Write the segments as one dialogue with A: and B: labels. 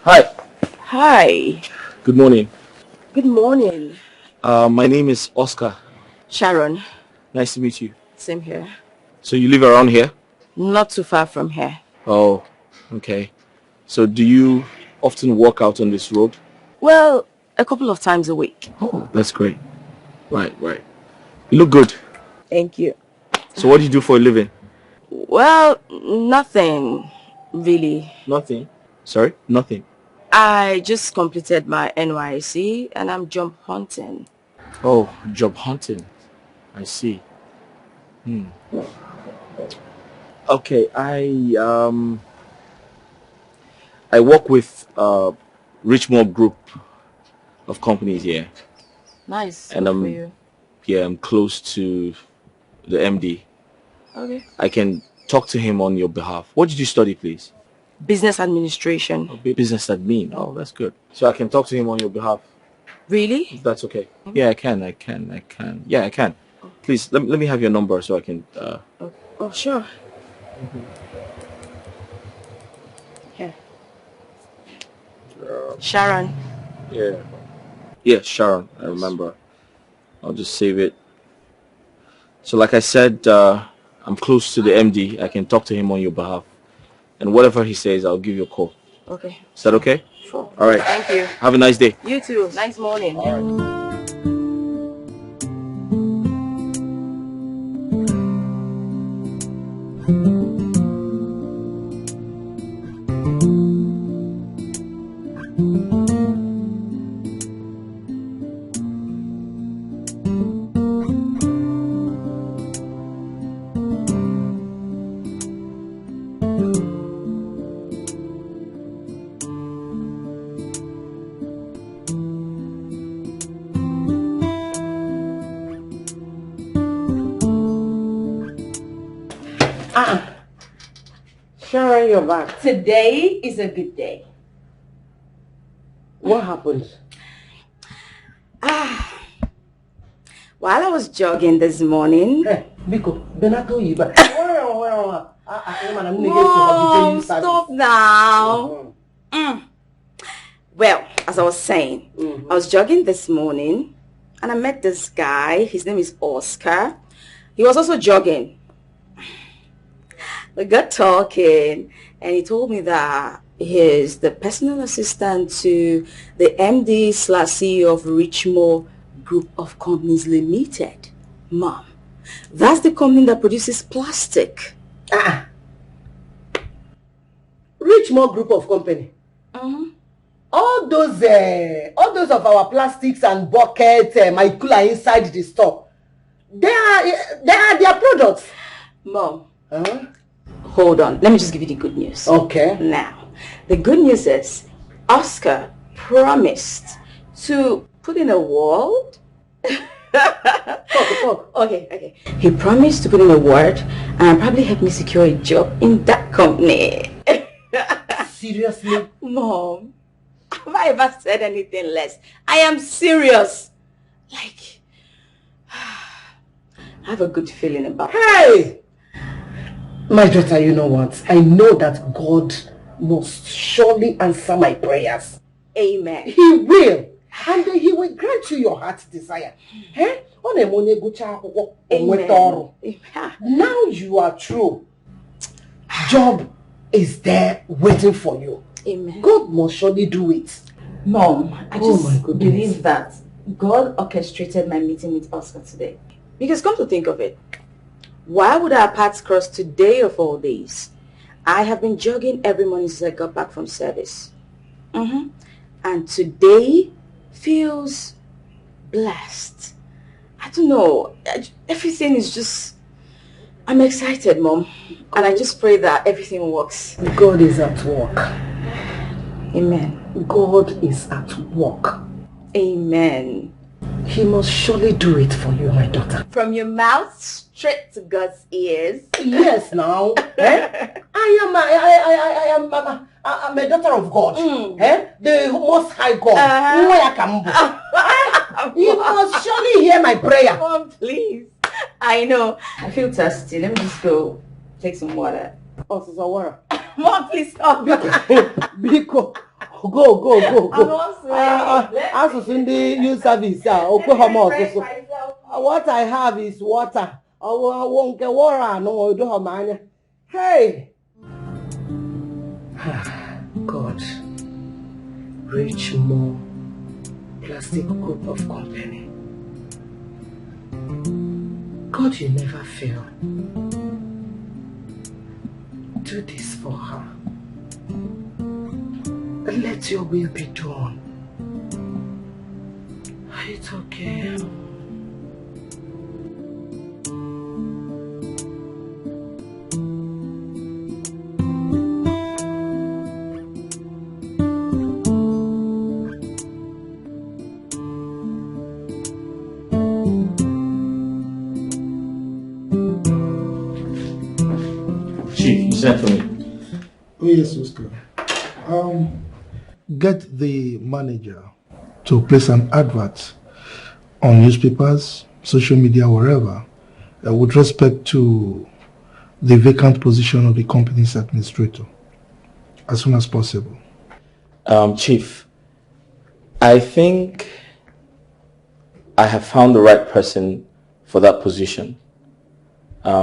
A: Hi.
B: Hi.
A: Good morning.
B: Good morning.
A: My name is Oscar.
B: Sharon.
A: Nice to meet you.
B: Same here.
A: So you live around here?
B: Not too far from here.
A: Oh, okay. So do you often walk out on this road?
B: Well, a couple of times a week.
A: Oh, that's great. Right. You look good.
B: Thank you.
A: So what do you do for a living?
B: Well, nothing really.
A: Nothing. Sorry? Nothing.
B: I just completed my NYC and I'm jump hunting.
A: Oh, job hunting. I see. Okay, I work with Richmond Group of companies here.
B: Nice.
A: And
B: Good for you.
A: I'm close to the MD.
B: Okay.
A: I can talk to him on your behalf. What did you study, please?
B: Business administration.
A: Oh, business admin. Oh, that's good. So I can talk to him on your behalf.
B: Really?
A: If that's okay. Yeah, I can. Yeah, I can. Please, let me have your number so I can...
B: Oh, sure. Here. Sharon.
A: Yeah. Yeah, Sharon. I remember. I'll just save it. So like I said, I'm close to the MD. I can talk to him on your behalf. And whatever he says, I'll give you a call.
B: Okay.
A: Is that okay?
B: Sure.
A: All right.
B: Thank you.
A: Have a nice day.
B: You too. Nice morning.
A: All right.
C: Sharon, you're back.
B: Today is a good day.
C: What happened?
B: While I was jogging this morning...
C: Hey, Biko, Benato Yiba.
B: Mom, stop now. Well, as I was saying, I was jogging this morning and I met this guy. His name is Oscar. He was also jogging. We got talking and he told me that he is the personal assistant to the MD/CEO of Richmond Group of Companies Limited. Mom, that's the company that produces plastic.
C: Richmond Group of Company. All those of our plastics and buckets, my cooler inside the store. They are their products.
B: Mom. Hold on. Let me just give you the good news.
C: Okay.
B: Now, the good news is Oscar promised to put in a word. Okay. He promised to put in a word and probably help me secure a job in that company.
C: Seriously?
B: Mom, have I ever said anything less? I am serious. Like, I have a good feeling about it.
C: Hey! My daughter, you know what? I know that God must surely answer my prayers.
B: Amen.
C: He will. And he will grant you your heart's desire. Amen. Now you are true. Job is there waiting for you.
B: Amen.
C: God must surely do it.
B: Mom, I just believe that God orchestrated my meeting with Oscar today. Because come to think of it, why would our paths cross today of all days? I have been jogging every morning since I got back from service. And today feels blessed. I don't know. Everything is just... I'm excited, Mom. And I just pray that everything works.
C: God is at work.
B: Amen.
C: God is at work.
B: Amen.
C: He must surely do it for you, my daughter.
B: From your mouth straight to God's ears.
C: Yes, now. I am a daughter of God. The Most High God. You must surely hear my prayer.
B: Mom, please. I know. I feel thirsty. Let me just go take some water.
C: Oh, water.
B: Mom, please stop.
C: Biko, Go.
B: I'm
C: As in the youth service, what I have is water. I won't get water. No, do have mine. Hey. God, reach more plastic group of company. God, you never fail. Do this for her. Let your will be done. It's okay.
A: Chief, you sent for me.
D: Oh yes, Oscar. Get the manager to place an advert on newspapers, social media, wherever, with respect to the vacant position of the company's administrator as soon as possible.
A: Chief, I think I have found the right person for that position.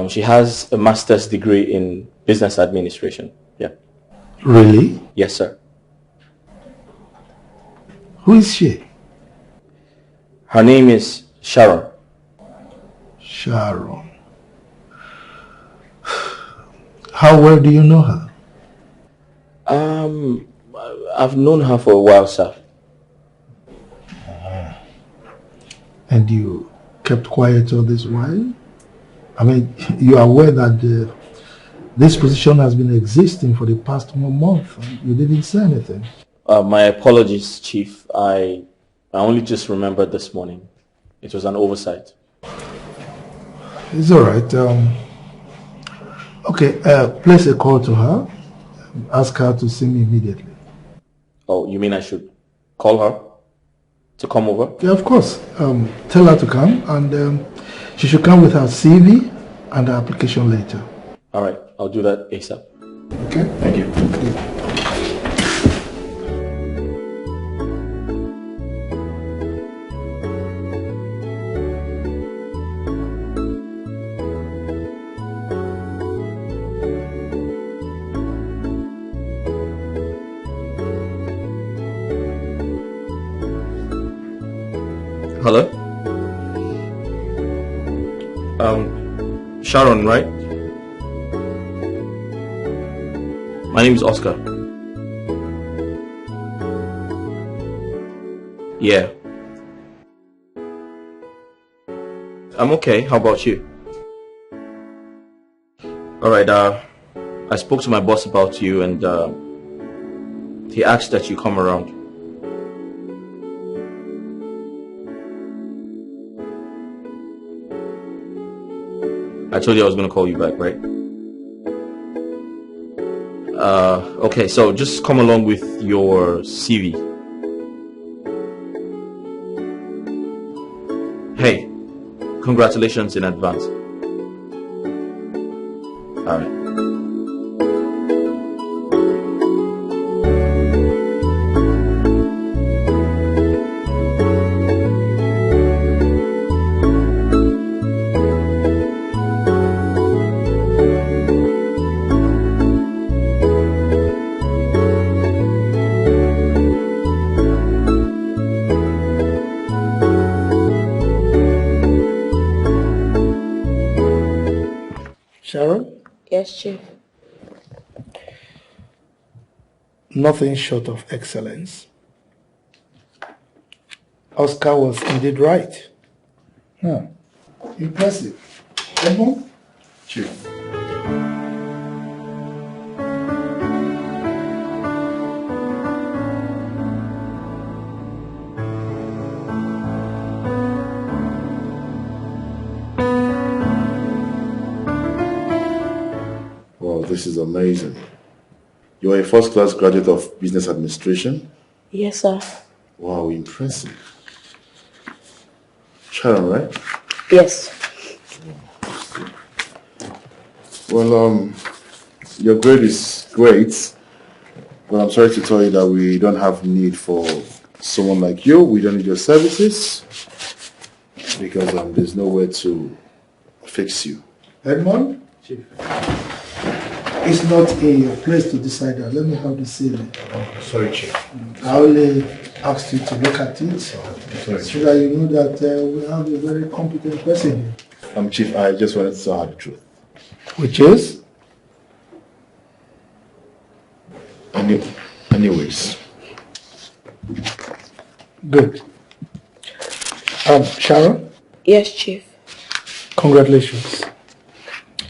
A: She has a master's degree in business administration. Yeah.
D: Really?
A: Yes, sir.
D: Who is she?
A: Her name is Sharon.
D: Sharon. How well do you know her?
A: I've known her for a while, sir.
D: And you kept quiet all this while? I mean, you are aware that this position has been existing for the past month. You didn't say anything.
A: My apologies, Chief. I only just remembered this morning. It was an oversight.
D: It's all right. Okay, place a call to her. Ask her to see me immediately.
A: Oh, you mean I should call her to come over?
D: Yeah, of course. Tell her to come, and she should come with her CV and her application later.
A: All right, I'll do that ASAP.
D: Okay?
A: Thank you. Hello? Sharon, right? My name is Oscar. Yeah. I'm okay. How about you? Alright, I spoke to my boss about you and he asked that you come around. I told you I was going to call you back, right? Okay, so just come along with your CV. Hey, congratulations in advance. All right.
D: Sharon?
B: Yes, Chief.
D: Nothing short of excellence. Oscar was indeed right. Impressive. Edmund?
A: Chief.
E: Wow, this is amazing. You are a first-class graduate of business administration?
B: Yes, sir.
E: Wow, impressive. Sharon, right?
B: Yes.
E: Well, your grade is great, Well, I'm sorry to tell you that we don't have need for someone like you. We don't need your services because there's nowhere to fix you.
D: Edmund? Chief. It's not in your place to decide that. Let me have the ceiling.
E: Sorry, Chief.
D: I only asked you to look at it so that you know that we have a very competent person here.
E: Chief, I just wanted to tell her the truth.
D: Which is?
E: Anyways.
D: Good. Sharon?
B: Yes, Chief.
D: Congratulations.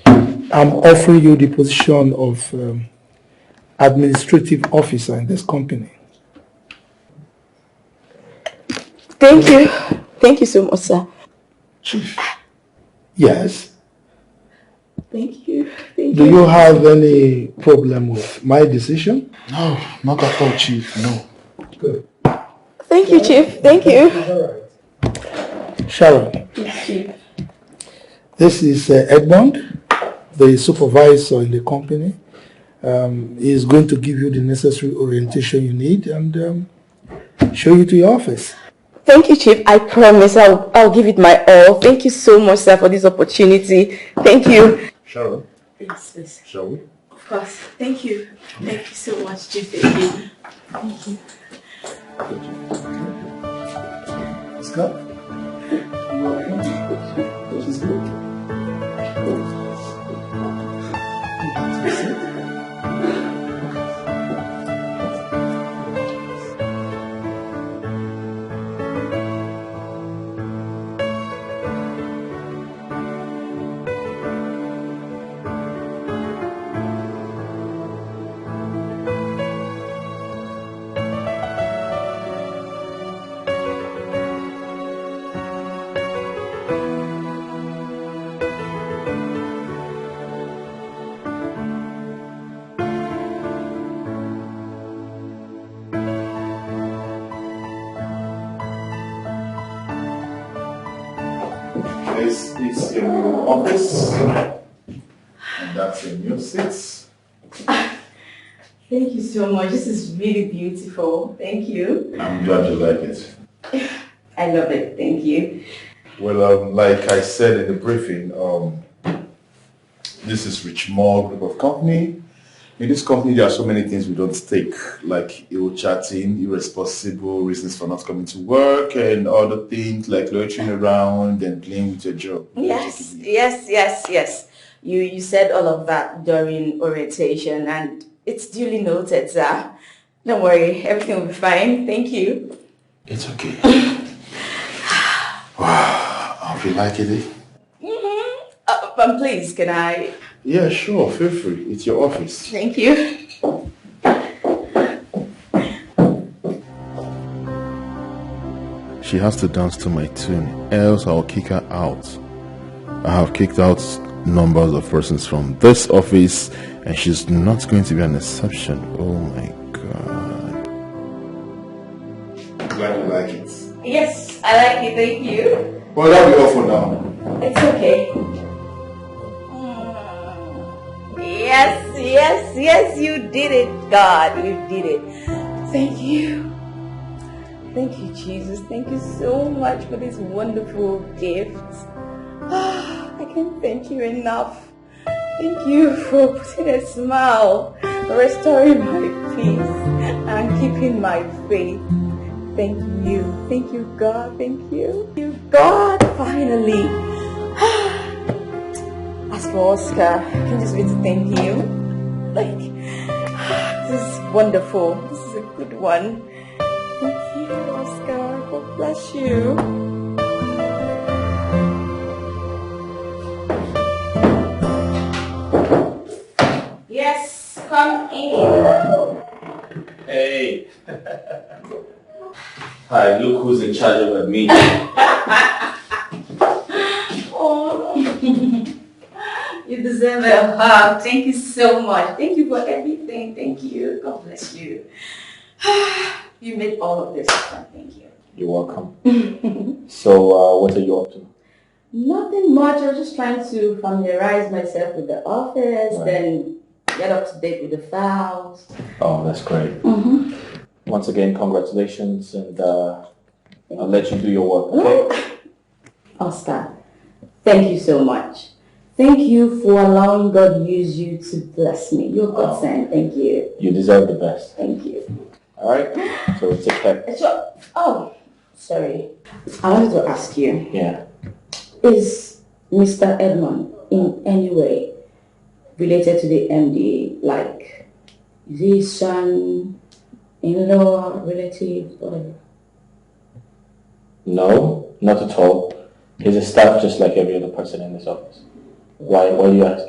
D: I'm offering you the position of administrative officer in this company.
B: Thank you. Thank you so much, sir.
D: Chief. Yes?
B: Thank you. Thank
D: Do
B: you.
D: you have any problem with my decision?
E: No, not at all, Chief. No.
D: Good.
B: Thank you, Chief. Thank you.
D: All right. Sharon.
B: Yes, Chief.
D: This is Edmund, the supervisor in the company. He is going to give you the necessary orientation you need and show you to your office.
B: Thank you, Chief. I promise I'll give it my all. Thank you so much, sir, for this opportunity. Thank you.
E: Sharon?
B: Yes, yes.
E: Shall we?
B: Of course. Thank you. Thank you so much, Chief. Thank you. Thank you.
D: Let's go. This is good.
E: This is your new office, and that's your new seats.
B: Thank you so much. This is really beautiful. Thank you.
E: I'm glad you like it.
B: I love it. Thank you.
E: Well, like I said in the briefing, this is Richmond Group of Company. In this company, there are so many things we don't take, like ill-chatting, irresponsible reasons for not coming to work, and other things like loitering around and playing with your job.
B: Yes. You said all of that during orientation, and it's duly noted, sir. Don't worry, everything will be fine. Thank you.
E: It's okay. Wow, I feel like it.
B: Please, can I?
E: Yeah, sure, feel free. It's your office.
B: Thank you.
E: She has to dance to my tune, else I'll kick her out. I have kicked out numbers of persons from this office, and she's not going to be an exception. Oh my God. Glad you like it.
B: Yes, I like it. Thank you.
E: Well, that'll be all for now.
B: It's okay. Yes, you did it, God. You did it. Thank you. Thank you, Jesus. Thank you so much for this wonderful gift. I can't thank you enough. Thank you for putting a smile, restoring my peace, and keeping my faith. Thank you. Thank you, God. Thank you. Thank you, God. Finally. As for Oscar, I can just wait to thank you. Like, this is wonderful. This is a good one. Thank you, Oscar. God bless you. Yes, come in.
A: Hey. Hi, look who's in charge of me.
B: Oh, you deserve a hug. Thank you so much. Thank you for everything. Thank you. God bless you. You made all of this fun. Thank you.
A: You're welcome. So, what are you up to?
B: Nothing much. I was just trying to familiarize myself with the office.
A: Right.
B: Then get up to date with the files.
A: Oh, that's great. Once again, congratulations, and I'll let you do your work, okay?
B: Oscar, thank you so much. Thank you for allowing God to use you to bless me. You're God sent. Thank you.
A: You deserve the best.
B: Thank you.
A: All right? So take care.
B: So, sorry. I wanted to ask you.
A: Yeah.
B: Is Mr. Edmund in any way related to the MD? Like, is he son, in-law, relative, whatever?
A: No, not at all. He's a staff just like every other person in this office. Why do you ask?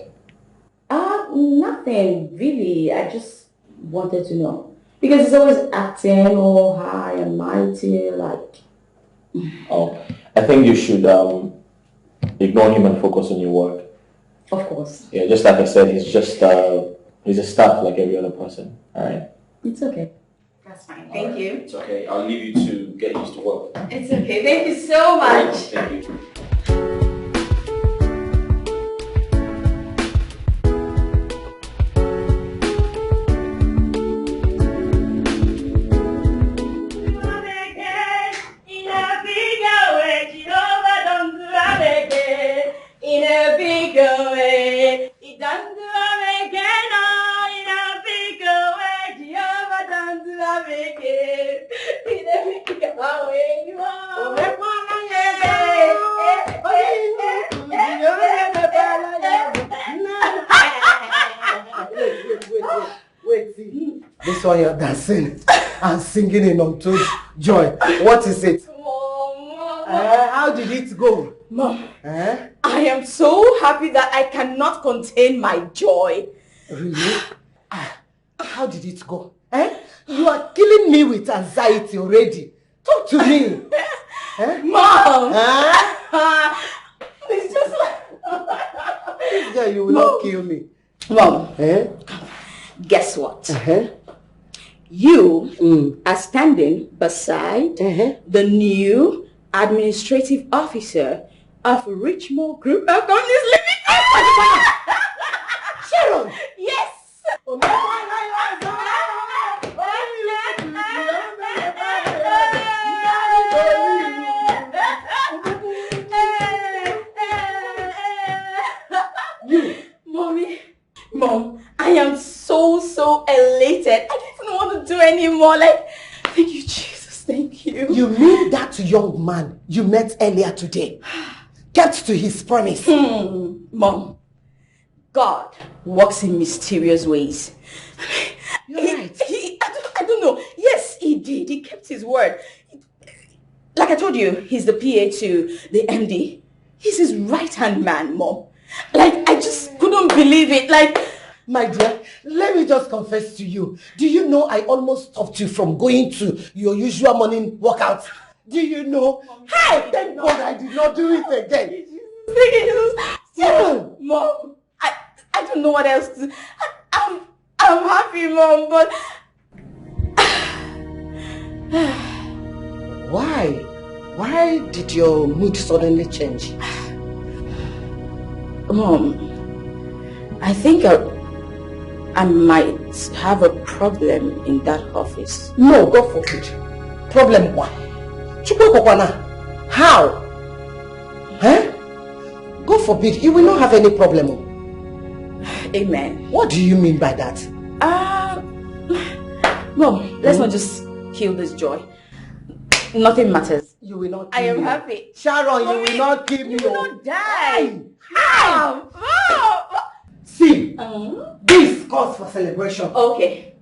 B: Nothing really. I just wanted to know. Because he's always acting all high and mighty, like...
A: Oh, I think you should ignore him and focus on your work.
B: Of course.
A: Yeah, just like I said, he's just he's a staff like every other person. All right.
B: It's okay. That's fine. Thank you.
A: It's okay. I'll leave you to get used to work.
B: It's okay. Thank you so much.
A: Thank you.
B: In a big way, it done to am again. In a big way, Jehovah done to am again. In a big way, you are.
C: Wait, see. This one you're dancing and singing in untold joy. What is it?
B: Mom.
C: How did it go?
B: Mom, I am so happy that I cannot contain my joy.
C: Really? How did it go? You are killing me with anxiety already. Talk to me.
B: Mom! It's just like...
C: This girl, you will not kill me.
B: Mom, guess what? You are standing beside the new administrative officer of Richmond Group of Companies Limited.
C: Sharon!
B: Yes! Mom, I am so elated. I don't even want to do anymore. Like, thank you, Jesus. Thank you.
C: You mean that young man you met earlier today kept to his promise?
B: Mom, God works in mysterious ways.
C: You're right.
B: I don't know. Yes, he did. He kept his word. Like I told you, he's the PA to the MD. He's his right-hand man, Mom. Like, I just couldn't believe it. Like,
C: my dear, let me just confess to you. Do you know I almost stopped you from going to your usual morning workout? Do you know? Hey, thank God I did not do it again.
B: Mom, I don't know what else to... I'm happy, Mom, but...
C: Why did your mood suddenly change?
B: Mom, I think I might have a problem in that office.
C: No, God forbid. Problem what? How? God forbid, you will not have any problem.
B: Amen.
C: What do you mean by that?
B: Mom, let's not just kill this joy. Nothing matters.
C: You will not kill me.
B: I am happy.
C: Sharon, you will not kill me.
B: You will not die. Mom!
C: See, this calls for celebration.
B: Okay.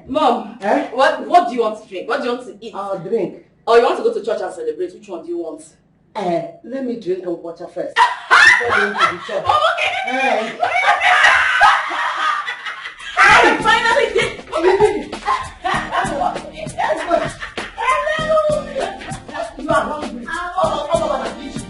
B: Mom, what do you want to drink? What do you want to eat?
C: I'll drink.
B: Or you want to go to church and celebrate? Which one do you want?
C: Let me drink and water first. Before going to the church.
B: Oh, okay. I finally did.
C: You are hungry. All over the kitchen.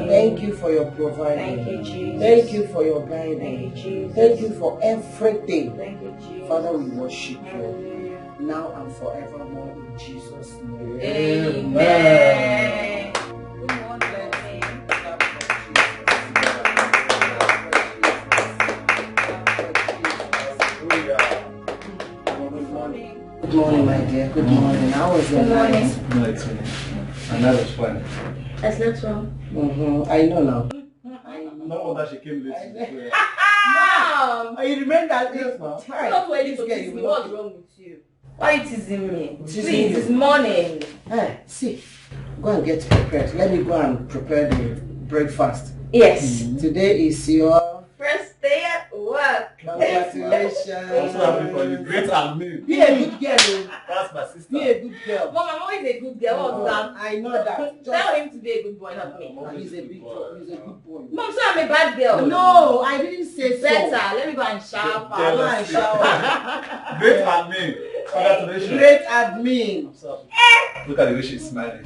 C: Thank you for your providing.
B: Thank you, Jesus.
C: Thank you for your guiding.
B: Thank you, Jesus.
C: Thank you for everything.
B: Thank you, Jesus.
C: Father, we worship you. now and forevermore in Jesus' name.
B: Amen. Good morning.
C: Good morning, my dear. Good morning. How was your night?
F: No, it's finished. And that was fun.
B: I slept well.
C: I know now.
F: No wonder she came late.
B: Mom!
C: You remember that?
F: Yes, ma'am.
B: Stop waiting to tease me. What's wrong with you? Why are you teasing me? Please, it's morning.
C: Hey, see, go and get prepared. Let me go and prepare the breakfast.
B: Yes.
C: Today is your
B: First day at work.
C: congratulations.
F: I'm so happy for you. Great admin.
C: Be a good girl. Oh.
F: That's my sister.
C: Be a good girl.
B: Mom, I'm always a good girl. What's that?
C: I know that.
B: Tell him to be a good boy, not me.
C: He's a big boy. He's a good boy.
B: Mom, so I'm a bad girl.
C: No, I didn't say so.
B: Better. Let me go and shower.
C: Go and shower.
F: Great admin. Congratulations.
C: Great admin.
F: Look at the way she's smiling.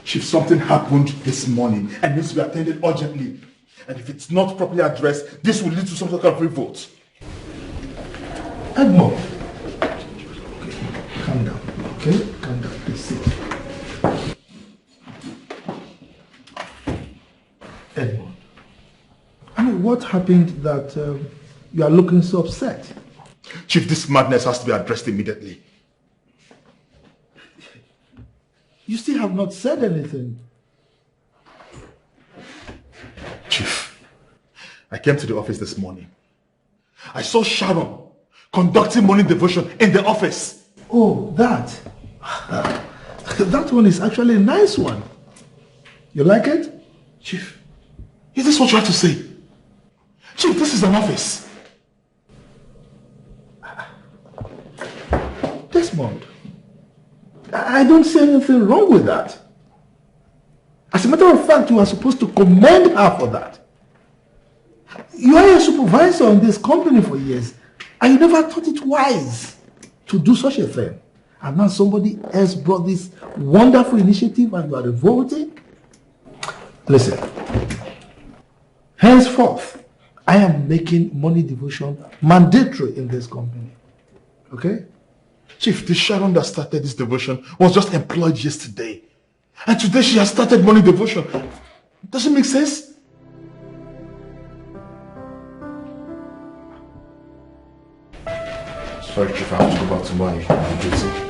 E: Chief, something happened this morning and needs to be attended urgently. And if it's not properly addressed, this will lead to some sort of revolt.
D: Edmund. Okay, calm down. Okay, calm down. Please sit. Edmund. I mean, what happened that you are looking so upset?
E: Chief, this madness has to be addressed immediately.
D: You still have not said anything.
E: Chief, I came to the office this morning. I saw Sharon conducting morning devotion in the office.
D: Oh, that. That one is actually a nice one. You like it?
E: Chief, is this what you have to say? Chief, this is an office.
D: Desmond, I don't see anything wrong with that. As a matter of fact, you are supposed to commend her for that. You are a supervisor in this company for years, and you never thought it wise to do such a thing. And now somebody else brought this wonderful initiative and you are revolting? Listen, henceforth, I am making money devotion mandatory in this company. Okay?
E: Chief, the Sharon that started this devotion was just employed yesterday. And today she has started morning devotion. Does it make sense? Sorry, Chief, I have to go back to my duty.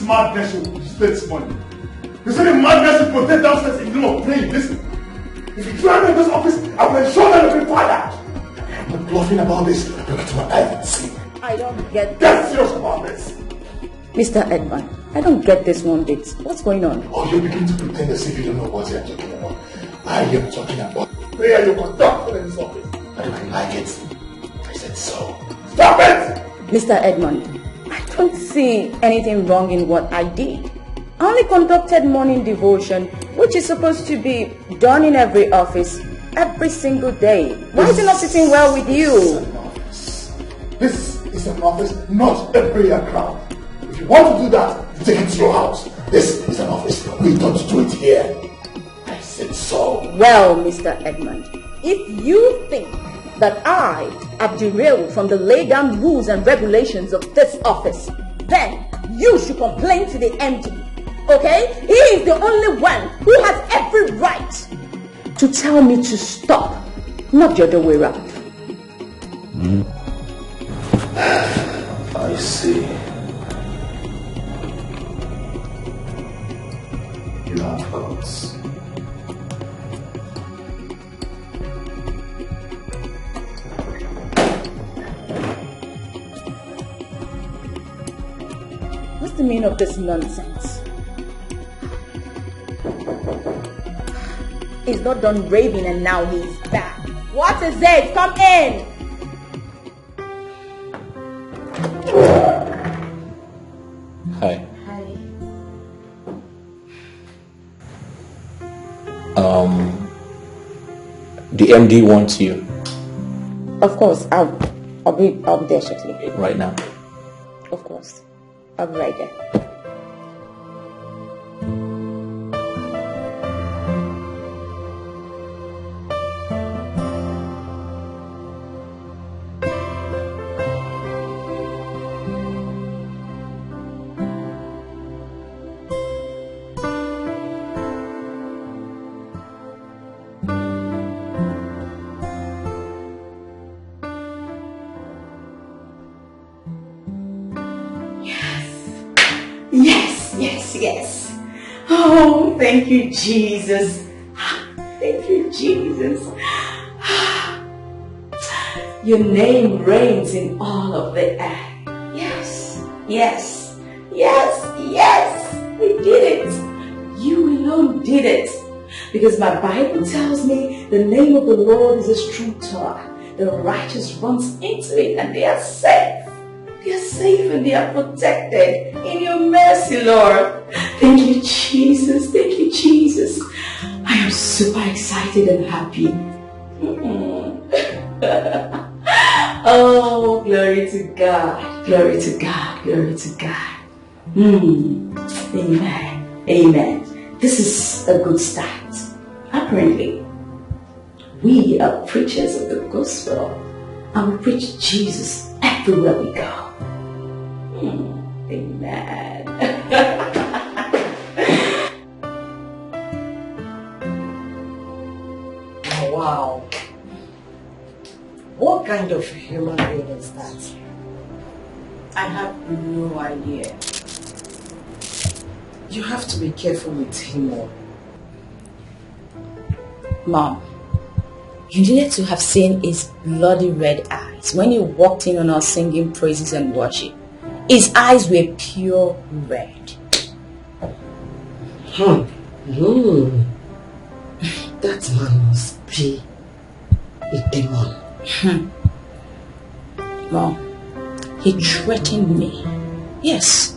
E: Madness you display this morning. You see the madness you protect downstairs in the middle of praying. Listen, if you try me in this office, I will ensure that you'll be fired. I'm not bluffing about this. Look into my eyes and see.
B: I don't get
E: Get serious about this.
B: Mr. Edmund, I don't get this one bit. What's going on?
E: Oh, you begin to pretend as if you don't know what you're talking about. I am talking about the prayer you conduct in this office. I don't like it. I said so. Stop it!
B: Mr. Edmund, I don't see anything wrong in what I did. I only conducted morning devotion, which is supposed to be done in every office, every single day. Why is it not sitting well with you?
E: This is an office, not a prayer ground. If you want to do that, take it to your house. This is an office. We don't do it here. I said so.
B: Well, Mr. Edmund, if you think that I have derailed from the laid down rules and regulations of this office, then you should complain to the MD. Okay? He is the only one who has every tell me to stop, not the other way around.
E: I see. You have guts.
B: What's the meaning of this nonsense? He's not done raving and now he's back. What is it? Come in!
A: Hi.
B: Hi.
A: The MD wants you
B: Of course, I'll be there shortly.
A: right now.
B: Of course. I'll be right there. Yes. Oh, thank you, Jesus. Thank you, Jesus. Your name reigns in all of the earth. Yes. We did it. You alone did it. Because my Bible tells me the name of the Lord is a strong tower. The righteous runs into it and they are safe. They are safe and they are protected in your mercy, Lord. Thank you, Jesus. Thank you, Jesus. I am super excited and happy. Oh, glory to God. Glory to God. Glory to God. Amen. This is a good start. Apparently, we are preachers of the gospel and we preach Jesus everywhere we go. Amen.
C: Wow. What kind of human being is that?
B: I have no idea.
C: You have to be careful with him more.
B: Mom, you needed to have seen his bloody red eyes when he walked in on us singing praises and worship. His eyes were pure red.
C: That man must be a demon.
B: Mom, he threatened me. Yes,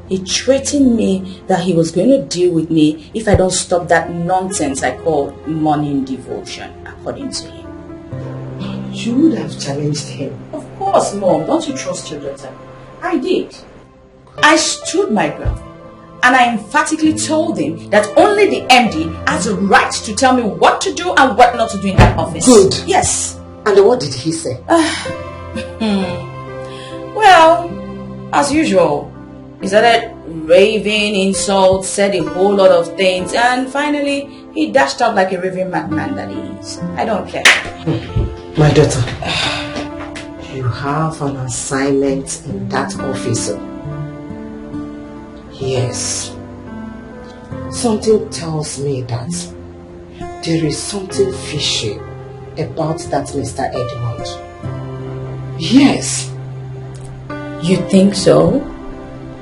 B: he threatened me that he was going to deal with me if I don't stop that nonsense I call morning devotion, according to him.
C: You would have challenged him.
B: Of course, Mom. Don't you trust your daughter? I did. I stood my ground. And I emphatically told him that only the MD has a right to tell me what to do and what not to do in that office.
C: Good.
B: Yes.
C: And what did he say?
B: Well, as usual, he started raving, insults, said a whole lot of things, and finally, he dashed out like a raving madman that he is. I don't care.
C: My daughter, you have an assignment in that office. Yes. Something tells me that there is something fishy about that Mr. Edmund. Yes.
B: You think so?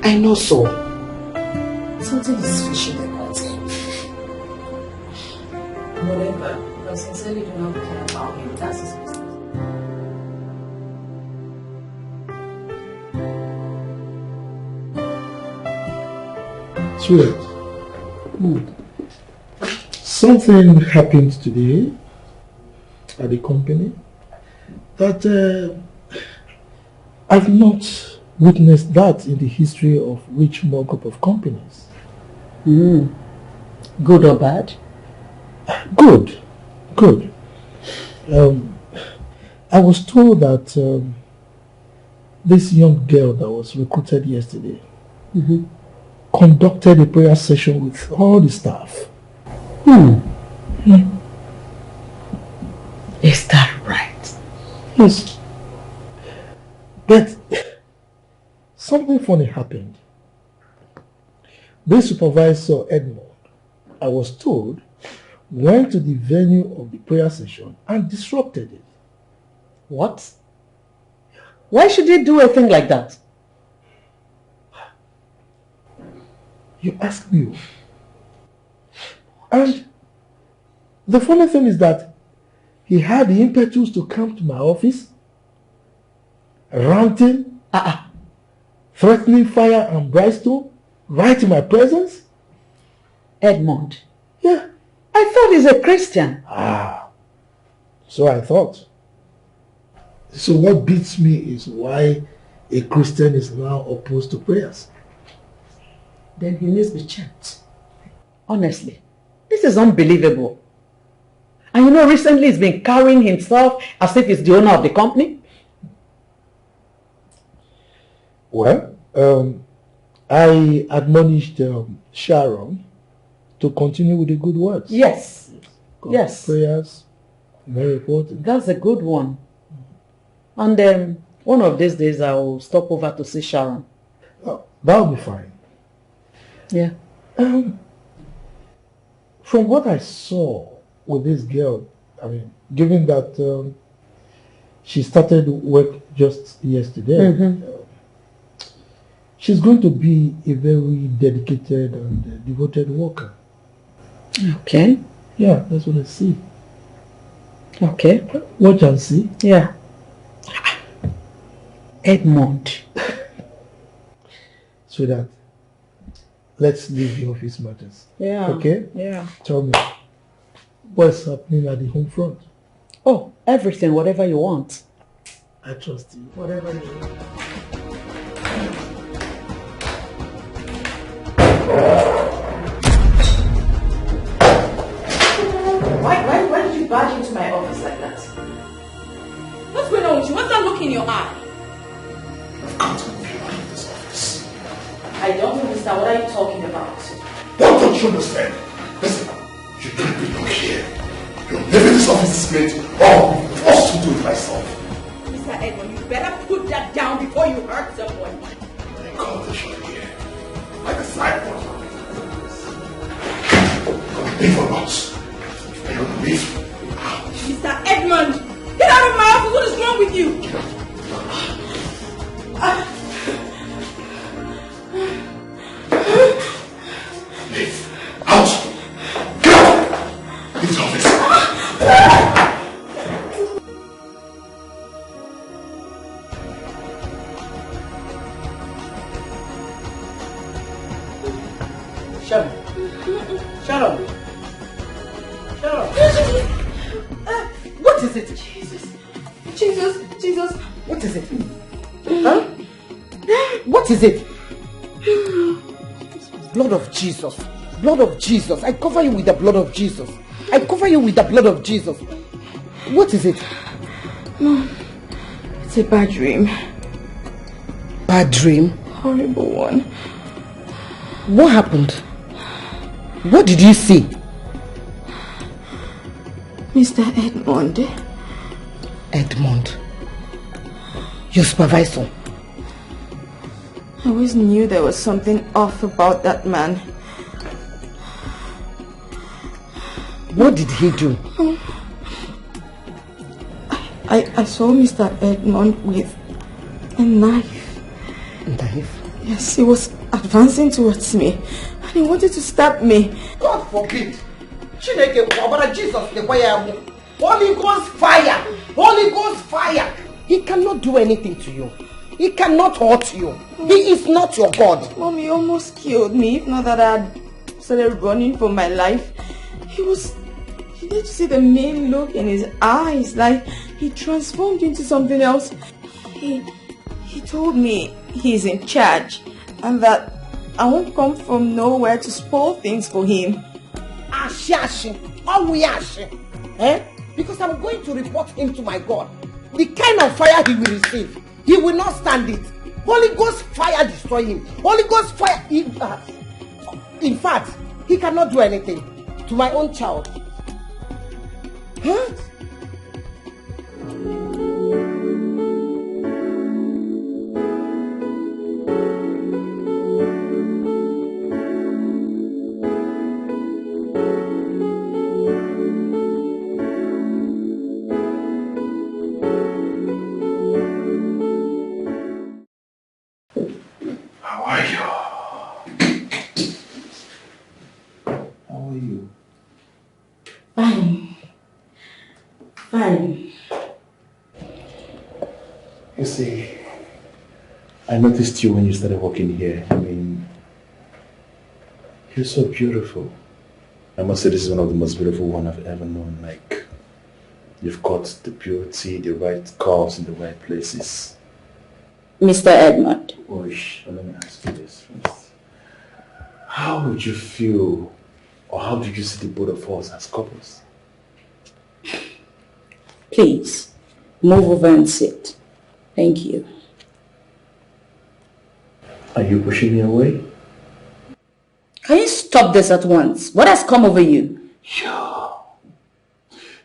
C: I know so. Something is fishy about him.
B: Whatever. I sincerely do not care about him. That's his business.
D: Sweetheart, something happened today at the company that I've not witnessed that in the history of which more group of companies.
B: Good or bad?
D: Good. I was told that this young girl that was recruited yesterday
C: conducted a prayer session with all the staff.
D: Yes. But something funny happened. This supervisor, Edmund, I was told, went to the venue of the prayer session and disrupted it.
C: What? Why should he do a thing like that?
D: You ask me. And the funny thing is that he had the impetus to come to my office, ranting, threatening fire and brimstone, right in my presence.
C: Edmund?
D: Yeah.
C: I thought he's a Christian.
D: So I thought. So what beats me is why a Christian is now opposed to prayers.
C: Then he needs to be checked. Honestly, this is unbelievable. And you know, recently he's been carrying himself as if he's the owner of the company.
D: Well, I admonished Sharon to continue with the good works.
C: Yes. Yes.
D: Prayers, very important.
C: That's a good one. And one of these days I will stop over to see Sharon.
D: That'll be fine.
C: Yeah.
D: From what I saw with this girl, I mean, given that she started work just yesterday, she's going to be a very dedicated and devoted worker.
C: Okay.
D: Yeah, that's what I see.
C: Okay.
D: Watch and see.
C: Yeah. Edmund.
D: Sweetheart, let's leave the office matters.
C: Yeah.
D: Okay?
C: Yeah.
D: Tell me, what's happening at the home front?
C: Oh, everything, whatever you want.
D: I trust you.
C: Whatever you want.
B: Why did you barge into my office like that?
G: What's going on with you? What's that look in your eye?
E: I've come to move you out of this office.
B: I don't understand. What are you talking about?
E: What don't you understand? Listen, you don't belong here. You're leaving this office this minute, or I'll be forced to do it myself.
G: Mr. Edmund, you better put that down before you hurt someone.
E: I call the shot here. Like a sideboard. Gonna leave or not? Are you gonna leave?
G: Mr. Edmund, get out of my office. What is wrong with you?
E: Get out. Leave. Out! Get out! Leave the office.
C: Sharon. Sharon. Sharon. What is it?
G: Jesus.
C: What is it? Huh? What is it? Blood of Jesus. Blood of Jesus. I cover you with the blood of Jesus. I cover you with the blood of Jesus. What is it?
G: Mom, it's a bad dream.
C: Bad dream?
G: Horrible one.
C: What happened? What did you see?
G: Mr. Edmund.
C: Edmund. Your supervisor.
G: I always knew there was something off about that man.
C: What did he do?
G: I saw Mr. Edmund with a knife.
C: A knife?
G: Yes, he was advancing towards me and he wanted to stab me.
C: God forbid. Jesus, the fire. Holy Ghost fire. Holy Ghost fire. He cannot do anything to you. He cannot hurt you. He is not your God.
G: Mom, he almost killed me. If not that I had started running for my life. You need to see the mean look in his eyes. Like he transformed into something else. He told me he's in charge and that I won't come from nowhere to spoil things for him.
C: Because I'm going to report him to my God. The kind of fire he will receive, he will not stand it. Holy Ghost fire destroy him. Holy Ghost fire. In fact, he cannot do anything to my own child. Huh?
B: Fine. Fine.
E: You see, I noticed you when you started working here. I mean, you're so beautiful. I must say this is one of the most beautiful ones I've ever known. Like, you've got the beauty, the right curves in the right places.
B: Mr. Edmund.
E: Let me ask you this first. How would you feel, or how do you see the both of us as couples?
B: Please, move over and sit. Thank you.
E: Are you pushing me away?
B: Can you stop this at once? What has come over you?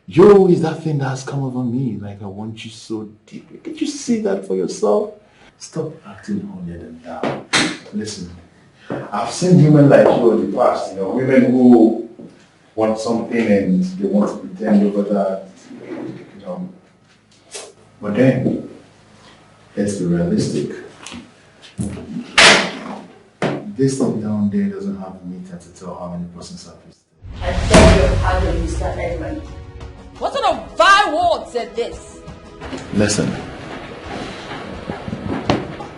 E: Yo, is that thing that has come over me. Like, I want you so deeply. Can't you see that for yourself? Stop acting holier than thou. Listen, I've seen women like you in the past, you know, women who want something and they want to pretend over that, you know. But then, let's be realistic. This stuff down there doesn't have a meter to tell how many persons are visited.
B: I beg your pardon, Mr. Edmund.
G: What sort of vile word said this?
E: Listen,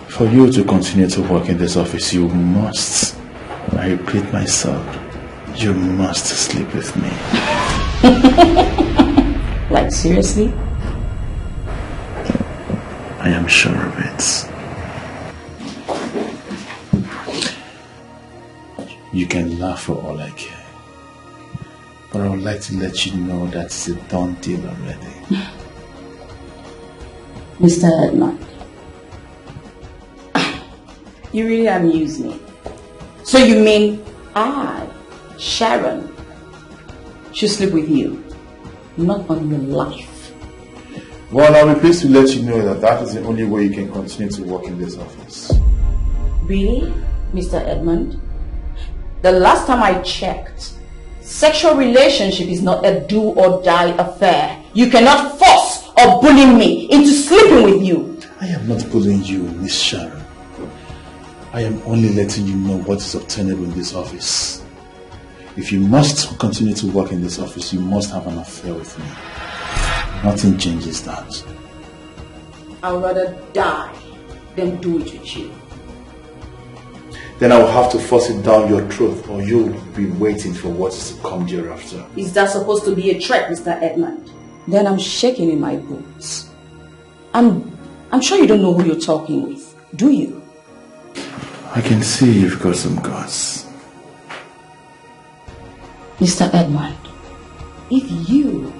E: for you to continue to work in this office, you must, I repeat myself, you must sleep with me.
B: Like, seriously?
E: I am sure of it. You can laugh for all I care. But I would like to let you know that it's a done deal already.
B: Mr. Edmund, you really amuse me. So you mean I, Sharon, should sleep with you? Not on your life.
E: Well, I'll be pleased to let you know that that is the only way you can continue to work in this office.
B: Really, Mr. Edmund? The last time I checked, sexual relationship is not a do or die affair. You cannot force or bully me into sleeping with you.
E: I am not bullying you, Miss Sharon. I am only letting you know what is obtainable in this office. If you must continue to work in this office, you must have an affair with me. Nothing changes that.
B: I'd rather die than do it with you.
E: Then I will have to force it down your throat, or you'll be waiting for what is to come thereafter.
B: Is that supposed to be a threat, Mr. Edmund? Then I'm shaking in my boots. I'm sure you don't know who you're talking with, do you?
E: I can see you've got some guts.
B: Mr. Edmund, if you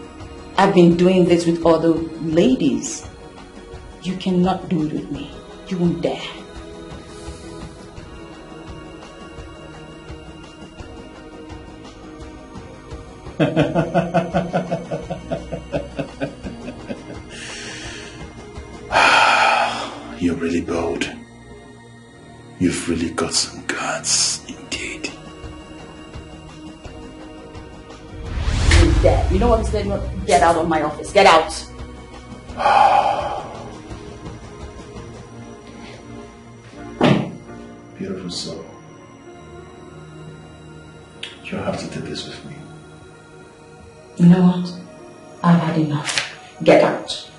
B: have been doing this with other ladies, you cannot do it with me. You won't dare.
E: You're really bold. You've really got some guts, indeed.
B: You're dead. You know what, Mr. Edmund? Get out of my office. Get out.
E: Beautiful soul. You'll have to take this with me.
B: You know what? I've had enough. Get out.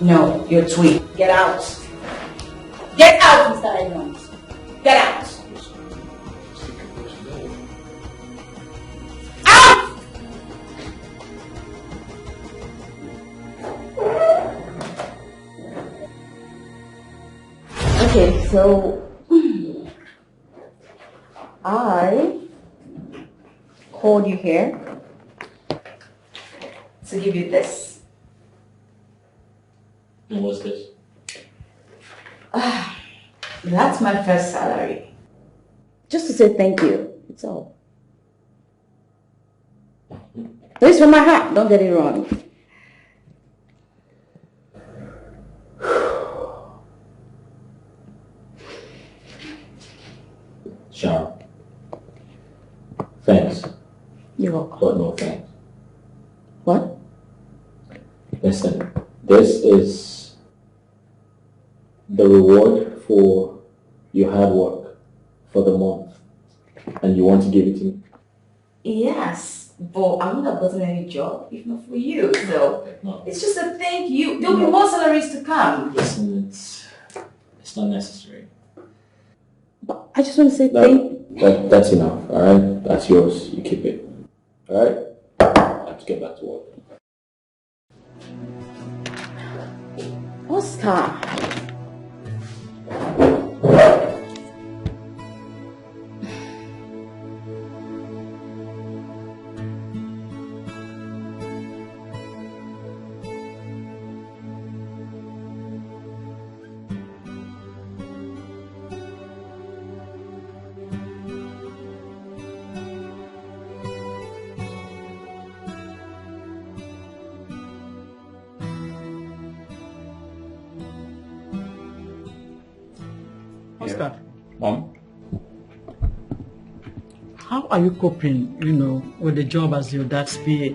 B: No, you're tweet. Get out. Get out, Mr. Edmund. Get out. Out! Okay, so I called you here to give you this.
A: And what's this?
B: That's my first salary. Just to say thank you. It's all. This is from my heart. Don't get it wrong.
A: Sharon. Thanks.
B: You're welcome.
A: But no thanks.
B: What?
A: Listen, This is the reward for your hard work for the month, and you want to give it to me?
B: Yes, but I wouldn't have gotten any job if not for you. So it's just a thank you. There'll be more salaries to come.
A: Listen, it's not necessary.
B: But I just want to say thank.
A: That's enough. All right, that's yours. You keep it. All right. I have to get back to work.
B: Oscar.
H: Oscar,
A: Mom?
H: how are you coping, with the job as your dad's PA?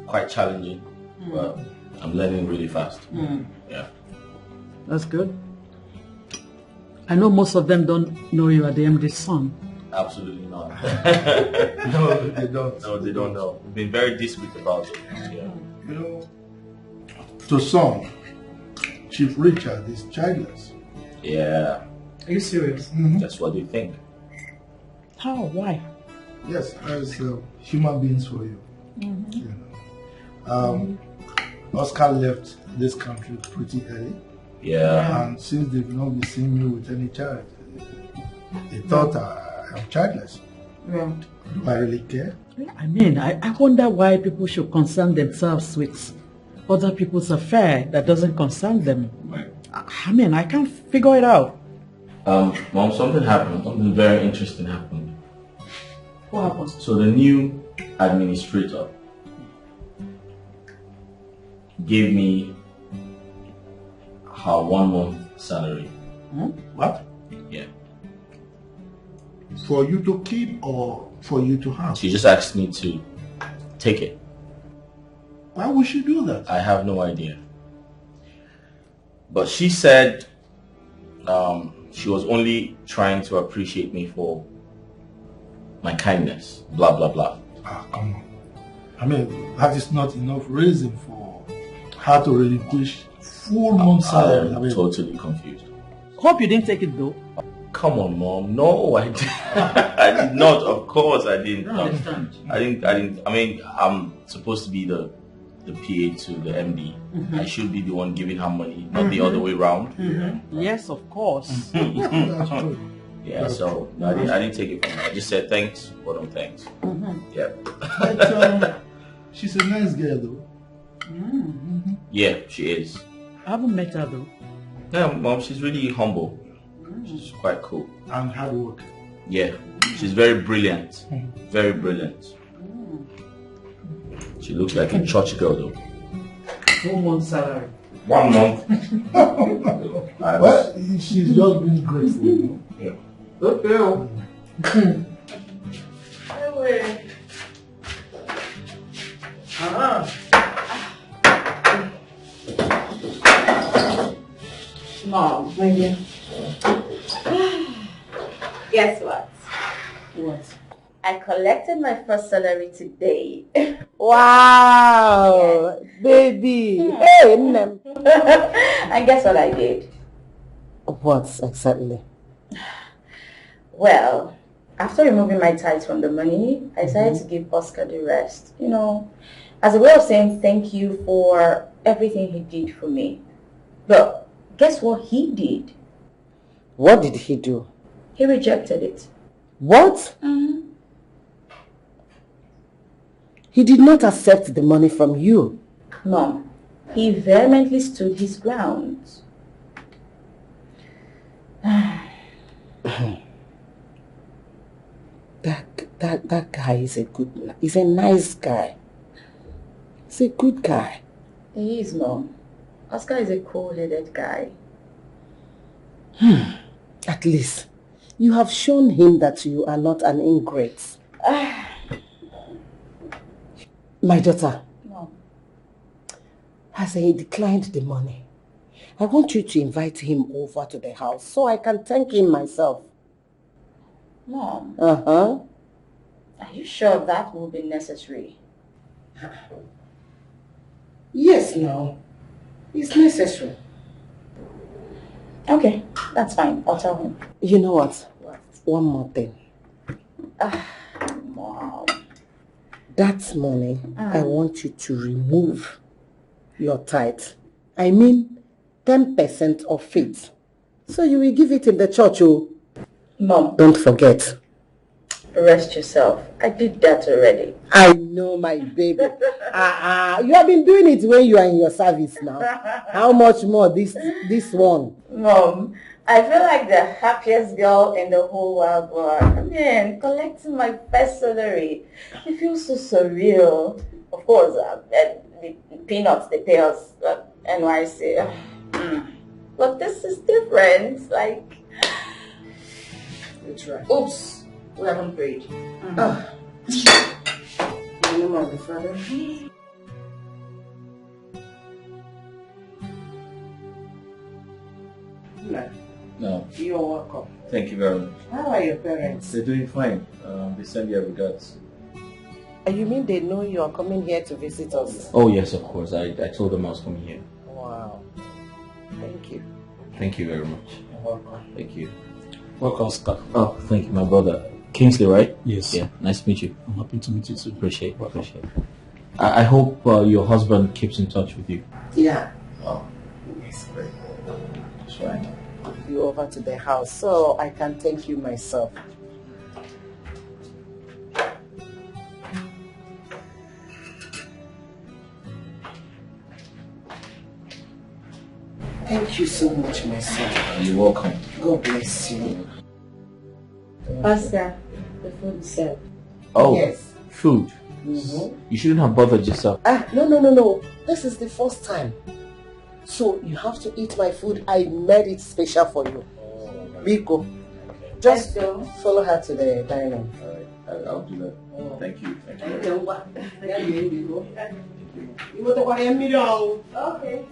A: Quite challenging, but I'm learning really fast. Yeah.
H: That's good. I know most of them don't know you are the MD's son.
A: Absolutely not.
D: No, they don't.
A: No, they don't know. We've been very discreet about it. Yeah.
D: To some, Chief Richard is childless.
A: Yeah.
H: Are you serious?
A: That's what they think.
H: How? Why?
D: Yes, as human beings for you. Oscar left this country pretty early.
A: Yeah.
D: And since they've not been seeing me with any child, they thought I'm childless.
H: Yeah.
D: Do I really care?
H: I mean, I wonder why people should concern themselves with other people's affair that doesn't concern them. I mean, I can't figure it out.
A: Mom, something happened. Something very interesting happened.
H: What happened?
A: So the new administrator gave me her 1 month salary.
D: What?
A: Yeah.
D: For you to keep or for you to have?
A: She just asked me to take it.
D: Why would she do that?
A: I have no idea. But she said she was only trying to appreciate me for my kindness, blah, blah, blah.
D: Come on. I mean, that is not enough reason for her to relinquish full month salary.
A: I'm totally confused.
H: Hope you didn't take it though.
A: Come on, Mom. No, I did. I did not. Of course, I didn't.
H: I understand.
A: I didn't. I mean, I'm supposed to be the PA to the MD. I should be the one giving her money, not the other way around.
H: Yes, of course.
D: That's true.
A: Yeah. So no, I didn't take it from her. I just said thanks, but no thanks. Yeah.
D: But she's a nice girl, though.
A: Yeah, she is.
H: I haven't met her though.
A: Yeah, Mom. She's really humble. She's quite cool.
D: And hard work.
A: Yeah, she's very brilliant. Very brilliant. She looks like a church girl though.
H: 1 month salary.
A: 1 month.
D: Well, she's just been grateful, you know.
A: Yeah.
H: Good girl.
B: Mom, my dear. Guess what?
H: What?
B: I collected my first salary today.
C: Wow, baby. Hey,
B: And guess what I did?
C: What exactly?
B: Well, after removing my tithes from the money, I decided to give Oscar the rest. As a way of saying thank you for everything he did for me. But guess what he did?
C: What did he do?
B: He rejected it.
C: What? He did not accept the money from you.
B: Mom, he vehemently stood his ground.
C: That guy is he's a nice guy. He's a good guy.
B: He is, Mom. Oscar is a cool-headed guy.
C: At least You have shown him that you are not an ingrate. My daughter.
B: No.
C: As he declined the money, I want you to invite him over to the house so I can thank him myself.
B: Mom.
C: Uh-huh.
B: Are you sure that will be necessary?
C: Yes, no. It's necessary.
B: Okay, that's fine. I'll tell him.
C: You know what?
B: What?
C: One more thing.
B: Mom.
C: That money, I want you to remove your tithe. I mean, 10% of it. So you will give it in the church, oh.
B: Mom.
C: Don't forget.
B: Rest yourself. I did that already.
C: I know, my baby. You have been doing it when you are in your service now. How much more this one?
B: Mom, I feel like the happiest girl in the whole wide world. I mean, collecting my first salary. It feels so surreal. Of course, the peanuts they pay us at NYC. But this is different. Like,
C: That's right.
B: oops. We haven't prayed.
C: In the name of the Father.
A: No.
C: You're welcome.
A: Thank you very much.
C: How are your parents?
A: They're doing fine. They send their regards.
C: You mean they know you are coming here to visit us?
A: Oh yes, of course. I told them I was coming here.
C: Wow. Thank you.
A: Thank you very much.
C: You're welcome.
A: Thank you.
I: Welcome, Scott.
A: Oh, thank you, my brother. Kingsley, right?
I: Yes.
A: Yeah, nice to meet you.
I: I'm happy to meet you too.
A: Appreciate it. I hope your husband keeps in touch with you.
C: Yeah.
A: Oh, yes, great. That's right.
C: You over to the house so I can thank you myself. Thank you so much, my son.
A: You're welcome.
C: God bless you.
B: Pastor, the food is served.
A: Oh,
C: Yes.
A: food.
C: Mm-hmm.
A: You shouldn't have bothered yourself.
C: No. This is the first time. So you have to eat my food. I made it special for you. Biko. Just
B: Let's go.
C: follow her to the dining room.
A: Alright, I'll do that. Thank you.
B: Okay.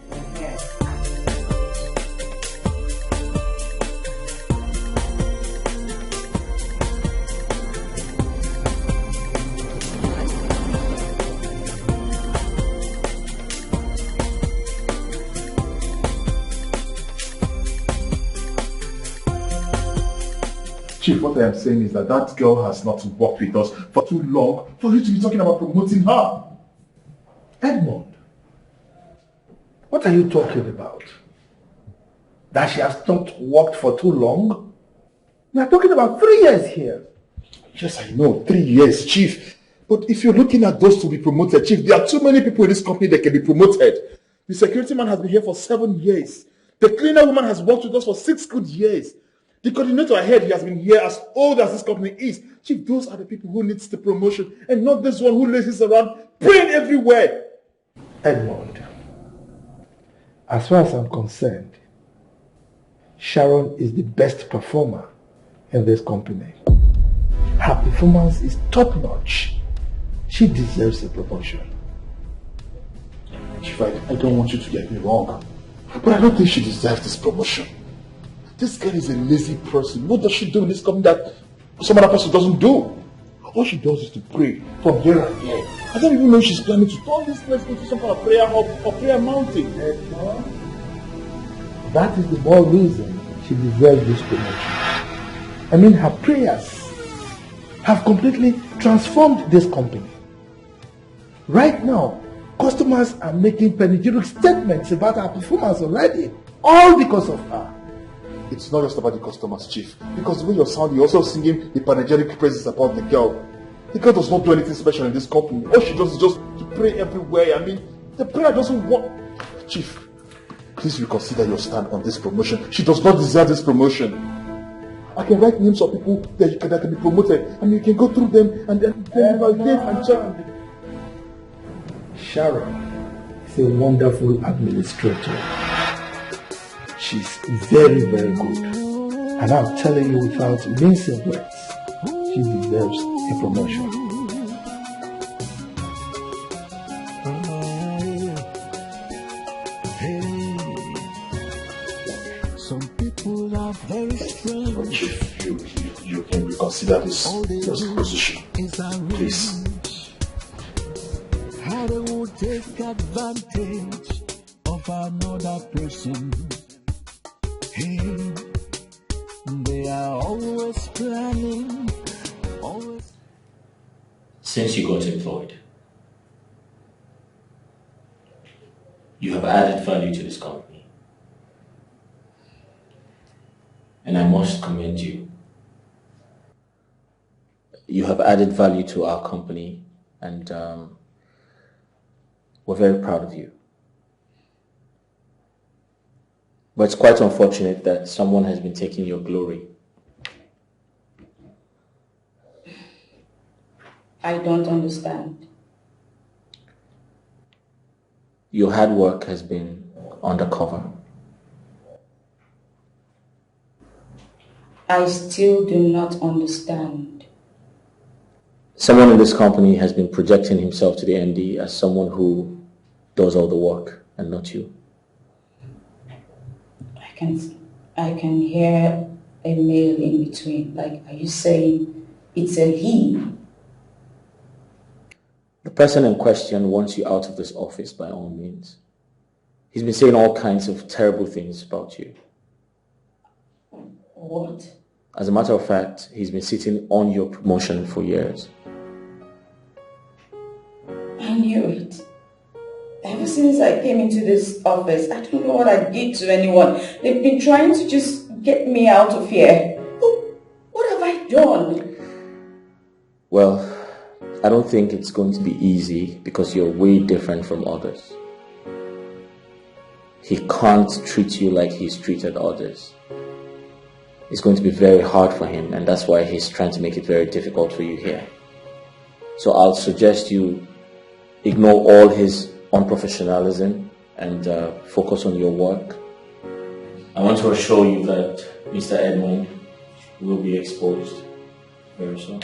E: Chief, what I am saying is that that girl has not worked with us for too long for you to be talking about promoting her.
D: Edmund, what are you talking about? That she has not worked for too long? We are talking about 3 years here.
E: Yes, I know, 3 years, Chief. But if you're looking at those to be promoted, Chief, there are too many people in this company that can be promoted. The security man has been here for 7 years. The cleaner woman has worked with us for 6 good years. The coordinator ahead, he has been here as old as this company is. Chief, those are the people who needs the promotion and not this one who lays around praying everywhere.
D: Edmund, as far as I'm concerned, Sharon is the best performer in this company. Her performance is top-notch. She deserves a promotion.
E: Chief, I don't want you to get me wrong, but I don't think she deserves this promotion. This girl is a lazy person. What does she do in this company that some other person doesn't do? All she does is to pray from here and there. I don't even know if she's planning to turn this place into some kind of prayer hub or prayer mountain.
D: That is the more reason she deserves this promotion. I mean, her prayers have completely transformed this company. Right now, customers are making panegyric statements about her performance already, all because of her.
E: It's not just about the customers, Chief. Because the way you're sounding, you're also singing the panegyric praises about the girl. The girl does not do anything special in this company. All she does is just to pray everywhere. I mean, the prayer doesn't work. Chief, please reconsider your stand on this promotion. She does not deserve this promotion. I can write names of people that can be promoted, and you can go through them and then validate and check.
D: Sharon is a wonderful administrator. She's very, very good. And I'm telling you without mincing words, she deserves a promotion.
J: Some people are very strange.
D: You can reconsider this position, please.
J: How they will take advantage of another person. Hey, they are always planning, always.
A: Since you got employed, you have added value to this company. And I must commend you. You have added value to our company, and we're very proud of you. But it's quite unfortunate that someone has been taking your glory.
B: I don't understand.
A: Your hard work has been undercover.
B: I still do not understand.
A: Someone in this company has been projecting himself to the MD as someone who does all the work and not you.
B: I can hear a male in between. Like, are you saying it's a he?
A: The person in question wants you out of this office by all means. He's been saying all kinds of terrible things about you.
B: What?
A: As a matter of fact, he's been sitting on your promotion for years.
B: I knew it. Ever since I came into this office, I don't know what I did to anyone. They've been trying to just get me out of here. What have I done?
A: Well, I don't think it's going to be easy because you're way different from others. He can't treat you like he's treated others. It's going to be very hard for him, and that's why he's trying to make it very difficult for you here. So I'll suggest you ignore all his unprofessionalism and focus on your work. I want to assure you that Mr. Edmund will be exposed very soon.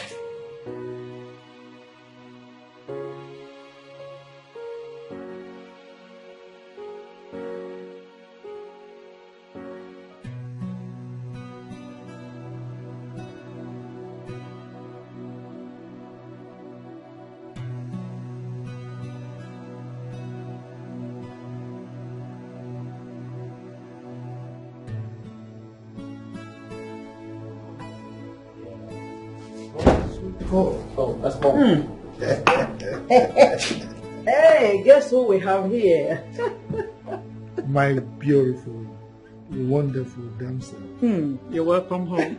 D: Oh,
A: that's mom.
H: Hey, guess who we have here?
D: My beautiful, wonderful damsel.
H: You're welcome home.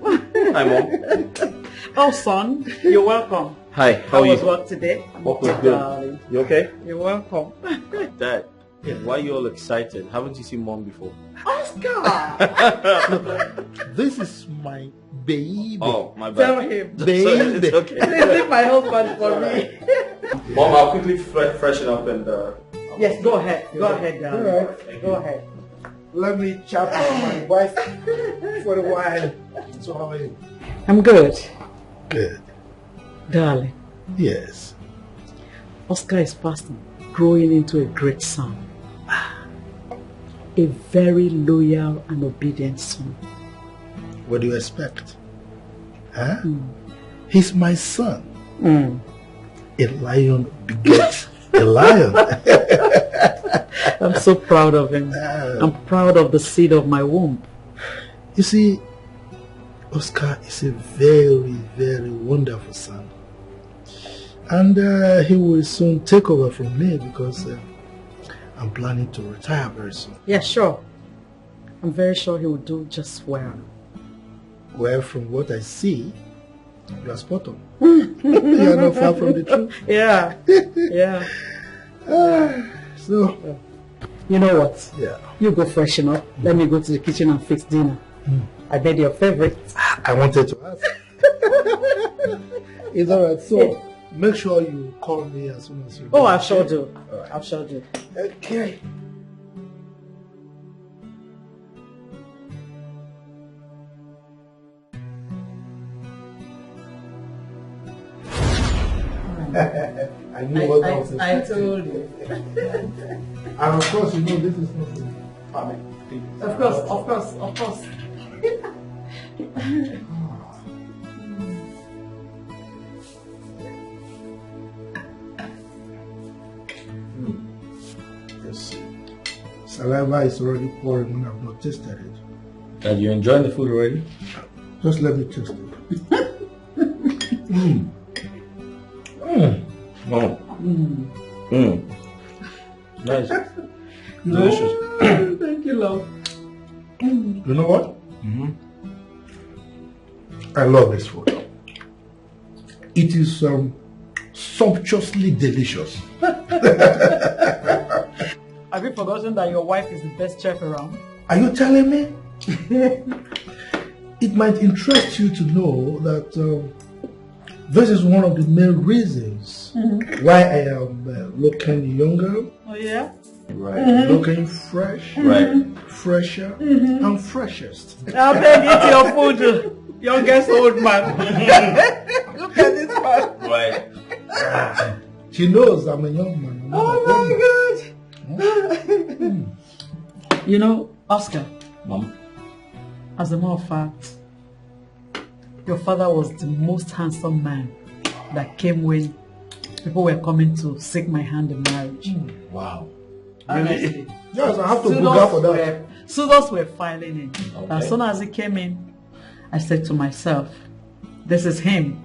A: Hi, Mom.
H: Oh, son, you're welcome.
A: Hi, how are you?
H: How was work today?
A: Work was good.
H: Darling.
A: You okay?
H: You're welcome.
A: Dad, why are you all excited? Haven't you seen Mom before?
H: Oscar!
D: This is my baby.
A: Oh, my bad.
H: Tell him.
D: Baby.
A: It's okay.
H: Leave my husband for me.
A: Mom, I'll quickly freshen up and...
H: Yes, go ahead. Go ahead, darling.
D: All right.
H: Go ahead.
D: Let me chat with my wife for a while. So how are you?
H: I'm good.
D: Good.
H: Darling,
D: Yes.
H: Oscar is fast growing into a great son. A very loyal and obedient son.
D: What do you expect? Huh? He's my son. A lion begets a lion.
H: I'm so proud of him. I'm proud of the seed of my womb.
D: You see, Oscar is a very, very wonderful son. And he will soon take over from me because I'm planning to retire very soon.
H: Yeah, sure. I'm very sure he will do just well.
D: Well, from what I see, you are spot on. You are not far from the truth.
H: Yeah, yeah.
D: So,
H: you know what?
D: yeah.
H: You go freshen up. Let me go to the kitchen and fix dinner. I made your favorite.
D: I wanted to ask. It's alright. So, make sure you call me as soon as you
H: Oh, I sure do. I sure do.
D: Okay. I knew what I was
H: I told you.
D: And of course, you know, this is not a family thing.
H: Of course.
D: Yes. Saliva is already pouring when I've not tasted it.
A: Are you enjoying the food already?
D: Just let me taste it.
A: Nice. Delicious.
H: Thank you, love.
D: You know what? I love this food. It is sumptuously delicious.
H: Have you forgotten that your wife is the best chef around?
D: Are you telling me? It might interest you to know that this is one of the main reasons why I am looking younger.
H: Oh yeah?
A: Right.
D: Looking fresh.
A: Right.
D: Fresher and freshest.
H: I'll beg eat your food, youngest old man. Look at this man.
A: Right.
D: She knows I'm a young man.
H: Oh my God. You know, Oscar.
A: Mom.
H: As a matter of fact, your father was the most handsome man that came when people were coming to seek my hand in marriage.
A: Wow.
H: Honestly.
D: Yes, I have to book for that.
H: Suitors were filing in.
A: Okay.
H: As soon as he came in, I said to myself, this is him.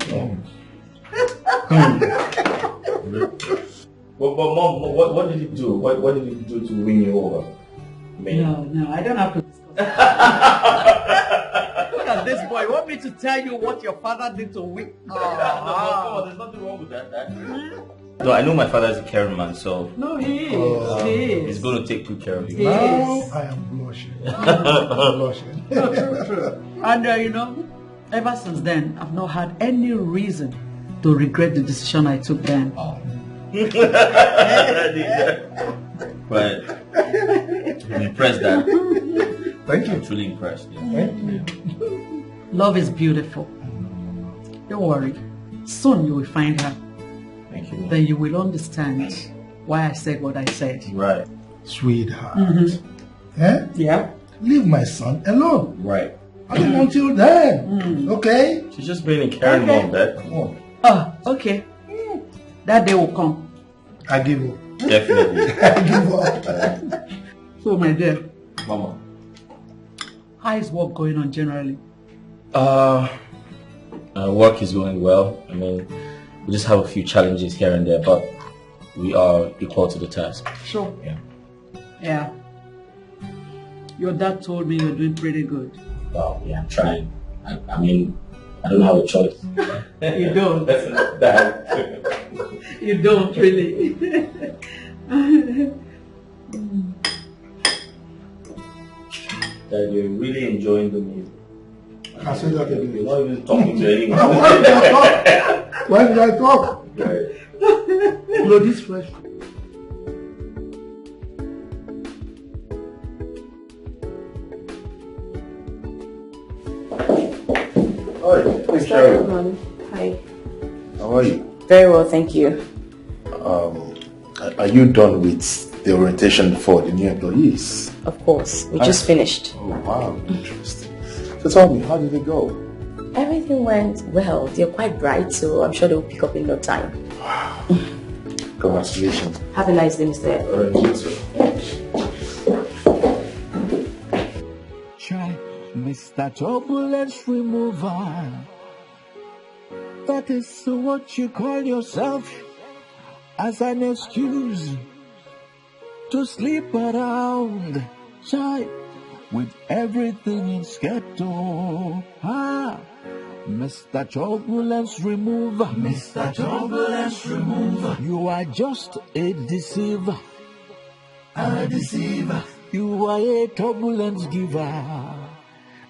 A: But Mom, what did he do? What did he do to win you over?
H: No, I don't have to discuss that. Look at this boy. You want me to tell you what your father did to win?
A: No, there's nothing wrong with that. No, I know my father is a caring man, so...
H: No, he is.
A: He's going to take good care of you.
D: Now I am blushing.
H: No, true. And you know, ever since then, I've not had any reason to regret the decision I took then.
A: But I'm impressed, Dad.
D: Thank you.
A: I'm truly impressed. Yeah.
D: Thank you.
H: Love is beautiful. Don't worry. Soon you will find her.
A: Thank you.
H: Then you will understand why I said what I said.
A: Right.
D: Sweetheart.
H: Yeah?
D: Leave my son alone.
A: Right.
D: I mean, until then. Okay?
A: She's just being a caring mom, Dad. Come on.
H: Oh, okay. That day will come.
D: I give up.
A: Definitely.
D: I give up.
H: So, my dear.
A: Mama.
H: How is work going on generally?
A: Work is going well. I mean, we just have a few challenges here and there, but we are equal to the task.
H: Sure.
A: Yeah.
H: Your dad told me you're doing pretty good.
A: Wow, yeah, I'm trying. I mean, I don't have a choice.
H: You don't.
A: That's not that.
H: You don't really.
A: That you're really enjoying the music.
D: I say that again.
A: You're not even talking to anyone.
D: Why did I talk?
A: Right.
D: You know, this fresh.
E: Hi, hey Sharon.
B: Hi.
E: How are you?
B: Very well, thank you.
E: Are you done with the orientation for the new employees?
B: Of course, we just finished.
E: Oh wow, interesting. So tell me, how did it go?
B: Everything went well. They're quite bright, so I'm sure they'll pick up in no time.
E: Wow. Congratulations.
B: Have a nice day, Mr. Ed.
E: Alright, you too.
J: Mr. Turbulence Remover. That is what you call yourself as an excuse to sleep around, child, with everything in schedule. Mr. Turbulence Remover. Mr. Turbulence Remover. You are just a deceiver. A deceiver. You are a turbulence giver.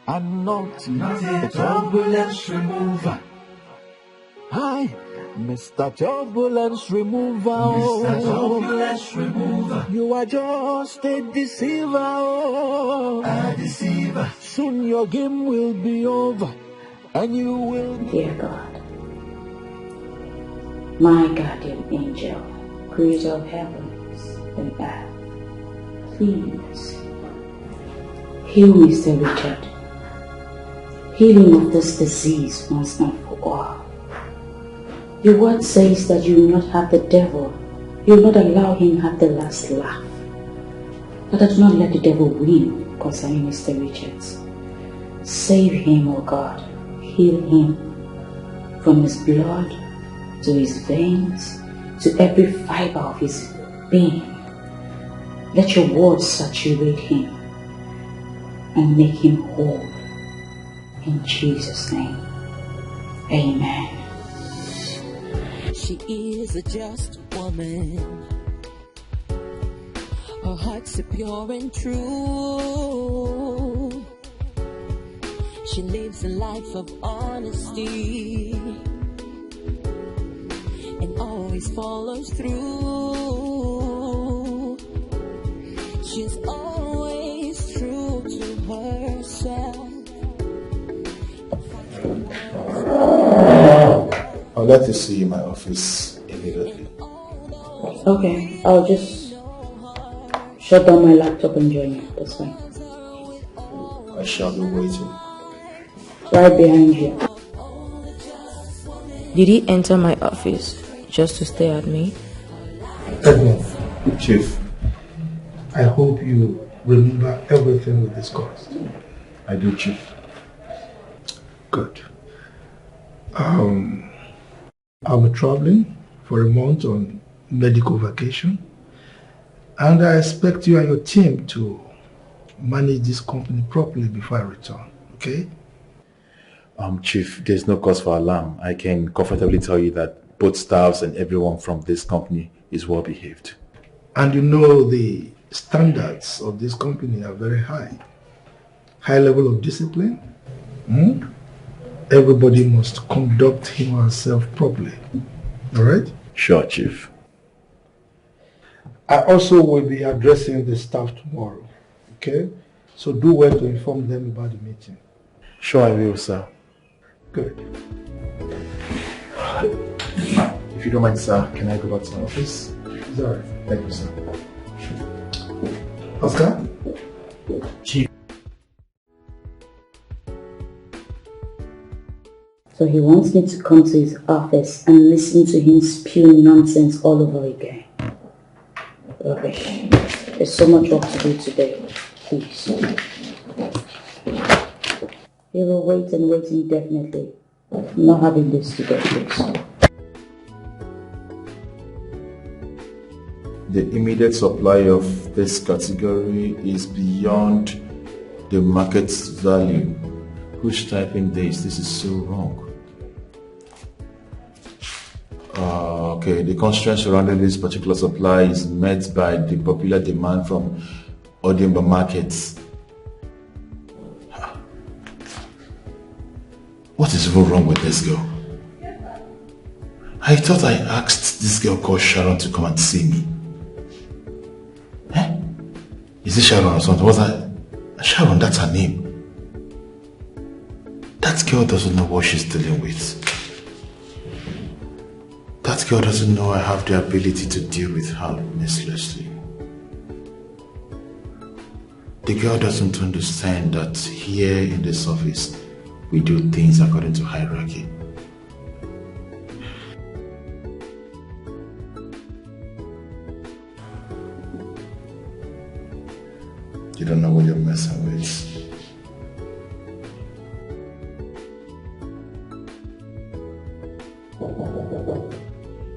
J: I'm not a turbulence remover. Hi, Mr. Turbulence Remover. Mr. Turbulence Remover. You are just a deceiver. A deceiver. Soon your game will be over, and you will.
B: Dear God, My guardian angel, creator of heavens and earth, please heal Mr. Richard. Heal him of this disease once and for all. Your word says that you will not have the devil, you will not allow him have the last laugh. But do not let the devil win concerning Mr. Richards. Save him, O God. Heal him from his blood to his veins to every fiber of his being. Let your word saturate him and make him whole. In Jesus' name, amen.
J: She is a just woman. Her heart's so pure and true. She lives a life of honesty and always follows through. She's always true to herself.
E: I'd like to see you in my office immediately.
B: Okay, I'll just shut down my laptop and join you. That's fine.
E: I shall be waiting.
B: Right behind you.
G: Did he enter my office just to stare at me?
D: Edmund,
E: Chief,
D: I hope you remember everything we discussed.
E: I do, Chief.
D: Good. I'll be traveling for a month on medical vacation, and I expect you and your team to manage this company properly before I return, okay?
E: Chief, there's no cause for alarm. I can comfortably tell you that both staffs and everyone from this company is well behaved.
D: And you know the standards of this company are very high. High level of discipline. Everybody must conduct him or herself properly. All right?
E: Sure, Chief.
D: I also will be addressing the staff tomorrow. Okay? So do well to inform them about the meeting.
E: Sure, I will, sir.
D: Good.
E: If you don't mind, sir, can I go back to my office?
D: It's all right.
E: Thank you, sir.
D: Oscar?
E: Chief.
B: So he wants me to come to his office and listen to him spew nonsense all over again. Rubbish. There's so much work to do today. Please. He will wait and wait indefinitely. I'm not having this today, please.
E: The immediate supply of this category is beyond the market's value. Who's typing this? This is so wrong. Okay, the constraint surrounding this particular supply is met by the popular demand from Odimba markets. What is even wrong with this girl? I thought I asked this girl called Sharon to come and see me. Eh? Is it Sharon or something? Was that Sharon? That's her name. That girl doesn't know what she's dealing with. That girl doesn't know I have the ability to deal with her mercilessly. The girl doesn't understand that here in this office, we do things according to hierarchy. You don't know what you're messing with.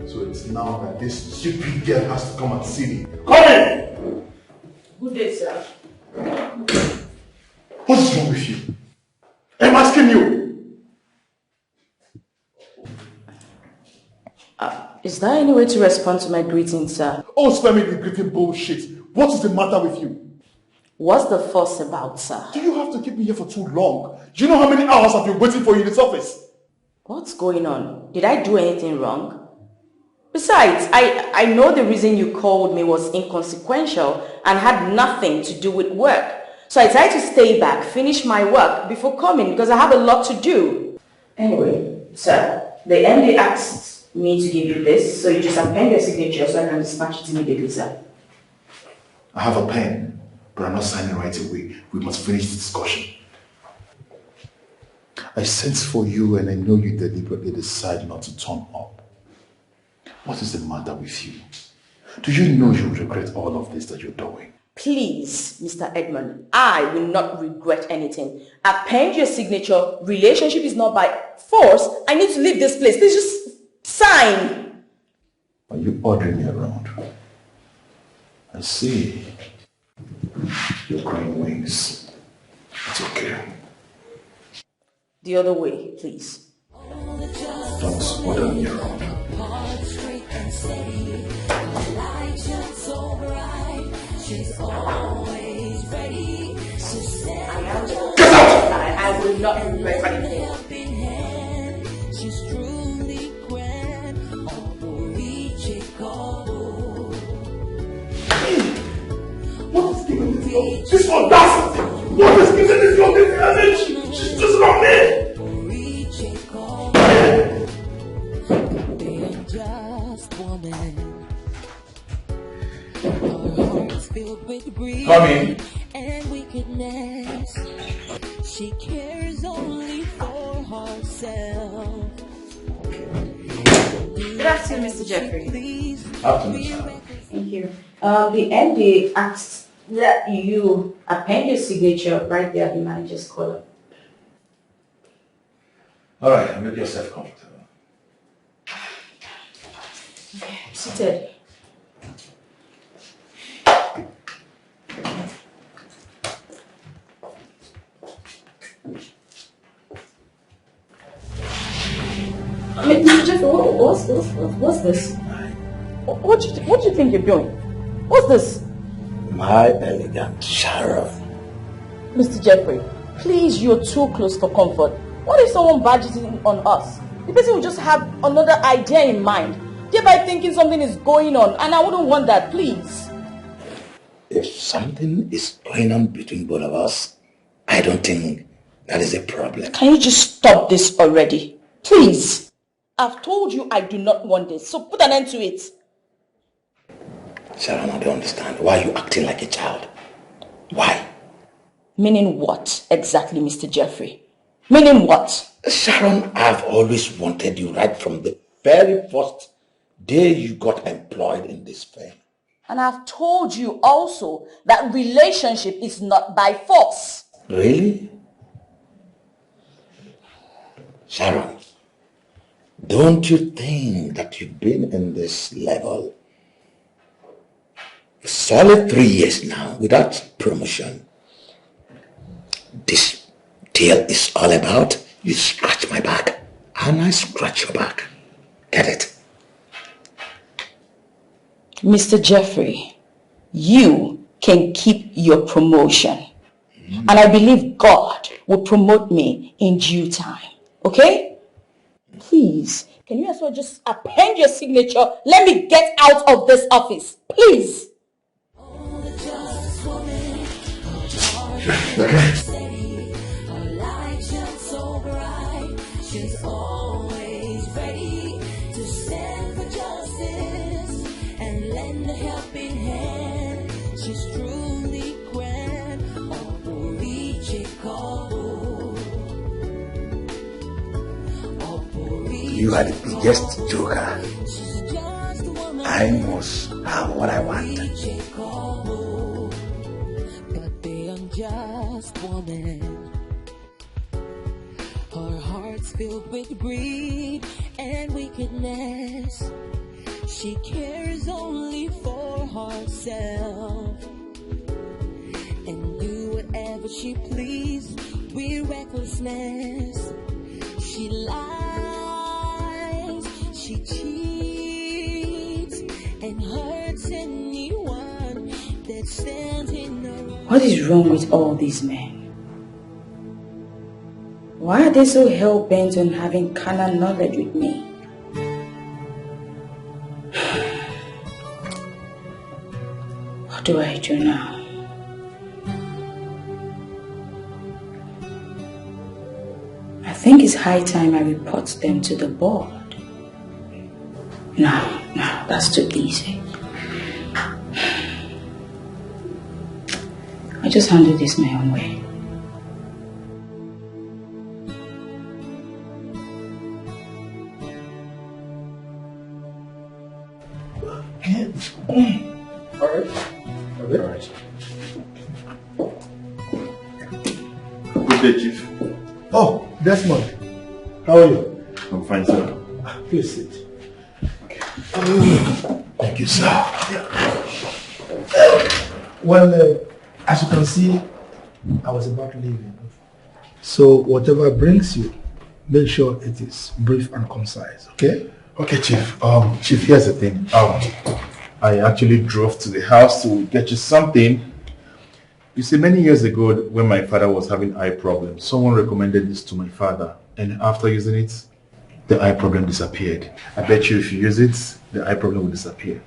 E: So it's now that this stupid girl has to come and see me. Come in!
B: Good day, sir.
E: What is wrong with you? I'm asking you!
B: Is there any way to respond to my greeting, sir?
E: Oh, spare me the greeting bullshit. What is the matter with you?
B: What's the fuss about, sir?
E: Do you have to keep me here for too long? Do you know how many hours I've been waiting for you in this office?
B: What's going on? Did I do anything wrong? Besides, I know the reason you called me was inconsequential and had nothing to do with work. So I tried to stay back, finish my work before coming because I have a lot to do. Anyway, sir, the MD asked me to give you this, so you just append your signature so I can dispatch it immediately, sir.
E: I have a pen, but I'm not signing right away. We must finish the discussion. I sense for you and I know you deliberately decide not to turn up. What is the matter with you? Do you know you will regret all of this that you're doing?
B: Please, Mr. Edmund, I will not regret anything. Append your signature. Relationship is not by force. I need to leave this place. Please just sign.
E: Are you ordering me around? I see. You're growing wings. It's okay.
B: The other way, please.
E: Don't order me around.
B: I will not regret anything.
E: What is giving this girl this audacity? What is giving this girl this energy? She's just not me! Come in.
J: She cares only for herself.
B: Good afternoon, Mr. Jeffrey.
E: Afternoon, Sharon.
B: Thank you. The MD asked that you append your signature right there at the manager's column.
E: All right, make yourself comfortable.
B: Okay, seated. Mr. Jeffrey, what's this? What do you think you're doing? What's this?
K: My elegant Sharon.
B: Mr. Jeffrey, please, you're too close for comfort. What if someone badges in on us? The person will just have another idea in mind, thereby thinking something is going on, and I wouldn't want that, please.
K: If something is going on between both of us, I don't think that is a problem.
B: Can you just stop this already? Please. I've told you I do not want this, so put an end to it.
K: Sharon, I don't understand. Why are you acting like a child? Why?
B: Meaning what exactly, Mr. Jeffrey? Meaning what?
K: Sharon, I've always wanted you right from the very first day you got employed in this firm.
B: And I've told you also that relationship is not by force.
K: Really? Sharon, don't you think that you've been in this level for solid 3 years now without promotion? This deal is all about you scratch my back and I scratch your back. Get it?
B: Mr. Jeffrey, you can keep your promotion. And I believe God will promote me in due time. Okay? Please, can you as well just append your signature? Let me get out of this office. Please.
K: You are the biggest joker. I must have what I want.
J: But the unjust woman, her heart's filled with greed and wickedness. She cares only for herself and do whatever she pleases with recklessness. She lies, she cheats, and hurts anyone that stands in her way.
B: What is wrong with all these men? Why are they so hell-bent on having carnal knowledge with me? What do I do now? I think it's high time I report them to the board. No, that's too easy. I just handle this my own way.
E: Alright. Good day, Chief.
D: Oh, Desmond. How are you?
E: I'm fine, sir.
D: Please sit.
E: Okay.
D: Thank you, sir. Well, as you can see, I was about leaving. So whatever brings you, make sure it is brief and concise, okay?
E: Okay, Chief. Chief, here's the thing. I actually drove to the house to get you something. You see, many years ago, when my father was having eye problems, someone recommended this to my father, and after using it, the eye problem disappeared. I bet you if you use it, the eye problem will disappear.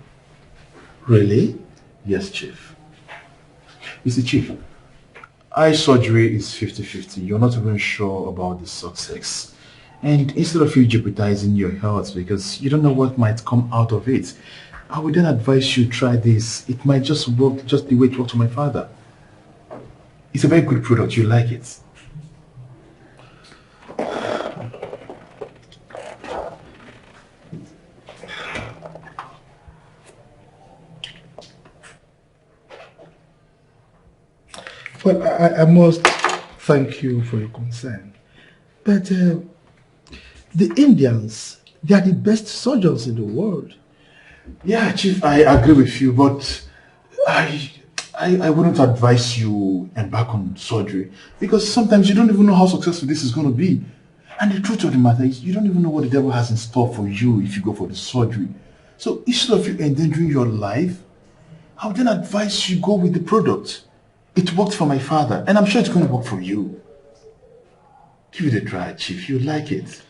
D: Really?
E: Yes, Chief. You see, Chief, eye surgery is 50-50. You're not even sure about the success. And instead of you jeopardizing your health because you don't know what might come out of it, I would then advise you try this. It might just work just the way it worked for my father. It's a very good product. You like it.
D: Well, I must thank you for your concern. But the Indians, they are the best surgeons in the world.
E: Yeah, Chief, I agree with you, but I wouldn't advise you embark on surgery because sometimes you don't even know how successful this is going to be. And the truth of the matter is you don't even know what the devil has in store for you if you go for the surgery. So instead of you endangering your life, I would then advise you go with the product. It worked for my father, and I'm sure it's going to work for you. Give it a try, Chief. You like it.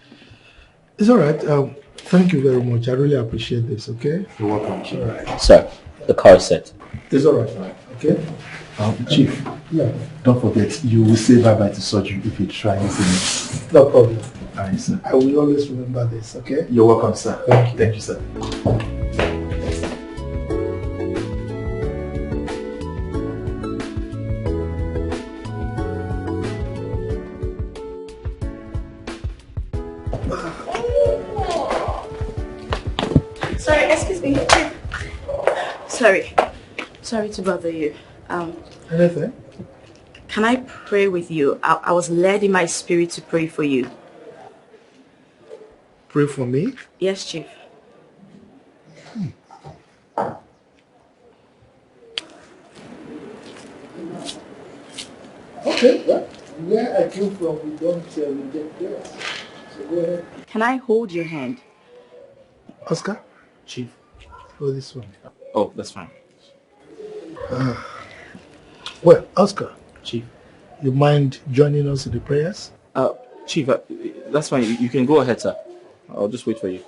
D: It's all right. Thank you very much. I really appreciate this, okay?
E: You're welcome, Chief.
D: All right.
I: Sir, the car is set.
D: It's all right, okay?
E: Chief,
D: Yeah.
E: don't forget, you will say bye-bye to surgery if you try using it.
D: No problem.
E: All right, sir.
D: I will always remember this, okay?
E: You're welcome, sir.
D: Thank you.
E: Thank you, sir.
B: Sorry, excuse me. Sorry to bother you.
D: Anything?
B: Can I pray with you? I was led in my spirit to pray for you.
D: Pray for me?
B: Yes, Chief.
D: Okay, well, where I came from, we don't reject prayers. So go ahead.
B: Can I hold your hand?
D: Oscar?
A: Chief.
D: Oh, this one.
A: Oh, that's fine.
D: Well, Oscar.
A: Chief.
D: You mind joining us in the prayers?
A: Chief, that's fine. You can go ahead, sir. I'll just wait for you.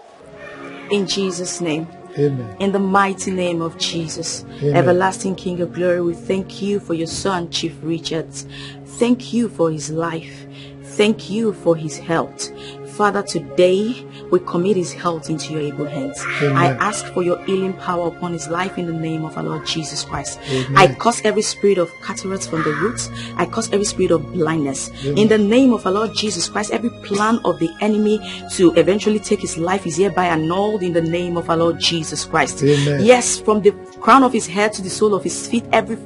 B: In Jesus' name.
D: Amen.
B: In the mighty name of Jesus,
D: Amen.
B: Everlasting King of Glory, we thank you for your son, Chief Richards. Thank you for his life. Thank you for his health. Father, today we commit his health into your able hands.
D: Amen.
B: I ask for your healing power upon his life in the name of our Lord Jesus Christ.
D: Amen.
B: I curse every spirit of cataracts from the roots. I curse every spirit of blindness.
D: Amen.
B: In the name of our Lord Jesus Christ, every plan of the enemy to eventually take his life is hereby annulled in the name of our Lord Jesus Christ.
D: Amen.
B: Yes, from the crown of his head to the sole of his feet, every...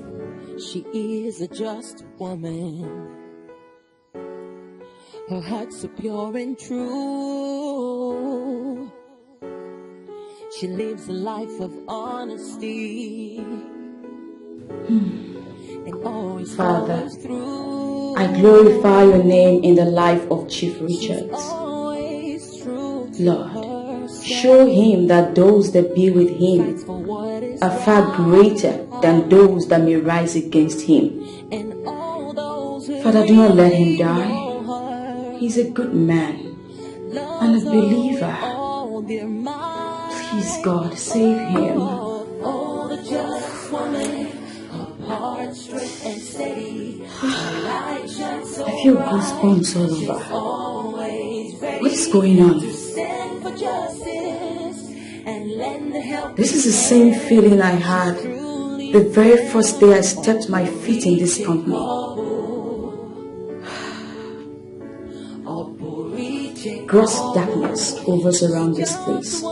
J: She is a just woman. Her heart's so pure and true. She lives a life of honesty. And always
B: Father,
J: follows through.
B: I glorify your name in the life of Chief Richards.
J: Always true to
B: Lord,
J: herself.
B: show him that those that be with him
J: For what is
B: are far greater than those that may rise against him.
J: and all those who
B: Father, do not let him die.
J: know her.
B: He's a good man and a believer.
J: All their minds.
B: Please, God, save him.
J: Oh, the just woman, her heart straight and steady. Her light shines so
B: I feel
J: bright.
B: goosebumps all
J: She's
B: over.
J: always ready
B: What is going on?
J: to stand for justice and
B: This is the same feeling I had the very first day I stepped my feet in this company. Gross darkness hovers around this place.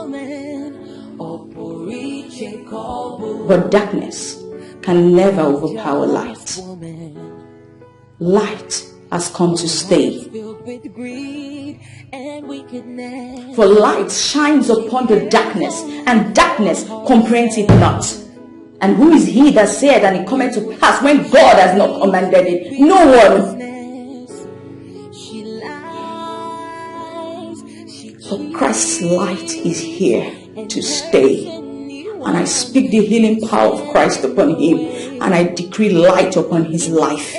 B: But darkness can never overpower light. Light has come to stay. For light shines upon the darkness, and darkness comprehends it not. And who is he that said and it cometh to pass when God has not commanded it? No one. For Christ's light is here to stay. And I speak the healing power of Christ upon him, and I decree light upon his life.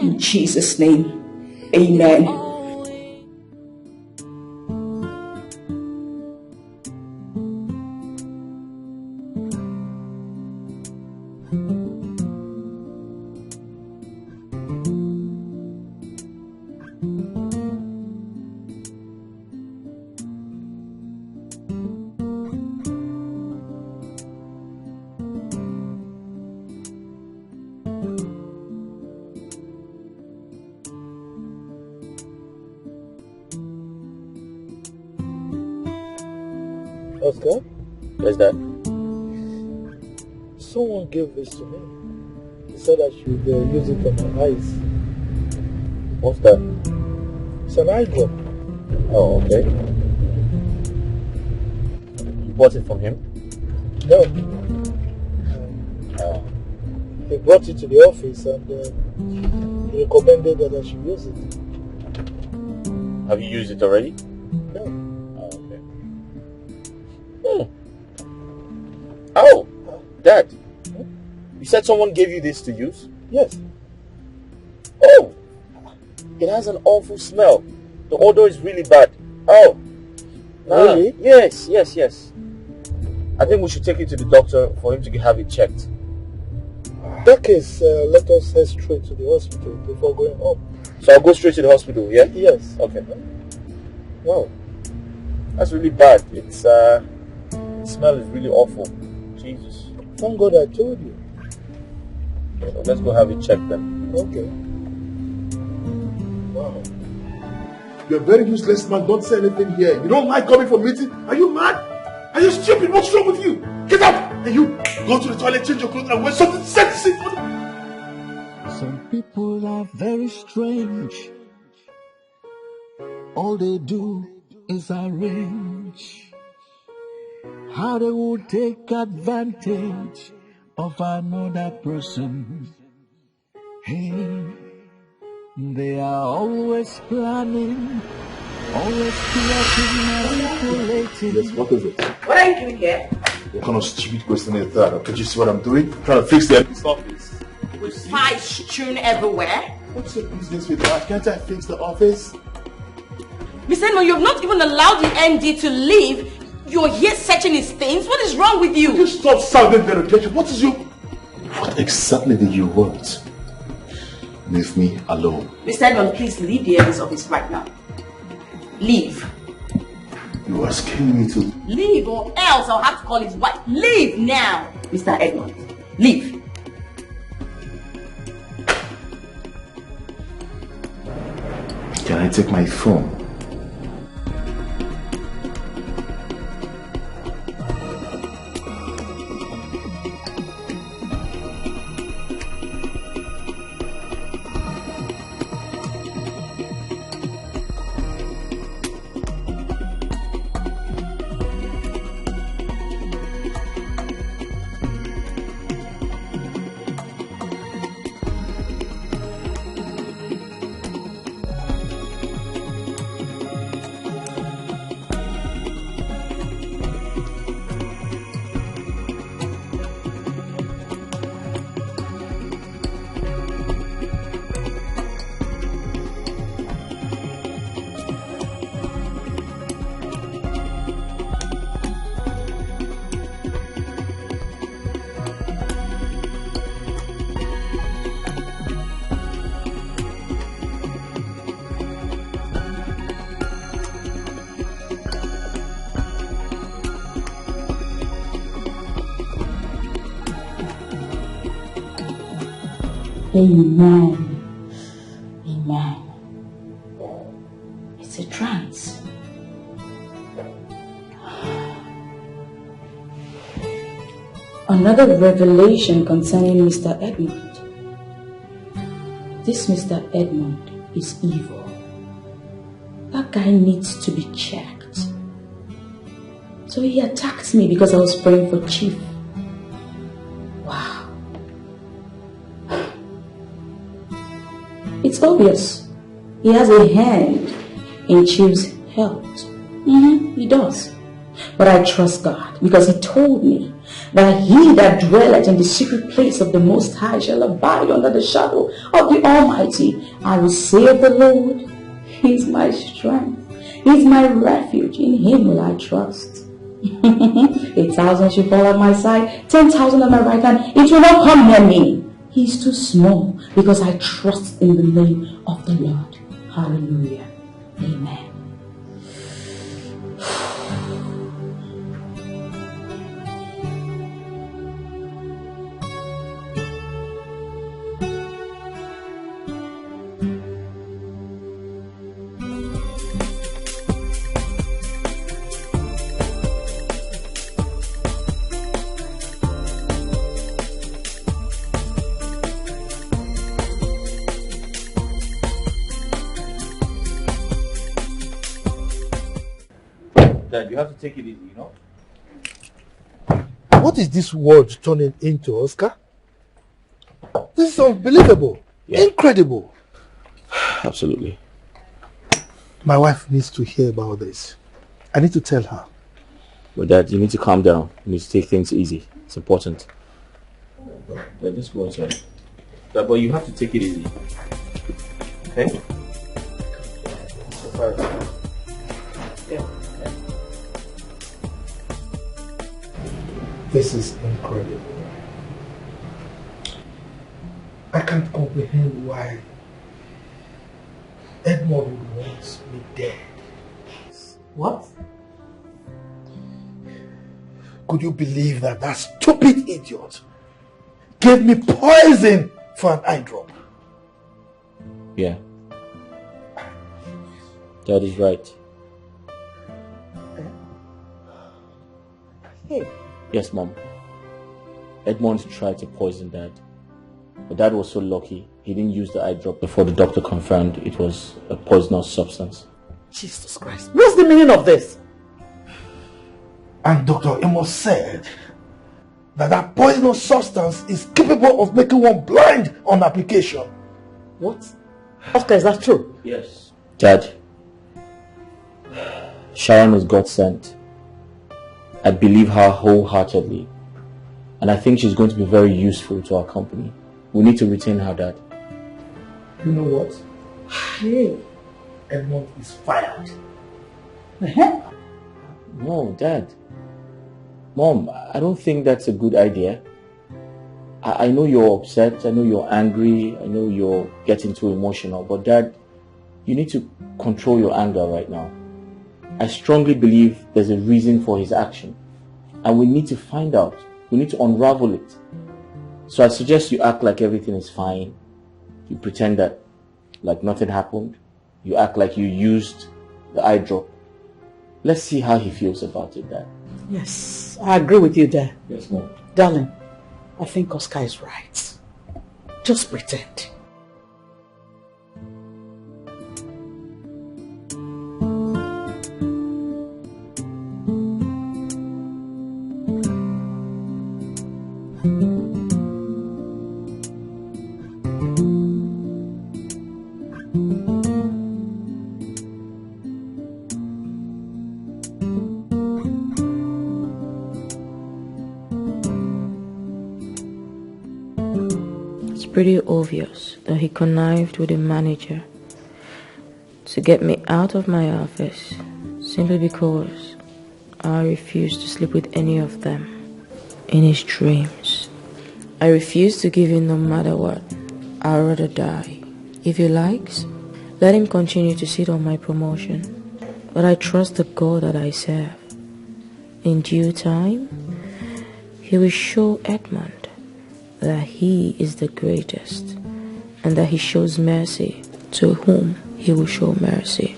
B: In Jesus' name, amen.
A: Oscar? Where's that? Someone gave this to me. He said I should use it on my eyes. What's that? It's an eye drop. Oh, okay. You bought it from him? No. He brought it to the office and he recommended that I should use it. Have you used it already? No. Oh, Dad, you said someone gave you this to use? Yes. Oh, it has an awful smell. The odor is really bad. Oh, really? Yes. I think we should take it to the doctor for him to have it checked. In that case, let us head straight to the hospital before going home. So I'll go straight to the hospital, yeah? Yes. Okay. Wow, that's really bad. It's the smell is really awful. Jesus. Thank God I told you. So let's go have it checked then. Okay. Wow.
E: You're a very useless man. Don't say anything here. You don't like coming for meeting? Are you mad? Are you stupid? What's wrong with you? Get up! And you go to the toilet, change your clothes, and wear something sexy.
J: Some people are very strange. All they do is arrange how they will take advantage of another person. Hey, they are always planning, always plotting, manipulating.
E: Yes, what is it?
B: What are you doing here?
E: What kind of stupid question is that? Can't you see what I'm doing? I'm trying to fix the office.
B: With spice strewn everywhere?
E: What's your business with that? Can't I fix the office?
B: Miss Edmund, you have not even allowed the MD to leave. You're here searching his things. What is wrong with you?
E: You stop sounding the rejection. What exactly do you want? Leave me alone.
B: Mr. Edmund, please leave the MD's office right now. Leave.
E: You are asking me to
B: leave, or else I'll have to call his wife. Leave now, Mr. Edmund. Leave.
E: Can I take my phone?
B: Amen. Amen. It's a trance. Another revelation concerning Mr. Edmund. This Mr. Edmund is evil. That guy needs to be checked. So he attacked me because I was praying for Chief. Wow. It's obvious. He has a hand in Chief's health. He does. But I trust God because he told me that he that dwelleth in the secret place of the Most High shall abide under the shadow of the Almighty. I will say of the Lord, he is my strength. He is my refuge. In him will I trust. 1,000 shall fall at my side, 10,000 at my right hand. It will not come near me. He is too small because I trust in the name of the Lord. Hallelujah. Amen.
A: Dad, you have to take it easy, you know?
D: What is this world turning into, Oscar? This is unbelievable. Yeah. Incredible.
A: Absolutely.
D: My wife needs to hear about this. I need to tell her.
A: But Dad, you need to calm down. You need to take things easy. It's important. Dad, just go outside. Dad, but you have to take it easy. Okay?
D: Yeah. This is incredible. I can't comprehend why Edmund would want me dead.
H: What?
D: Could you believe that that stupid idiot gave me poison for an eye drop?
A: Yeah. Dad is right.
H: Hey.
A: Yes, Mom. Edmund tried to poison Dad. But Dad was so lucky, he didn't use the eye drop before the doctor confirmed it was a poisonous substance.
H: Jesus Christ. What's the meaning of this?
D: And Dr. Amos said that that poisonous substance is capable of making one blind on application.
H: What? Oscar, is that true?
A: Yes. Dad, Sharon was God sent. I believe her wholeheartedly. And I think she's going to be very useful to our company. We need to retain her, Dad.
D: You know what?
H: Hey.
D: Edmund is fired.
A: No, Dad. Mom, I don't think that's a good idea. I know you're upset. I know you're angry. I know you're getting too emotional. But Dad, you need to control your anger right now. I strongly believe there's a reason for his action. And we need to find out. We need to unravel it. So I suggest you act like everything is fine. You pretend that like nothing happened. You act like you used the eye drop. Let's see how he feels about it, Dad.
H: Yes, I agree with you there.
A: Yes, Mom.
H: Darling, I think Oscar is right. Just pretend.
L: Pretty obvious that he connived with the manager to get me out of my office simply because I refused to sleep with any of them in his dreams. I refuse to give in no matter what. I'd rather die. If he likes, let him continue to sit on my promotion. But I trust the God that I serve. In due time, he will show Edmund that he is the greatest and that he shows mercy to whom he will show mercy.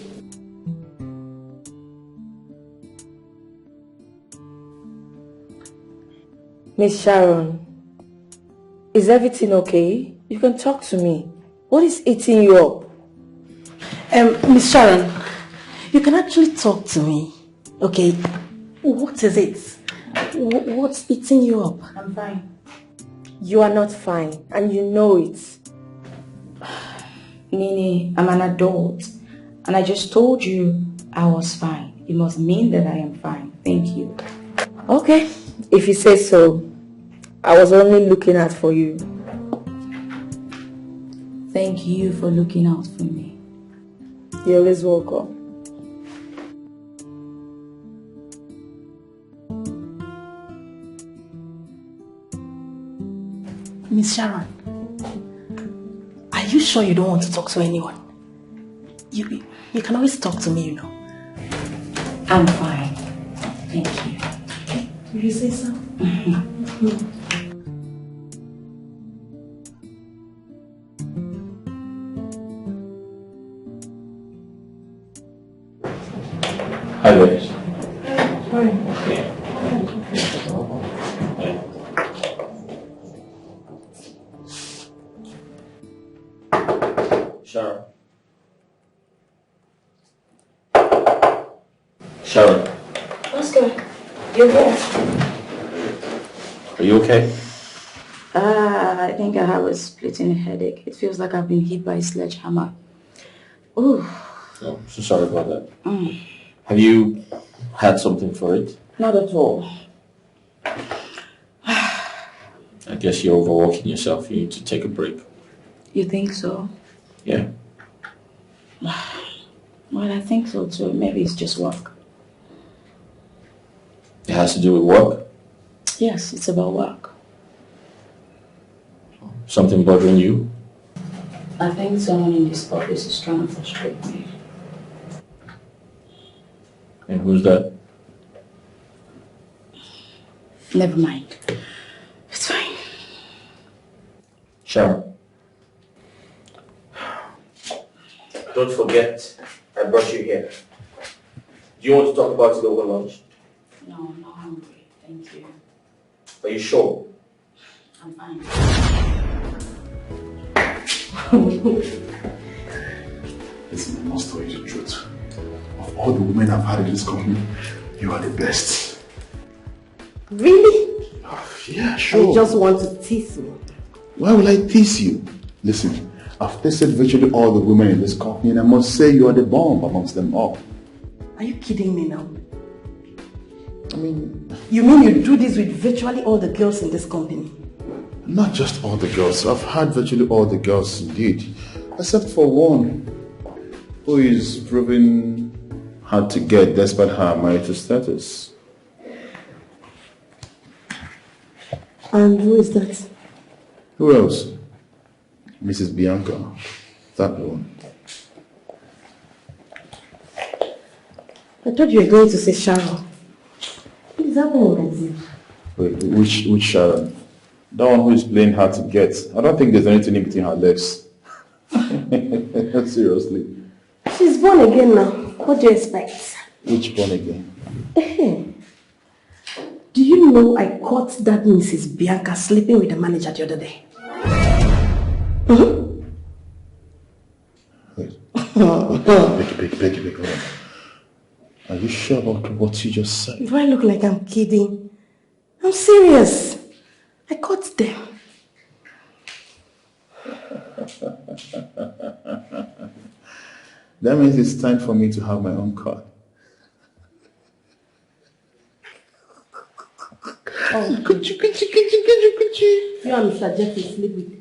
B: Miss Sharon, is everything okay? You can talk to me. What is eating you up?
M: Miss Sharon, you can actually talk to me, okay? What is it? What's eating you up?
B: I'm fine. You are not fine, and you know it. Nini, I'm an adult, and I just told you I was fine. It must mean that I am fine. Thank you. Okay, if you say so. I was only looking out for you. Thank you for looking out for me. You're always welcome.
M: Miss Sharon, are you sure you don't want to talk to anyone? You can always talk to me, you know.
B: I'm fine. Thank you.
M: Will you say so?
I: Hi, ladies.
M: Hi.
A: Sharon. Sharon.
B: Oscar, you're here.
I: Are you okay?
B: I think I have a splitting headache. It feels like I've been hit by a sledgehammer. Ooh.
I: Oh, so sorry about that. Have you had something for it?
B: Not at all.
I: I guess you're overworking yourself. You need to take a break.
B: You think so?
I: Yeah.
B: Well, I think so too. Maybe it's just work.
I: It has to do with work?
B: Yes, it's about work.
I: Something bothering you?
B: I think someone in this office is trying to frustrate me.
I: And who's that?
B: Never mind. It's fine.
A: Sharon. Don't forget, I brought you here. Do you want to talk about it over lunch?
B: No, I'm not hungry. Thank you.
A: Are you sure?
B: I'm fine.
E: Listen, I must tell you the truth. Of all the women I've had in this company, you are the best.
C: Really?
E: Yeah, sure.
C: You just want to tease me.
E: Why will I tease you? Listen, I've tested virtually all the women in this company and I must say you are the bomb amongst them all.
M: Are you kidding me now?
E: I mean...
M: You mean you do this with virtually all the girls in this company?
E: Not just all the girls. I've had virtually all the girls indeed. Except for one who is proving hard to get despite her marital status.
M: And who is that?
E: Who else? Mrs. Bianca. That one.
M: I thought you were going to say Sharon. What is happening with you?
E: Wait, which Sharon? That one who is playing hard to get. I don't think there's anything in between her legs. Seriously.
M: She's born again now. What do you expect?
E: Which born again?
M: Do you know I caught that Mrs. Bianca sleeping with the manager the other day?
E: Wait. Becky, hold on. Are you sure about what you just said?
M: Do I look like I'm kidding? I'm serious. I caught them.
E: That means it's time for me to have my own car.
M: Oh, could you? You and Mr. Jeffrey sleep with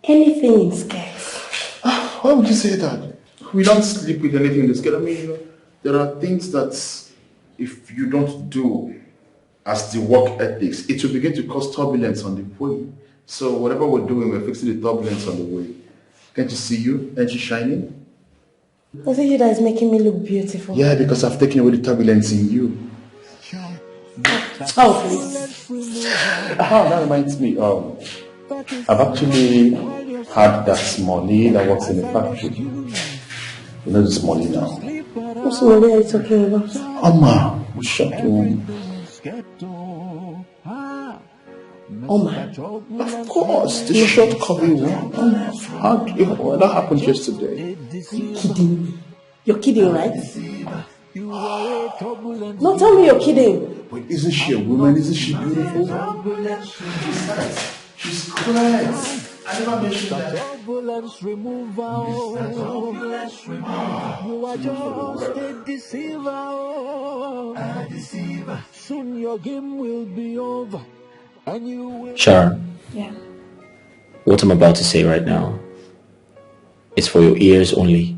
M: anything in skirts.
E: Why would you say that? We don't sleep with anything in the skirt. I mean, there are things that if you don't do as the work ethics, it will begin to cause turbulence on the way. So whatever we're doing, we're fixing the turbulence on the way. Can't you see you? Aren't you shining?
M: Was it you that is making me look beautiful?
E: Yeah, because I've taken away the turbulence in you.
M: Oh, please.
E: That reminds me. I've actually had that money that works in the factory. You know this money now.
M: What's the money are you talking about?
E: Amma, we shot him.
M: Oma?
E: Of course, the shortcoming one. That happened yesterday.
M: Are you kidding me? You're kidding, right? No, tell me you're kidding.
E: Wait, isn't she a woman? Isn't she beautiful? She's correct. I never mentioned that.
J: You are just a deceiver. Soon your game will be over. And you will...
I: Sharon.
B: Yeah.
I: What I'm about to say right now is for your ears only.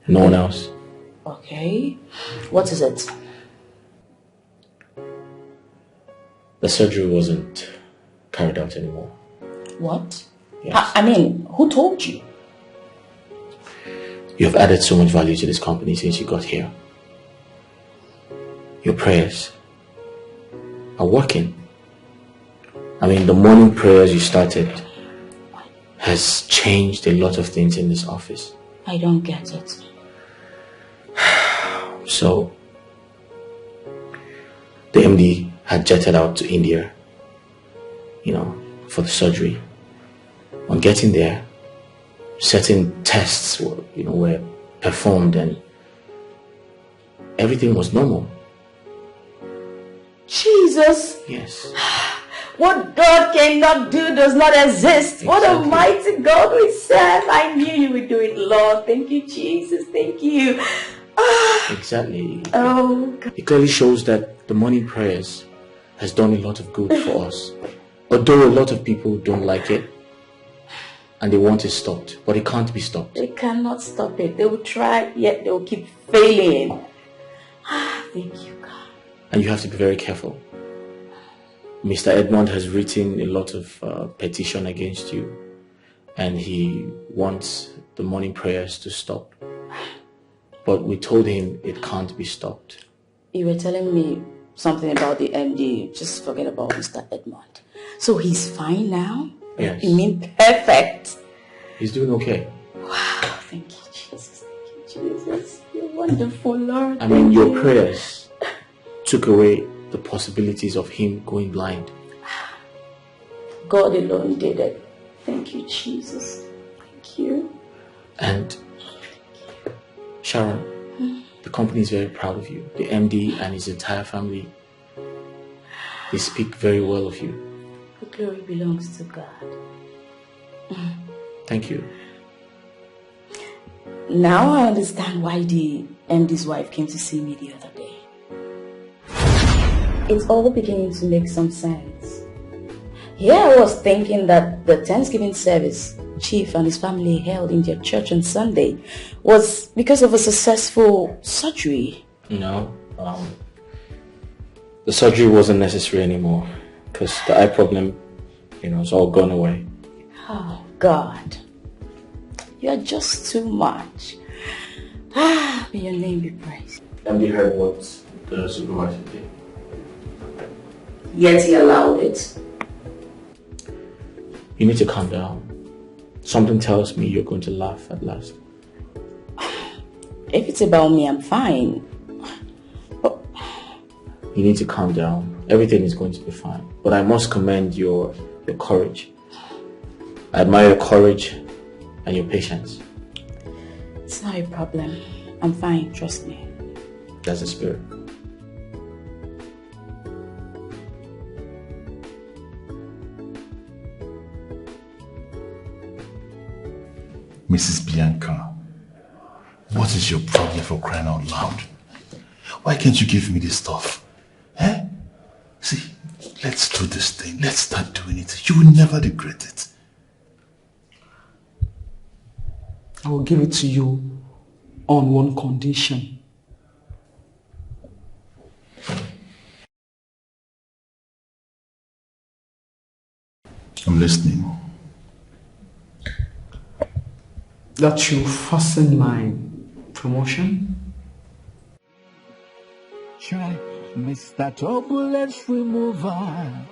I: No one else.
B: Okay. What is it?
I: The surgery wasn't carried out anymore.
B: What?
I: Yes.
B: I mean, who told you?
I: You have added so much value to this company since you got here. Your prayers are working. I mean, the morning prayers you started has changed a lot of things in this office.
B: I don't get it.
I: So, the MD had jetted out to India, for the surgery. On getting there, certain tests were performed and everything was normal.
B: Jesus!
I: Yes.
B: What God cannot do does not exist. Exactly. What a mighty God we serve. I knew you would do it, Lord. Thank you, Jesus. Thank you.
I: Exactly.
B: Oh, God.
I: It clearly shows that the morning prayers has done a lot of good for us. Although a lot of people don't like it and they want it stopped, but it can't be stopped.
B: They cannot stop it. They will try, yet they will keep failing. Thank you, God.
I: And you have to be very careful. Mr. Edmund has written a lot of petition against you, and he wants the morning prayers to stop. But we told him it can't be stopped.
B: You were telling me something about the MD. Just forget about Mr. Edmund. So he's fine now?
I: Yes.
B: You mean perfect?
I: He's doing okay.
B: Wow, thank you, Jesus. Thank you, Jesus. You're wonderful, Lord.
I: I mean, your prayers took away the possibilities of him going blind.
B: God alone did it. Thank you, Jesus. Thank you.
I: And Sharon, the company is very proud of you. The MD and his entire family, they speak very well of you.
B: The glory belongs to God.
I: Thank you.
B: Now I understand why the MD's wife came to see me the other day. It's all beginning to make some sense. Here I was thinking that the Thanksgiving service Chief and his family held in their church on Sunday was because of a successful surgery.
I: No, the surgery wasn't necessary anymore because the eye problem, it's all gone away.
B: Oh, God. You are just too much. May your name be praised.
I: Have you heard what the supervisor did?
B: Yet he allowed it.
I: You need to calm down. Something tells me you're going to laugh at last.
B: If it's about me, I'm fine. But
I: you need to calm down. Everything is going to be fine. But I must commend your courage. I admire your courage and your patience.
B: It's not a problem. I'm fine, trust me.
I: That's the spirit.
E: Mrs. Bianca, what is your problem for crying out loud? Why can't you give me this stuff? Eh? See, let's do this thing. Let's start doing it. You will never regret it.
H: I will give it to you on one condition.
E: I'm listening.
H: That you fasten my promotion.
J: Try Mr. Turbulence Remover.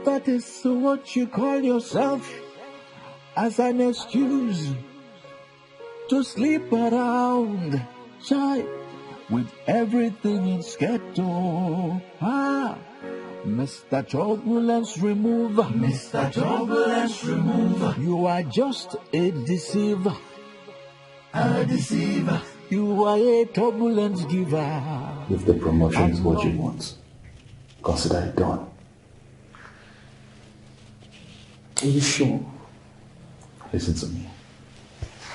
J: That is what you call yourself.
N: as an excuse to sleep around, shy, with everything in ghetto. Mr. Turbulence Remover. Mr. Turbulence Remover. You are just a deceiver. A deceiver. You are a turbulence giver.
E: If the promotion is what you want, consider it done.
H: Are you sure?
E: Listen to me.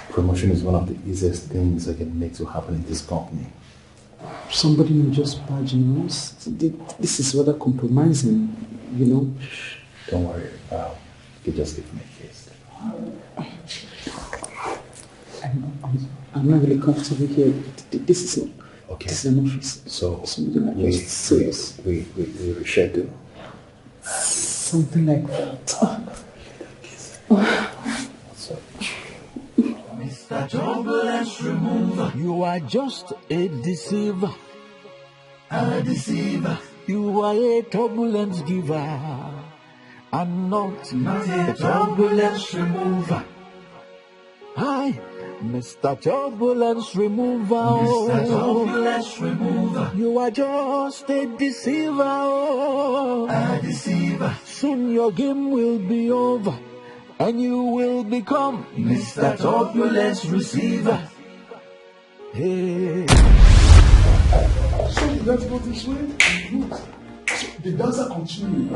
E: Promotion is one of the easiest things I can make to happen in this company.
H: Somebody may just badge news. This is rather compromising, you know.
E: Don't worry. You just give me a case.
H: I'm not really comfortable here. This is not. Okay. This is an office.
E: So
H: we
E: reschedule.
H: Something like that.
N: Mr. Turbulence Remover. You are just a deceiver. A deceiver. You are a turbulence giver. And not a turbulence remover. Hi, Mr. Turbulence Remover. Mr. Turbulence Remover. You are just a deceiver. A deceiver. Soon your game will be over. And you will become Mr. Turbulence Receiver. Hey.
D: So let's go this way. Good. So the dancer continue.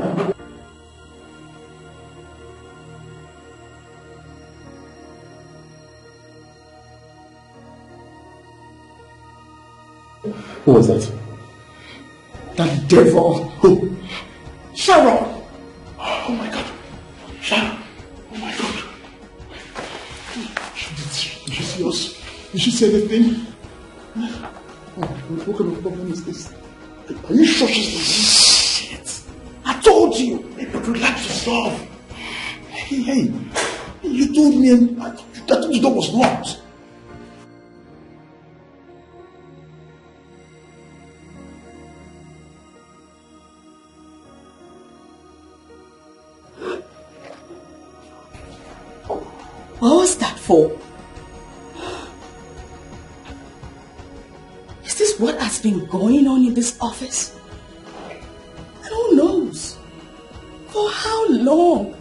E: Who was that?
D: That devil. Who?
H: Sharon!
D: Oh my God. Sharon. Oh my God. Did she see us? Did she say anything? What kind of problem is this? Are you sure she's the Shit! I told you! Hey, but relax yourself. Hey. You told me I told you the door was locked.
H: What was that for? Is this what has been going on in this office? And who knows? For how long?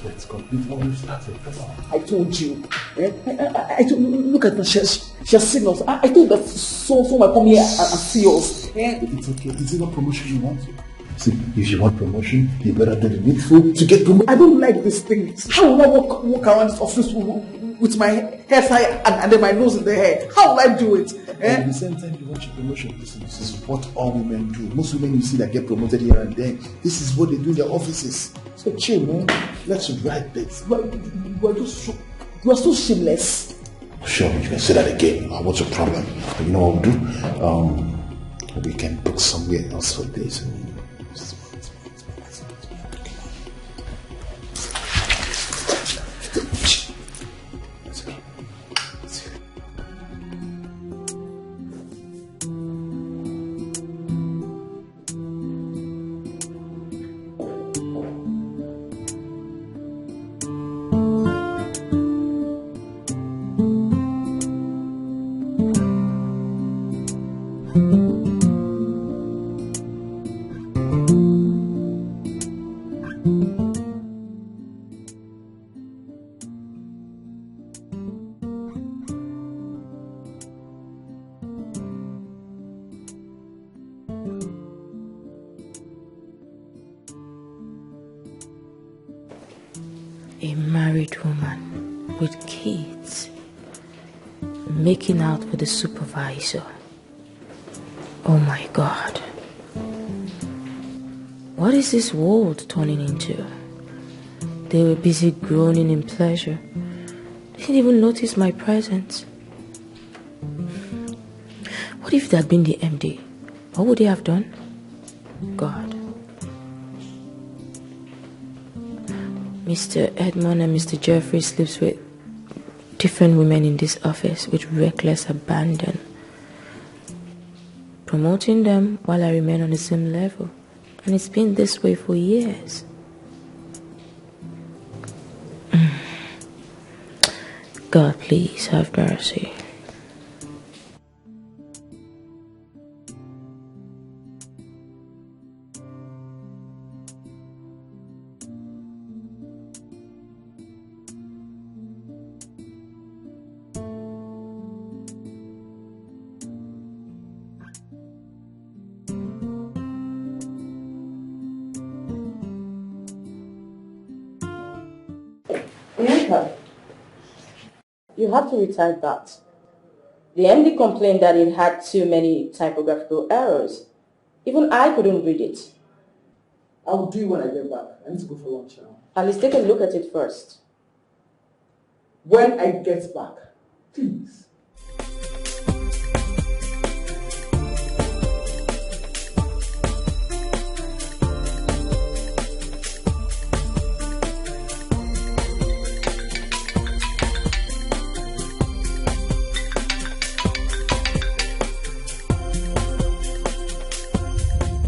E: Let's complete what we've started. Come on.
H: I told you. I told you. Look at her. She has signals. I told that so might come here and see us.
E: It's okay. Is it not promotion you want? See, if you want promotion, you better do the needful to get promoted.
H: I don't like this thing. How will I walk around this office with my hair tie and then my nose in the hair? How will I do it?
E: At the same time, you want your promotion. Listen, this is what all women do. Most women you see that get promoted here and there, this is what they do in their offices. So chill, man. Let's write this.
H: You are so shameless.
E: Sure, you can say that again. What's your problem? You know what we'll do? We can book somewhere else for this.
L: A married woman with kids making out with the supervisor. Oh my God. What is this world turning into? They were busy groaning in pleasure. They didn't even notice my presence. What if that had been the MD? What would they have done? God. Mr. Edmund and Mr. Jeffrey sleeps with different women in this office with reckless abandon. promoting them while I remain on the same level. And it's been this way for years. God, please have mercy.
B: You have to retype that. The MD complained that it had too many typographical errors. Even I couldn't read it.
C: I'll do it when I get back. I need to go for lunch now.
B: At least take a look at it first.
C: When I get back, please.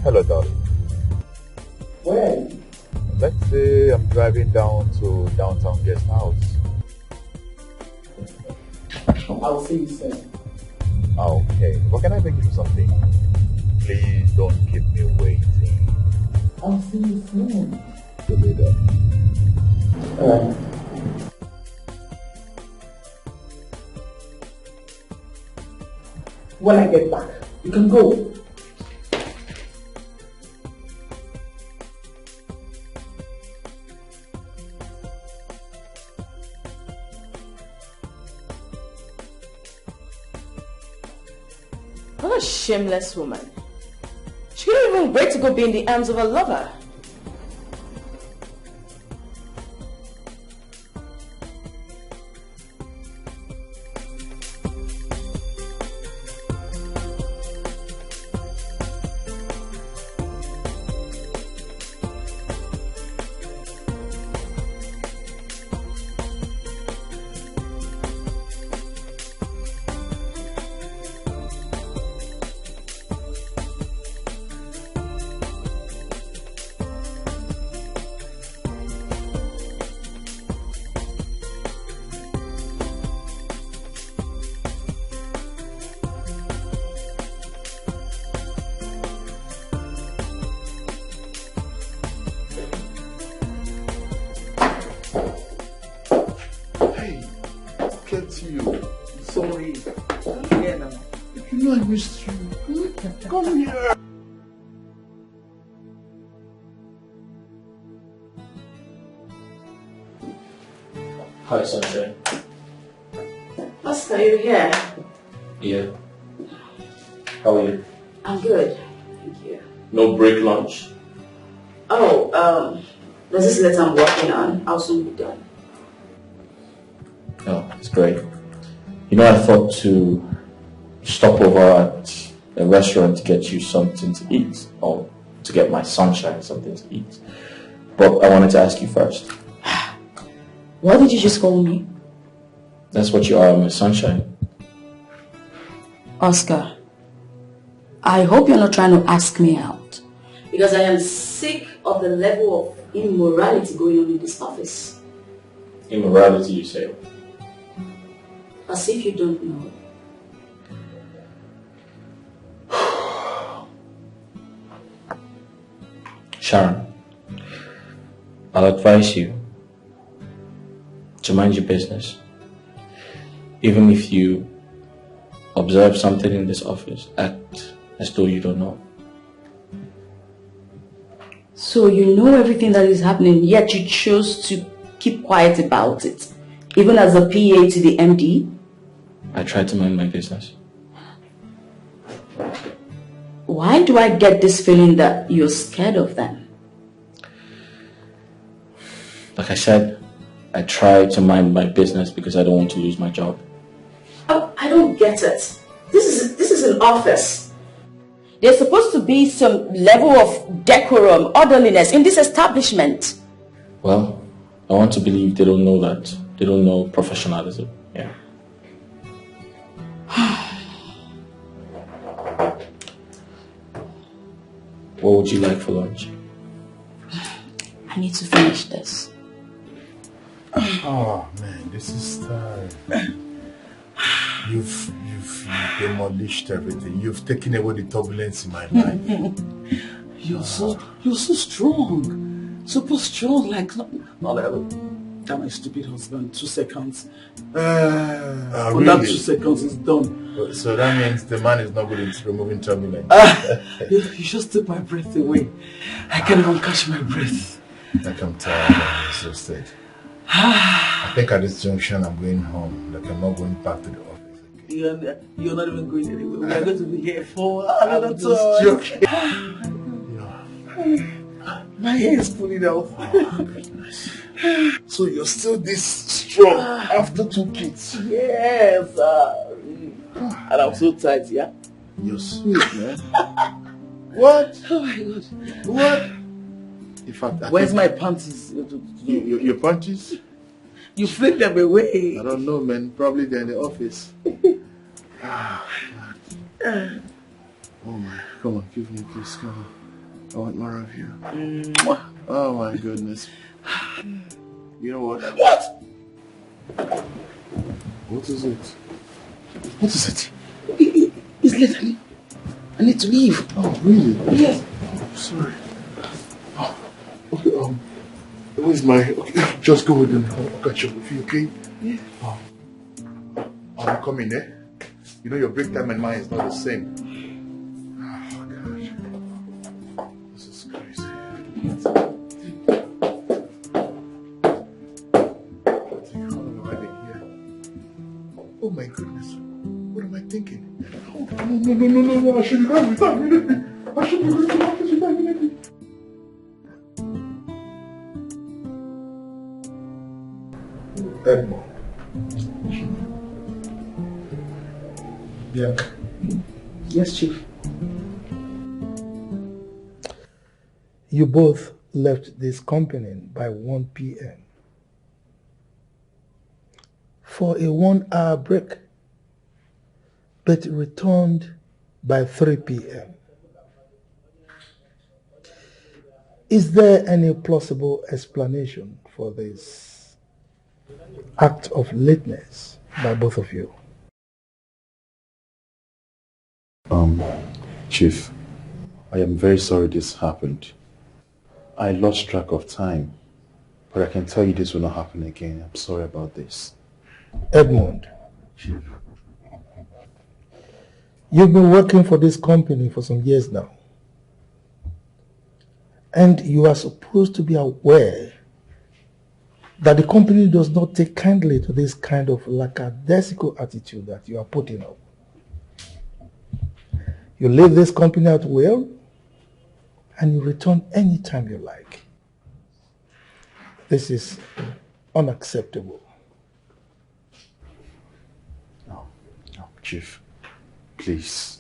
O: Hello, darling.
C: Where are you?
O: Let's say I'm driving down to downtown guest house.
C: I'll see you soon.
O: Okay. What can I bring you for something? Please don't keep me waiting.
C: I'll see you soon.
O: See you later.
C: Alright. When I get back, you can go.
B: What a shameless woman. She couldn't even wait to go be in the arms of a lover.
E: I missed you. Come here.
I: Hi, Sunshine.
B: Oscar, are you here?
I: Yeah. How are you?
B: I'm good. Thank you.
I: No break lunch?
B: Oh, there's this letter I'm working on. I'll soon be done.
I: Oh, that's great. You know, I thought to stop over at a restaurant to get you something to eat, or to get my sunshine something to eat. But I wanted to ask you first.
B: What did you just call me?
I: That's what you are, my sunshine.
B: Oscar, I hope you're not trying to ask me out. Because I am sick of the level of immorality going on in this office.
I: Immorality, you say?
B: As if you don't know.
I: Sharon, I'll advise you to mind your business. Even if you observe something in this office, act as though you don't know.
B: So you know everything that is happening, yet you chose to keep quiet about it, even as a PA to the MD?
I: I try to mind my business.
B: Why do I get this feeling that you're scared of them?
I: Like I said, I try to mind my business because I don't want to lose my job.
B: Oh, I don't get it. This is an office. There's supposed to be some level of decorum, orderliness in this establishment.
I: Well, I want to believe they don't know that. They don't know professionalism. Yeah. What would you like for lunch?
M: I need to finish this.
E: Oh man, this is time. You've demolished everything. You've taken away the turbulence in my life.
H: You're so strong. Super strong, like that my stupid husband, 2 seconds.
E: Really?
H: That 2 seconds is done.
E: So that means the man is not good at removing turbulence.
H: You just took my breath away. I can't even catch my breath.
E: Like I'm tired, I'm exhausted. I think at this junction I'm going home. Like I'm not going back to the office.
H: Okay? You're not even going anywhere. We are going to be here for another
E: I'm just joking.
H: My hair is pulling out.
E: Oh, goodness. So you're still this strong after 2 kids?
H: Yes. And I'm so tight, yeah?
E: You're sweet, man. What?
H: Oh my God.
E: What? In fact,
H: where's my panties?
E: Your panties?
H: You flick them away.
E: I don't know, man. Probably they're in the office. Oh my, come on, give me a kiss, come on. I want more of you. Oh my goodness. You know what?
H: What?
E: What is it? What is it?
H: It's late. I need to leave.
E: Oh, really?
H: Yes.
E: Oh, sorry. Oh, okay, where's my... Okay, just go with them. I'll catch up with you, okay?
H: Yeah.
E: Oh. I'll be coming, eh? You know your break time and mine is not the same. Oh, gosh. This is crazy. Oh my goodness. What am I thinking? Oh, no. I should be going without me. I should be going to the office without me. Edmund. Yeah.
H: Yes, Chief.
D: You both left this company by 1 p.m. for a 1-hour break, but returned by 3 p.m. Is there any plausible explanation for this act of lateness by both of you?
E: Chief, I am very sorry this happened. I lost track of time, but I can tell you this will not happen again. I'm sorry about this.
D: Edmund,
E: Chief.
D: You've been working for this company for some years now, and you are supposed to be aware that the company does not take kindly to this kind of lackadaisical attitude that you are putting up. You leave this company at will, and you return anytime you like. This is unacceptable.
E: No, Chief. Please.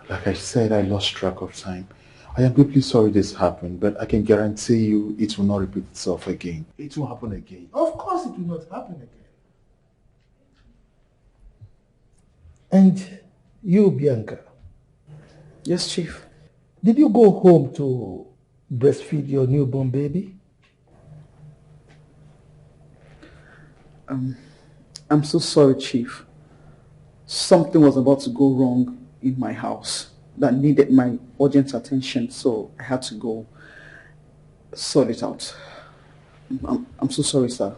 E: Like I said, I lost track of time. I am deeply sorry this happened, but I can guarantee you it will not repeat itself again. It will happen again.
D: Of course it will not happen again. And you, Bianca.
H: Yes, Chief.
D: Did you go home to breastfeed your newborn baby?
H: I'm so sorry, Chief. Something was about to go wrong in my house that needed my urgent attention, so I had to go sort it out. I'm so sorry, sir.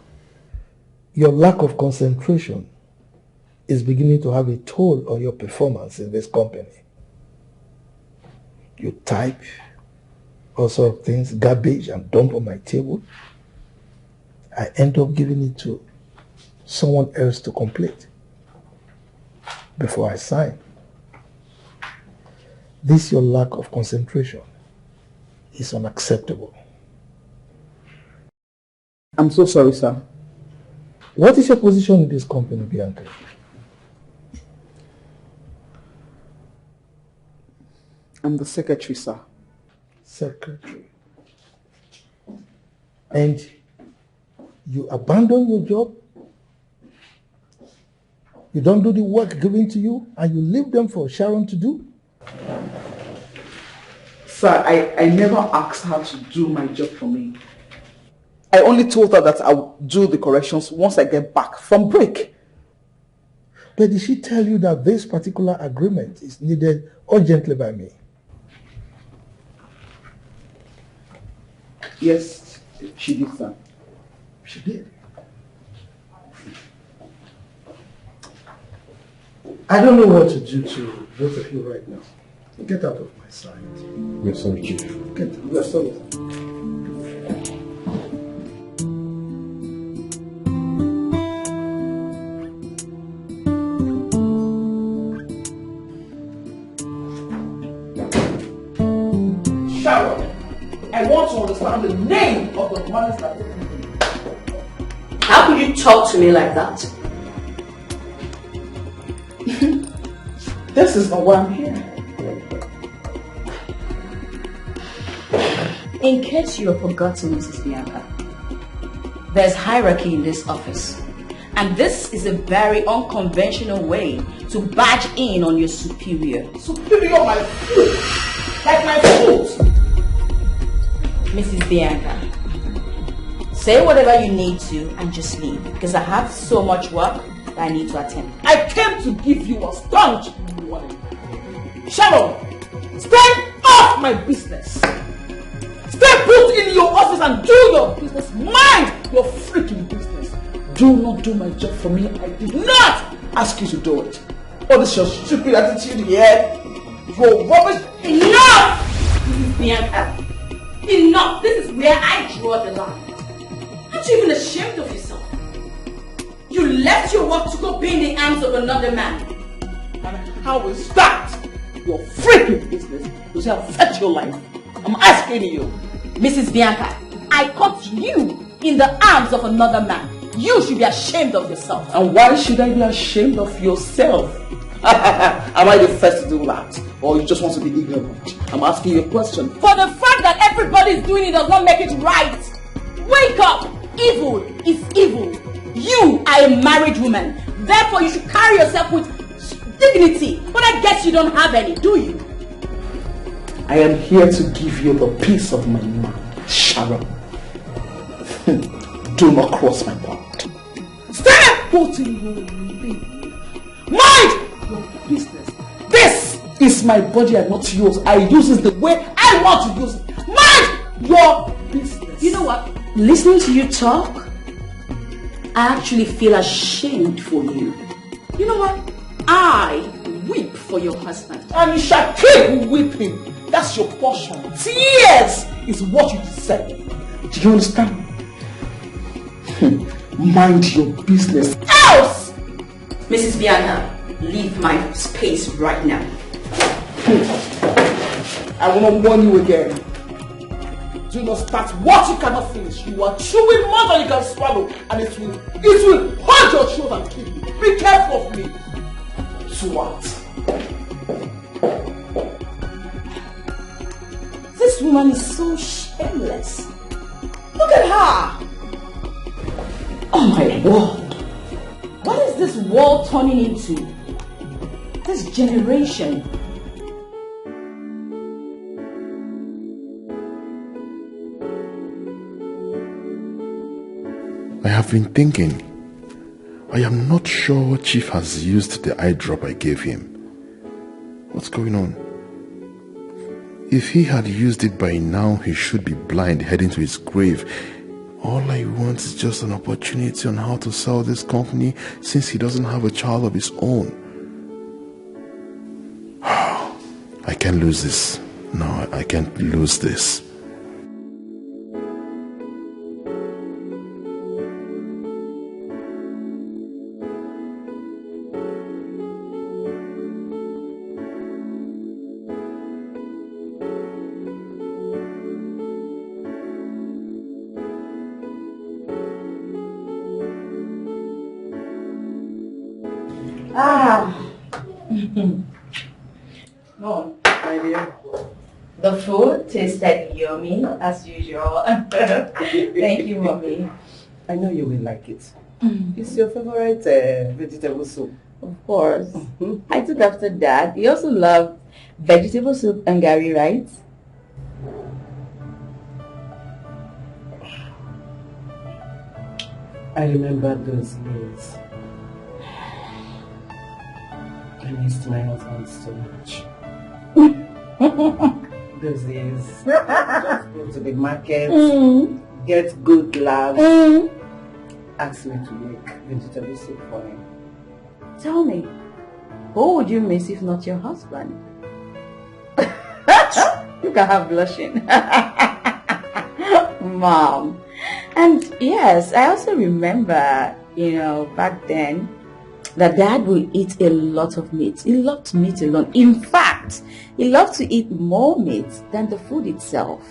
D: Your lack of concentration is beginning to have a toll on your performance in this company. You type all sorts of things, garbage, and dump on my table. I end up giving it to someone else to complete before I sign. This your lack of concentration is unacceptable.
H: I'm so sorry, sir.
D: What is your position in this company, Bianca?
H: I'm the secretary, sir.
D: Secretary. And you abandon your job? You don't do the work given to you and you leave them for Sharon to do?
H: Sir, I never asked her to do my job for me. I only told her that I would do the corrections once I get back from break.
D: But did she tell you that this particular agreement is needed urgently by me?
H: Yes, she did, sir.
D: She did? I don't know what to do to both of you right now. Get out of my sight.
O: We're sorry, Chief.
D: We're sorry.
H: Sharon, I want to understand the name of the money that you're giving.
M: How could you talk to me like that?
H: This is not why I'm here.
B: In case you have forgotten, Mrs. Bianca, there's hierarchy in this office. And this is a very unconventional way to badge in on your superior.
H: Superior my foot! Like my foot!
B: Mrs. Bianca, say whatever you need to and just leave, because I have so much work that I need to attend.
H: I came to give you a sponge. Sharon, stay off my business. Stay put in your office and do your business. Mind your freaking business. Do not do my job for me. I did not ask you to do it. Oh, this is your stupid attitude here. You're rubbish.
B: Enough! Mrs. Bianca. Enough! This is where I draw the line. Aren't you even ashamed of yourself? You left your work to go be in the arms of another man.
H: And how is that your freaking business to say affect your life? I'm asking you.
B: Mrs. Bianca, I caught you in the arms of another man. You should be ashamed of yourself.
H: And why should I be ashamed of yourself? Am I the first to do that? Or you just want to be ignorant? I'm asking you a question.
B: For the fact that everybody is doing it does not make it right. Wake up! Evil is evil. You are a married woman. Therefore, you should carry yourself with dignity. But I guess you don't have any, do you?
H: I am here to give you the peace of my mind, Sharon. Do not cross my path. Stop putting your name. Mind your business. This is my body and not yours. I use it the way I want to use it. Mind your business.
B: You know what? Listening to you talk, I actually feel ashamed for you. You know what? I weep for your husband.
H: And you shall keep weeping. That's your portion. Tears is what you deserve. Do you understand? Mind your business. Else!
B: Mrs. Bianca, leave my space right now.
H: I will not warn you again. Do not start what you cannot finish. You are chewing more than you can swallow, and it will hurt your throat and kill you. Be careful of me. Swat.
B: This woman is so shameless. Look at her. Oh my word. What is this world turning into? This generation.
O: I have been thinking. I am not sure Chief has used the eye drop I gave him. What's going on? If he had used it by now, he should be blind heading to his grave. All I want is just an opportunity on how to sell this company since he doesn't have a child of his own. I can't lose this. No, I can't lose this.
B: No, my dear. The food tasted yummy as usual. Thank you, Mommy.
H: I know you will like it. It's your favorite vegetable soup.
B: Of course. I took after Dad. He also loved vegetable soup and gari, right?
C: I remember those years. I missed my husband so much. Those days, just go to the market, get good gloves, ask me to make vegetable soup for him.
B: Tell me, who would you miss if not your husband? You can have blushing. Mom. And yes, I also remember, back then, that Dad would eat a lot of meat. He loved meat a lot. In fact, he loved to eat more meat than the food itself.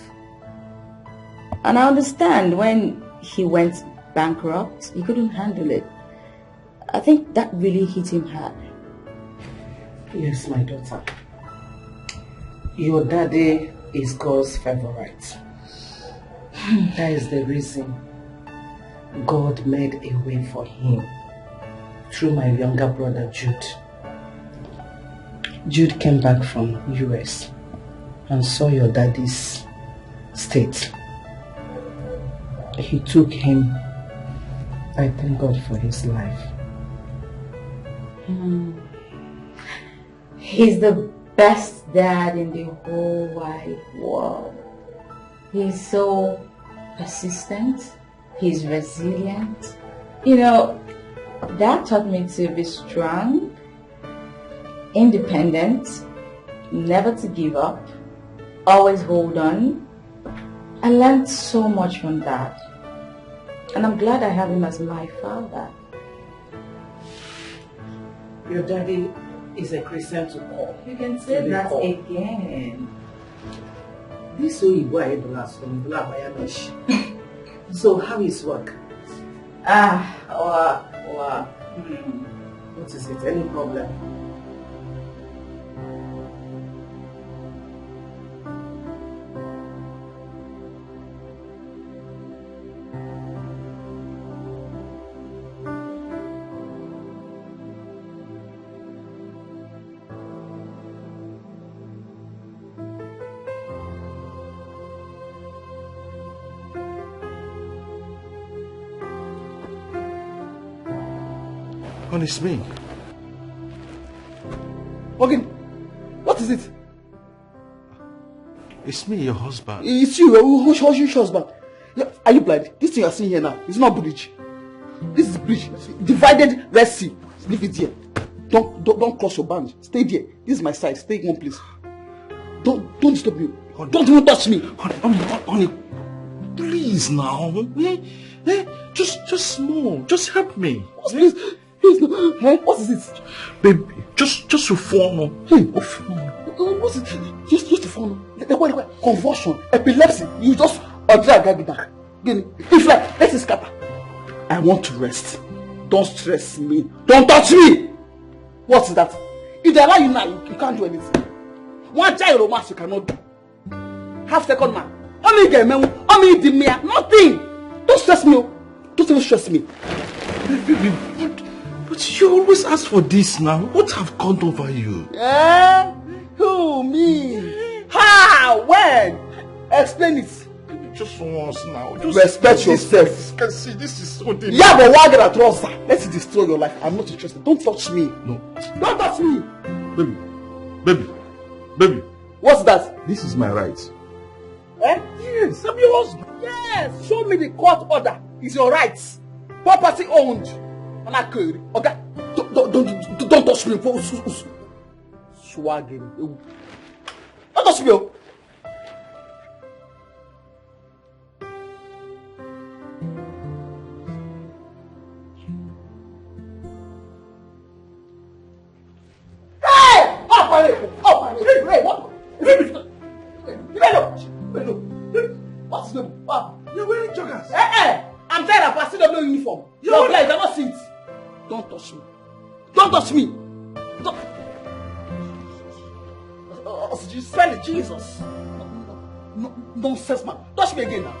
B: And I understand when he went bankrupt, he couldn't handle it. I think that really hit him hard.
C: Yes, my daughter. Your daddy is God's favorite. That is the reason God made a way for him through my younger brother Jude. Jude came back from US and saw your daddy's state. He took him. I thank God for his life.
B: He's the best dad in the whole wide world. He's so persistent. He's resilient. Dad taught me to be strong, independent, never to give up, always hold on. I learned so much from Dad. And I'm glad I have him as my father.
C: Your daddy is a Christian to call.
B: You can say that again.
C: This way you are able to. So how is work? What is it? Any problem?
O: It's me.
H: Morgan, what is it?
O: It's me, your husband.
H: It's you. Who's your husband? Are you blind? This thing you are seeing here now is not bridge. This is bridge. Divided Red Sea. Leave it here. Don't cross your bounds. Stay there. This is my side. Stay in one place. Don't disturb me. Don't even touch me.
O: Honey, please now. Just small. Just help me.
H: Please. What is it?
O: Baby, just your phone.
H: What is it? Just the phone. Convulsion, epilepsy. You just drag it down. If like, let's scatter. I want to rest. Don't stress me. Don't touch me. What is that? If they allow you now, you can't do anything. One child romance you cannot do. Half second man. Only get me. Only the mere. Nothing. Don't stress me. Don't even stress me.
O: Baby, but you always ask for this now. What have gone over you?
H: Who, me? How? When? Explain it.
O: Just once now.
H: Respect yourself.
O: You can see this is so dangerous.
H: Yeah, but why get a trouser? Let it destroy your life. I'm not interested. Don't touch me.
O: No.
H: Don't touch me.
O: Baby.
H: What's that?
O: This is my right.
H: Yes, I'm your husband. Yes. Show me the court order. It's your rights. Property owned. I'm not good. Okay. Don't touch me. Swagging. Don't touch me. What's the
O: You're wearing joggers.
H: I'm tired of passing the blue uniform. Your blood, I cannot see it. Don't touch me. Don't touch me. Spell Jesus. No, nonsense, man. Touch me again now.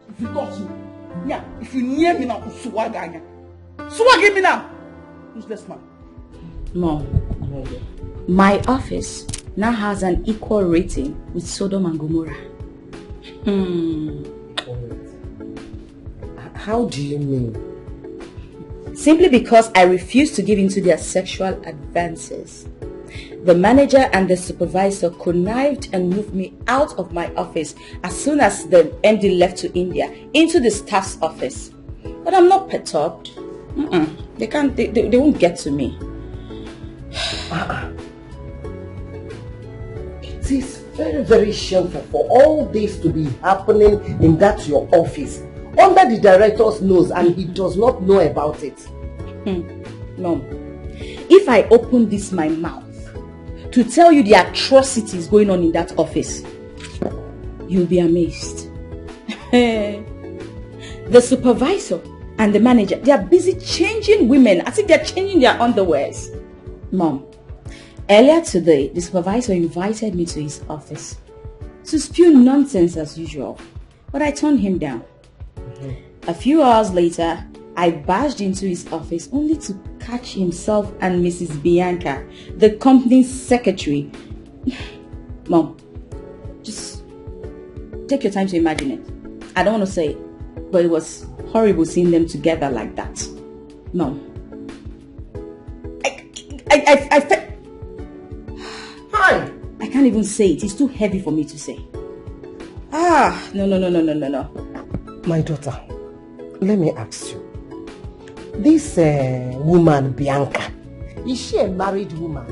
H: If you touch me, yeah, if you near me now, swag me now. Useless man.
B: Mom, My office now has an equal rating with Sodom and Gomorrah.
C: How do you mean?
B: Simply because I refuse to give in to their sexual advances. The manager and the supervisor connived and moved me out of my office as soon as the MD left to India into the staff's office. But I'm not perturbed. They won't get to me.
C: It is very, very shameful for all this to be happening in that your office, under the director's nose, and he does not know about it.
B: Mom, if I open this my mouth to tell you the atrocities going on in that office, you'll be amazed. The supervisor and the manager, they are busy changing women as if they're changing their underwears. Mom, earlier today, the supervisor invited me to his office to spew nonsense as usual, but I turned him down. A few hours later, I barged into his office only to catch himself and Mrs. Bianca, the company's secretary. Mom, just take your time to imagine it. I don't want to say it, but it was horrible seeing them together like that. Mom, I felt...
C: Hi!
B: I can't even say it. It's too heavy for me to say. No.
C: My daughter, let me ask you. This woman, Bianca, is she a married woman?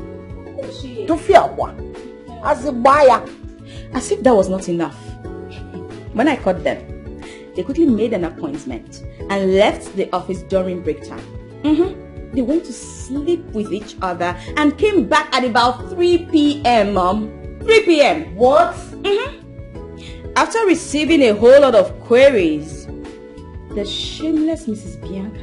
C: To fear what? As a buyer?
B: As if that was not enough. When I caught them, they quickly made an appointment and left the office during break time. They went to sleep with each other and came back at about 3 p.m, Mom. 3 p.m.
C: What?
B: After receiving a whole lot of queries, the shameless Mrs. Bianca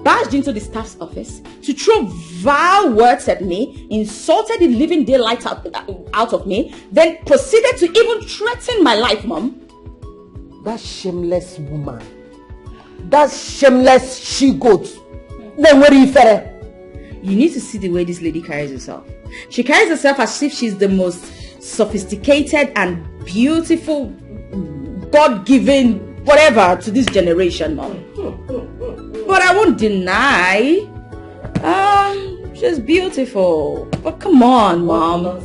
B: barged into the staff's office to throw vile words at me, insulted the living daylight out of me, then proceeded to even threaten my life, Mom.
C: That shameless woman, that shameless she-goat, then where are you fed?
B: You need to see the way this lady carries herself. She carries herself as if she's the most sophisticated and beautiful, God-given whatever to this generation, Mom. But I won't deny, she's beautiful. But come on, Mom.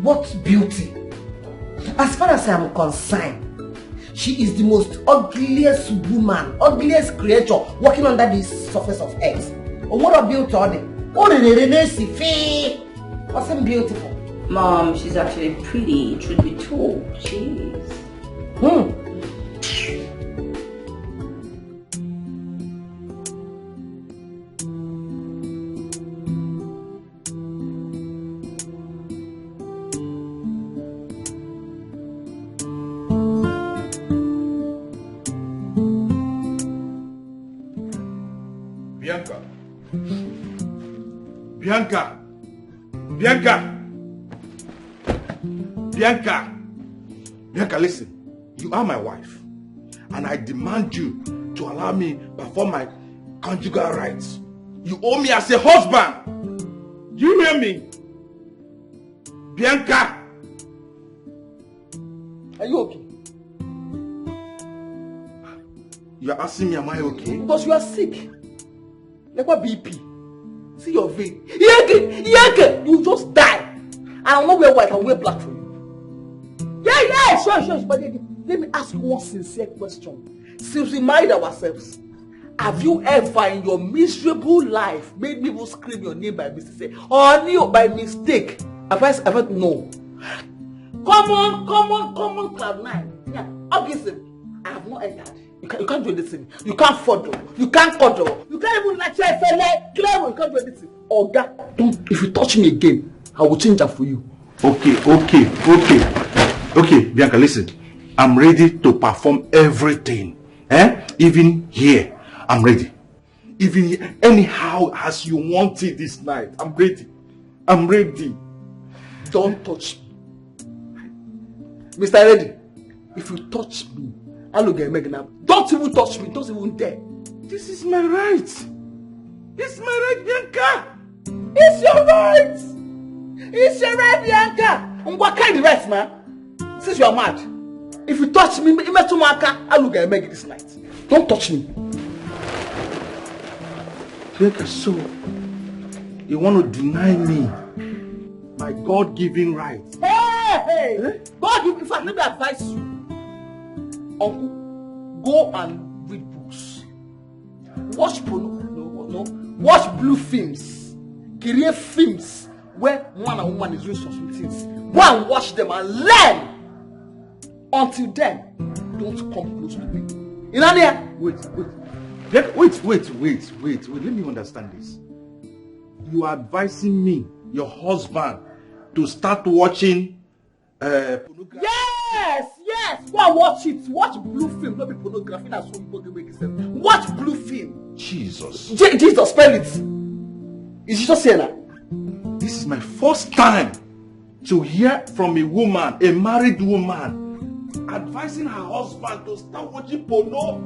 C: What beauty? As far as I am concerned, she is the most ugliest woman, ugliest creature walking under this surface of earth. Oh, what a beauty on it. Oh, the wasn't beautiful.
B: Mom, she's actually pretty, truth be told. She is.
P: Bianca, listen. You are my wife, and I demand you to allow me perform my conjugal rights. You owe me as a husband. You hear me? Bianca!
C: Are you okay?
P: You are asking me, am I okay?
C: Because you are sick. Like what BP? See your vein. Yanke! You just die. And I'll not wear white, I'll wear black for you. Yeah, sure. But let me ask one sincere question. Since we married ourselves, have you ever in your miserable life made me scream your name by mistake? Or knew by mistake? Have I ever? No. Come on, Cloud 9. Yeah, obviously, I have not entered. You can't do anything. You can't fondle. You can't cuddle. You can't even like say fella. You can't do anything. Oga, don't. If you touch me again, I will change that for you.
P: Okay, Bianca, listen. I'm ready to perform everything. Even here, I'm ready. Even here, anyhow as you want it this night, I'm ready.
C: Don't touch me. Mr. Reddy, if you touch me, I'll get Megan. Don't even touch me. Don't even dare.
P: This is my right. It's my right, Bianca.
C: It's your right.
H: It's Sharon, Bianca. What kind of rest, man? Since you are mad, if you touch me, I'll look at Maggie this night. Don't touch me.
P: Bianca, so you want to deny me my God-given right?
H: Hey! Eh? God, if I never advise you, Uncle, go and read books. Watch watch blue films, career films where man and woman is doing some things. Go and watch them and learn. Until then, don't come close to me. You know there?
P: Wait. Let me understand this. You are advising me, your husband, to start watching pornography?
H: Yes. Go and watch it. Watch blue film, not be pornography. That's what people make sense. Watch blue film.
P: Jesus.
H: Jesus, spell it. Is it just here now?
P: This is my first time to hear from a woman, a married woman, advising her husband to start watching porno.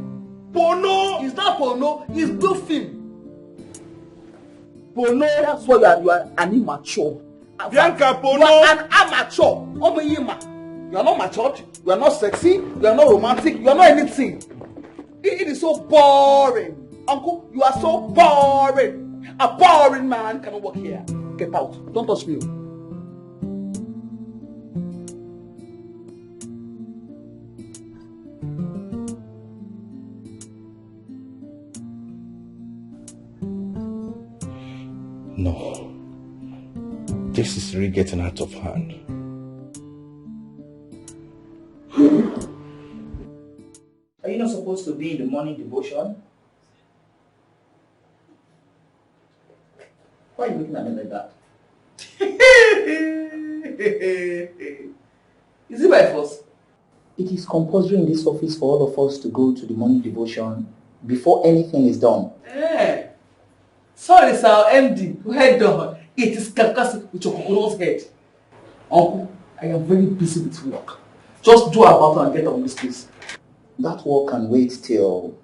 P: Porno!
H: It's not porno, it's blue film. Porno, that's why you are an immature.
P: Bianca, porno!
H: You are an amateur. You are not matured, you are not sexy, you are not romantic, you are not anything. It is so boring. Uncle, you are so boring. A boring man cannot work here. Get out. Don't touch me.
P: No. This is really getting out of hand.
Q: Are you not supposed to be in the morning devotion? Why are you looking at me like that?
H: Is it by force?
Q: It is compulsory in this office for all of us to go to the morning devotion before anything is done.
H: Sorry, sir, MD, head down. It is Kakasi with your coconut head. Uncle, I am very busy with work. Just do about it and get on this place.
Q: That work can wait till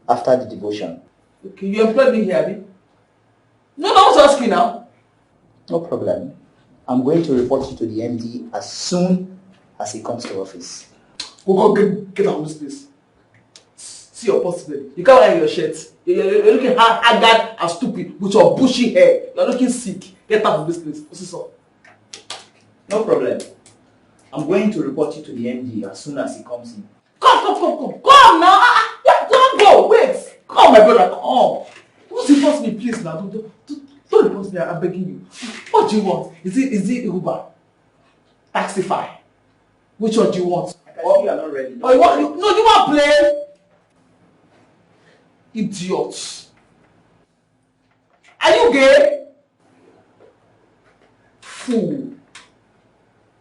Q: after the devotion.
H: Okay, you employed me here, Abi? No, I was asking now.
Q: No problem. I'm going to report you to the MD as soon as he comes to office.
H: Go get out of this place. See your possibility. You can't wear your shirt. You're looking haggard and stupid with your bushy hair. You're looking sick. Get out of this place. What's this all?
Q: No problem. I'm going to report you to the MD as soon as he comes in.
H: Come now. Don't go. Wait. Come, my brother. Come. Don't report me, please now. Don't report me. I'm begging you. What do you want? Is it Uber? Taxify? Which one do you want?
Q: I can see you are not ready.
H: You want play? Idiots. Are you gay? Fool.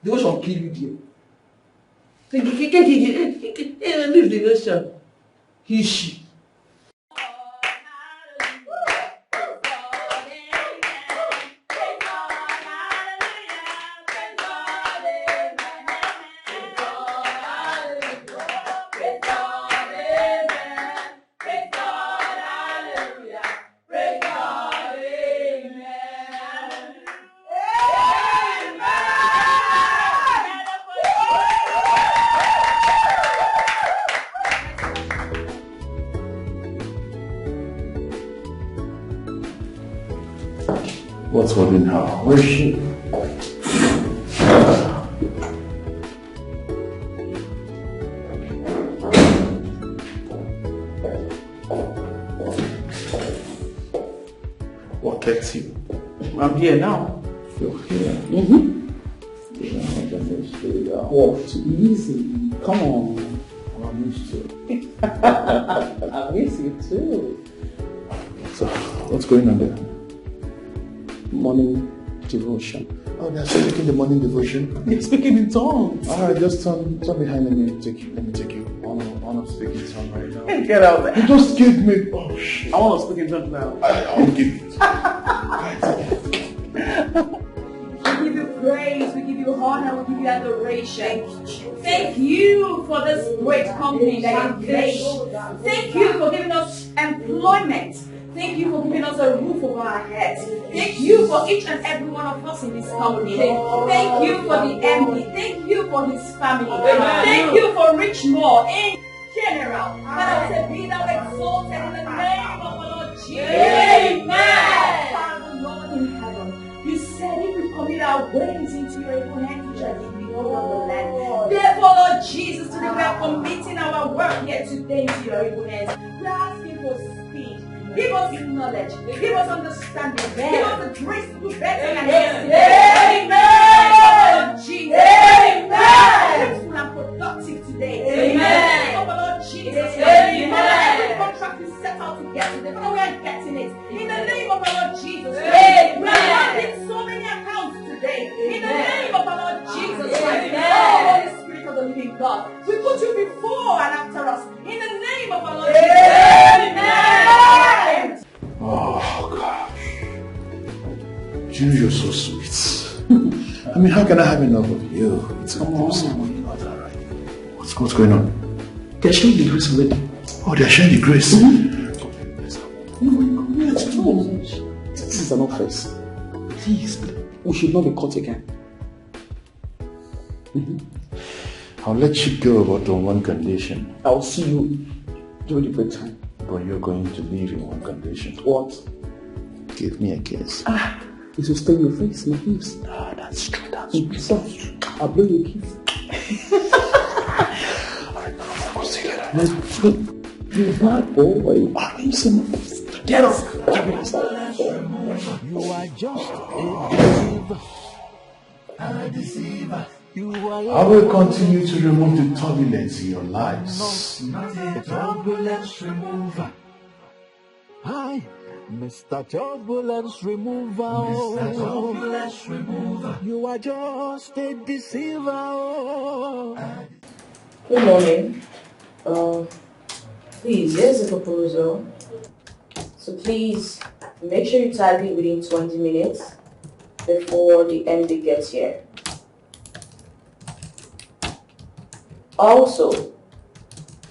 H: The ocean kill you there. Leave the ocean. He, she.
E: What's holding her? Where is she? What kept you?
H: I'm here now.
E: You're here.
Q: What? Easy. Come on.
E: I miss you.
Q: I miss you too.
E: So, what's going on there?
Q: Morning devotion.
E: Oh, they're still taking the morning devotion.
H: You're speaking in tongues.
E: Alright, just turn behind. Let me take you. I want to speak in tongues right now.
H: Hey, get out there.
E: You just gave me. Oh shit.
H: I want to speak in tongues now.
E: I'll give it.
B: We give you praise, we give you honor, we give you adoration. Thank you for this great company that you've made. Thank you for giving us employment.
G: Thank you for giving us a roof over our heads. Thank you for each and every one of us in this company. Thank you for the MD. Thank you for his family. Thank you for Richmore in general. Father, we say, be thou exalted in the name of the Lord Jesus. Amen. Father, Lord in heaven, you said if we commit our ways into your evil hands, we shall give you all of the land. Therefore, Lord Jesus, today we are committing our work here today into your evil hands. We are asking for speed. Give us knowledge. Give us understanding. Give us the grace to do better than yesterday. Amen. Lord Jesus. Amen. Fruitful and productive today. Amen. Lord Jesus. Amen. Every contract we set out to get today, we are getting it. In the name of our Lord Jesus. Amen. We are having so many accounts today. In the name of our Lord Jesus Christ. Oh, Holy Spirit of the living God, we put you before and after us. In the name of our Lord Jesus. Amen.
O: Oh, gosh. Junior, you're so sweet. I mean, how can I have enough of you? It's impossible. You're not all right. What's going on?
H: They're sharing the grace already.
O: Oh, they're sharing the grace?
H: This is an offense. Please, we should not be caught again.
O: I'll let you go, but on one condition.
H: I'll see you during the break time.
O: But you're going to leave in one condition.
H: What?
O: Give me a kiss.
H: It will stay in your face, my lips.
O: That's true, that's
H: true. I'll blow you a kiss.
O: Alright, now I'll go see you later.
H: You're bad boy. Listen, get off.
N: You are just a deceiver.
O: I will continue to remove the turbulence in your lives.
N: A turbulence remover. Hi, Mr. Turbulence Remover. Mr. Turbulence Remover. You are just a deceiver.
B: Good morning. Please, here's a proposal. So please, make sure you type it within 20 minutes before the MD gets here. Also,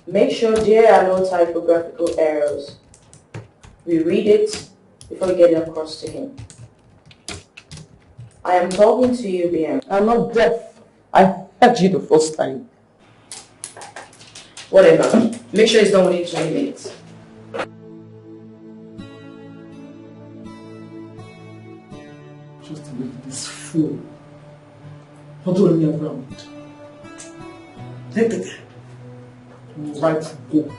B: make sure there are no typographical errors. We read it before we get it across to him. I am talking to you, BM.
H: I'm not deaf. I heard you the first time.
B: Whatever. Make sure it's done within 20 minutes.
H: Just leave this fool. Not throwing me around. Take it. Right goat.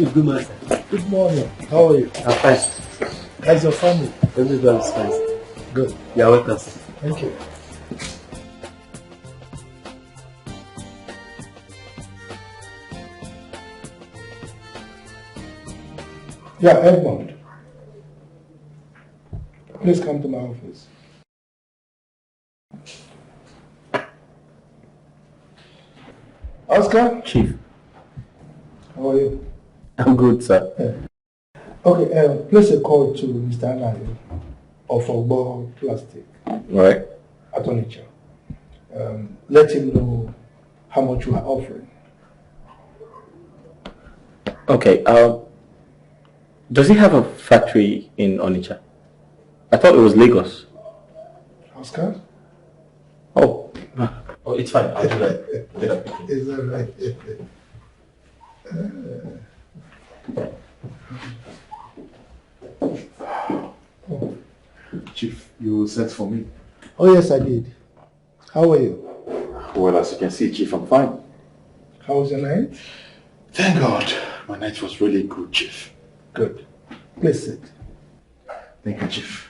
R: Good morning.
D: Good morning. How are you?
R: I'm fine.
D: How's your family?
R: Everybody's fine.
D: Good.
R: You're welcome.
D: Thank you. Yeah, Edmund. Please come to my office. Oscar?
R: Chief.
D: How are you?
R: I'm good, sir.
D: Yeah. Okay, place a call to Mr. Anayo of Ogbo Plastic.
R: Right.
D: At Onitsha. Let him know how much you are offering.
R: Okay, does he have a factory in Onitsha? I thought it was Lagos.
D: Oscar?
R: Oh, it's fine. I'll do that.
D: Is that right?
O: Chief, you sent for me.
D: Oh yes, I did. How are you?
O: Well, as you can see, Chief, I'm fine.
D: How was your night?
O: Thank God. My night was really good, Chief.
D: Good. Please sit.
O: Thank you, Chief.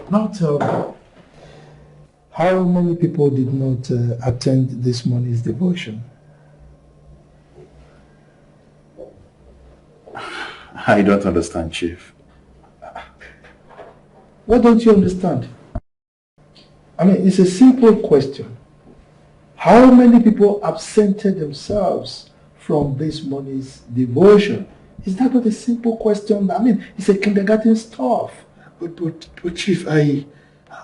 D: Now tell me, how many people did not attend this morning's devotion?
O: I don't understand, Chief.
D: What don't you understand? I mean, it's a simple question. How many people absented themselves from this morning's devotion? Is that not a simple question? I mean, it's a kindergarten stuff.
O: But Chief, I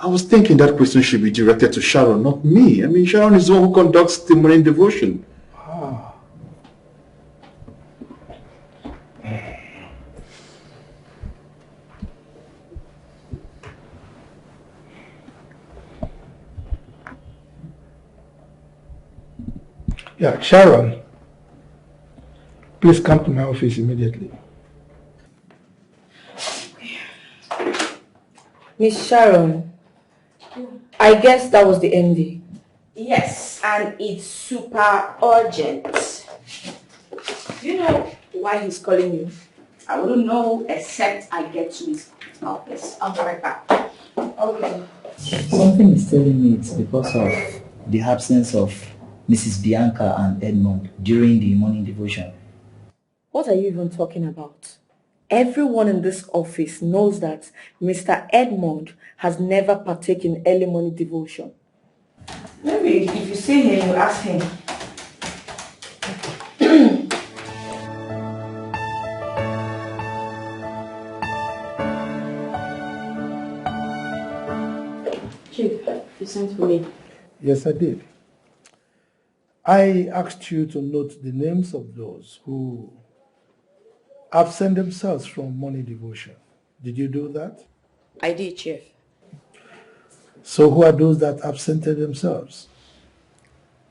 O: was thinking that question should be directed to Sharon, not me. I mean, Sharon is the one who conducts the morning devotion.
D: Ah. Yeah, Sharon, please come to my office immediately.
B: Miss Sharon, I guess that was the MD.
G: Yes, and it's super urgent.
B: Do you know why he's calling you?
G: I wouldn't know except I get to his office. I'll be right back.
Q: Something is telling me it's because of the absence of Mrs. Bianca and Edmund during the morning devotion.
B: What are you even talking about? Everyone in this office knows that Mr. Edmund has never partaken in early morning devotion.
G: Maybe if you see him, you ask him.
B: Chief, you sent for me.
D: Yes, I did. I asked you to note the names of those who absent themselves from morning devotion. Did you do that?
B: I did, Chief.
D: So who are those that absented themselves?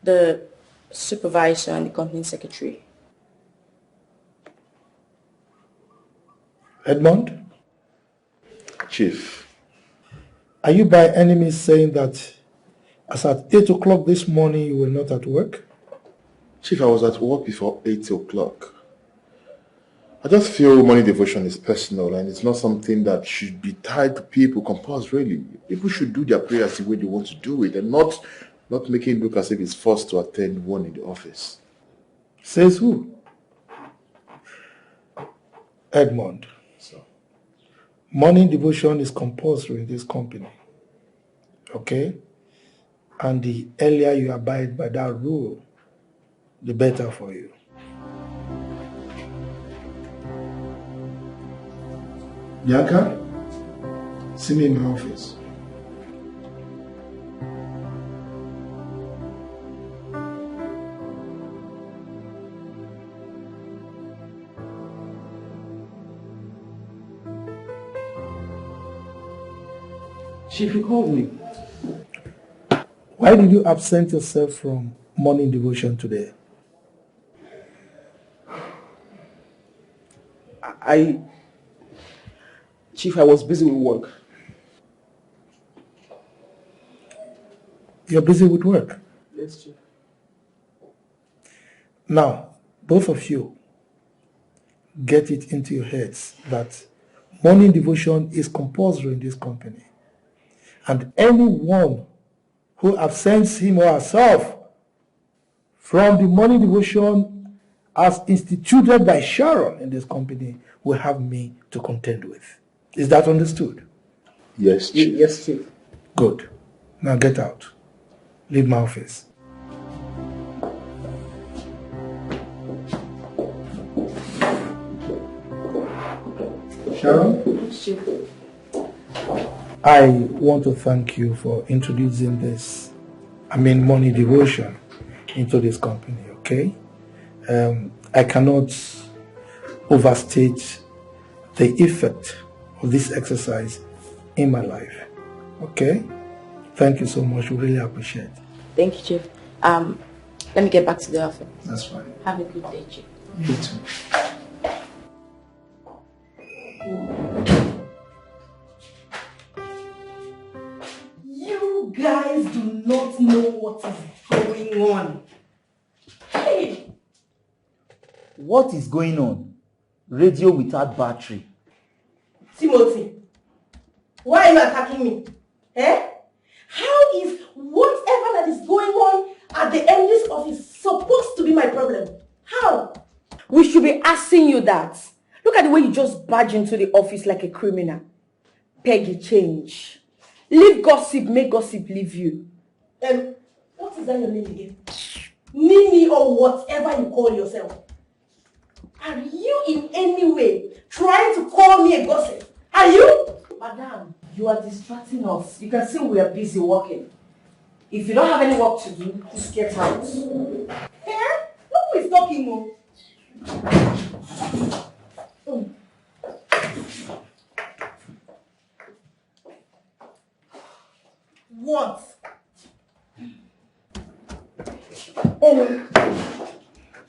B: The supervisor and the company secretary.
D: Edmund?
O: Chief.
D: Are you by any means saying that as at 8 o'clock this morning you were not at work?
O: Chief, I was at work before 8 o'clock. I just feel morning devotion is personal and it's not something that should be tied to people compulsorily. People should do their prayers the way they want to do it and not making it look as if it's forced to attend one in the office.
D: Says who? Edmund. So, morning devotion is compulsory in this company. Okay? And the earlier you abide by that rule, the better for you. Bianca, see me in my office.
H: Chief, you called me.
D: Why did you absent yourself from morning devotion today?
H: Chief, I was busy with work.
D: You're busy with work?
H: Yes, Chief.
D: Now, both of you, get it into your heads that morning devotion is compulsory in this company. And anyone who absents him or herself from the morning devotion as instituted by Sharon in this company will have me to contend with. Is that understood?
O: Yes, Chief.
H: Yes, Chief.
D: Good. Now get out. Leave my office. Sharon?
B: Chief.
D: I want to thank you for introducing this, morning devotion into this company, okay? I cannot overstate the effect of this exercise in my life, okay? Thank you so much. We really appreciate it.
B: Thank you, Chief. Let me get back to the office.
D: That's fine.
B: Have a good day, Chief.
D: You too.
C: You guys do not
M: know what is going on. Hey!
S: What is going on? Radio without battery.
M: Timothy, why are you attacking me? Eh? How is whatever that is going on at the MD's office supposed to be my problem? How? We should be asking you that. Look at the way you just barge into the office like a criminal. Peggy, change. Leave gossip, make gossip leave you. What is that your name again? Mimi or whatever you call yourself. Are you in any way trying to call me a gossip? Are you? Madam, you are distracting us. You can see we are busy working. If you don't have any work to do, just get out. Eh? No one is talking more. What?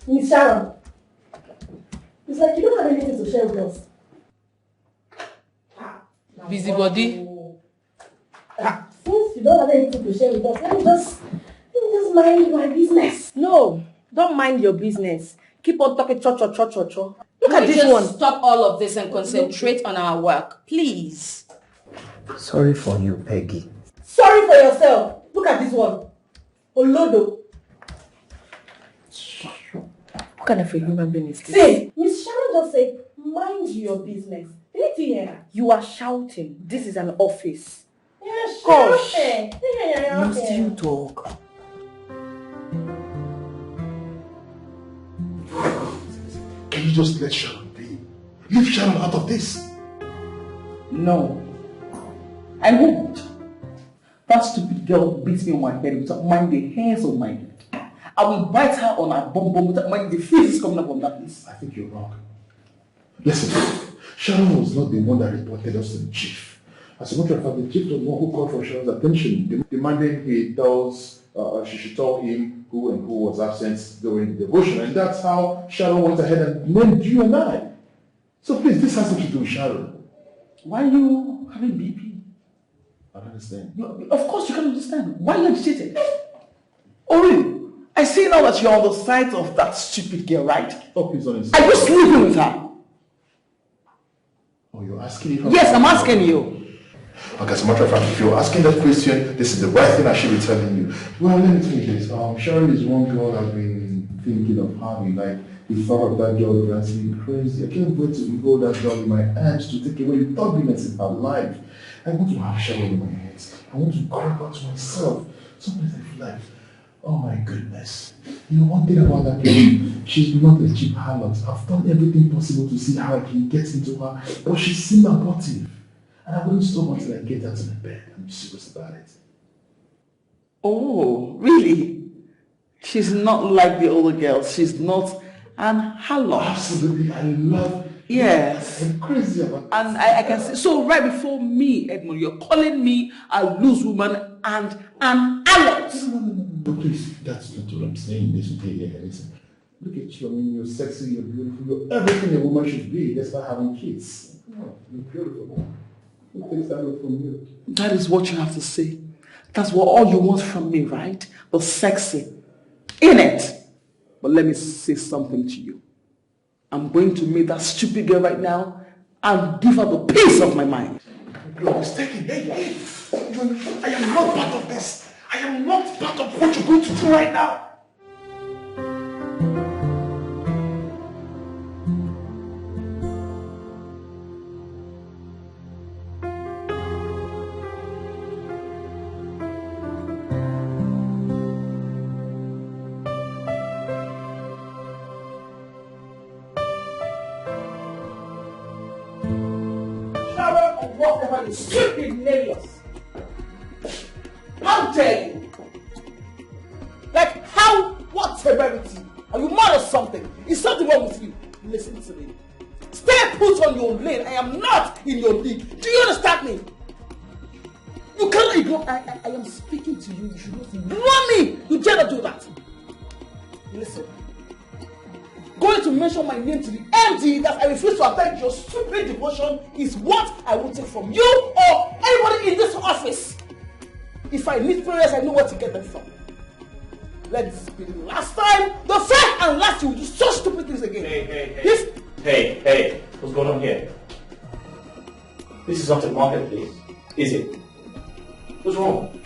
M: Miss Sharon, it's like you don't have anything to share with us.
B: Busybody.
M: Since you don't have anything to share with us, let me just mind my business. No, don't mind your business. Keep on talking cho. Look at this one.
B: Stop all of this and concentrate on our work, please.
S: Sorry for you, Peggy.
M: Sorry for yourself. Look at this one. Olodo. What kind of a human being is this? See, Miss Sharon just said, mind your business. You are shouting. This is an office. Gosh.
S: You still talk.
O: Can you just let Sharon be? Leave Sharon out of this.
H: No. I won't. That stupid girl beats me on my head without minding the hairs on my head. I will bite her on her bum without minding the faces coming up from that place.
O: I think you're wrong. Listen, Sharon was not the one that reported us to the chief. As a matter of fact, the chief was the one who called for Sharon's attention, demanding she should tell him who and who was absent during the devotion. And that's how Sharon went ahead and named you and I. So please, this has nothing to do with Sharon.
H: Why are you having BP?
O: I don't understand.
H: Of course you can understand. Why are you agitated? Oh really? I see now that you're on the side of that stupid girl, right?
O: Oh, please don't
H: Are you sleeping with her?
O: Oh, you're asking if
H: Yes, I'm asking you.
O: Okay, as a matter of fact, if you're asking that question, this is the right thing I should be telling you. Well, let me tell you this. Sharon is one girl I've been thinking of having. Like, the thought of that girl drives me crazy. I can't wait to hold that girl in my hands to take away the ugliness in her life. I want to have Sharon in my hands. I want to grab her to myself. Sometimes I feel like, oh my goodness. You know, one thing about that girl, she's not a cheap harlot. I've done everything possible to see how I can get into her, but she seemed abortive. And I wouldn't stop until I get her to my bed. I'm serious about it.
H: Oh, really? She's not like the older girls. She's not an harlot.
O: Absolutely, I love.
H: Yes.
O: I'm crazy about it.
H: And I can see. So right before me, Edmund, you're calling me a loose woman and an harlot.
O: No, please, that's not what I'm saying. Listen. Look at you. I mean, you're sexy, you're beautiful, you're everything a woman should be, despite having kids. Come on, you're beautiful. Who takes that away from you?
H: That is what you have to say. That's what all you want from me, right? The sexy. In it. But let me say something to you. I'm going to meet that stupid girl right now and give her the peace of my mind.
O: You're mistaken. Hey. I am not part of this. I am not part of what you're going to do right now.
H: Whatever you stupid neighbors. How dare you? Like how? What severity? Are you mad or something? Is something wrong with you? Listen to me. Stay put on your lane. I am not in your league. Do you understand me? You cannot ignore. I am speaking to you. You should not ignore me. You dare not do that. Listen. Going to mention my name to the MD that I refuse to attend your stupid devotion is what I will take from you or anybody in this office.
C: If I need prayers, I know what to get them from. Let this be the last time, the first and last you will do such stupid things again.
I: Hey, what's going on here? This is not a marketplace, is it? What's wrong?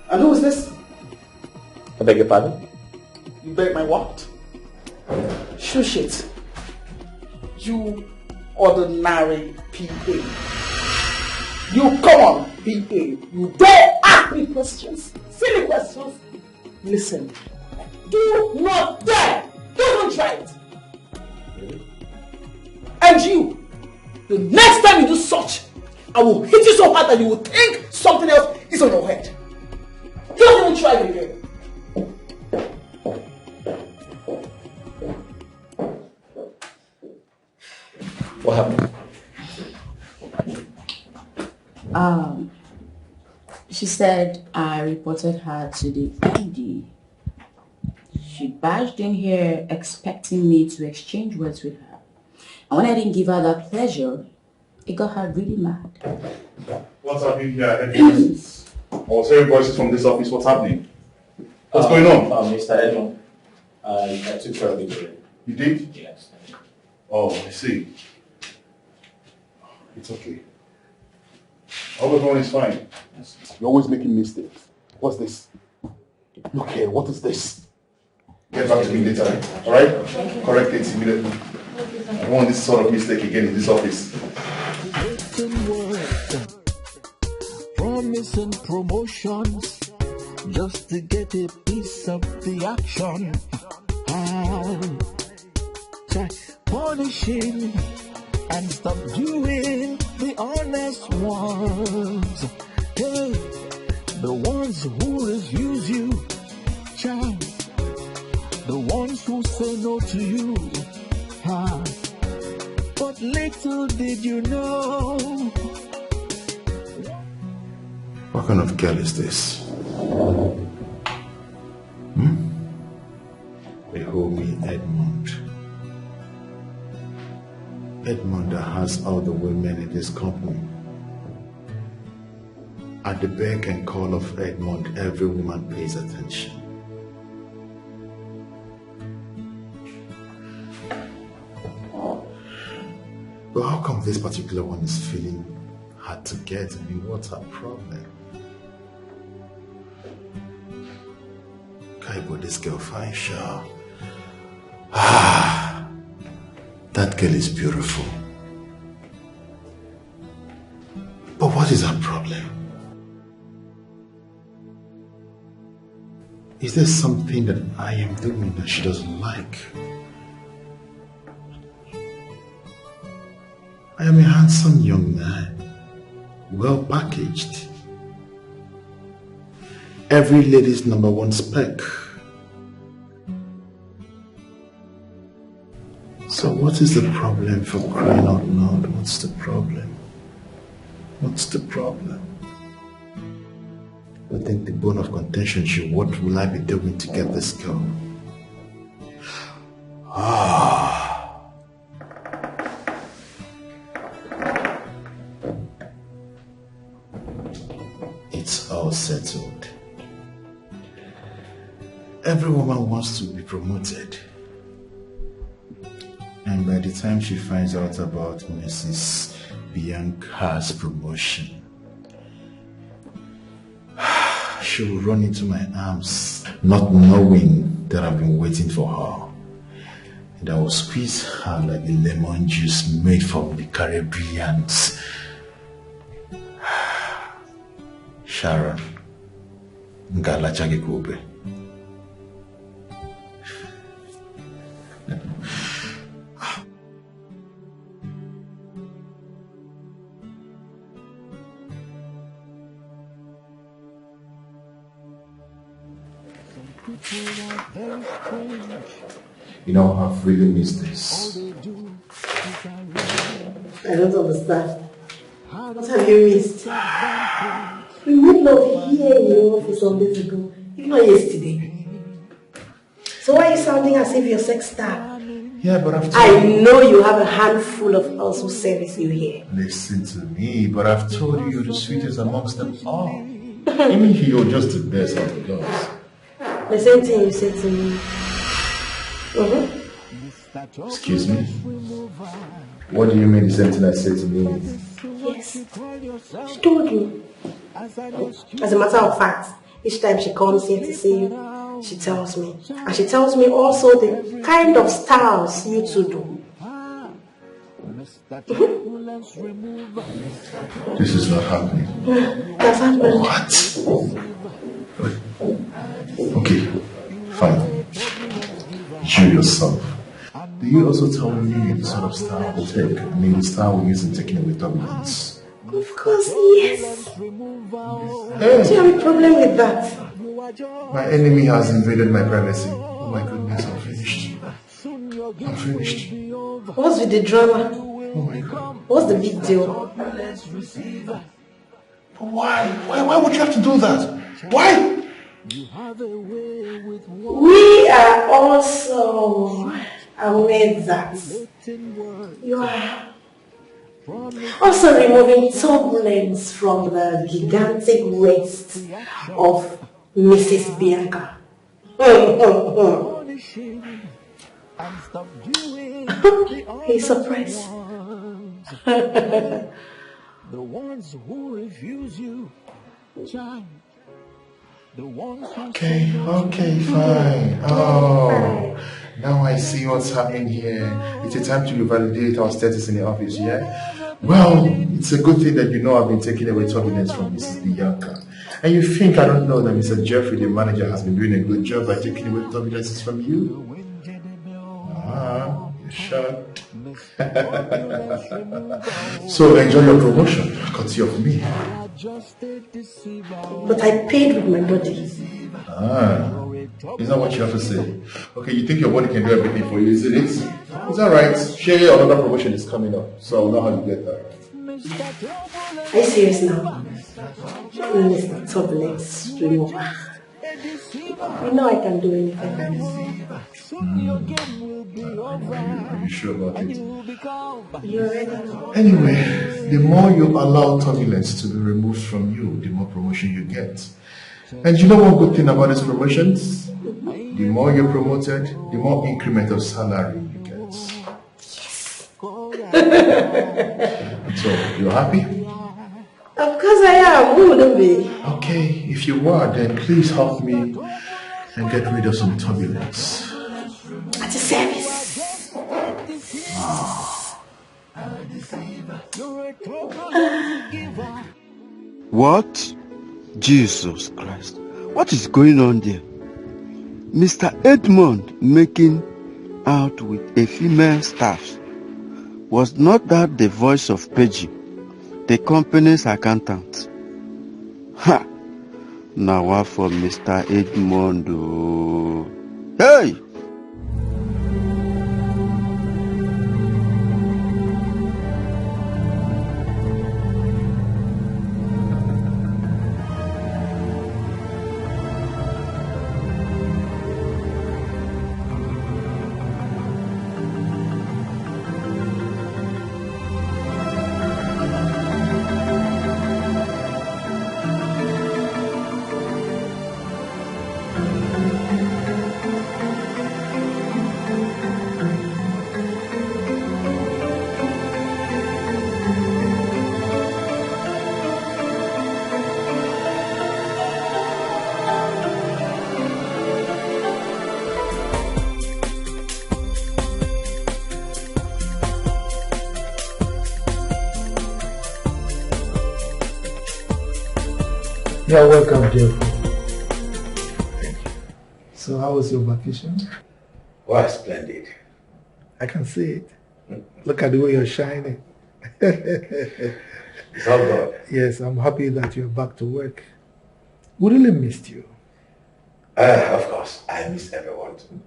H: And who is this?
I: I beg your pardon?
H: You beg my what? Shush it. You ordinary PA. You common PA. You dare ask me questions? Silly questions? Listen. Do not dare! Don't try it!
I: Really?
H: And you! The next time you do such, I will hit you so hard that you will think something else is on your head. Don't even try it again.
I: What happened?
B: She said I reported her to the MD. She barged in here expecting me to exchange words with her. And when I didn't give her that pleasure, it got her really mad.
E: What's happening here, Edmund? I was hearing voices from this office. What's happening? What's going on?
I: Mr. Edmund, I took care of it already.
E: You did?
I: Yes.
E: Oh, I see. It's okay. I hope everyone is fine.
P: You're always making mistakes. What's this? Look here, what is this?
E: Get back to me later, alright? Correct it immediately. I don't want this sort of mistake again in this office.
N: Promising promotions just to get a piece of the action. Punishing and stop doing the honest ones. Hey, the ones who refuse you, child. The ones who say no to you. But little did you know.
O: What kind of girl is this? They call me Edmund. Edmund that has all the women in this company. At the beck and call of Edmund, every woman pays attention. But how come this particular one is feeling hard to get? I mean, what's her problem? Kaibo, this girl fine, sure. That girl is beautiful. But what is her problem? Is there something that I am doing that she doesn't like? I am a handsome young man, well packaged. Every lady's #1 spec. So what is the problem, for crying out loud? What's the problem? What's the problem? I think the bone of contention is, what will I be doing to get this girl? It's all settled. Every woman wants to be promoted. And by the time she finds out about Mrs. Bianca's promotion, she will run into my arms, not knowing that I've been waiting for her. And I will squeeze her like the lemon juice made from the Caribbeans. Sharon, Ngala Chagikube. You know, I've really missed this.
M: I don't understand. What have you missed? We made love here in your office some days ago, if not yesterday. So why are you sounding as if you're sex star?
O: Yeah, but I've told
M: I know you have a handful of girls who service you here.
O: Listen to me, but I've told you you're the sweetest amongst them all.
E: Even you're just the best of the girls.
M: The same thing you said to me.
E: Excuse me? What do you mean the same thing I said to me?
M: Yes. She told you. As a matter of fact, each time she comes here to see you, she tells me. And she tells me also the kind of styles you two do.
E: This is not happening.
M: That's happened.
E: What? Okay, fine. You yourself. Do you also tell me the sort of style we take? I mean, the style we use in taking away dominance?
M: Of course, yes. Do you have a problem with that?
E: My enemy has invaded my privacy. Oh my goodness, I'm finished. I'm finished.
M: What's with the drama?
E: Oh my God.
M: What's the big deal?
E: Why? Why would you have to do that? Why?
M: We are also aware that you are also removing turbulence from the gigantic waist of Mrs. Bianca. He's surprised.
N: The ones who refuse you, child.
E: Okay, fine. Oh, now I see what's happening here. It's a time to revalidate our status in the office, yeah? Well, it's a good thing that you know I've been taking away turbulence from Mrs. Bianca. And you think I don't know that Mr. Jeffrey, the manager, has been doing a good job by taking away turbulences from you? You shut. So enjoy your promotion, courtesy of me.
M: But I paid with my body.
E: Is that what you have to say? Okay, you think your body can do everything for you, isn't it? It's alright. Share another promotion is coming up, so I'll know how you get that.
M: Are you serious now? Mr. Turbulence remover. You know I can do anything.
E: Are you sure about it?
M: You already know.
E: Anyway, the more you allow turbulence to be removed from you, the more promotion you get. And you know one good thing about these promotions? The more you're promoted, the more increment of salary you get.
M: Yes.
E: So, you're happy?
M: Of course I am. Who wouldn't be?
E: Okay, if you are, then please help me and get rid of some turbulence.
M: At your service.
T: What? Jesus Christ. What is going on there? Mr. Edmund making out with a female staff. Was not that the voice of Peggy, the company's accountant? Ha! Now what for Mr. Edmund? Hey!
D: You're welcome, Jeff. So how was your vacation?
K: Why, splendid.
D: I can see it. Look at the way you're shining.
K: It's all good.
D: Yes, I'm happy that you're back to work. We really missed you.
K: Of course, I miss everyone too.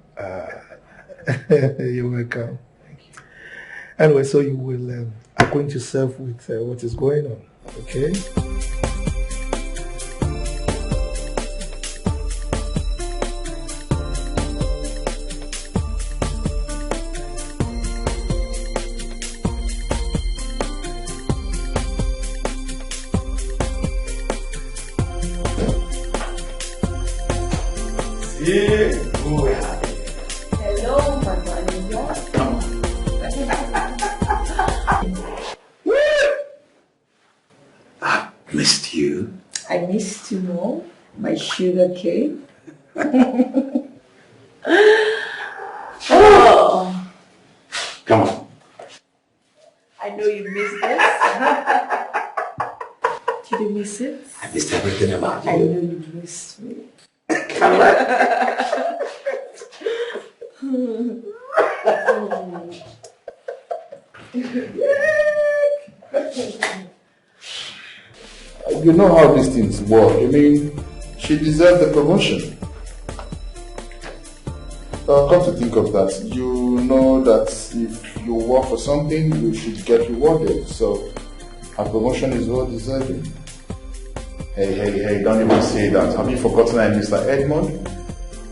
D: You're welcome. Thank you. Anyway, so you will acquaint yourself with what is going on, okay?
P: Yeah. Oh, yeah.
B: Hello, my manager.
K: I missed you.
B: I missed you more, my sugar cake. Oh.
K: Come on.
B: I know you missed this. Did you miss it?
K: I missed everything about you.
B: I know you missed me.
K: Come on.
E: You know how these things work. I mean, she deserved the promotion. Come to think of that, you know that if you work for something, you should get rewarded. So, her promotion is well deserving. Hey, don't even say that. Have you forgotten I'm Mr. Edmund?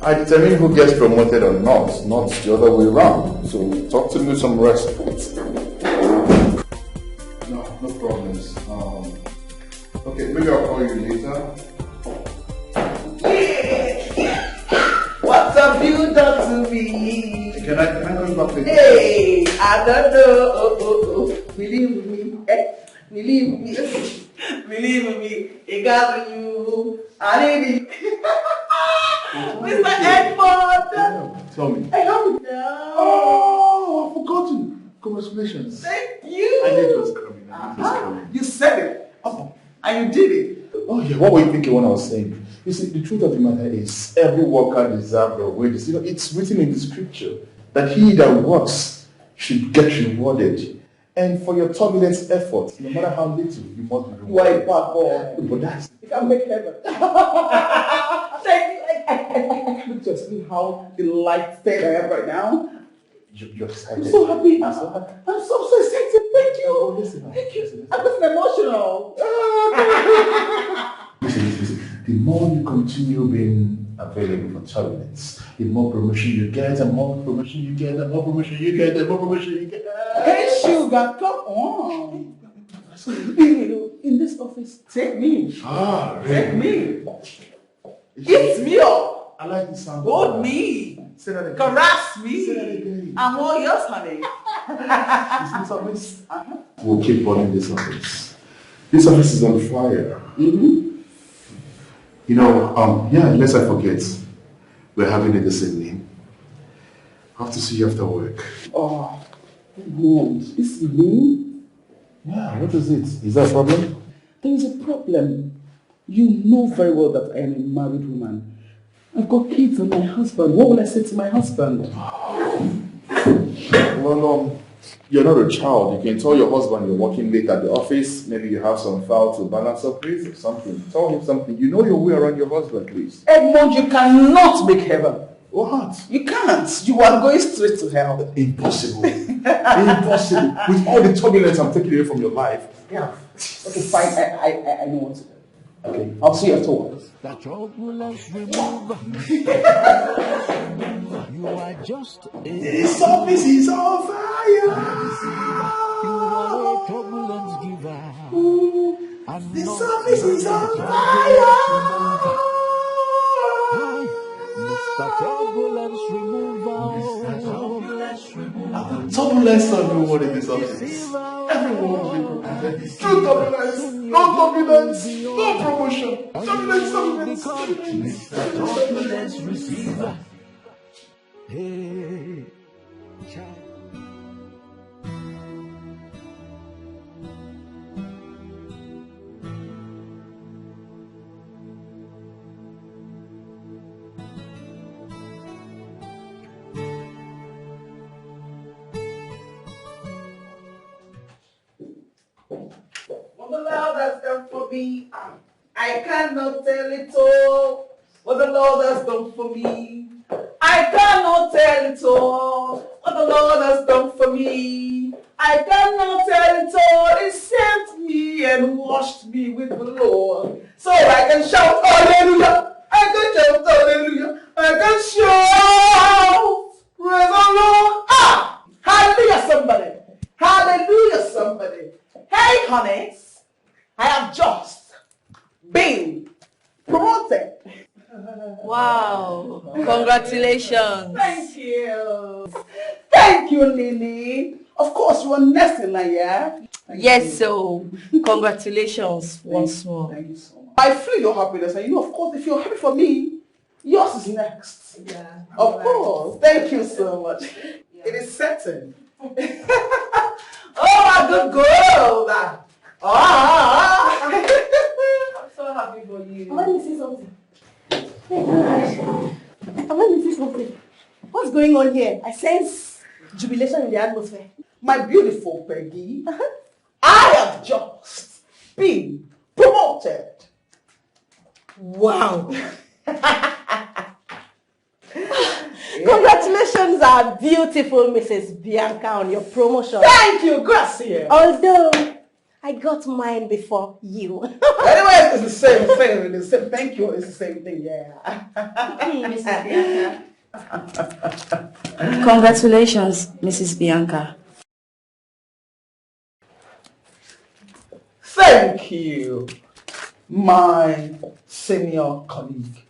E: I determine who gets promoted or not the other way around. So, talk to me with some respect. No problems. Okay, maybe I'll call you later.
C: What have you done to me?
E: Can I call you back later?
C: Hey, I don't know. Believe me. Believe me. Believe me. It got you. I need it. Mr. Edmund.
E: Tell me.
C: I have it now.
E: Oh, I've forgotten. Congratulations.
C: Thank you.
E: I knew it was coming.
C: You said it. Oh, and you did it.
E: Oh yeah, what were you thinking when I was saying? You see, the truth of the matter is, every worker deserves their wages. You know, it's written in the scripture that he that works should get rewarded. And for your turbulent effort, no matter how little, you must be rewarded.
C: You are a bad boy.
E: But that's...
C: You can make heaven. Thank you. I can't just see how delighted I am right now.
E: You're excited.
C: I'm so happy. I'm so excited. Thank you. Thank you. I'm just emotional.
E: Listen. The more you continue being available for turbulence, the more promotion you get, and more promotion you get, and more promotion you get, and more promotion you get.
C: Hey, sugar, come on. In this office, take me.
E: Really?
C: Take me. Eat me up.
E: I like the sound.
C: Hold me.
E: Say that again.
C: Caress me.
E: Say that again.
C: I'm all yours, honey.
E: This office? We'll keep running this office. This office is on fire.
C: Mm-hmm.
E: You know, unless I forget, we're having it this evening. I have to see you after work.
C: Oh, God. This evening?
E: Yeah, what is it? Is that a problem?
C: There is a problem. You know very well that I am a married woman. I've got kids and my husband. What will I say to my husband?
E: Well, you're not a child. You can tell your husband you're working late at the office. Maybe you have some file to balance up with or something. Tell him something. You know your way around your husband, please.
C: Edmund, you cannot make heaven.
E: What?
C: You can't. You are going straight to hell.
E: Impossible. Impossible. With all the turbulence I'm taking away from your life.
C: Yeah. Okay, fine. I know what to do. Okay, I'll see you afterwards.
N: That turbulence remove. You are just
E: This office is on fire.
N: You are a turbulence giver.
E: This office is on fire.
N: Mr. Turbulence Remover.
E: Turbulence everyone in this office. Everyone will be promoted. True turbulence. No turbulence. No promotion. Turbulence.
N: Mr. Turbulence Receiver. Hey, child.
C: What the Lord has done for me, I cannot tell it all. What the Lord has done for me, I cannot tell it all. What the Lord has done for me, I cannot tell it all. He saved me and washed me with the Lord, so I can shout hallelujah. I can shout hallelujah. I can shout praise the Lord. Ah, hallelujah, somebody. Hallelujah, somebody. Hey, honeys, I have just been promoted.
G: Wow. Congratulations.
H: Thank you. Thank you, Lily. Of course, you are next in line, yeah?
G: Yes, so congratulations once more.
H: Thank you so much. I feel your happiness, and of course, if you're happy for me, yours is next.
M: Yeah.
H: Of course. Thank you so much. Yeah. It is certain. Oh, my good girl.
M: I'm so happy for you. Let me see something. Hey, let me see something. What's going on here? I sense jubilation in the atmosphere.
H: My beautiful Peggy, I have just been promoted.
M: Wow. Congratulations, our beautiful Mrs. Bianca, on your promotion.
H: Thank you, Gracia.
M: Although I got mine before you.
H: Anyway, it's the same thing. It's the same, thank you. It's the same thing, yeah.
M: Mrs. Bianca.
G: Congratulations, Mrs. Bianca.
H: Thank you, my senior colleague.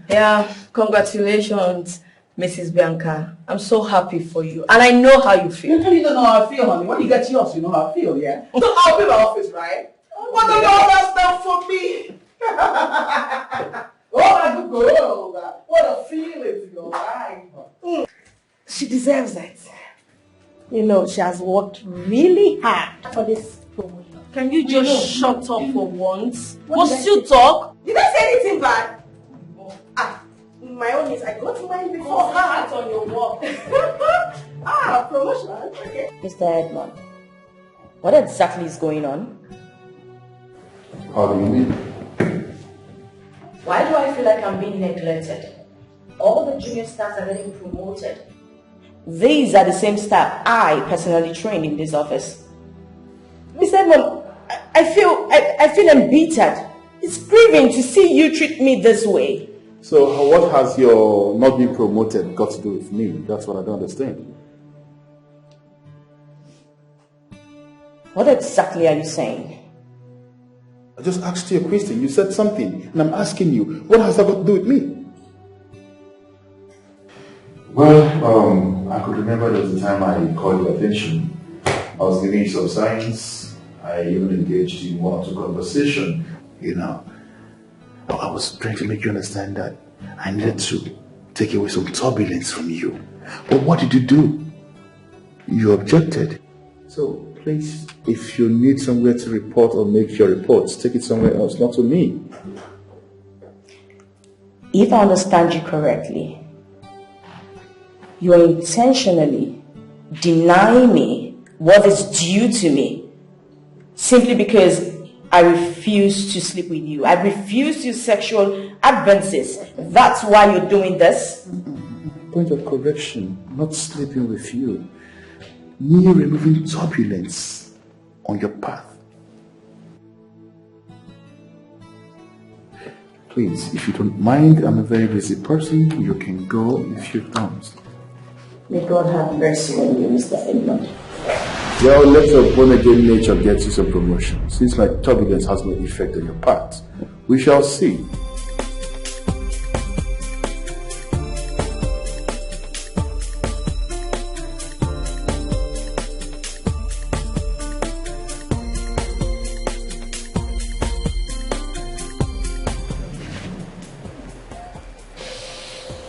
G: Yeah, congratulations, Mrs. Bianca. I'm so happy for you. And I know how you feel.
H: You don't know how I feel, honey. When you get yours, you know how I feel, yeah? So I'll be in my office, right? What do all that stuff for me? Oh, my good girl. What a feeling to your life.
M: She deserves it. You know, she has worked really hard for this promotion.
G: Can you just shut up for once? Must you talk?
M: Did I say anything bad? My own is I got mine before her.
G: On your work.
M: Promotion. Okay.
L: Mr. Edmund, what exactly is going on?
E: How do you mean?
L: Why do I feel like I'm being neglected? All the junior staffs are getting promoted. These are the same staff I personally trained in this office. Mr. Edmund, I feel embittered. It's grieving to see you treat me this way.
E: So what has your not being promoted got to do with me? That's what I don't understand.
L: What exactly are you saying?
E: I just asked you a question. You said something, and I'm asking you, what has that got to do with me? Well, I could remember there was a time I called your attention. I was giving you some signs. I even engaged in one or two conversation. You know, I was trying to make you understand that I needed to take away some turbulence from you. But what did you do? You objected. So please, if you need somewhere to report or make your reports, take it somewhere else, not to me.
L: If I understand you correctly, you are intentionally denying me what is due to me simply because I refuse to sleep with you. I refuse your sexual advances. That's why you're doing this?
E: Point of correction, not sleeping with you. Me removing turbulence on your path. Please, if you don't mind, I'm a very busy person. You can go if you don't.
L: May God have mercy on you, Mr. Edmund.
E: Well, let your born-again nature get you some promotion. Seems like turbulence has no effect on your path. We shall see.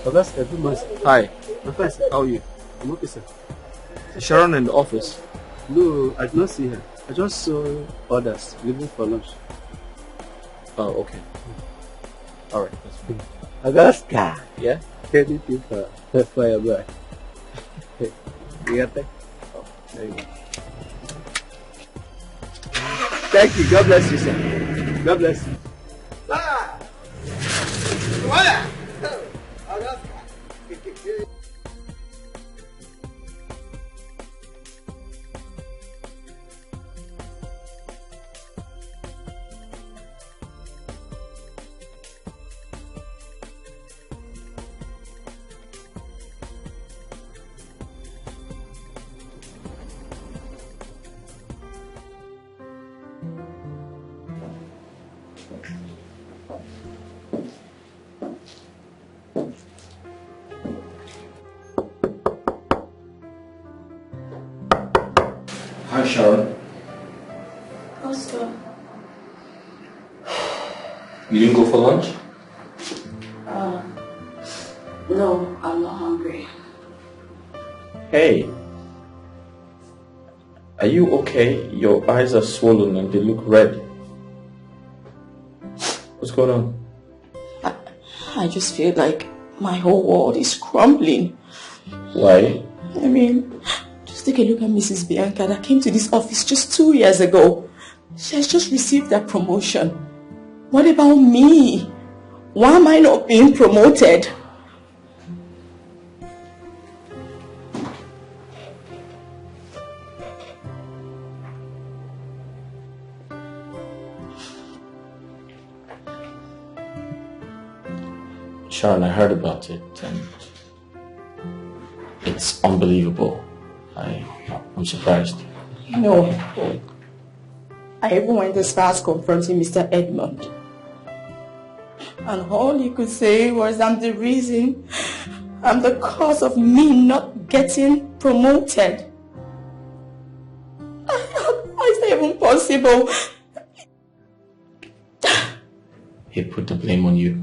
F: Oh, that's Edmund.
A: Hi.
F: I'm fine, sir. How are you? I'm okay, sir.
A: Is Sharon in the office?
F: No, I did not see her. I just saw others leaving for lunch.
A: Oh, okay. Alright, that's fine.
F: Augusta.
A: Yeah?
F: Anything for your boy. You got that?
A: Oh, there you go.
F: Thank you. God bless you, sir. God bless you.
I: Hi, Sharon.
G: Oscar.
I: You didn't go for lunch?
G: No, I'm not hungry.
I: Hey. Are you okay? Your eyes are swollen and they look red. What's going on?
G: I just feel like my whole world is crumbling.
I: Why?
G: I mean, just take a look at Mrs. Bianca that came to this office just 2 years ago. She has just received that promotion. What about me? Why am I not being promoted?
I: Sharon, I heard about it and it's unbelievable. I'm surprised.
G: No. I even went as far as confronting Mr. Edmund. And all he could say was I'm the reason, I'm the cause of me not getting promoted. How is that even possible?
I: He put the blame on you.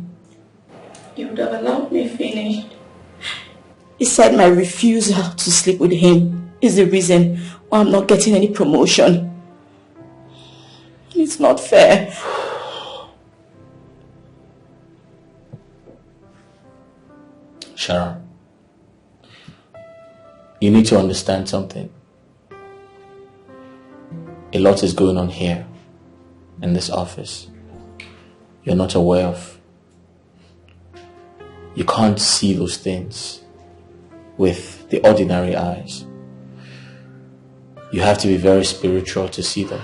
G: You would have allowed me finish. He said my refusal to sleep with him is the reason why I'm not getting any promotion. It's not fair.
I: Sharon, you need to understand something. A lot is going on here in this office you're not aware of. You can't see those things with the ordinary eyes. You have to be very spiritual to see them.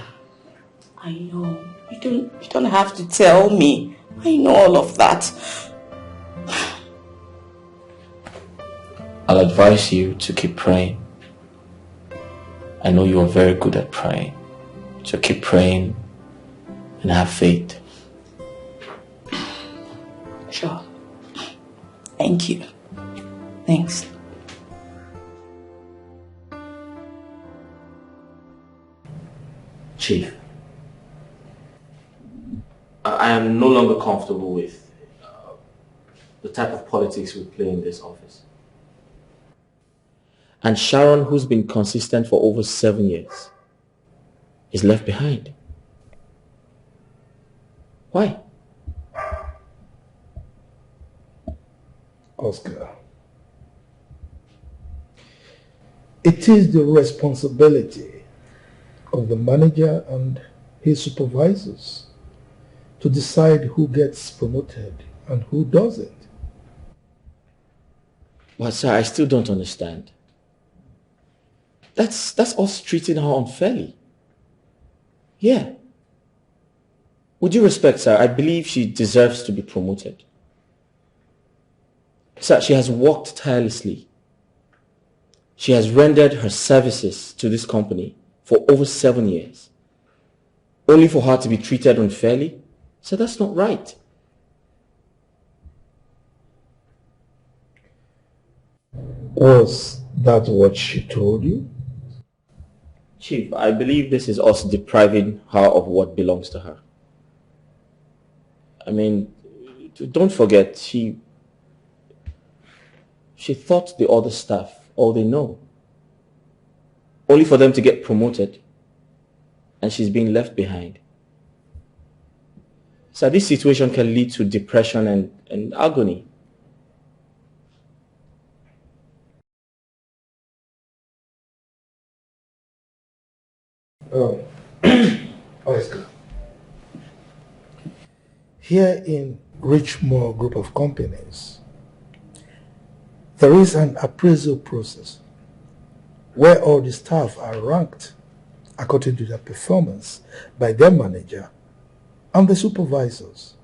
G: I know. You don't have to tell me. I know all of that.
I: I'll advise you to keep praying. I know you are very good at praying. So keep praying and have faith.
G: Sure. Thank you. Thanks.
I: Chief, I am no longer comfortable with the type of politics we play in this office. And Sharon, who's been consistent for over 7 years, is left behind. Why?
D: Oscar, it is the responsibility of the manager and his supervisors to decide who gets promoted and who doesn't.
I: But sir, I still don't understand. That's us treating her unfairly. Yeah. With due respect, sir, I believe she deserves to be promoted. Sir, she has worked tirelessly. She has rendered her services to this company for over 7 years. Only for her to be treated unfairly? So that's not right.
D: Was that what she told you?
I: Chief, I believe this is us depriving her of what belongs to her. I mean, don't forget, she thought the other staff all they know. Only for them to get promoted, and she's being left behind. So this situation can lead to depression and agony.
D: Oh, Oscar. Here in Richmore Group of Companies, there is an appraisal process where all the staff are ranked according to their performance by their manager and the supervisors.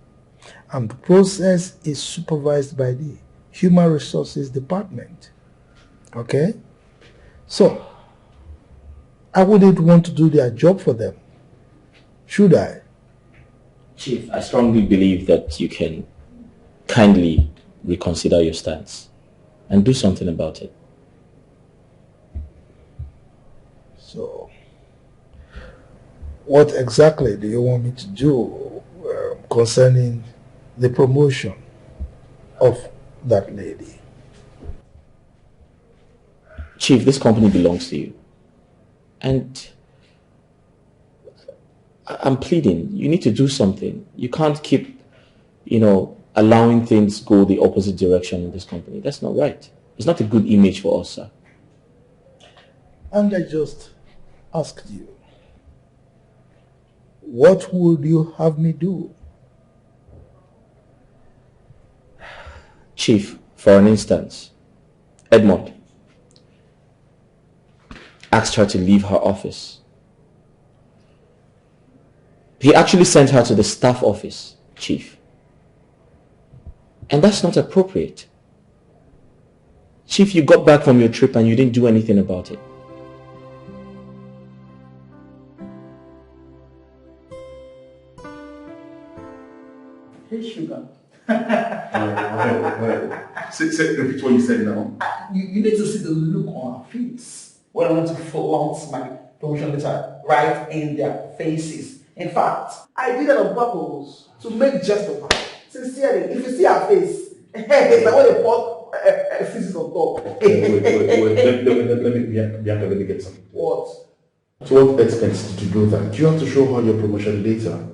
D: And the process is supervised by the Human Resources Department. Okay? So, I wouldn't want to do their job for them, should I?
I: Chief, I strongly believe that you can kindly reconsider your stance and do something about it.
D: So, what exactly do you want me to do concerning the promotion of that lady?
I: Chief, this company belongs to you. And I'm pleading, you need to do something. You can't keep, allowing things go the opposite direction in this company. That's not right. It's not a good image for us, sir.
D: And I just asked you, what would you have me do?
I: Chief, for an instance, Edmund asked her to leave her office. He actually sent her to the staff office, Chief. And that's not appropriate. Chief, you got back from your trip and you didn't do anything about it.
H: Hey, sugar.
P: Say repeat what you said now.
H: You need to see the look on our face when I want to flaunt my promotion letter right in their faces. In fact, I did that on purpose to make jest of her. Sincerely, if you see her face, it's like when they pour physics on top.
E: Wait. Let me get something.
H: What?
E: To what extent did you do that? Do you have to show her your promotion later?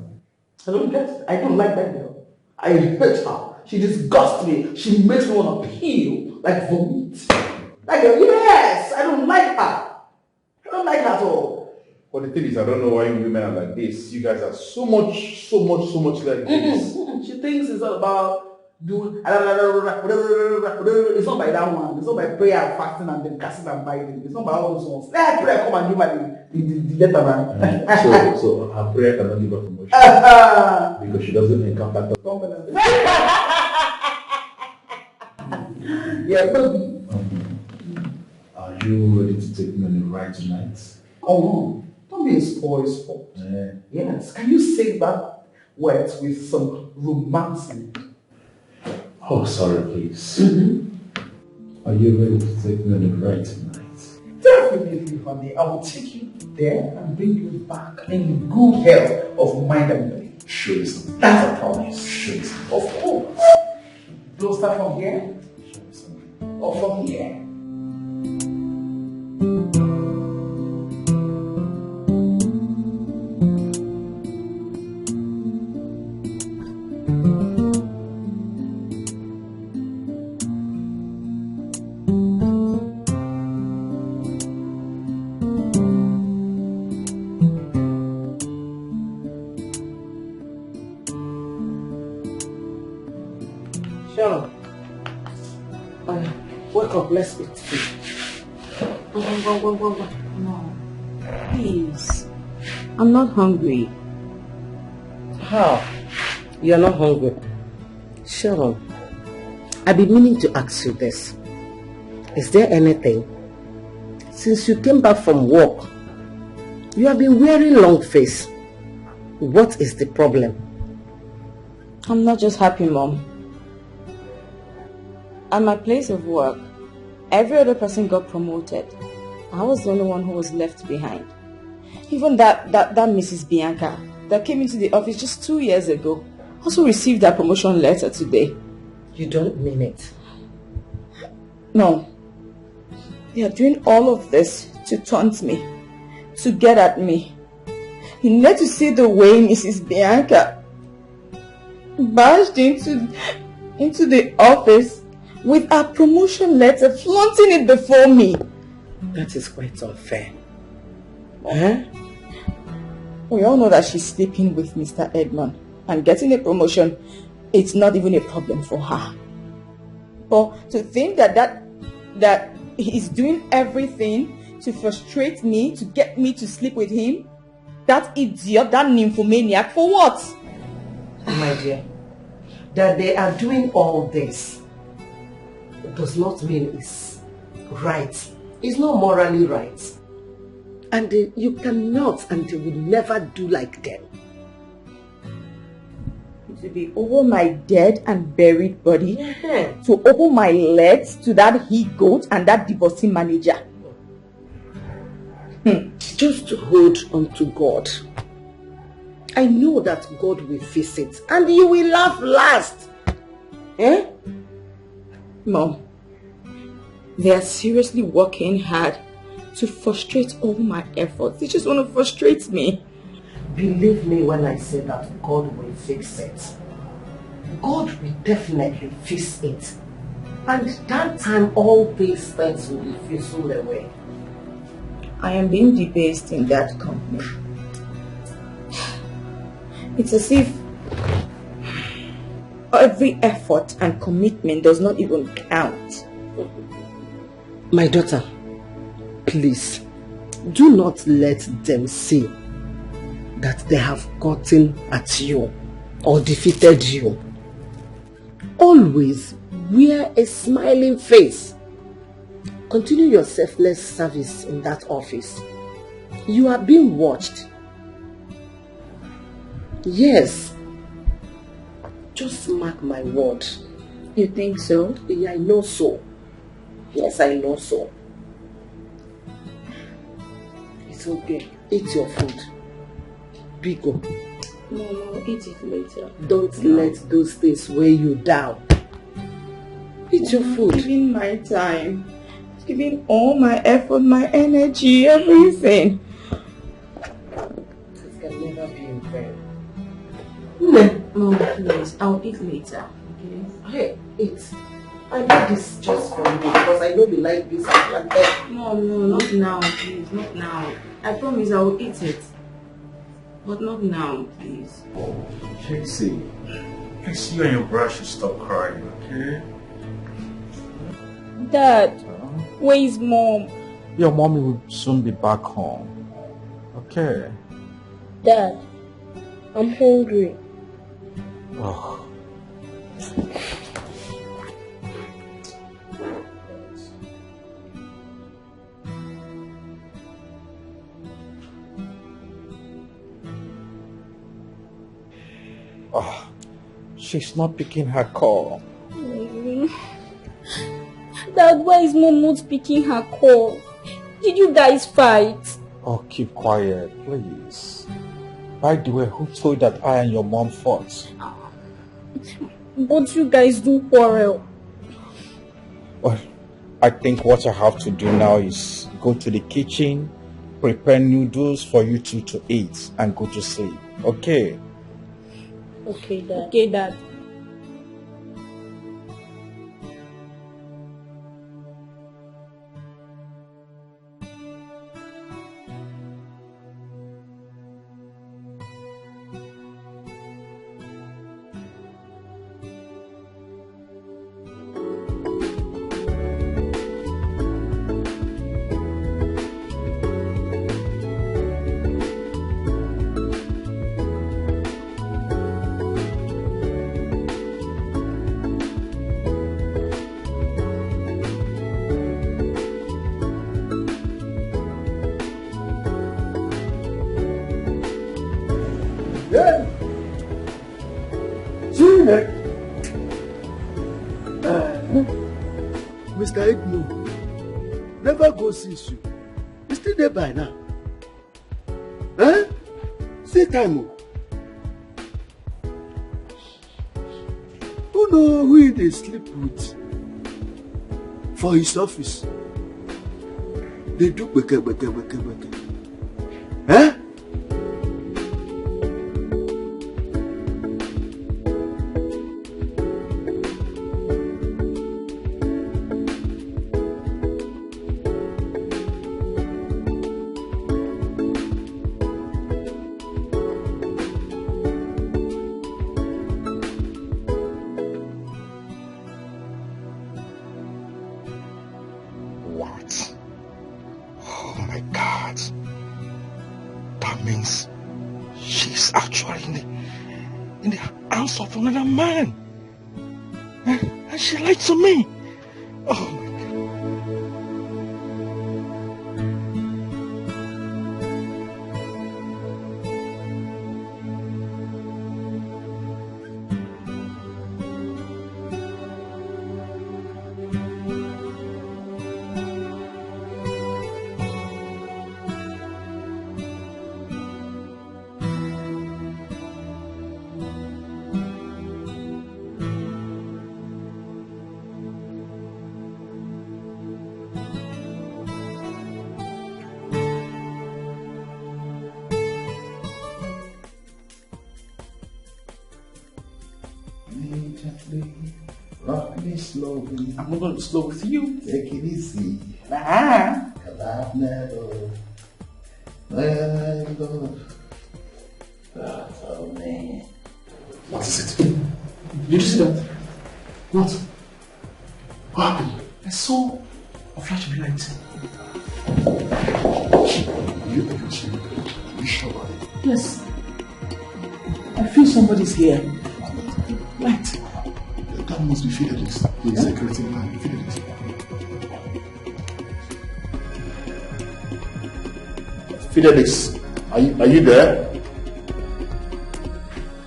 H: I don't get it. I don't like that girl. I hate her. She disgusts me. She makes me want to peel like vomit. That girl, yes! I don't like her. I don't like her at all.
E: But the thing is, I don't know why you women are like this. You guys are so much like this.
H: She thinks it's all about doing. It's not by that one. It's not by prayer, fasting, and then casting and biting. It's not by all those ones. Let prayer come and give her the letter, man.
E: So her prayer cannot give her promotion because she doesn't encounter the
H: Yeah, baby.
E: Are you ready to take me on a ride tonight?
H: Oh no. Don't be a spoil sport.
E: Yeah.
H: Yes. Can you say that words with some romance in it?
E: Oh, sorry, please. Are you ready to take me on a ride tonight?
H: Definitely, honey. I will take you there and bring you back in good health of mind and body.
E: Show me something.
H: That's a promise.
E: Show me something.
H: Of course. Do start from here?
E: Show me something.
H: Or from here? Sharon, wake up, let's eat food.
B: No, please. I'm not hungry.
C: How? You're not hungry? Sharon, I've been meaning to ask you this. Is there anything? Since you came back from work, you have been wearing long face. What is the problem?
B: I'm not just happy, Mom. At my place of work, every other person got promoted. I was the only one who was left behind. Even that Mrs. Bianca that came into the office just 2 years ago also received that promotion letter today.
C: You don't mean it?
B: No. They are doing all of this to taunt me, to get at me. You need to see the way Mrs. Bianca barged into the office with a promotion letter, flaunting it before me.
C: That is quite unfair.
B: Huh? We all know that she's sleeping with Mr. Edmund, and getting a promotion, it's not even a problem for her. But to think that he's doing everything to frustrate me, to get me to sleep with him, that idiot, that nymphomaniac, for what?
C: My dear, that they are doing all this does not mean it's right. It's not morally right. And you cannot and you will never do like them.
G: to be over my dead and buried body,
C: Yeah.
G: to open my legs to that he-goat and that divorcing manager.
C: Just hold on to God. I know that God will fix it and you will laugh last. Eh?
G: Mom, they are seriously working hard to frustrate all my efforts. They just want to frustrate me.
C: Believe me when I say that God will fix it. God will definitely fix it. And that time all these things will be fizzled away.
G: I am being debased in that company. It's as if every effort and commitment does not even count.
C: My daughter, please, do not let them see that they have gotten at you or defeated you. Always wear a smiling face. Continue your selfless service in that office. You are being watched. Yes. Just mark my word.
G: You think so?
C: Yeah, I know so. Yes, I know so. It's okay. Eat your food. Bigo.
G: No, eat it later.
C: Don't let those things weigh you down. Eat your food.
G: Giving my time. Giving all my effort, my energy, everything.
C: It can never be in vain.
G: Mom, please, I'll eat later. Okay?
C: Hey, eat. I made this just for you because I know you like this.
G: Mom, no, not now, please, not now. I promise I will eat it. But not now, please.
P: Tracy, please, you and your brother should stop crying, okay?
U: Dad, where is Mom?
P: Your mommy will soon be back home. Okay.
U: Dad, I'm hungry.
P: Oh. Oh, she's not picking her call.
U: Dad, why is Mom not picking her call? Did you guys fight?
P: Oh, keep quiet, please. By the way, who told you that I and your mom fought?
U: But you guys do quarrel.
P: Well, I think what I have to do now is go to the kitchen, prepare noodles for you two to eat, and go to sleep. Okay?
U: Okay, Dad. Okay, Dad.
V: Mr. Edmund, never go see you. You still there by now? Eh? See time. Who know who they sleep with for his office? They do beke. Eh?
P: What? Oh my God. That means she's actually in the hands of another man. And she lied to me. Oh my God.
E: Rock me slowly.
H: I'm not going to slow with you.
E: Take it easy.
H: Ah.
E: Cause I've never let go. Oh man. What is it?
H: Did you see that?
E: What? What happened?
H: I saw a flash of light.
E: You sure about it?
H: Yes. I feel somebody's here. Light.
E: That must be Fidelis. The security man. Fidelis. Fidelis, are you there?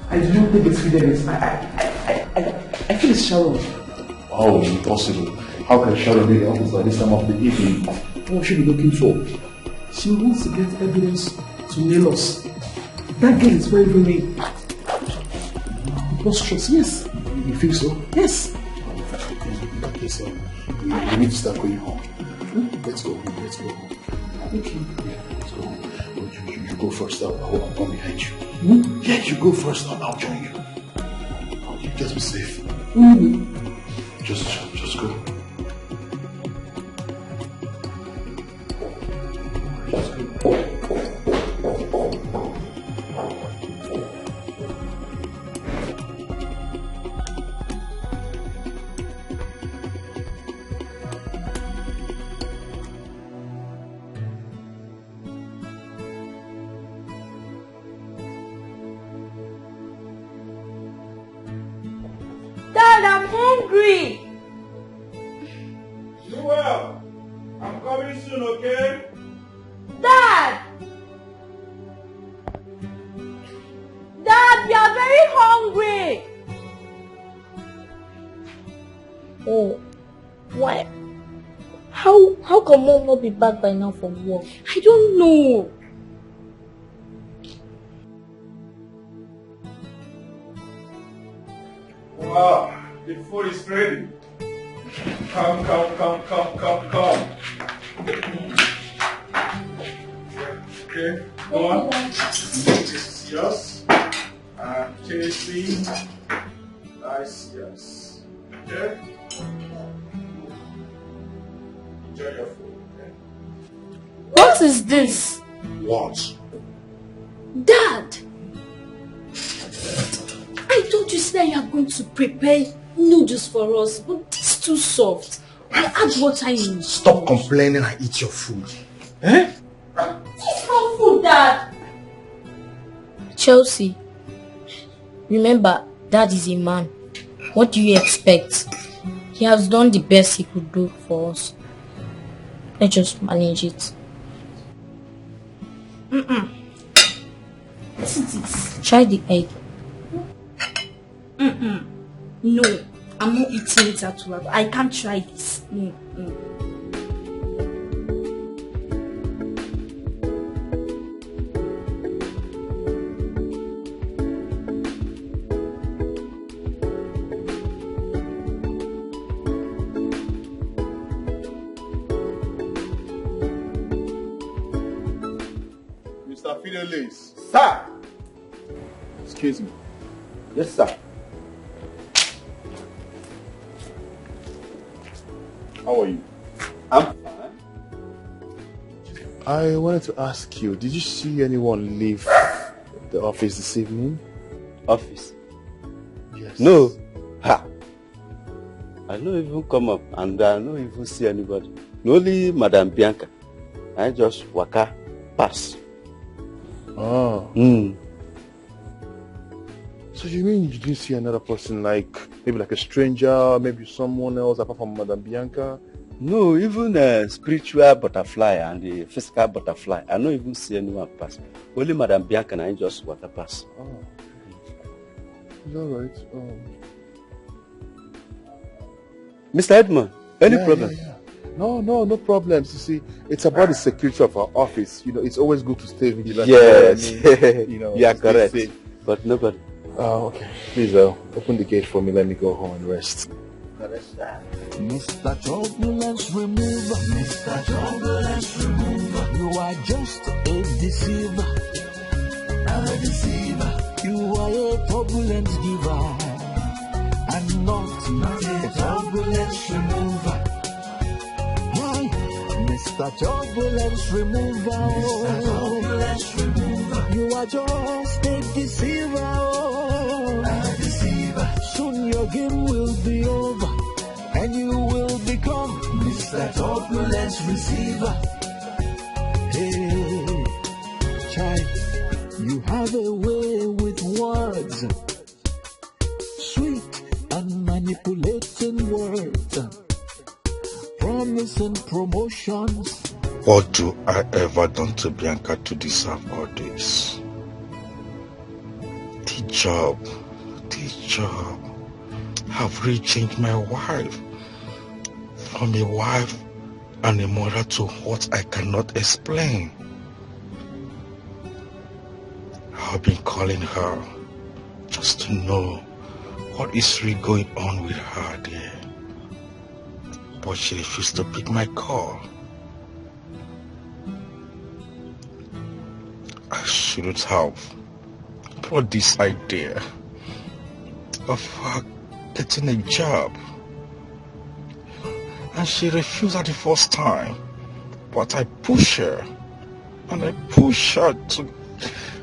H: I don't think it's Fidelis. I feel it's Sharon.
E: Oh, impossible. How can Sharon be in the office by this time of the evening? What will she be looking for?
H: She wants to get evidence to nail us. That girl is very, very preposterous. Yes.
E: You feel so?
H: Yes.
E: Okay, so we need to start going home. Let's go.
H: Okay.
E: Yeah, let's go. You go first. I'll come behind you.
H: Hmm?
E: Yeah, you go first. I'll join you. Okay, just be safe.
H: Mm-hmm.
E: Just go.
U: Dad, I'm hungry.
P: Do well. I'm coming soon, okay?
U: Dad! Dad, we are very hungry.
J: Oh, why? How can Mom not be back by now from work?
U: I don't know.
P: Wow, the food is ready. Come. Okay, go on. This is yours. And tasty. Nice, yes. Okay? Enjoy your food, okay?
U: What is this?
E: What?
U: Dad! I told you that you are going to prepare noodles for us, but this is too soft. I add water in.
E: Stop complaining and eat your food.
U: Eh? It's not food, Dad.
J: Chelsea, remember, Dad is a man. What do you expect? He has done the best he could do for us. Let's just manage it.
U: What is this?
J: Try the egg.
U: No, I'm not eating it at all. I can't try this.
E: Mr. Fidelis.
P: Sir!
E: Excuse me.
P: Yes, sir.
E: How are you?
P: I'm fine.
E: I wanted to ask you, did you see anyone leave the office this evening?
F: Office?
E: Yes.
F: No. Ha! I don't even come up and I don't even see anybody. Only Madam Bianca. I just waka pass.
E: Oh. So you mean you didn't see another person, like maybe like a stranger, maybe someone else apart from Madam Bianca?
F: No, even a spiritual butterfly and the physical butterfly. I don't even see anyone pass. Only Madam Bianca and I just waka pass.
E: Oh. It's alright.
F: Mr. Edmund, any problem?
E: Yeah. No problems. You see, it's about the security of our office. You know, it's always good to stay vigilant.
F: Yes,
E: you know,
F: you are correct.
E: Safe.
F: But nobody.
E: Oh, okay. Please, open the gate for me. Let me go home and rest.
N: Mr. Turbulence remove. Mr. Turbulence remove. You are just a deceiver. A deceiver. You are a turbulence giver. And not a turbulence remover. Hey, Mr. Turbulence Remover. Mr. Turbulence Remover. You are just a deceiver. A deceiver. Soon your game will be over, and you will become Mr. Turbulence Receiver. Hey, child, you have a way with words, sweet and manipulating words, promising promotions.
E: What do I ever done to Bianca to deserve all this? The job. Have really changed my wife from a wife and a mother to what I cannot explain. I've been calling her just to know what is really going on with her there. But she refused to pick my call. I shouldn't have brought this idea of her getting a job. And she refused at the first time. But I push her. And I push her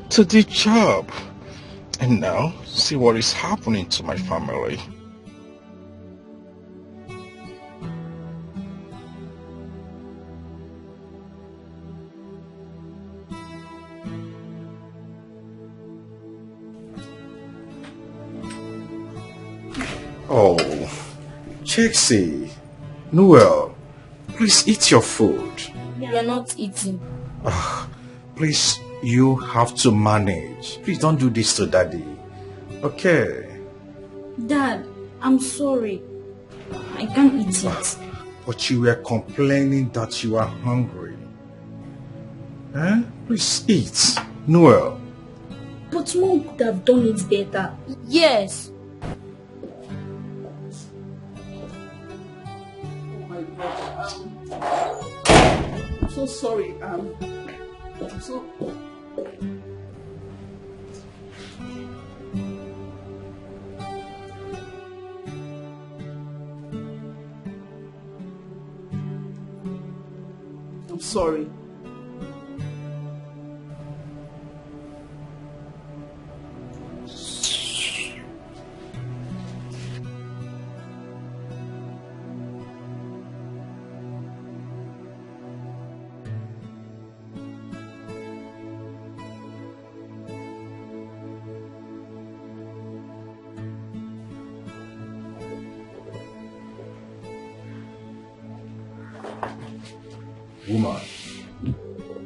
E: to the job. And now, see what is happening to my family. Oh, Chixie, Noel, please eat your food.
J: We are not eating.
E: Please, you have to manage. Please don't do this to Daddy. Okay.
U: Dad, I'm sorry. I can't eat it.
E: But you were complaining that you are hungry. Eh? Please eat. Noel.
U: But Mom could have done it better.
J: Yes.
H: I'm so sorry. I'm so... I'm sorry.
E: Woman,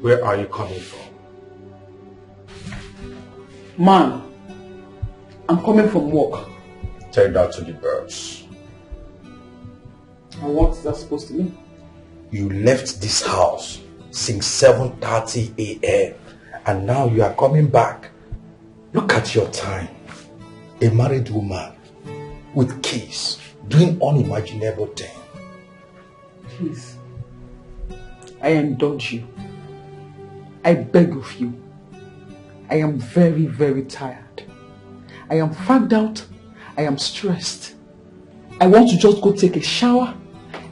E: where are you coming from?
H: Man, I'm coming from work.
E: Tell that to the birds.
H: And what is that supposed to mean?
K: You left this house since 7:30 a.m. and now you are coming back. Look at your time. A married woman with kids doing unimaginable things.
H: Please, I indulge you. I beg of you. I am very, very tired. I am fagged out. I am stressed. I want to just go take a shower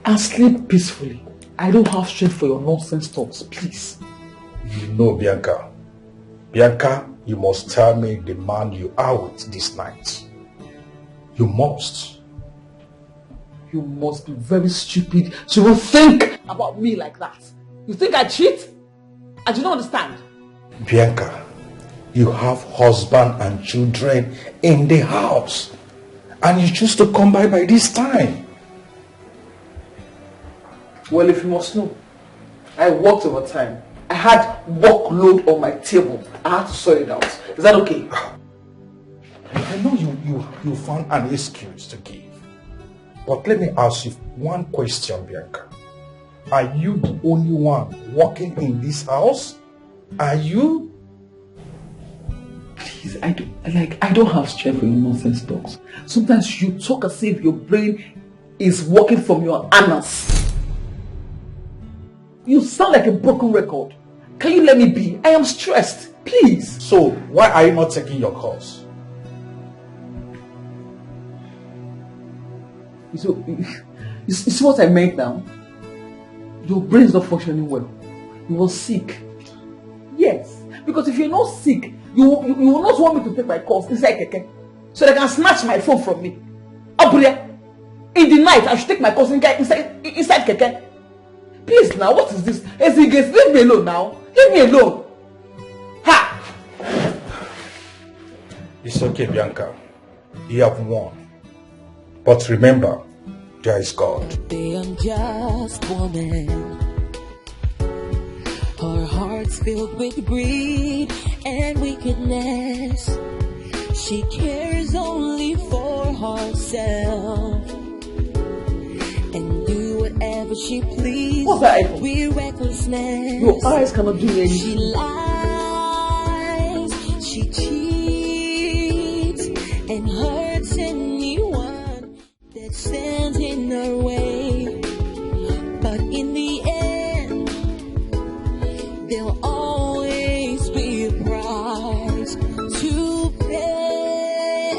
H: and sleep peacefully. I don't have strength for your nonsense thoughts, please.
K: You know, Bianca. Bianca, you must tell me the man you are with this night. You must.
H: You must be very stupid to even think about me like that. You think I cheat? I do not understand.
K: Bianca, you have husband and children in the house. And you choose to come by this time.
H: Well, if you must know, I worked overtime. I had workload on my table. I had to sort it out. Is that okay?
K: I know you found an excuse to give. But let me ask you one question, Bianca. Are you the only one working in this house? Are you?
H: Please, I don't have strength for your nonsense talks. Sometimes you talk as if your brain is working from your anus. You sound like a broken record. Can you let me be? I am stressed. Please.
K: So, why are you not taking your course?
H: So, you see what I meant now? Your brain is not functioning well. You were sick. Yes, because if you're not sick, you will not want me to take my calls inside keke, so they can snatch my phone from me. Aburia, in the night I should take my calls inside keke. Please now, what is this? Eziges, leave me alone now. Leave me alone. Ha!
K: It's okay, Bianca. You have won. But remember, there is God.
N: The unjust woman. Her heart's filled with greed and wickedness. She cares only for herself and do whatever she pleases with recklessness.
H: Your eyes cannot do anything.
N: She lies, she cheats, and hurts anyone that stands in her way. But in the end, there'll always be a price to pay.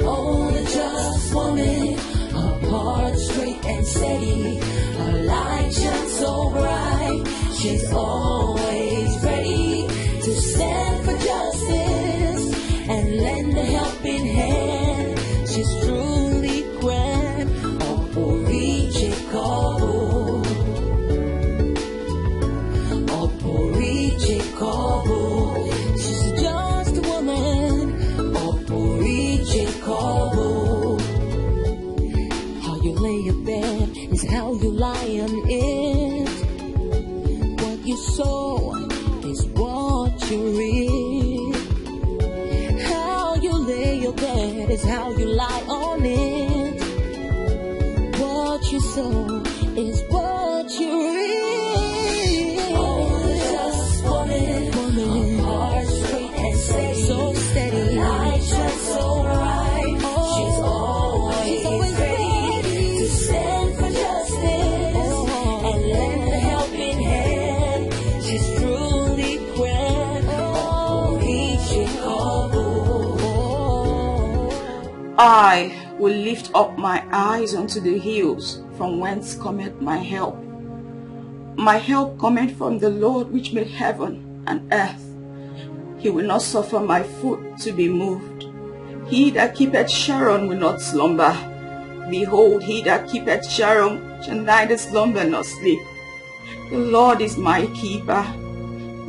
N: Oh, the just woman, her heart straight and steady, her light shines so bright. She's always ready to stand for justice and lend a helping hand. She's truly grand, she's just a woman, how you lay your bed is how you lie on it. What you sow is what you reap. How you lay your bed is how you lie on it. What you sow is what you reap. So steady, light shines so bright. She's always ready to stand for justice and lend a helping hand. She's truly grand.
G: I will lift up my eyes unto the hills, from whence cometh my help. My help cometh from the Lord which made heaven and earth. He will not suffer my foot to be moved. He that keepeth Sharon will not slumber. Behold, he that keepeth Sharon shall neither slumber nor sleep. The Lord is my keeper.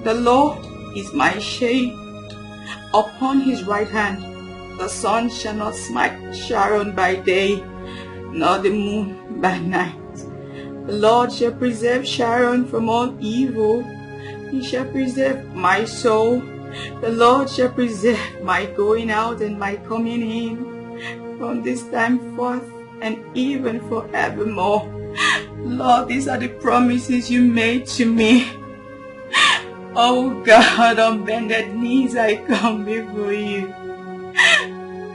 G: The Lord is my shade. Upon his right hand the sun shall not smite Sharon by day, nor the moon by night. The Lord shall preserve Sharon from all evil. He shall preserve my soul. The Lord shall preserve my going out and my coming in, from this time forth and even forevermore. Lord, these are the promises you made to me. Oh God, on bended knees I come before you.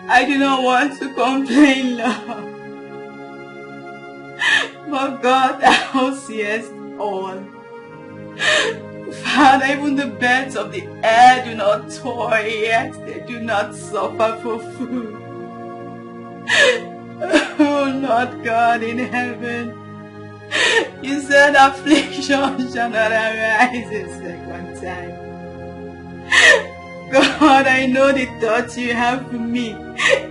G: I do not want to complain, Lord. But God, thou seest all. Father, even the birds of the air do not toil, yet they do not suffer for food. Oh Lord God in heaven, you said affliction shall not arise a second time. God, I know the thoughts you have for me.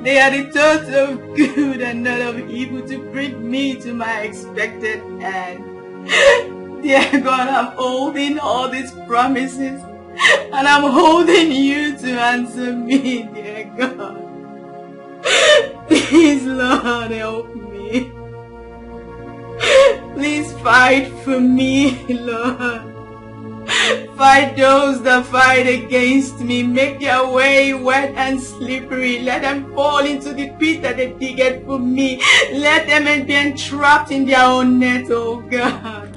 G: They are the thoughts of good and not of evil, to bring me to my expected end. Dear God, I'm holding all these promises, and I'm holding you to answer me, dear God. Please, Lord, help me. Please fight for me, Lord. Fight those that fight against me. Make their way wet and slippery. Let them fall into the pit that they digged for me. Let them be entrapped in their own net, oh God.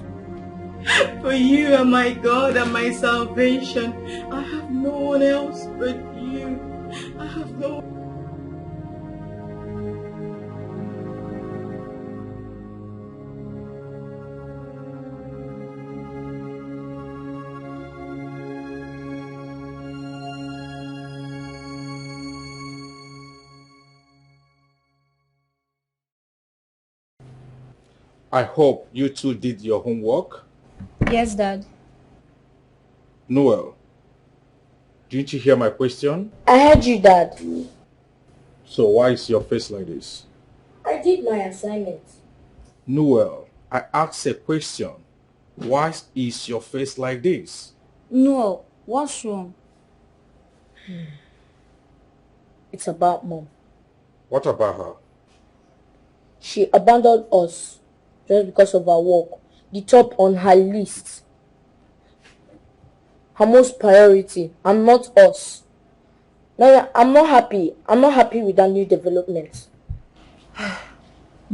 G: For you are my God and my salvation. I have no one else but you. I have no one.
P: I hope you two did your homework.
U: Yes, Dad.
P: Noel, didn't you hear my question?
U: I heard you, Dad.
P: So why is your face like this?
U: I did my assignment.
P: Noel, I asked a question. Why is your face like this?
U: No, what's wrong? It's about Mom.
P: What about her?
U: She abandoned us just because of our work. The top on her list. Her most priority, and not us. No, I'm not happy. I'm not happy with that new development.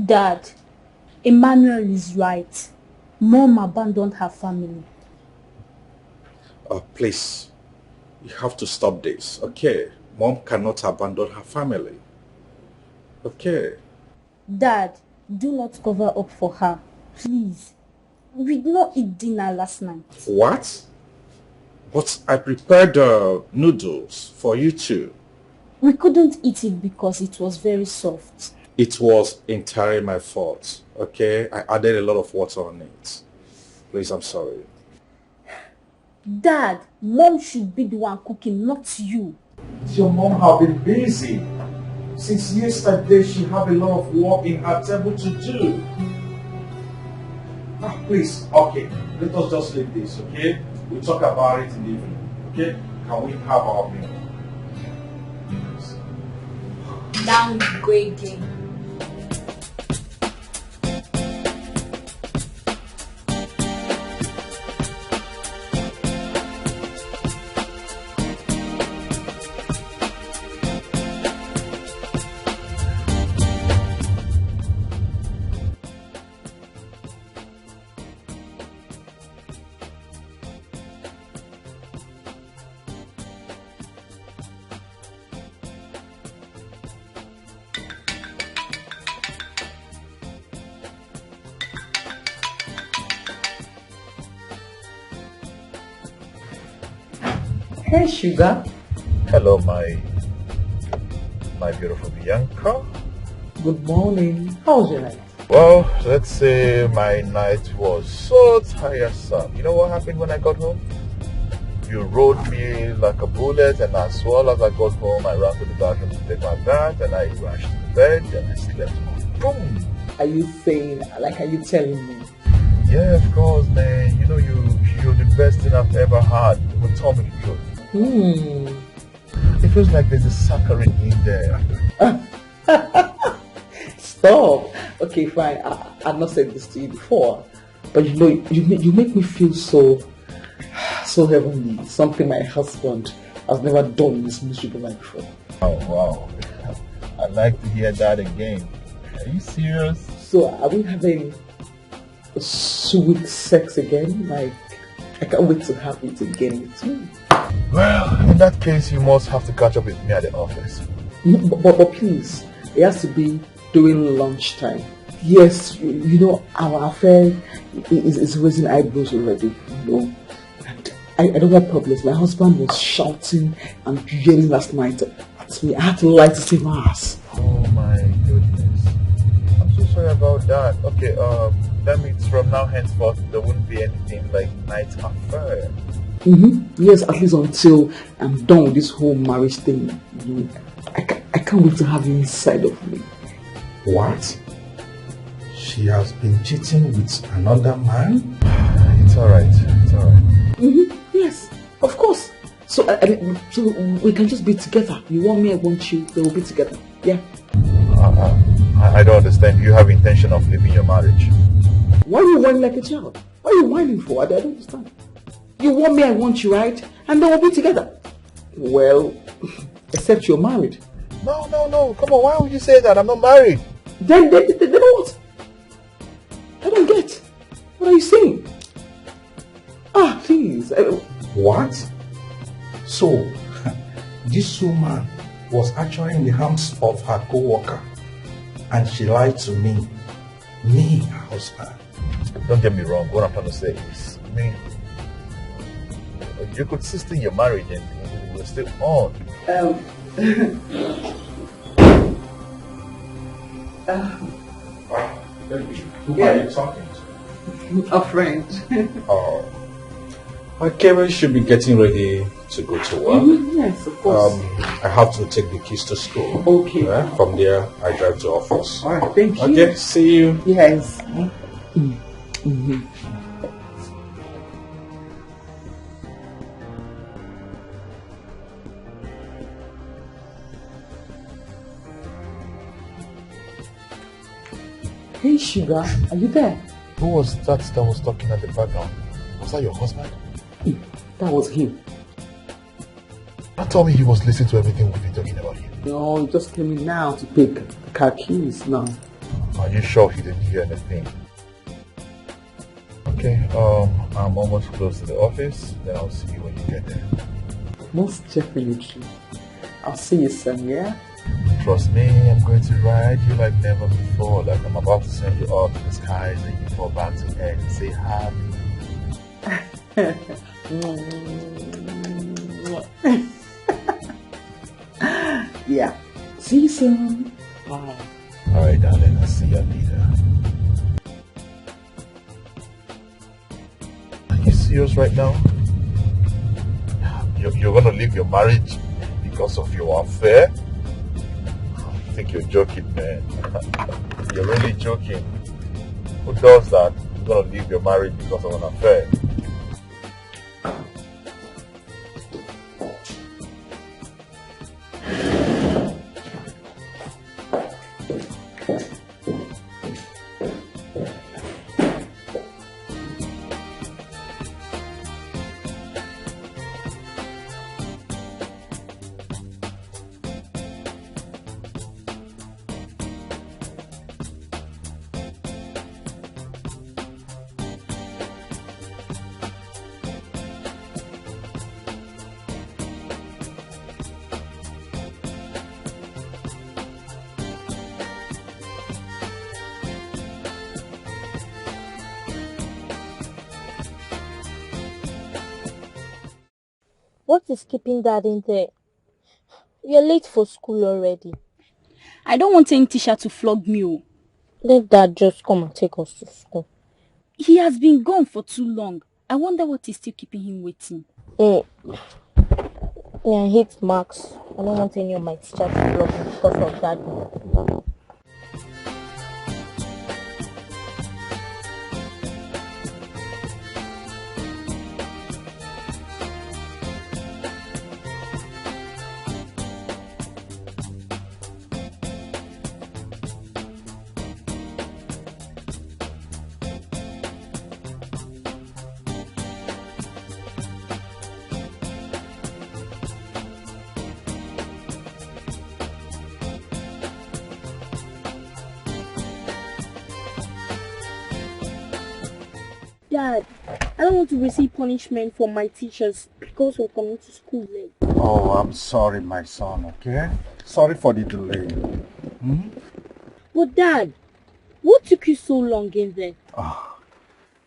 Q: Dad, Emmanuel is right. Mom abandoned her family.
P: Please, you have to stop this, okay? Mom cannot abandon her family. Okay.
Q: Dad, do not cover up for her. Please. We did not eat dinner last night.
P: What? But I prepared noodles for you two.
Q: We couldn't eat it because it was very soft.
P: It was entirely my fault, okay? I added a lot of water on it. Please, I'm sorry.
Q: Dad, Mom should be the one cooking, not you.
P: Your mom have been busy. Since yesterday, she have a lot of work in her table to do. Now, please, okay, let us just leave this, okay? We'll talk about it in the evening, okay? Can we have our meal?
U: Down go again.
K: Hey, Sugar. Hello, my beautiful Bianca. Good morning. How was your night? Well, let's say my night was so tiresome. You know what happened when I got home? You rode me like a bullet, and as well as I got home, I ran to the bathroom to take my bath, and I rushed to bed, and I slept. Boom! Are you saying, are you telling me? Yeah, of course, man. You know, you're the best thing I've ever had. But tell me the truth. It feels like there's a saccharine in there. Stop. Okay, fine. I've not said this to you before, but you know, you make me feel so heavenly. Something my husband has never done in this miserable life before. Oh wow! I'd like to hear that again. Are you serious? So are we having sweet sex again? I can't wait to have it again with you. Well, in that case, you must have to catch up with me at the office. But please, it has to be during lunchtime. Yes, you know, our affair is raising eyebrows already, you know. And I don't have problems. My husband was shouting and yelling last night at me. I had to lie to save my ass. Oh my goodness. I'm so sorry about that. Okay, that means from now henceforth, there wouldn't be anything like night affair. Yes, at least until I'm done with this whole marriage thing. You know, I can't wait to have you inside of me. What? She has been cheating with another man? It's alright. It's alright. Yes, of course. So, so we can just be together. You want me, I want you. They will be together. Yeah. I don't understand. Do you have intention of leaving your marriage? Why are you whining like a child? What are you whining for? I don't understand. You want me, I want you, right? And then we'll be together. Well, except you're married. No. Come on, why would you say that? I'm not married. Then what? I don't get. What are you saying? Please. What? So, this woman was actually in the arms of her co-worker, and she lied to me. Me, her husband. Don't get me wrong. What I'm trying to say is, you could still stay in your marriage and we're still on.
E: Baby, who
H: Yeah.
E: are you talking to?
H: A friend.
E: Oh. Okay, we should be getting ready to go to work.
H: Yes, of course.
E: I have to take the keys to school.
H: Okay.
E: From there, I drive to office.
H: All right, thank you.
E: Okay, see you.
H: Yes. Hey, Sugar, are you there?
O: Who was that was talking at the background? Was that your husband?
H: That was him.
O: Don't tell me he was listening to everything we've been talking about you.
H: No, he just came in now to pick the car keys now.
O: Are you sure he didn't hear anything? Okay, I'm almost close to the office. Then I'll see you when you get there.
H: Most definitely. I'll see you soon, yeah?
O: Trust me, I'm going to ride you like never before. Like I'm about to send you up to the skies and you fall back to earth and say happy.
H: Yeah. See you soon. Bye.
O: Alright, darling, I'll see you later. Are you serious right now? You're gonna leave your marriage because of your affair? I think you're joking, man. You're really joking. Who does that? You're gonna leave your marriage because of an affair?
J: What is keeping Dad in there? You're late for school already.
Q: I don't want any teacher to flog me.
J: Let Dad just come and take us to school.
Q: He has been gone for too long. I wonder what is still keeping him waiting.
J: Yeah, I hate marks. I don't want any of my teachers to flog me because of Dad.
Q: Dad, I don't want to receive punishment from my teachers because we're coming to school late.
P: Oh, I'm sorry, my son, okay? Sorry for the delay.
Q: But Dad, what took you so long in there?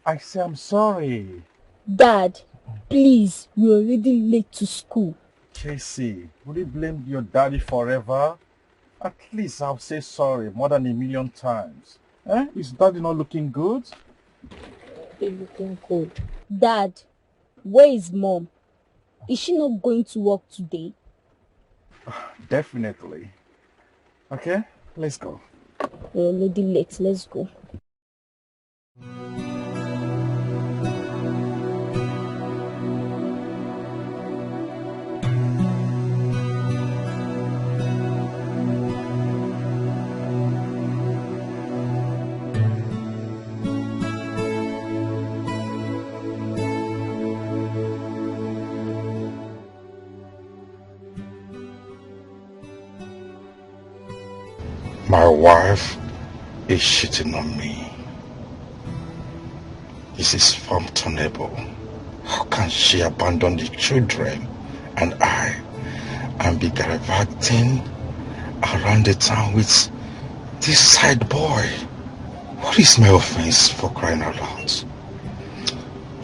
P: I say I'm sorry.
Q: Dad, please, we're already late to school.
P: Casey, would you blame your daddy forever? At least I'll say sorry more than 1,000,000 times. Is daddy not looking good?
Q: Looking good. Dad, where is Mom? Is she not going to work today?
P: Definitely. Okay, let's go.
Q: We're already late. Let's go.
K: My wife is cheating on me. This is untenable. How can she abandon the children and I and be gallivanting around the town with this side boy? What is my offense, for crying out loud?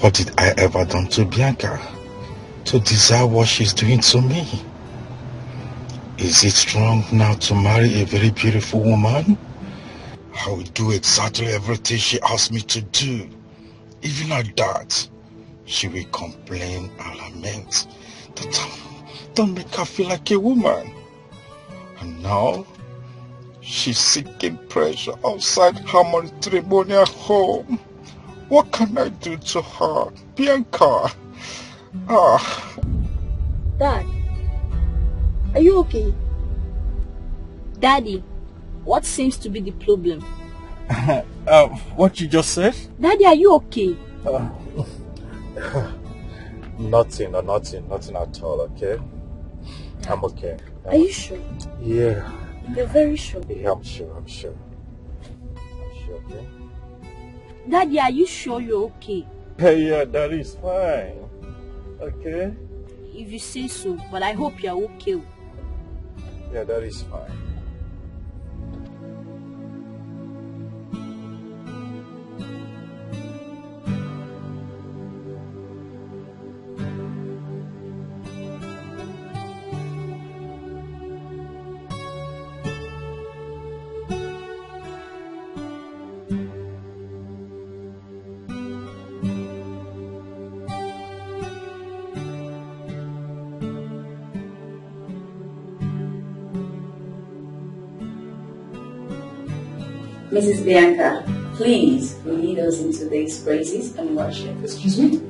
K: What did I ever done to Bianca to deserve what she's doing to me? Is it wrong now to marry a very beautiful woman I will do exactly everything she asks me to do. Even at that, she will complain and lament that don't make her feel like a woman. And now, she's seeking pressure outside her matrimonial home. What can I do to her? Bianca.
Q: Dad, are you okay? Daddy, what seems to be the problem?
P: What you just said?
Q: Daddy, are you okay?
K: Nothing at all, okay? I'm okay.
Q: Are you sure?
K: Yeah.
Q: You're very sure?
K: Yeah, I'm sure, okay?
Q: Daddy, are you sure you're okay?
P: Yeah, that is fine. Okay?
Q: If you say so, but I hope you're okay.
K: Yeah, that is fine.
B: Mrs. Bianca, please lead us into these praises and worship.
C: Excuse me?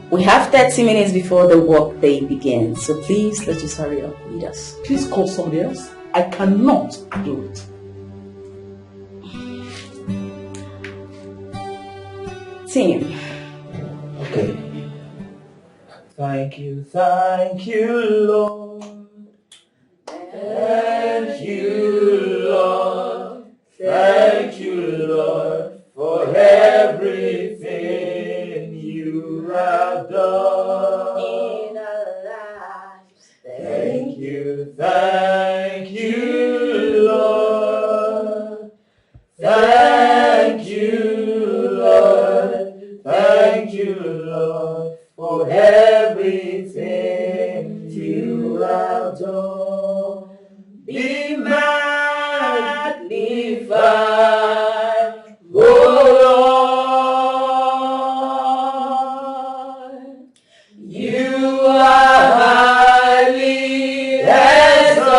B: We have 30 minutes before the work day begins, so please let us hurry up. Lead us.
C: Please call somebody else. I cannot do it.
B: Team.
A: Okay. Thank you, Lord. Thank you, Lord. Thank you, Lord, for everything you have done in our lives. Thank you, Lord. Thank you, Lord. Thank you, Lord, for everything you have done. Be magnified, O Lord. You are highly exalted,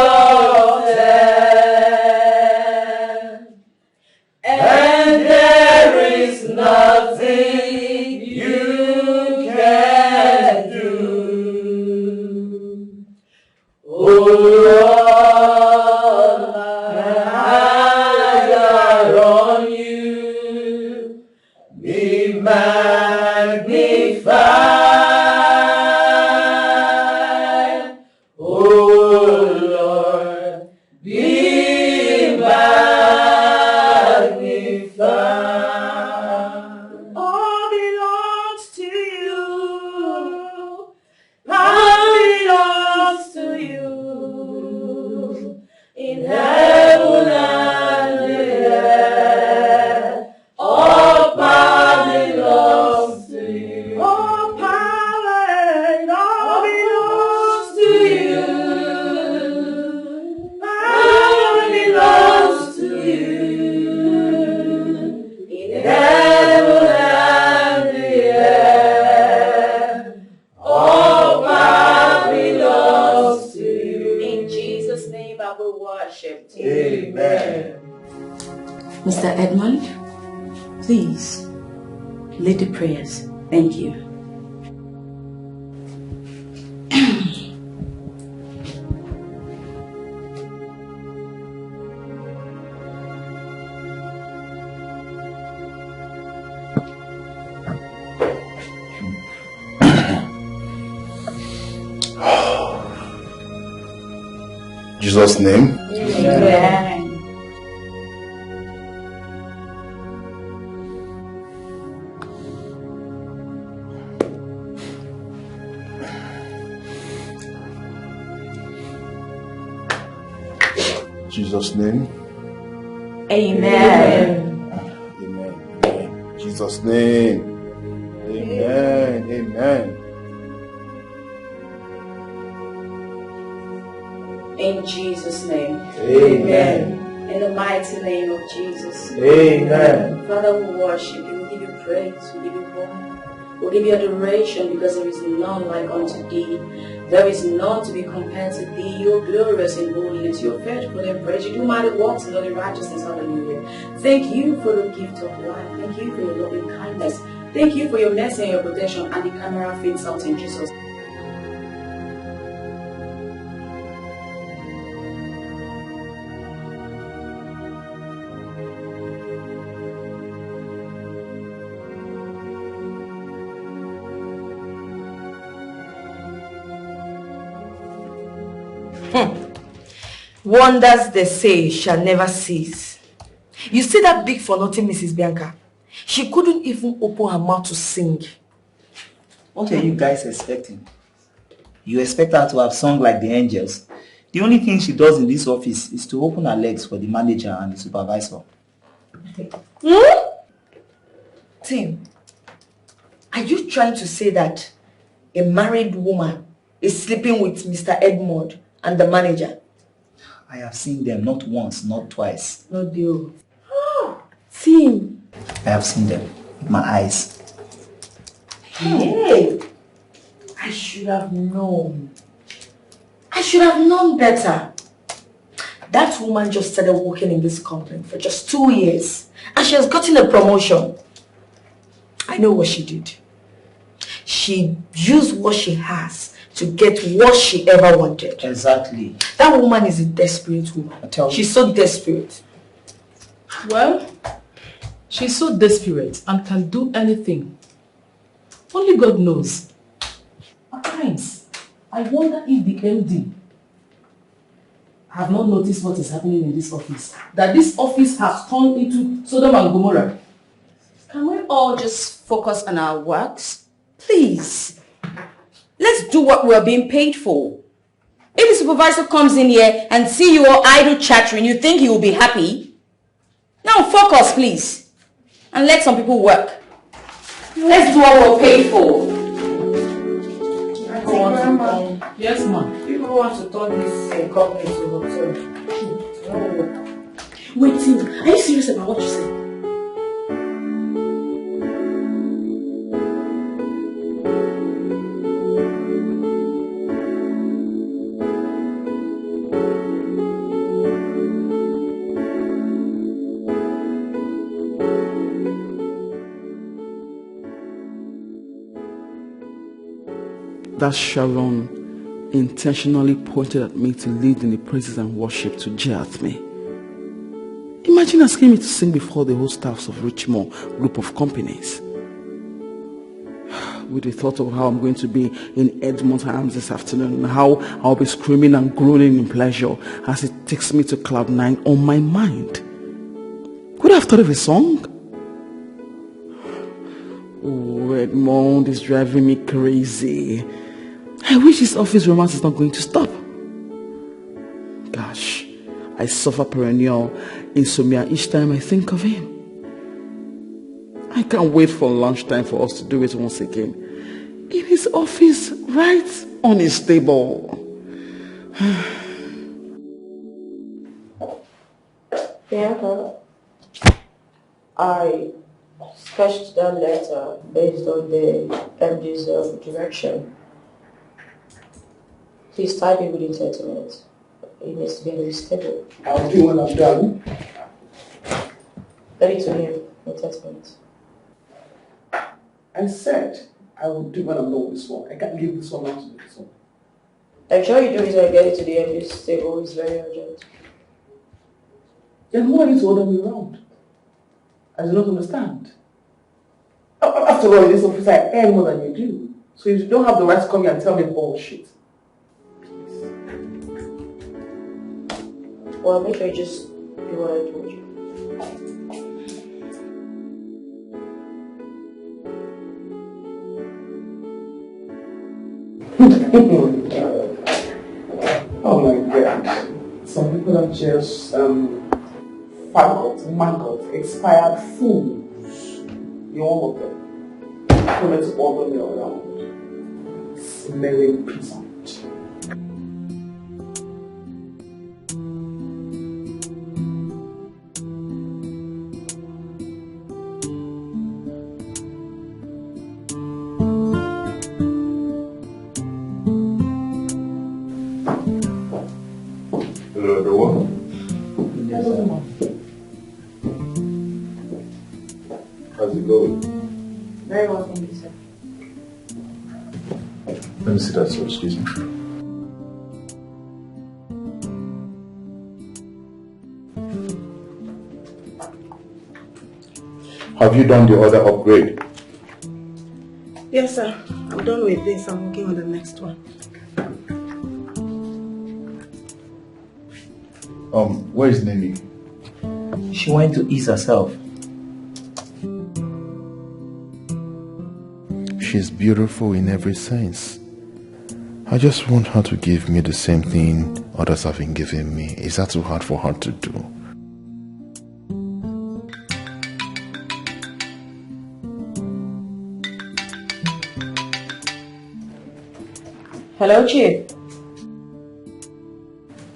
A: and there is nothing you can do. O Lord, my eyes are on you. Be magnified, O Lord, be magnified. All belongs to you. Power belongs to you. In heaven and earth, all power belongs to you. All power and all belongs to you. Power belongs to you. In heaven and earth, all power belongs to you. In Jesus' name I will worship you. Amen.
B: Mr. Edmund, please lead the prayers. Thank you.
E: Jesus' name.
B: Amen.
E: Jesus' name.
B: Amen.
E: Amen. Jesus' name. Amen. Amen.
B: In Jesus' name.
E: Amen.
B: In the mighty name of Jesus.
A: Amen.
B: Father, we worship you. We give you praise. We give you glory. We give you adoration because there is none like unto thee. There is none to be compared to thee. You are glorious in holiness. You are faithful in praise. You do mighty works and the righteousness. Hallelujah. Thank you for the gift of life. Thank you for your loving kindness. Thank you for your mercy and your protection. And the camera fades out in Jesus.
M: Wonders, they say, shall never cease. You see that big for nothing Mrs. Bianca? She couldn't even open her mouth to sing.
R: What are you guys expecting? You expect her to have sung like the angels? The only thing she does in this office is to open her legs for the manager and the supervisor.
M: Tim, are you trying to say that a married woman is sleeping with Mr. Edmund and the manager?
R: I have seen them not once, not twice.
M: No deal. Tim.
R: I have seen them with my eyes.
M: Hey, I should have known. I should have known better. That woman just started working in this company for just 2 years and she has gotten a promotion. I know what she did. She used what she has to get what she ever wanted.
R: Exactly.
M: That woman is a desperate woman. She's so desperate.
S: Well, she's so desperate and can do anything. Only God knows. At times, I wonder if the MD have not noticed what is happening in this office. That this office has turned into Sodom and Gomorrah.
B: Can we all just focus on our works? Please. Let's do what we're being paid for. If the supervisor comes in here and see you all idle chattering, you think he will be happy? Now focus, please. And let some people work. Let's do what we're paid for.
S: Yes, ma'am.
M: People want to turn this company to a hotel.
U: Wait, Tim, are you serious about what you said?
H: That Sharon intentionally pointed at me to lead in the praises and worship to jeer at me. Imagine asking me to sing before the whole staffs of Richmond group of companies. With the thought of how I'm going to be in Edmund's arms this afternoon and how I'll be screaming and groaning in pleasure as it takes me to cloud 9 on my mind. Could I have thought of a song? Oh, Edmund is driving me crazy. I wish this office romance is not going to stop. Gosh, I suffer perennial insomnia each time I think of him. I can't wait for lunchtime for us to do it once again. In his office, right on his table.
B: Bianca, I sketched that letter based on the MD's direction. Please type it within 30 minutes. It needs to be on this table.
V: I'll do when I'm done.
B: Get it to him in 30 minutes.
V: I said I will do when I'm done with this one. I can't leave this one out to do this one.
B: I'm sure you do it and get it to the MD's table. It's very urgent.
V: Then who are you to order me around? I do not understand. After all, in this office I earn more than you do. So you don't have the right to come here and tell me bullshit.
B: Well, make sure you just do what I told you.
V: Oh my God. Some people are just faggots, maggots, expired fools. You're all of them. Coming to order me around. Smelling pleasant.
E: Hello, everyone.
C: Hello.
E: How's it going?
B: Very well, thank you, sir.
E: Let me see that, sir. Excuse me. Have you done the other upgrade?
M: Yes, sir. I'm done with this. I'm working on the next one.
E: Where is Nini?
R: She went to ease herself.
O: She's beautiful in every sense. I just want her to give me the same thing others have been giving me. Is that too hard for her to do?
B: Hello, Chief.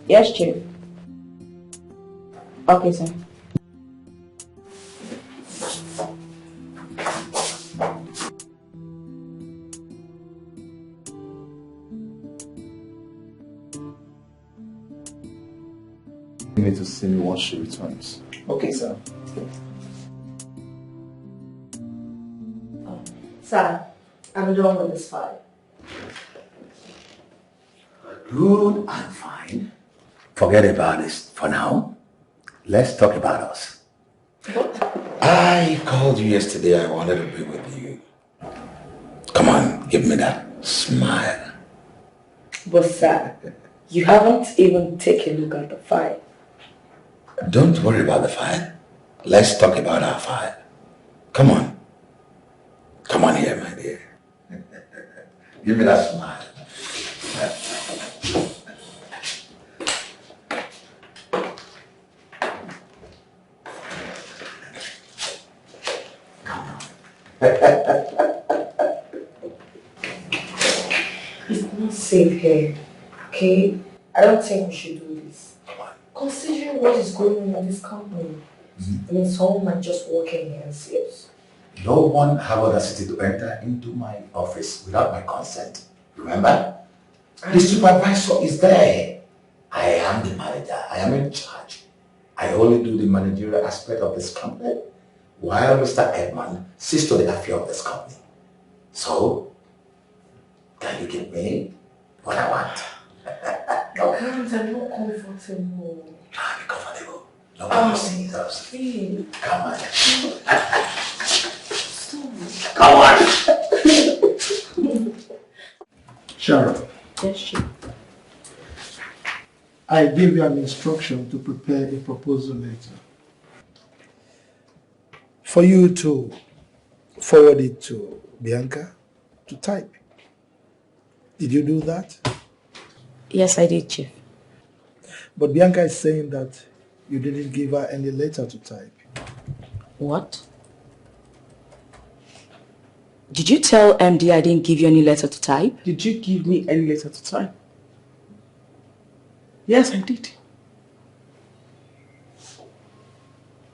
B: Yes, Chief. Okay, sir.
E: You need to see me once she returns.
R: Okay, sir.
M: Sir, I'm done with this file.
K: Good and fine. Forget about this for now. Let's talk about us. I called you yesterday. I wanted to be with you. Come on, give me that smile.
B: But sir, you haven't even taken a look at the file.
K: Don't worry about the file. Let's talk about our file. Come on. Come on here, my dear. Give me that smile.
M: It's not safe here, okay? I don't think we should do this. Considering what is going on in this company, I mean, someone might just walk in here and see us.
K: No one have audacity to enter into my office without my consent. Remember? The supervisor is there. I am the manager. I am in charge. I only do the managerial aspect of this company, while Mr. Edmund sees to the affair of this company. So, can you give me what I want?
M: I can't, I'm not comfortable.
K: I'll be comfortable. No one will see it else.
M: Please.
K: Come on. Come on.
D: Sharon,
B: Yes, Chief.
D: I gave you an instruction to prepare a proposal letter for you to forward it to Bianca to type. Did you do that?
B: Yes, I did, Chief.
D: But Bianca is saying that you didn't give her any letter to type.
B: What? Did you tell MD I didn't give you any letter to type?
H: Did you give me any letter to type? Yes, I did.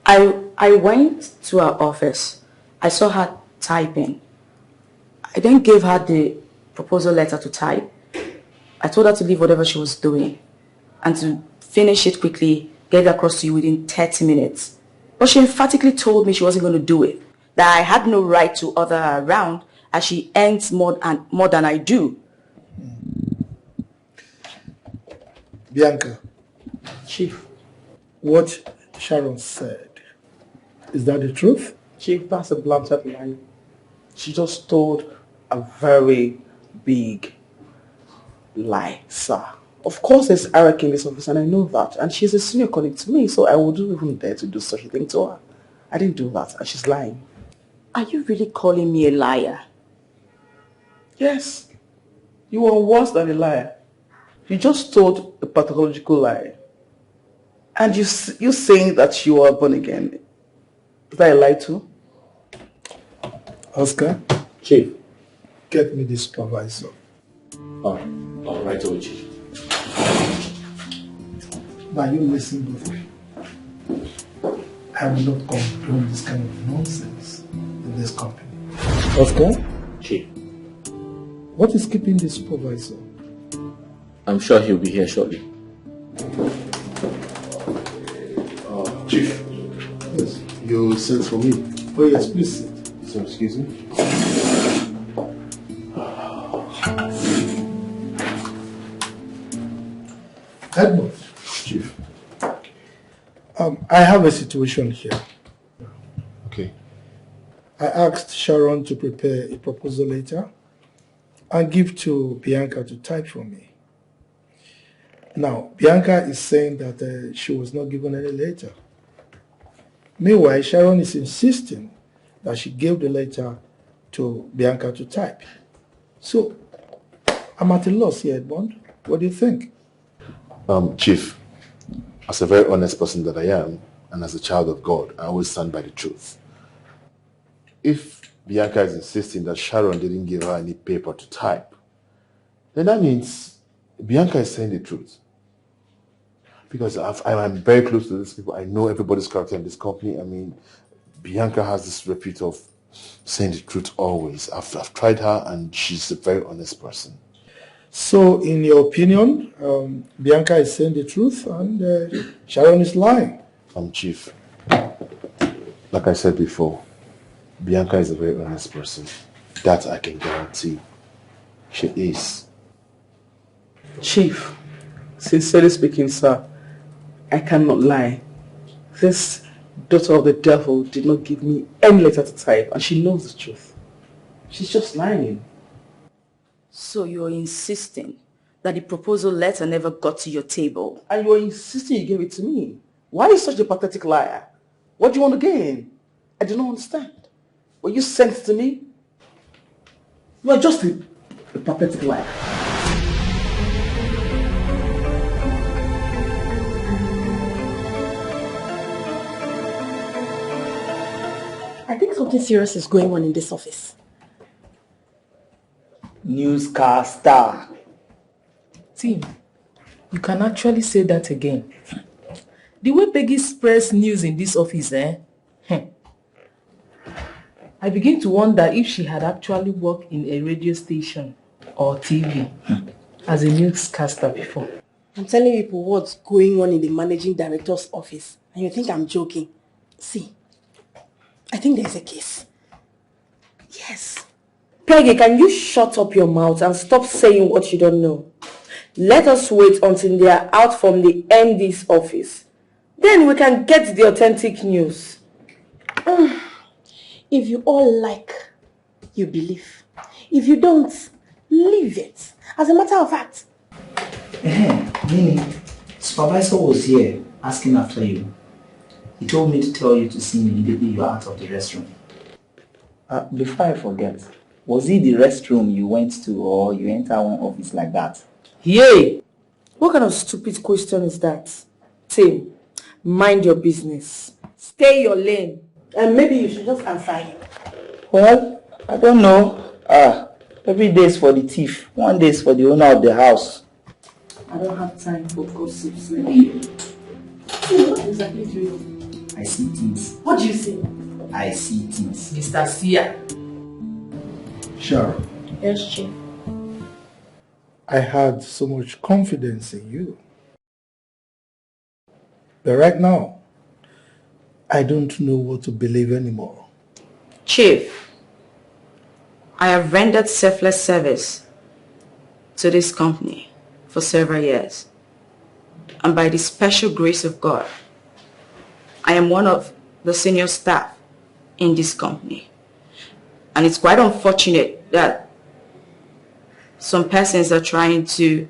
B: I went to her office. I saw her typing. I then gave her the proposal letter to type. I told her to leave whatever she was doing and to finish it quickly, get it across to you within 30 minutes. But she emphatically told me she wasn't going to do it, that I had no right to order her around as she earns more than I do.
D: Bianca.
H: Chief.
D: What Sharon said, is that the truth?
H: Chief, that's a blatant lie. She just told a very big lie, sir. Of course there's hierarchy in this office and I know that. And she's a senior colleague to me, so I wouldn't even dare to do such a thing to her. I didn't do that and she's lying.
B: Are you really calling me a liar?
H: Yes. You are worse than a liar. You just told a pathological lie. And you saying that you are born again. Is that a lie too?
D: Oscar?
I: Chief.
D: Get me the supervisor.
I: All right, old Chief.
D: Now you listen, both of you. I will not condone this kind of nonsense in this company. Oscar?
I: Chief.
D: What is keeping the supervisor?
I: I'm sure he'll be here shortly.
D: was sent for me. Oh yes, please sit.
E: So, excuse me.
D: Edmund.
E: Chief.
D: I have a situation here.
E: Okay.
D: I asked Sharon to prepare a proposal letter and give to Bianca to type for me. Now, Bianca is saying that she was not given any letter. Meanwhile, Sharon is insisting that she gave the letter to Bianca to type. So, I'm at a loss here, Edmund. What do you think?
E: Chief, as a very honest person that I am, and as a child of God, I always stand by the truth. If Bianca is insisting that Sharon didn't give her any paper to type, then that means Bianca is saying the truth. Because I'm very close to these people. I know everybody's character in this company. I mean, Bianca has this repute of saying the truth always. I've tried her and she's a very honest person.
D: So, in your opinion, Bianca is saying the truth and Sharon is lying?
E: Chief, like I said before, Bianca is a very honest person. That I can guarantee. She is.
V: Chief, sincerely speaking, sir, I cannot lie. This daughter of the devil did not give me any letter to type, and she knows the truth. She's just lying.
B: So you're insisting that the proposal letter never got to your table?
V: And you're insisting you gave it to me. Why are you such a pathetic liar? What do you want to gain? I do not understand. Were you sent to me? You are just a pathetic liar.
M: I think something serious is going on in this office.
R: Newscaster.
S: Tim, you can actually say that again. The way Peggy spreads news in this office, I begin to wonder if she had actually worked in a radio station or TV as a newscaster before.
M: I'm telling people what's going on in the managing director's office, and you think I'm joking. See, I think there's a case. Yes. Peggy, can you shut up your mouth and stop saying what you don't know? Let us wait until they are out from the MD's office. Then we can get the authentic news. If you all like, you believe. If you don't, leave it. As a matter of fact.
R: Nini, supervisor was here asking after you. He told me to tell you to see me immediately you're out of the restroom. Before I forget, was it the restroom you went to or you enter one office like that?
B: Yay! What kind of stupid question is that? Tim, mind your business. Stay your lane.
M: And maybe you should just answer him.
R: Well, I don't know. Every day is for the thief. One day is for the owner of the house.
M: I don't have time for gossips. Maybe. What exactly do you?
R: I see things.
M: What do you see?
R: I see things.
S: Mr. Sia.
D: Sharon.
Q: Yes, Chief.
D: I had so much confidence in you. But right now, I don't know what to believe anymore.
B: Chief, I have rendered selfless service to this company for several years. And by the special grace of God, I am one of the senior staff in this company. And it's quite unfortunate that some persons are trying to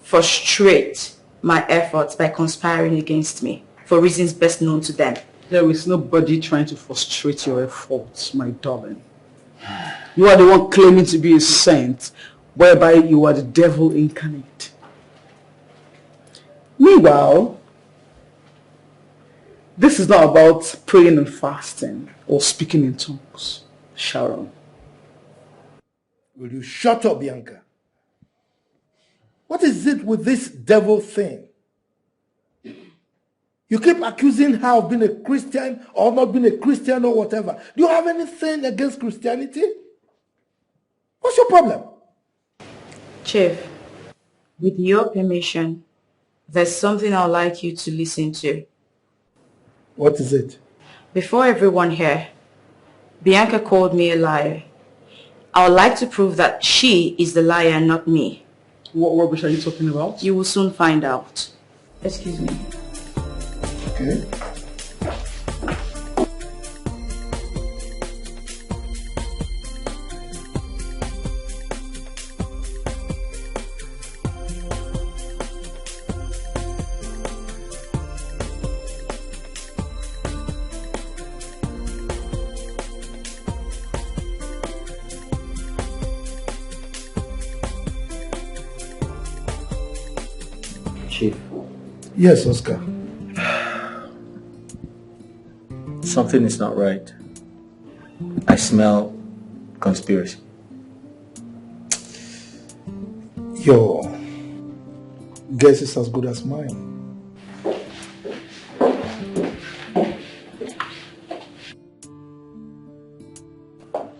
B: frustrate my efforts by conspiring against me for reasons best known to them.
H: There is nobody trying to frustrate your efforts, my darling. You are the one claiming to be a saint, whereby you are the devil incarnate. Meanwhile, this is not about praying and fasting or speaking in tongues, Sharon.
D: Will you shut up, Bianca? What is it with this devil thing? You keep accusing her of being a Christian or not being a Christian or whatever. Do you have anything against Christianity? What's your problem?
B: Chief, with your permission, there's something I'd like you to listen to.
D: What is it?
B: Before everyone here, Bianca called me a liar. I would like to prove that she is the liar and not me.
H: What rubbish are you talking about?
B: You will soon find out. Excuse me.
H: Okay.
I: Chief.
D: Yes, Oscar.
I: Something is not right. I smell conspiracy.
D: Your guess is as good as mine.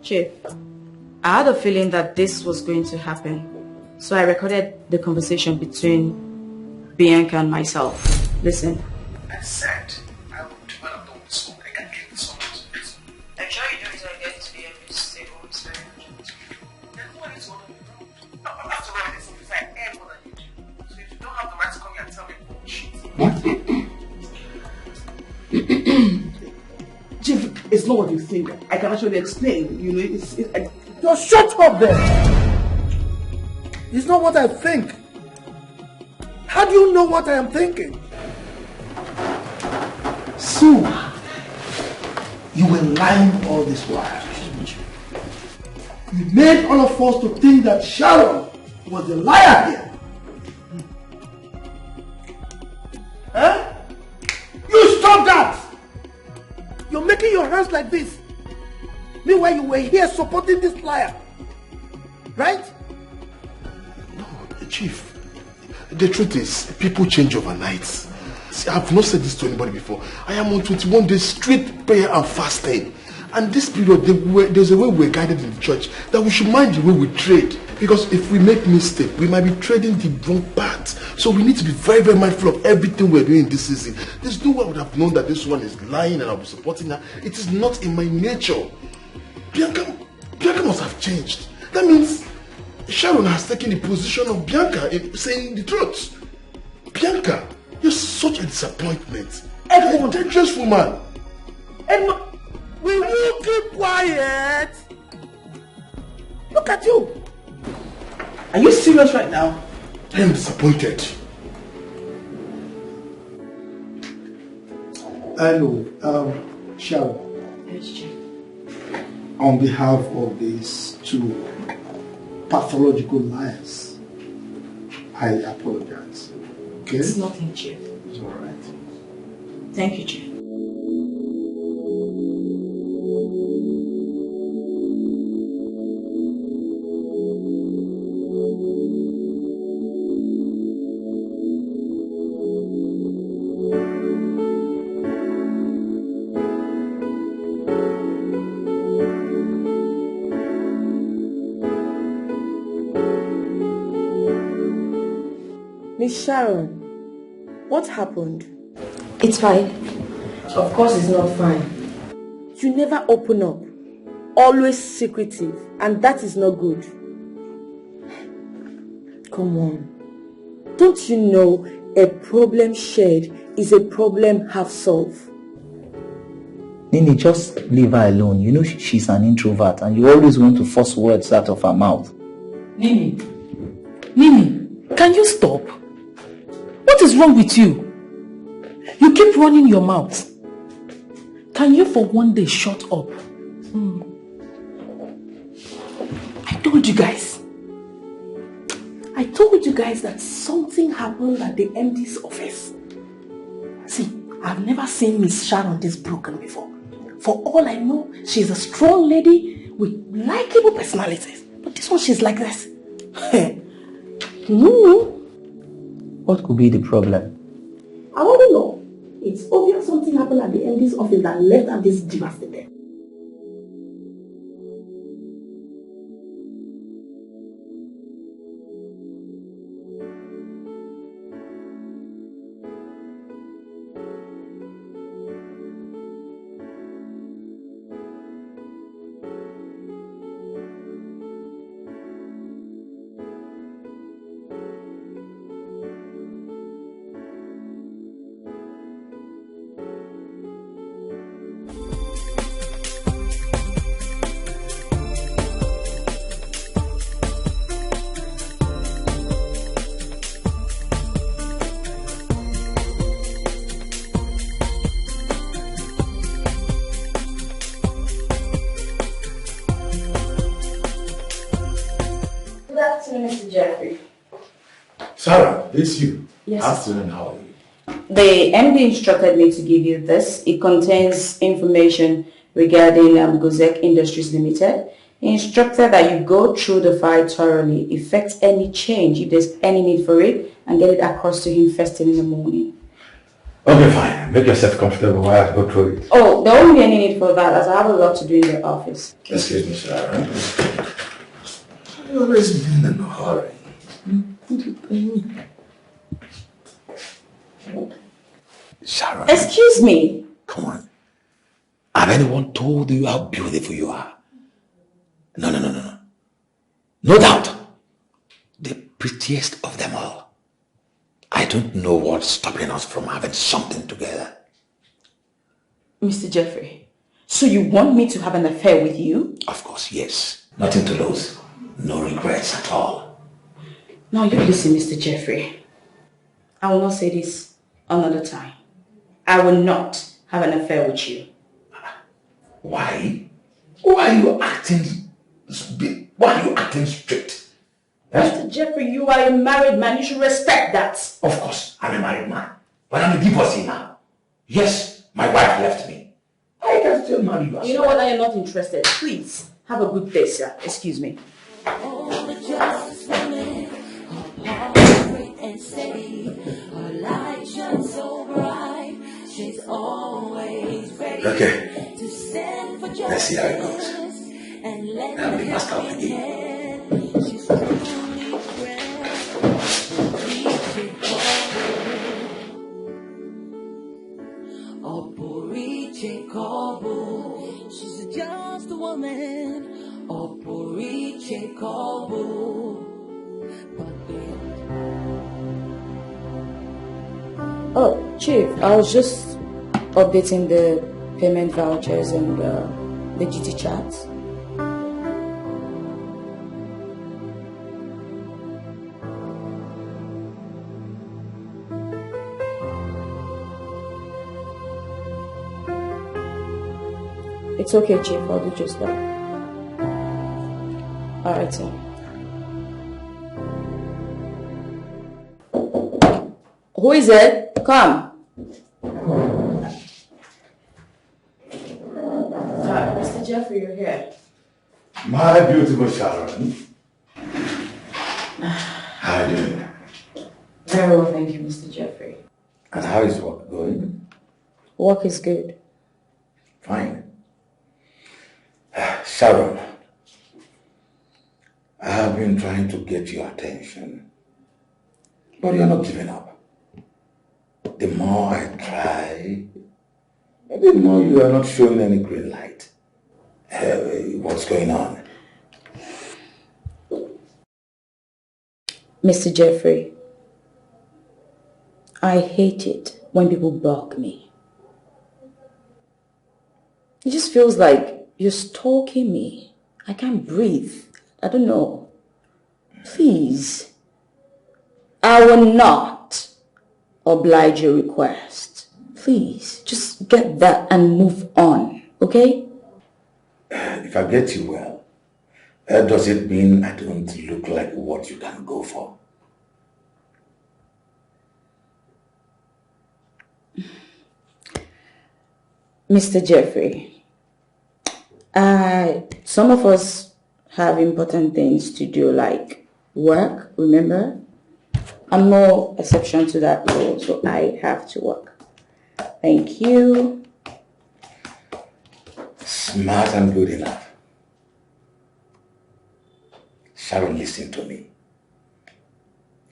B: Chief, I had a feeling that this was going to happen, so I recorded the conversation between Bianca and myself. Listen.
V: I said I would when I'm done with school. I can get someone to do it.
B: I'm sure you do it when I get to the end stable. It's very urgent.
V: Then who are you to order me around? After all, this is I earn more than you do. So if you don't have the right to come here and tell me bullshit.
H: Chief, it's not what you think. I can actually explain. You know,
D: Just shut up there! It's not what I think. How do you know what I am thinking?
V: So, you were lying all this while.
D: You made all of us to think that Sharon was the liar here. Huh? You stop that! You're making your hands like this. Meanwhile, you were here supporting this liar. Right?
O: No, Chief. The truth is, people change overnight. See, I've not said this to anybody before. I am on 21 days straight prayer and fasting. And this period, there's a way we're guided in the church that we should mind the way we trade. Because if we make mistake, we might be trading the wrong path. So we need to be very, very mindful of everything we're doing this season. There's no way I would have known that this one is lying and I'll be supporting her. It is not in my nature. Bianca must have changed. That means Sharon has taken the position of Bianca in saying the truth. Bianca, you're such a disappointment.
H: Edmund,
O: a dangerous woman.
H: Edmund, will you keep quiet? Look at you. Are you serious right now?
O: I am disappointed.
D: Hello, Sharon.
B: Yes, Chief.
D: On behalf of these two pathological liars, I apologize. Okay?
B: It's nothing, Chief.
D: It's all right.
B: Thank you, Chief.
M: Miss Sharon, what happened?
B: It's fine. Of course it's not fine.
M: You never open up. Always secretive. And that is not good. Come on. Don't you know a problem shared is a problem half solved?
R: Nini, just leave her alone. You know she's an introvert and you always want to force words out of her mouth.
S: Nini, can you stop? What is wrong with you? You keep running your mouth. Can you for one day shut up?
M: I told you guys. I told you guys that something happened at the MD's office. See, I've never seen Miss Sharon this broken before. For all I know, she's a strong lady with likable personalities. But this one, she's like this.
R: What could be the problem?
M: I want to know. It's obvious something happened at the MD's office that left her this devastated.
B: Jeffrey.
K: Sarah, this you.
B: Yes.
K: Afternoon, how are you?
B: The MD instructed me to give you this. It contains information regarding Gozek Industries Limited. He instructed that you go through the file thoroughly, effect any change if there's any need for it, and get it across to him first thing in the morning.
K: Okay, fine. Make yourself comfortable while I go through it.
B: Oh, there won't be any need for that, as I have a lot to do in the office.
K: Excuse me, Sharon. I've always been in a hurry. Sharon.
B: Excuse me.
K: Come on. Have anyone told you how beautiful you are? No. No doubt. The prettiest of them all. I don't know what's stopping us from having something together.
B: Mr. Jeffrey, so you want me to have an affair with you?
K: Of course, yes. Nothing to lose. No regrets at all.
B: Now you listen, Mr. Jeffrey. I will not say this another time. I will not have an affair with you.
K: Why? Why are you acting strict?
B: Mr. Jeffrey, you are a married man. You should respect that.
K: Of course, I'm a married man. But I'm a divorcee now. Yes, my wife left me. I can still marry you.
B: You know what? I am not interested. Please, have a good day, sir. Excuse me.
K: Okay. Let's see how it goes. I'm the master of the game.
N: She's just a woman.
B: Oh, Chief, I was just updating the payment vouchers and the GT chats. It's okay, Chief. I'll do just that. Alright, sir. Who is it? Come. Mr. Jeffrey, you're here.
K: My beautiful Sharon. How are you doing?
B: Very well, thank you, Mr. Jeffrey.
K: And how is work going?
B: Work is good.
K: Fine. Sharon, I have been trying to get your attention, but you're not giving up. The more I try, the more you are not showing any green light. What's going on?
B: Mr. Jeffrey, I hate it when people block me. It just feels like you're stalking me. I can't breathe. I don't know. Please, I will not oblige your request. Please, just get that and move on, okay?
K: If I get you well, does it mean I don't look like what you can go for?
B: Mr. Jeffrey, some of us have important things to do, like work, remember? I'm no exception to that rule, so I have to work. Thank you.
K: Smart and good enough. Sharon, listen to me.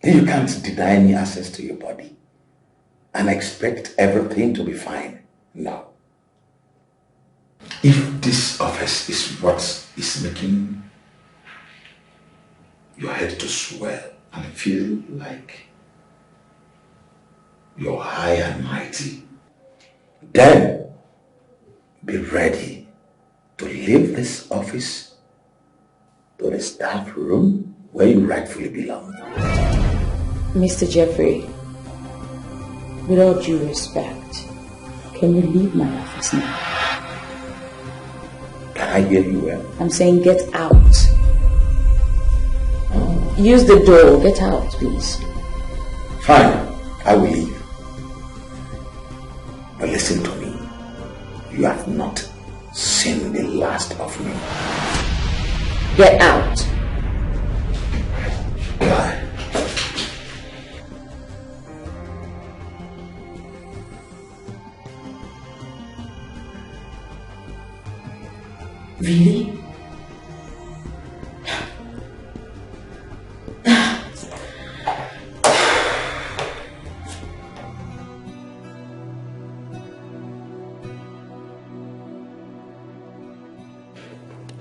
K: You can't deny me access to your body and expect everything to be fine. No. If this office is what is making your head to swell and feel like you're high and mighty, then be ready to leave this office to the staff room where you rightfully belong.
B: Mr. Jeffrey, with all due respect, can you leave my office now?
K: Can I hear you well?
B: I'm saying get out.
K: Oh.
B: use the door. Get out, please.
K: Fine, I will leave. But listen to me. You have not seen the last of me.
B: Get out.
K: Bye.
B: Really?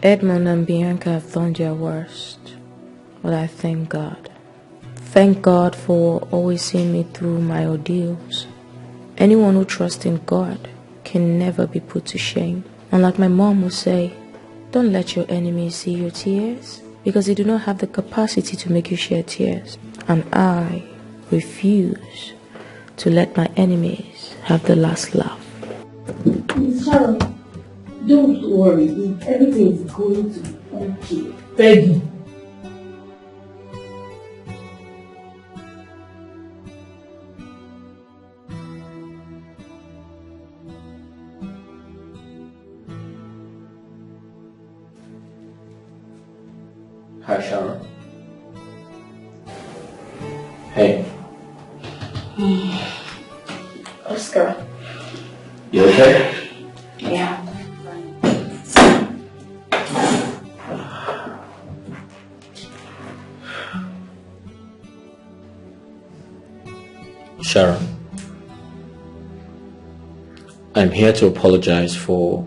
L: Edmund and Bianca have done their worst, but I thank God. Thank God for always seeing me through my ordeals. Anyone who trusts in God can never be put to shame. And like my mom would say, don't let your enemies see your tears, because they do not have the capacity to make you shed tears. And I refuse to let my enemies have the last laugh.
M: Sharon, don't worry. Everything is going to be okay.
S: Peggy.
I: Hi, Sharon. Hey.
B: Oscar.
I: You okay?
B: Yeah.
I: Sharon, I'm here to apologize for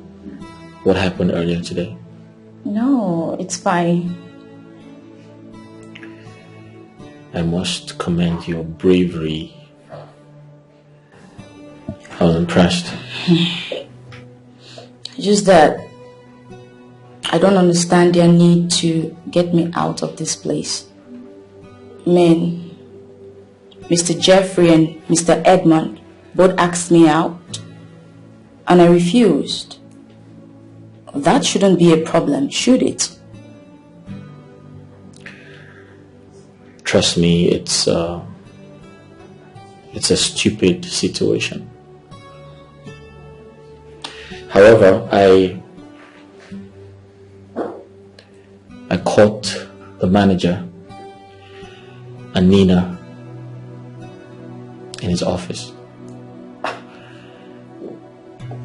I: what happened earlier today.
B: No, it's fine.
I: I must commend your bravery. I was impressed.
B: Just that I don't understand their need to get me out of this place. Men, Mr. Jeffrey and Mr. Edmund both asked me out, and I refused. That shouldn't be a problem, should it?
I: Trust me, it's a stupid situation. However, I caught the manager and Nina in his office.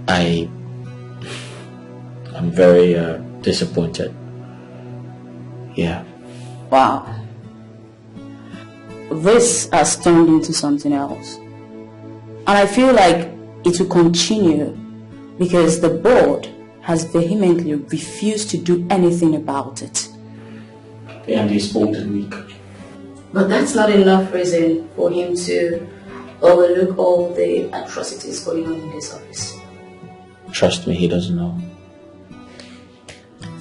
I: I'm very disappointed. Yeah.
B: Wow. This has turned into something else. And I feel like it will continue because the board has vehemently refused to do anything about it.
I: And he's old and weak.
B: But that's not enough reason for him to overlook all the atrocities going on in this office.
I: Trust me, he doesn't know.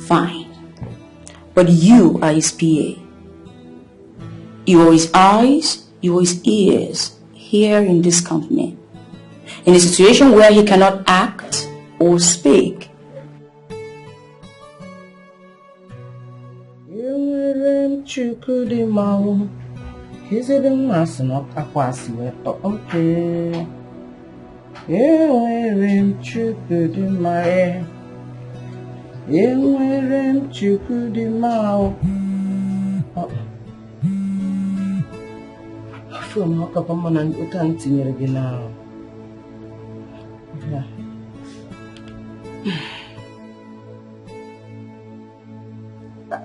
B: Fine. But you are his PA. You are his eyes, you are his ears here in this company. In a situation where he cannot act or speak.
C: From Papa and Utanti now.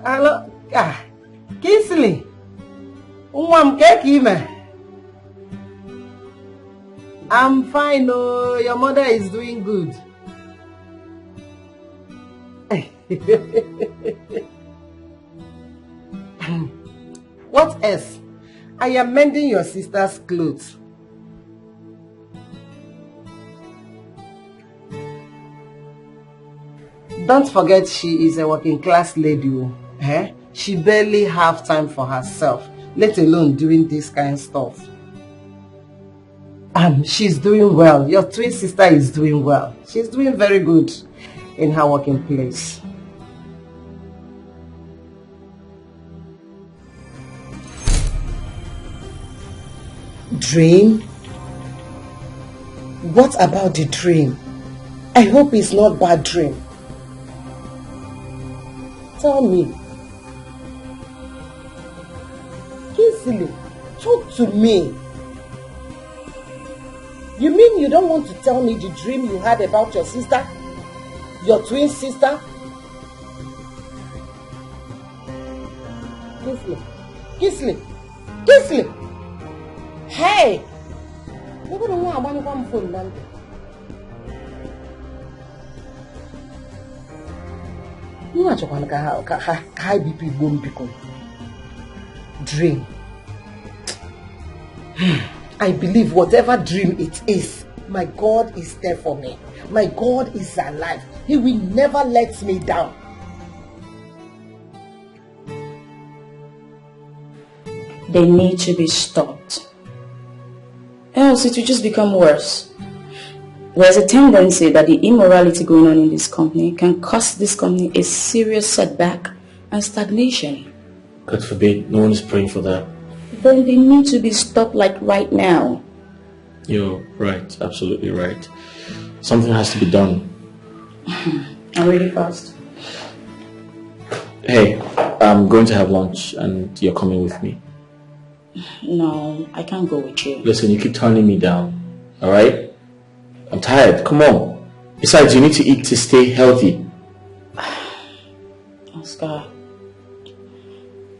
C: Hello, Kingsley. I'm fine. Oh, your mother is doing good. What else? I am mending your sister's clothes. Don't forget she is a working class lady. Eh? She barely have time for herself, let alone doing this kind of stuff. She's doing well. Your twin sister is doing well. She's doing very good in her working place. Dream? What about the dream? I hope it's not bad dream. Tell me. Easily, talk to me. You mean you don't want to tell me the dream you had about your sister? Your twin sister? Kiss me. Hey! Nobody want to come phone number. You want to high BP won't become dream. I believe whatever dream it is, my God is there for me. My God is alive. He will never let me down.
G: They need to be stopped. Else it will just become worse. There's a tendency that the immorality going on in this company can cost this company a serious setback and stagnation.
I: God forbid, no one is praying for that.
G: Then they need to be stopped like right now.
I: You're right, absolutely right. Something has to be done.
G: I'm really fast.
I: Hey, I'm going to have lunch and you're coming with me.
G: No, I can't go with you.
I: Listen, you keep turning me down, alright? I'm tired, come on. Besides, you need to eat to stay healthy.
G: Oscar,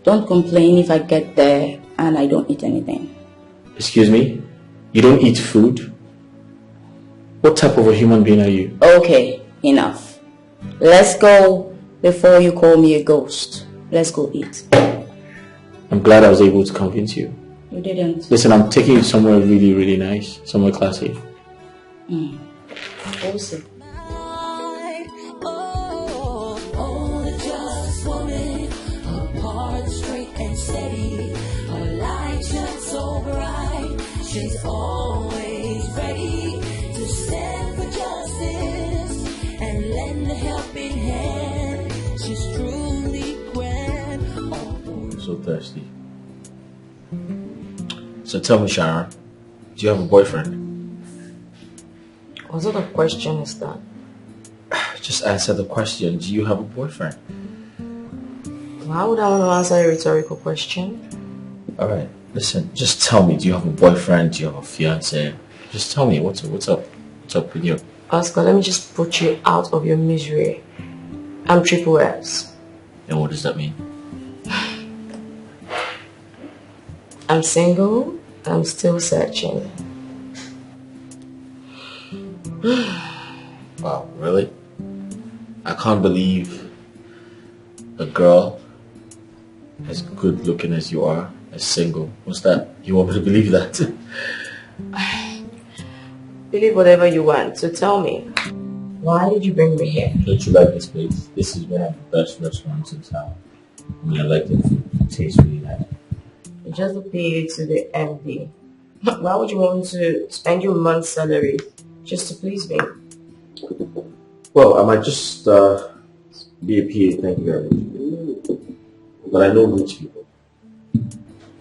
G: don't complain if I get there and I don't eat anything.
I: Excuse me? You don't eat food? What type of a human being are you?
G: Okay, enough. Let's go before you call me a ghost. Let's go eat.
I: I'm glad I was able to convince you.
G: You didn't.
I: Listen, I'm taking you somewhere really, really nice. Somewhere classy.
G: We'll see.
N: She's always ready to stand for justice and lend a helping hand. She's truly grand.
A: I'm so thirsty. So tell me, Sharon, do you have a boyfriend?
B: What sort of question is that?
A: Just answer the question. Do you have a boyfriend?
B: Why would I want to answer a rhetorical question?
A: Alright, listen, just tell me, do you have a boyfriend? Do you have a fiance? Just tell me, what's up? What's up with you?
B: Oscar, let me just put you out of your misery. I'm triple S.
A: And what does that mean?
B: I'm single. I'm still searching.
A: Wow, really? I can't believe a girl as good looking as you are is single. What's that? You want me to believe that?
B: Believe whatever you want, so tell me, why did you bring me here?
A: Don't you like this place? This is one of the best restaurants in town. I mean, I like the food. It tastes really nice.
B: Just to pay to the MD. Why would you want to spend your month's salary just to please me?
A: Well, I might just be a PA, thank you very much. But I know rich people.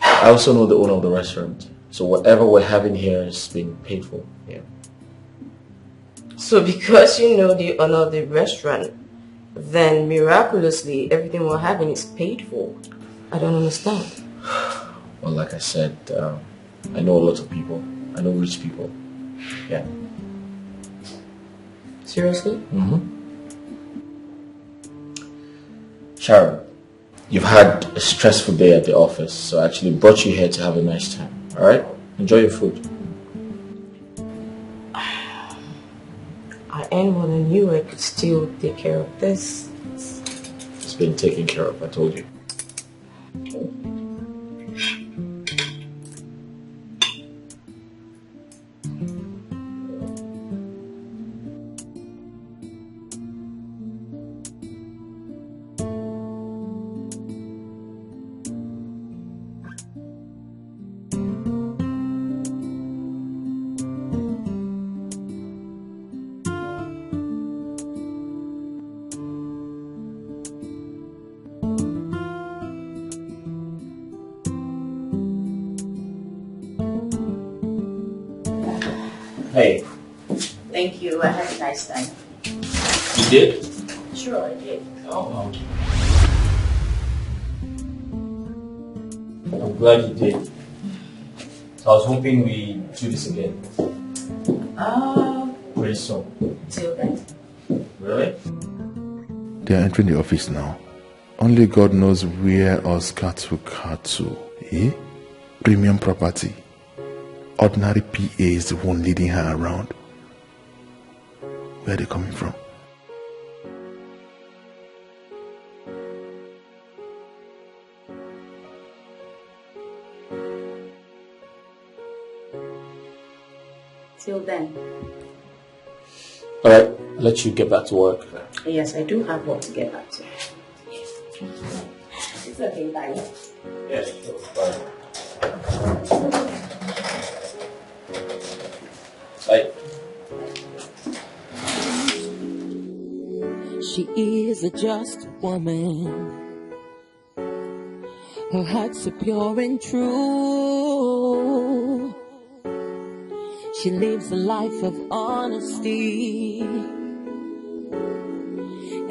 A: I also know the owner of the restaurant. So whatever we're having here is being paid for. Yeah.
B: So because you know the owner of the restaurant, then miraculously everything we're having is paid for. I don't understand.
A: Well, like I said, I know a lot of people. I know rich people. Yeah.
B: Seriously?
A: Sharon, you've had a stressful day at the office, so I actually brought you here to have a nice time. Alright? Enjoy your food.
B: I earn more than you. I could still take care of this.
A: It's been taken care of, I told you.
I: Hey.
B: Thank you. I had a nice time.
I: You did?
B: Sure, I did.
I: Oh, I'm glad you did. So I was hoping we do this again. Very soon.
B: Till then.
I: Really?
O: They are entering the office now. Only God knows where Oscar took her to. Eh? Premium property. Ordinary PA is the one leading her around. Where are they coming from?
B: Till then.
I: Alright, I'll let you get back to work.
B: Yes, I do have work to get back to. It's okay, bye.
I: Yes, sure. Bye. Bye.
F: She is a just woman. Her heart's so pure and true. She lives a life of honesty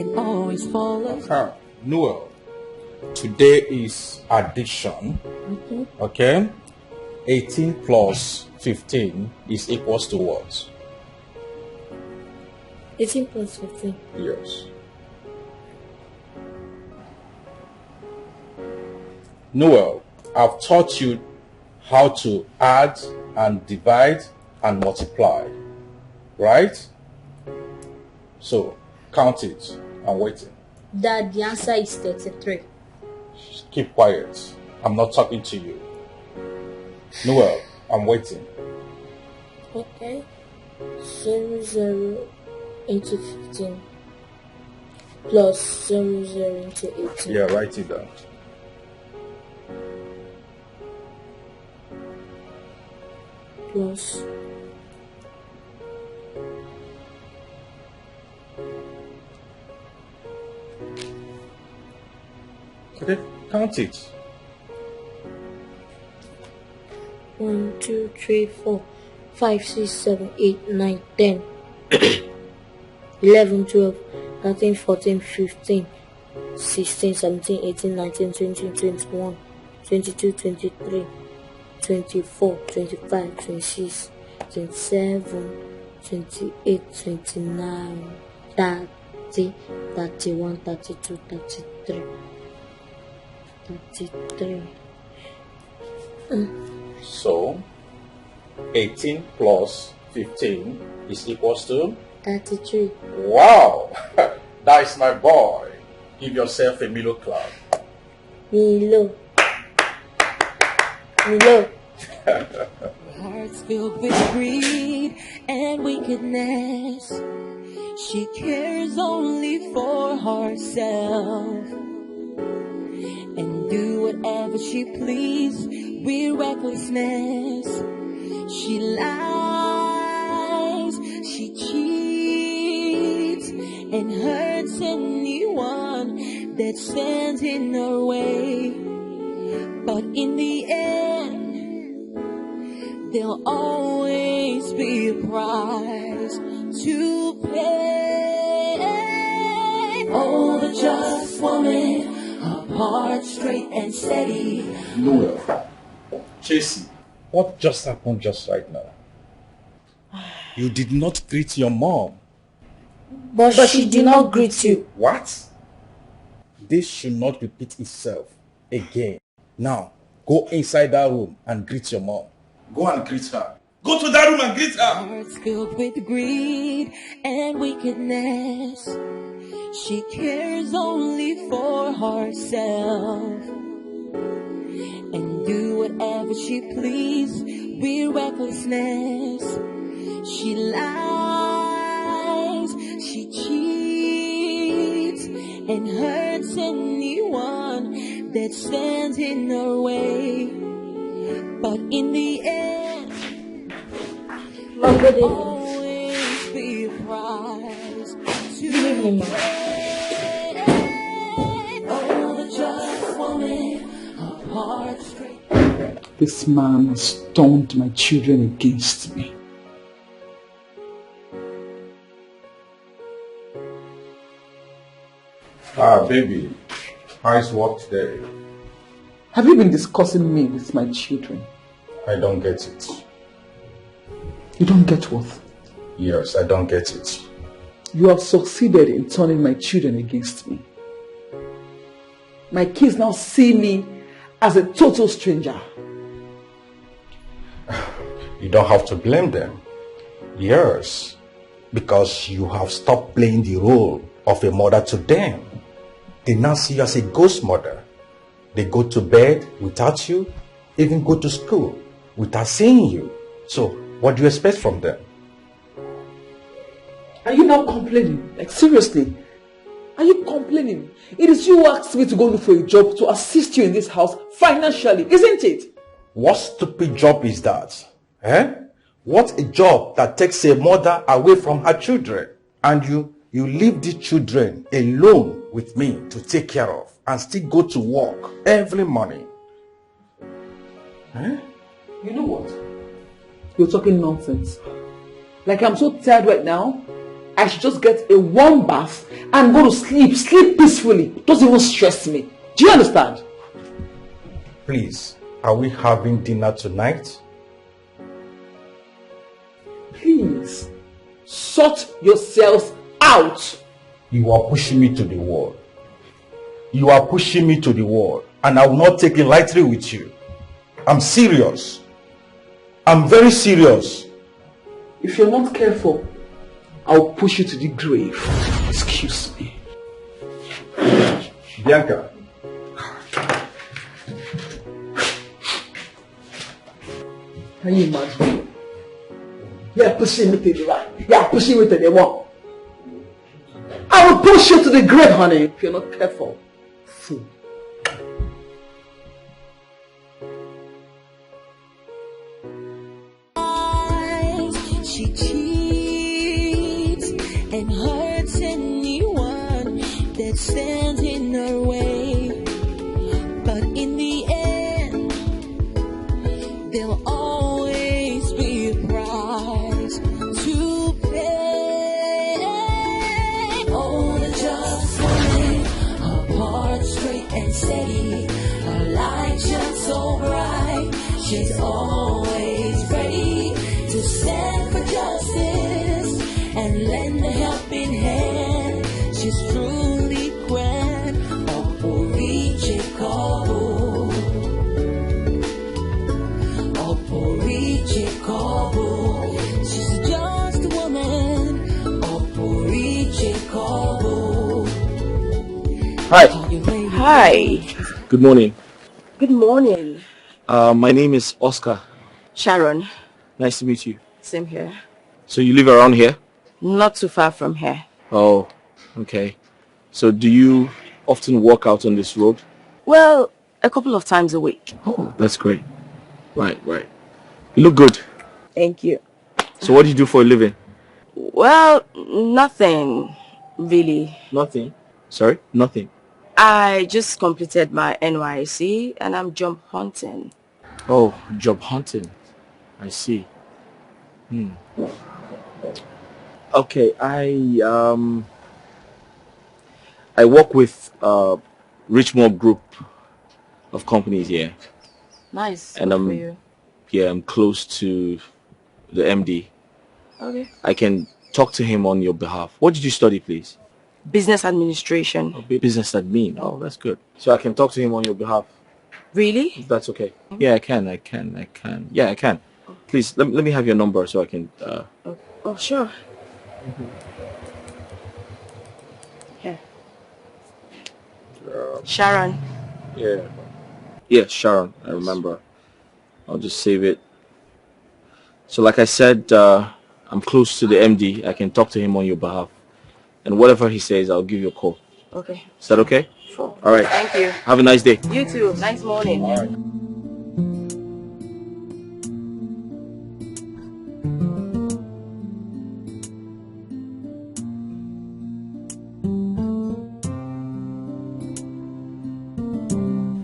F: and always full of...
P: Noel, today is addition. Okay? 18 plus 15 is equals to what?
J: 18 plus 15.
P: Yes. Noel, I've taught you how to add and divide and multiply, right? So, count it. I'm waiting.
Q: Dad, the answer is 33.
P: Keep quiet. I'm not talking to you. Noel, I'm waiting.
J: Okay. 0 into 15 plus 0 into 18.
P: Yeah, write it down.
J: Plus
P: Okay, count it.
J: 1, 2, 3, 4, 5, 6, 7, 8, 9, 10, 11, 12, 13, 14, 15, 16, 17, 18, 19, 20, 21, 22, 23, 24, 25, 26, 27, 28, 29, 30, 31, 32, 33, 33.
P: So, 18 plus 15 is equals to?
J: 33.
P: Wow! That is my boy. Give yourself a Milo clap.
J: Milo. Milo.
F: Hearts filled with greed and wickedness. She cares only for herself and do whatever she please with recklessness. She lies, she cheats, and hurts anyone that stands in her way. But in the end, there'll always be a price to pay. Oh, the just woman, her heart straight and steady.
P: Noel, Chasey, what just happened just right now? You did not greet your mom.
J: But she did not greet you.
P: What? This should not repeat itself again. Now, go inside that room and greet your mom. Go and greet her. Go to that room and greet her.
F: Hearts filled with greed and wickedness. She cares only for herself and do whatever she please with recklessness. She lies, she cheats, and hurts anyone that stands in her way. But in the end, there'll always be a price to pay. Oh, the just woman, her heart straight.
H: This man has turned my children against me.
P: Baby, how's work today?
H: Have you been discussing me with my children?
P: I don't get it.
H: You don't get what?
P: Yes, I don't get it.
H: You have succeeded in turning my children against me. My kids now see me as a total stranger.
P: You don't have to blame them. Yes, because you have stopped playing the role of a mother to them. They now see you as a ghost mother. They go to bed without you, even go to school without seeing you. So, what do you expect from them?
H: Are you now complaining? Like, seriously? Are you complaining? It is you who asked me to go look for a job to assist you in this house financially, isn't it?
P: What stupid job is that? What a job that takes a mother away from her children, and you leave the children alone with me to take care of and still go to work every morning.
H: You know what? You're talking nonsense. Like, I'm so tired right now, I should just get a warm bath and go to sleep. Sleep peacefully. Doesn't even stress me. Do you understand?
P: Please, are we having dinner tonight?
H: Please, sort yourselves out.
P: You are pushing me to the wall. You are pushing me to the wall, and I will not take it lightly with you. I'm serious. I'm very serious.
H: If you're not careful, I'll push you to the grave. Excuse me.
P: Bianca.
H: Can you imagine? You're pushing me to the right. You're pushing me to the wall. I will push you to the grave, honey, if you're not careful. Fool.
F: She cheats and hurts anyone that stands in her way. But in the end, there'll always be a price to pay. Oh, the just woman, her heart straight and steady, her light shines so bright, she's always ready to stand for justice and lend a helping hand. She's truly grand. Oporiche Kobo. Oporiche Kobo. She's just a woman. Oporiche Kobo.
A: Hi.
B: Hi.
A: Good morning.
B: Good morning.
A: My name is Oscar.
B: Sharon.
A: Nice to meet you.
B: Same here.
A: So you live around here?
B: Not too far from here.
A: Oh, okay. So do you often walk out on this road?
B: Well, a couple of times a week.
A: Oh, that's great. Right. You look good.
B: Thank you.
A: So what do you do for a living?
B: Well, nothing really.
A: Nothing? Sorry? Nothing.
B: I just completed my NYC and I'm job hunting.
A: Oh, job hunting. I see. Okay, I work with Richmond Group of companies here.
B: Nice.
A: And
B: Good for you.
A: I'm close to the MD.
B: Okay.
A: I can talk to him on your behalf. What did you study, please?
B: Business administration.
A: Oh, business admin. Oh, that's good. So I can talk to him on your behalf.
B: Really?
A: If that's okay. Yeah, I can. Yeah, I can. Please, let me have your number so I can...
B: Oh, sure. Here. Sharon.
A: Yeah, Sharon. I remember. I'll just save it. So like I said, I'm close to the MD. I can talk to him on your behalf. And whatever he says, I'll give you a call.
B: Okay.
A: Is that okay?
B: Sure.
A: All right.
B: Thank you.
A: Have a nice day.
B: You too. Nice morning.
A: All right.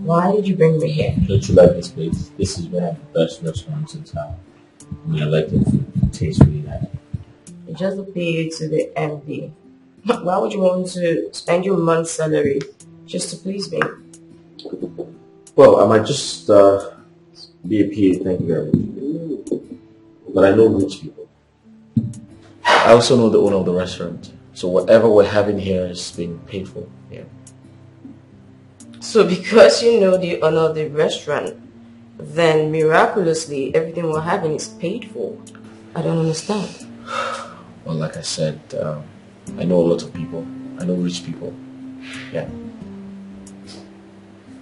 B: Why did you bring me here?
I: Don't you like this place? This is one of the best restaurants in town. I mean, I like the food. It tastes really nice.
B: Just to pay you to the MD. Why would you want to spend your month's salary just to please me?
I: Well, I might just be a PA, thank you very much. But I know rich people. I also know the owner of the restaurant. So whatever we're having here is being paid for. Yeah.
B: So because you know the owner of the restaurant, then miraculously everything we're having is paid for. I don't understand.
I: Well, like I said, I know a lot of people. I know rich people. Yeah.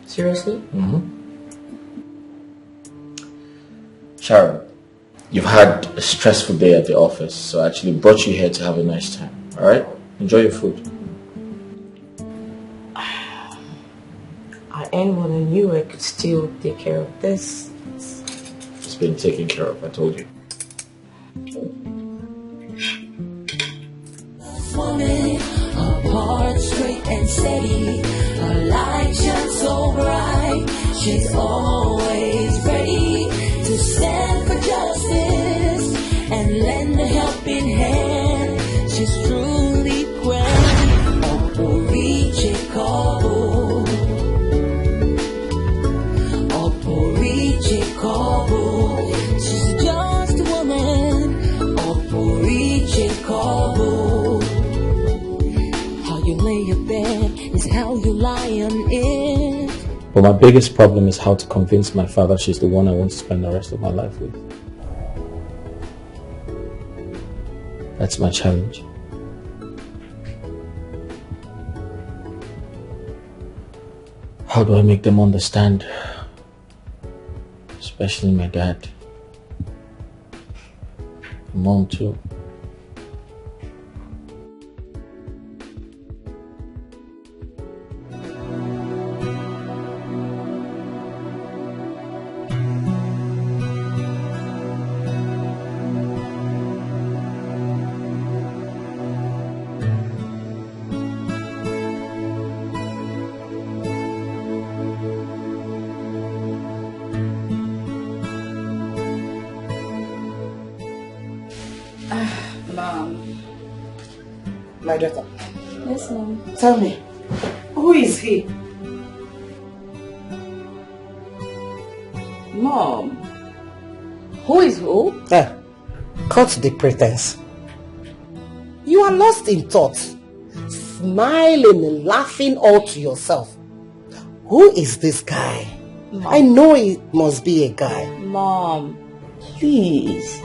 B: Seriously?
I: Mm-hmm. Sharon, you've had a stressful day at the office, so I actually brought you here to have a nice time. Alright? Enjoy your food.
B: I ain't one of you. I could still take care of this.
I: It's been taken care of, I told you.
F: Woman, apart, straight and steady, her light shines so bright. She's always ready to stand for justice and lend a helping hand. She's truly grand, unreachable, unreachable. She's just a woman, unreachable. How you lay your bed is how you lie on it.
I: But my biggest problem is how to convince my father she's the one I want to spend the rest of my life with. That's my challenge. How do I make them understand? Especially my dad. Mom too.
C: Mom. My daughter.
Q: Yes, Mom.
C: Tell me, who is he?
B: Mom. Who is who?
C: Cut the pretense. You are lost in thought, smiling and laughing all to yourself. Who is this guy?
B: Mom.
C: I know it must be a guy.
B: Mom, please.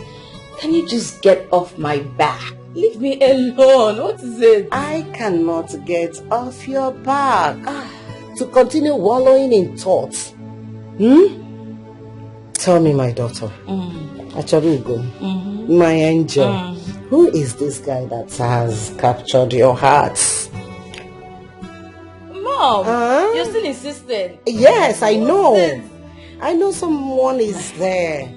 B: Can you just get off my back? Leave me alone. What is it?
C: I cannot get off your back. To continue wallowing in thoughts. Tell me, my daughter. Acharugo, my angel. Who is this guy that has captured your heart?
B: Mom, you're still insisting.
C: Yes, I know. I know someone is there.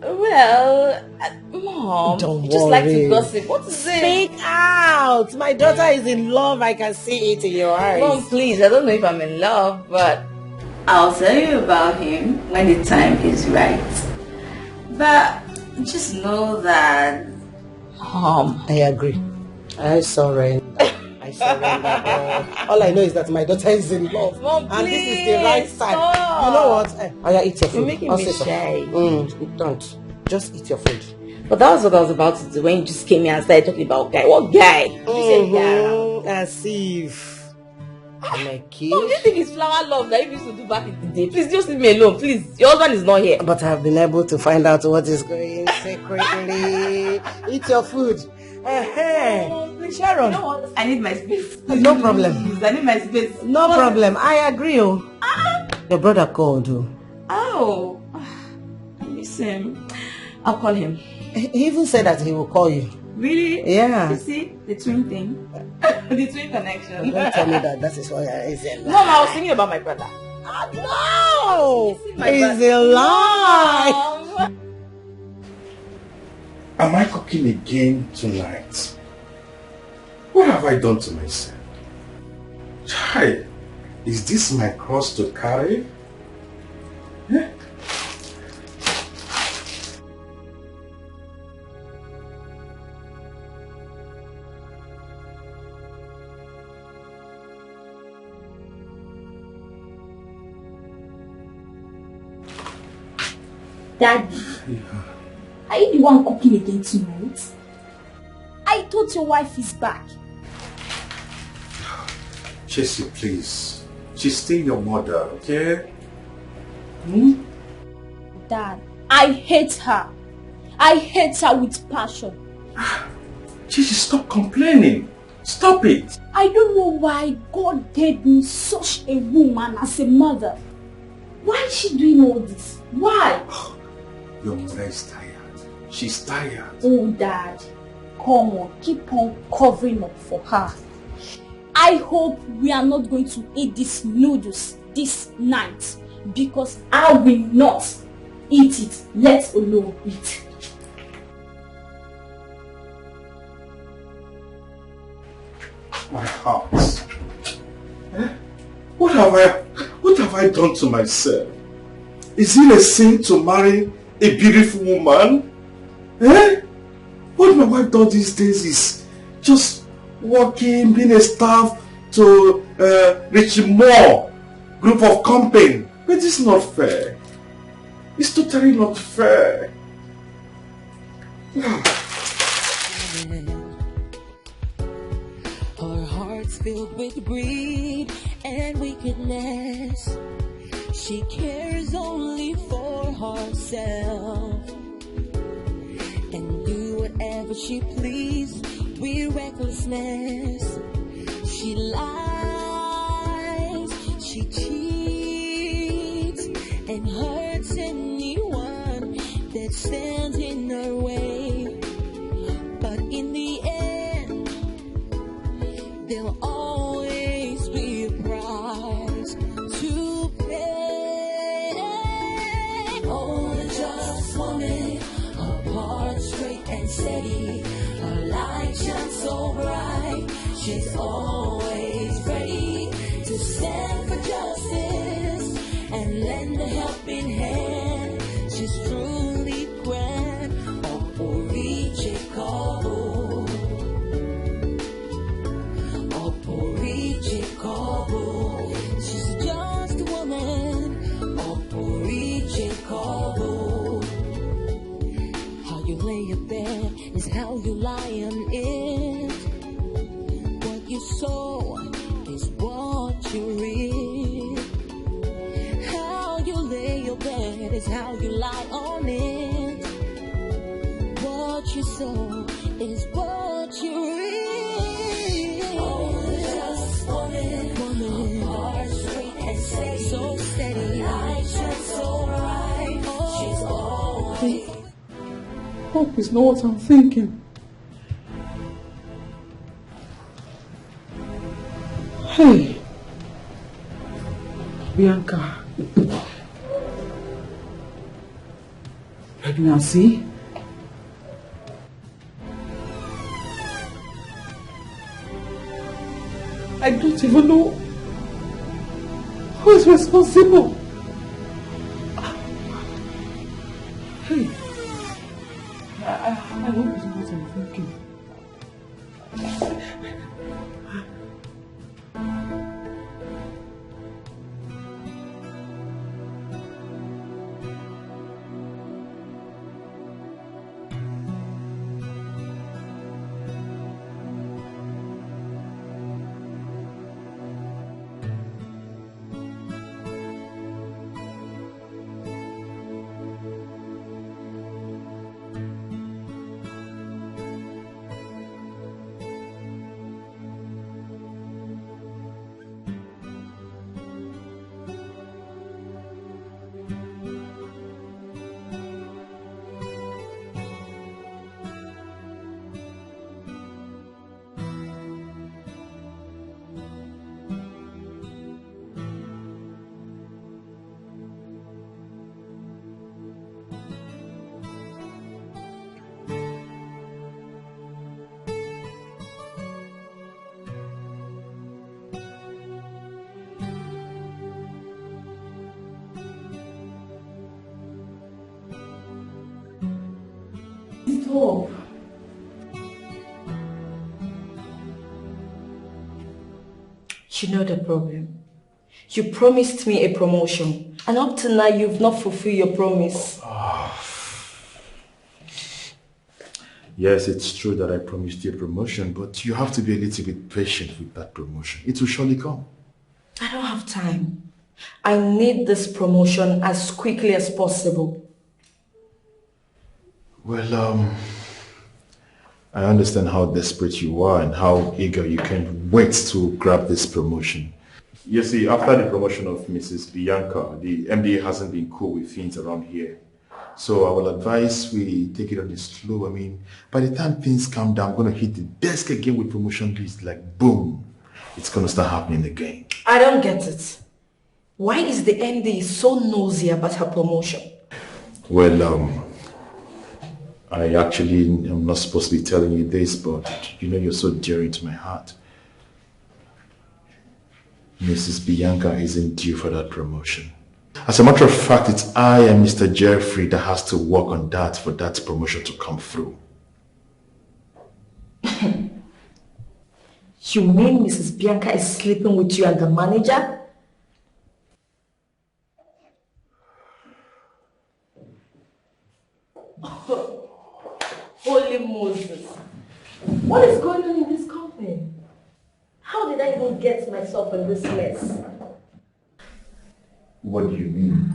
B: Well, Mom,
C: don't
B: you just
C: worry.
B: like to gossip. What is it?
C: Speak out. My daughter is in love. I can see it in your eyes.
B: Mom, please. I don't know if I'm in love, but I'll tell you about him when the time is right. But just know that,
C: I agree. I surrender. I surrender. All I know is that my daughter is in love.
B: Mom,
C: and this is the right time.
B: stop.
C: You know what? Eat your food.
B: You're making me shy.
C: Don't. Just eat your food.
B: But that was what I was about to do when you just came here and started talking about guy. What guy? You said guy.
C: As if. My kid.
B: Mom, do you think it's flower love that you used to do back in the day? Please just leave me alone, please. Your husband is not here.
C: But I've been able to find out what is going secretly. Eat your food. Sharon.
B: You know what? I need my space.
C: No problem.
B: Please, I need my space.
C: No problem. I agree. Your brother called.
B: Oh. Listen. I'll call him.
C: He even said that he will call you.
B: Really?
C: Yeah.
B: You see? The twin thing. The twin connection.
C: Don't tell me that is what I said.
B: Mom, I was thinking about my brother.
C: No!
B: It's
C: a lie!
P: Am I cooking again tonight? What have I done to myself? Chai, is this my cross to carry? Yeah.
Q: Daddy, are you the one cooking again tonight? I thought your wife is back.
P: Jessie, please. She's still your mother, okay?
Q: Dad, I hate her. I hate her with passion.
P: Jessie, stop complaining. Stop it.
Q: I don't know why God gave me such a woman as a mother. Why is she doing all this? Why?
P: Your mother is tired. She's tired.
Q: Oh, Dad, come on, keep on covering up for her. I hope we are not going to eat these noodles this night because I will not eat it, let alone eat.
P: My heart. What have I done to myself? Is it a sin to marry a beautiful woman? What my wife does these days is just working, being a staff to Richie Moore group of company. But it's not fair. It's totally not fair.
F: Her heart's filled with greed and wickedness. She cares only for herself and do whatever she pleases with recklessness. She lies, she cheats, and hurts anyone that stands in her way. But in the end, there'll always be a price to pay. Oh, the just woman, her heart straight and steady, her light shines so bright, she's always ready to stand for justice and lend a helping hand. She's truly grand, Oporiche Kobo, Oporiche Kobo. She's just a woman, Oporiche Kobo. How you lay your bed is how you lie on it. What you sow is what you reap. How you lay your bed is how you lie on it. What you sow is what you reap. Oh, just woman, heart straight and steady, so steady, light shines so bright. She's always.
H: Hope is not what I'm thinking. Hey, Bianca. Pregnancy? I don't even know who is responsible. Hey, I hope it's not what I'm thinking.
B: Stop. You know the problem. You promised me a promotion
M: And up to now, you've not fulfilled your promise.
E: Yes, it's true that I promised you a promotion, but you have to be a little bit patient with that promotion. It will surely come.
M: I don't have time. I need this promotion as quickly as possible.
E: Well, I understand how desperate you are and how eager you can't wait to grab this promotion. You see, after the promotion of Mrs. Bianca, the MD hasn't been cool with things around here. So I will advise we take it on the slow. I mean, by the time things calm down, I'm going to hit the desk again with promotion list, like boom. It's going to start happening again.
M: I don't get it. Why is the MD so nosy about her promotion?
E: Well, I actually am not supposed to be telling you this, but you know you're so dear to my heart. Mrs. Bianca isn't due for that promotion. As a matter of fact, it's I and Mr. Jeffrey that has to work on that for that promotion to come through.
M: You mean Mrs. Bianca is sleeping with you and the manager? Holy Moses. What is going on in this company? How did I even get myself in this mess?
E: What do you mean?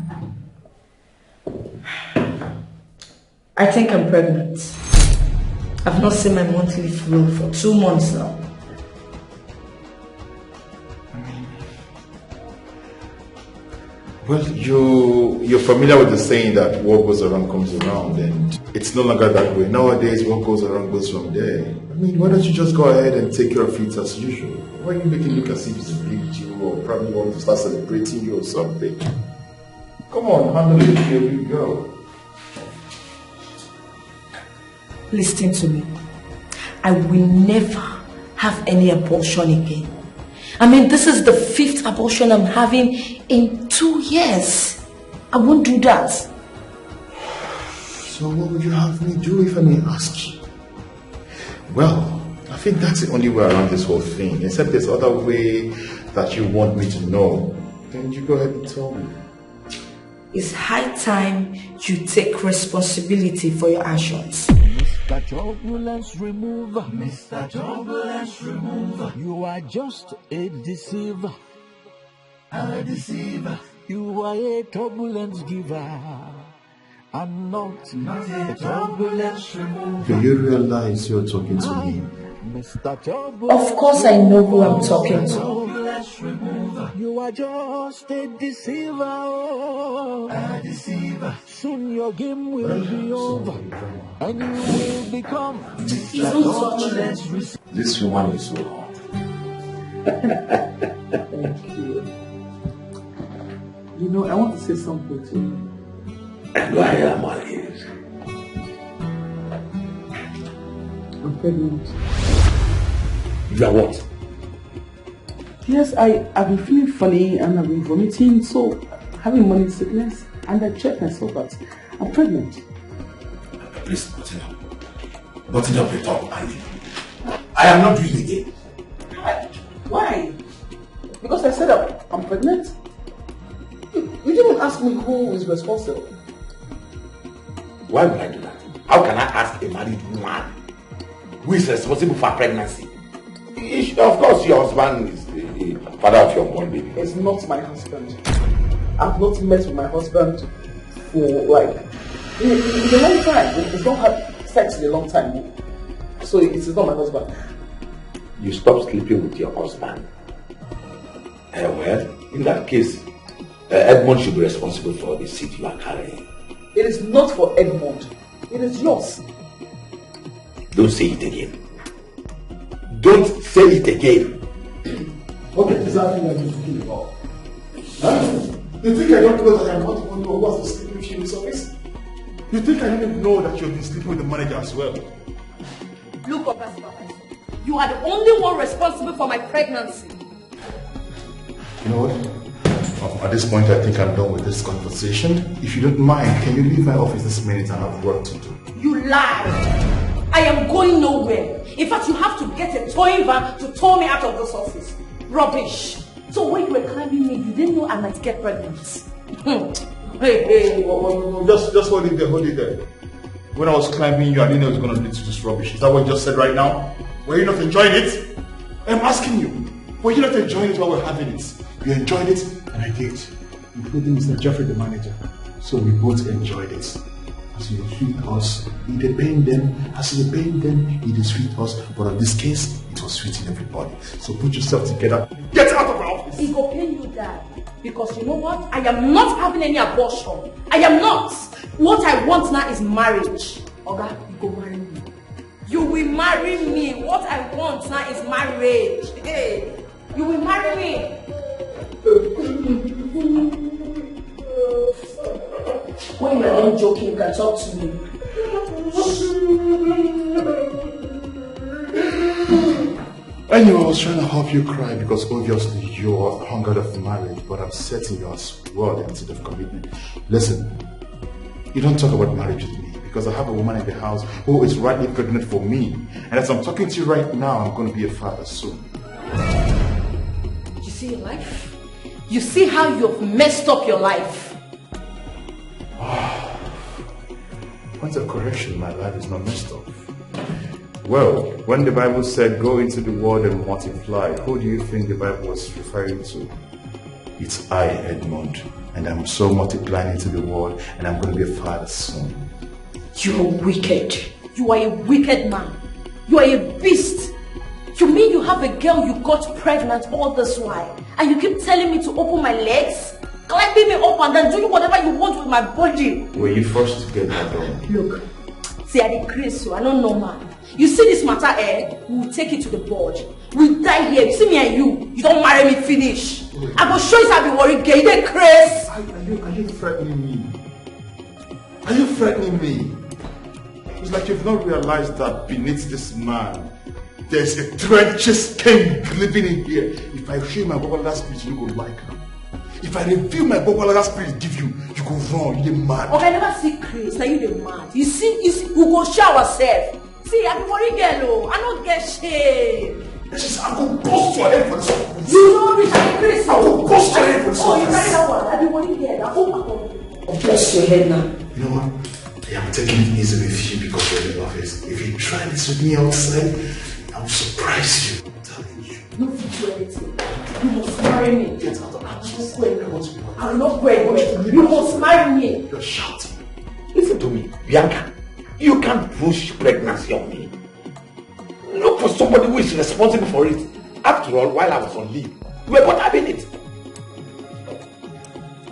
M: I think I'm pregnant. I've not seen my monthly flow for 2 months now.
E: Well, you're familiar with the saying that what goes around comes around, and it's no longer that way. Nowadays, what goes around goes from there. I mean, why don't you just go ahead and take care of it as usual? Why are you making it look as if it's a big deal or probably want to start celebrating you or something? Come on, handle it, here we go.
M: Listen to me. I will never have any abortion again. I mean, this is the 5th abortion I'm having in 2 years. I won't do that.
E: So what would you have me do if I may ask you? Well, I think that's the only way around this whole thing, except there's other way that you want me to know. Then you go ahead and tell me.
M: It's high time you take responsibility for your actions.
N: Mr. Turbulence Remover, Mr. Turbulence Remover, you are just a deceiver. A deceiver. You are a turbulence giver. I'm not a turbulence remover.
E: Do you realize you're talking to me?
M: Of course I know who I'm talking to.
N: You are just a deceiver. A deceiver. Soon your game will be over, and you will become Mr. Turbulence.
K: This woman is so hot.
V: Thank you. You know, I want to say something to you.
K: And why am I here?
V: I'm pregnant.
K: You are what?
V: Yes, I've been feeling funny and I've been vomiting, so having morning sickness, and I checked myself out. I'm pregnant.
K: Please, button up. Button up your top, Andy. I am not doing it again.
V: Why? Because I said I'm pregnant? You didn't ask me who is responsible.
K: Why would I do that? How can I ask a married woman who is responsible for pregnancy? Of course, your husband is the father of your born baby.
V: It's not my husband. I've not met with my husband for like in a long time. We've not had sex in a long time. So it is not my husband.
K: You stopped sleeping with your husband. Well, in that case, Edmund should be responsible for the seed you are carrying.
V: It is not for Edmund. It is yours.
K: Don't say it again. Don't say it again.
D: What exactly are you talking about? Huh? You think I don't know that I'm not the one who was sleeping with you in this office?
E: You think I didn't know that you've been sleeping with the manager as well?
M: Look up, you are the only one responsible for my pregnancy.
E: You know what? At this point, I think I'm done with this conversation. If you don't mind, can you leave my office this minute? I have work to do.
M: You lie! I am going nowhere. In fact, you have to get a towing van to tow me out of this office. Rubbish. So when you were climbing me, you didn't know I might get pregnant. Hey.
E: Just hold it there. When I was climbing you, I didn't know it was going to lead to this rubbish. Is that what you just said right now? Were you not enjoying it? I'm asking you. Were you not enjoying it while we're having it? You enjoyed it, and I did. Including Mr. Jeffrey, the manager. So we both enjoyed it. As you treat us, it dey pain them. As you pain them, it is sweet us. But in this case, it was sweeting everybody. So put yourself together. Get out of our office.
M: It will pain you, Dad. Because you know what? I am not having any abortion. I am not. What I want now is marriage. Oga, you go marry me. You will marry me. What I want now is marriage. Hey, you will marry me. When you are not joking, you can talk to me.
E: Anyway, I was trying to help you cry because obviously you're hungered of marriage, but I'm setting you as well instead of commitment. Listen, you don't talk about marriage with me because I have a woman in the house who is rightly pregnant for me. And as I'm talking to you right now, I'm going to be a father soon.
M: You see your life? You see how you've messed up your life?
E: Point of correction, my life is not messed up. Well, when the Bible said go into the world and multiply, who do you think the Bible was referring to? It's I, Edmund, and I'm so multiplying into the world and I'm going to be a father soon.
M: You are wicked. You are a wicked man. You are a beast. You mean you have a girl you got pregnant all this while and you keep telling me to open my legs? Climbing me up and then doing whatever you want with my body.
E: Were you forced to get that done?
M: Look, see, I decrease you. I don't know, man. You see this matter, we'll take it to the board. We'll die here. You see me and you don't marry me, finish. I go show you how I be worried, gay. They crazy.
E: Are you threatening me? Are you threatening me? It's like you've not realized that beneath this man, there's a treacherous king living in here. If I show you my Bogolaga spirit, you go like her. If I reveal my Bogolaga spirit give you, you go wrong, you're mad.
M: Okay, I never see Chris, now you're mad. You see, we go show ourselves. See, I be worried girl, I don't get shame.
E: I go bust your head for this one.
M: You know Richard Chris.
E: I will bust your head for this one.
M: Oh, you carry that one. I be worried girl. I hope I'll bust your head now.
E: You know what? I am taking it easy with you because you're in the office. If you try this with me outside, I will surprise you. I'm telling you.
M: No fit do anything. You must marry me.
E: Get out of the house.
M: I will not go anywhere. You must marry me.
E: You're shouting.
K: Listen to me, Bianca. You can't push pregnancy on me. Look for somebody who is responsible for it. After all, while I was on leave, we were both having it.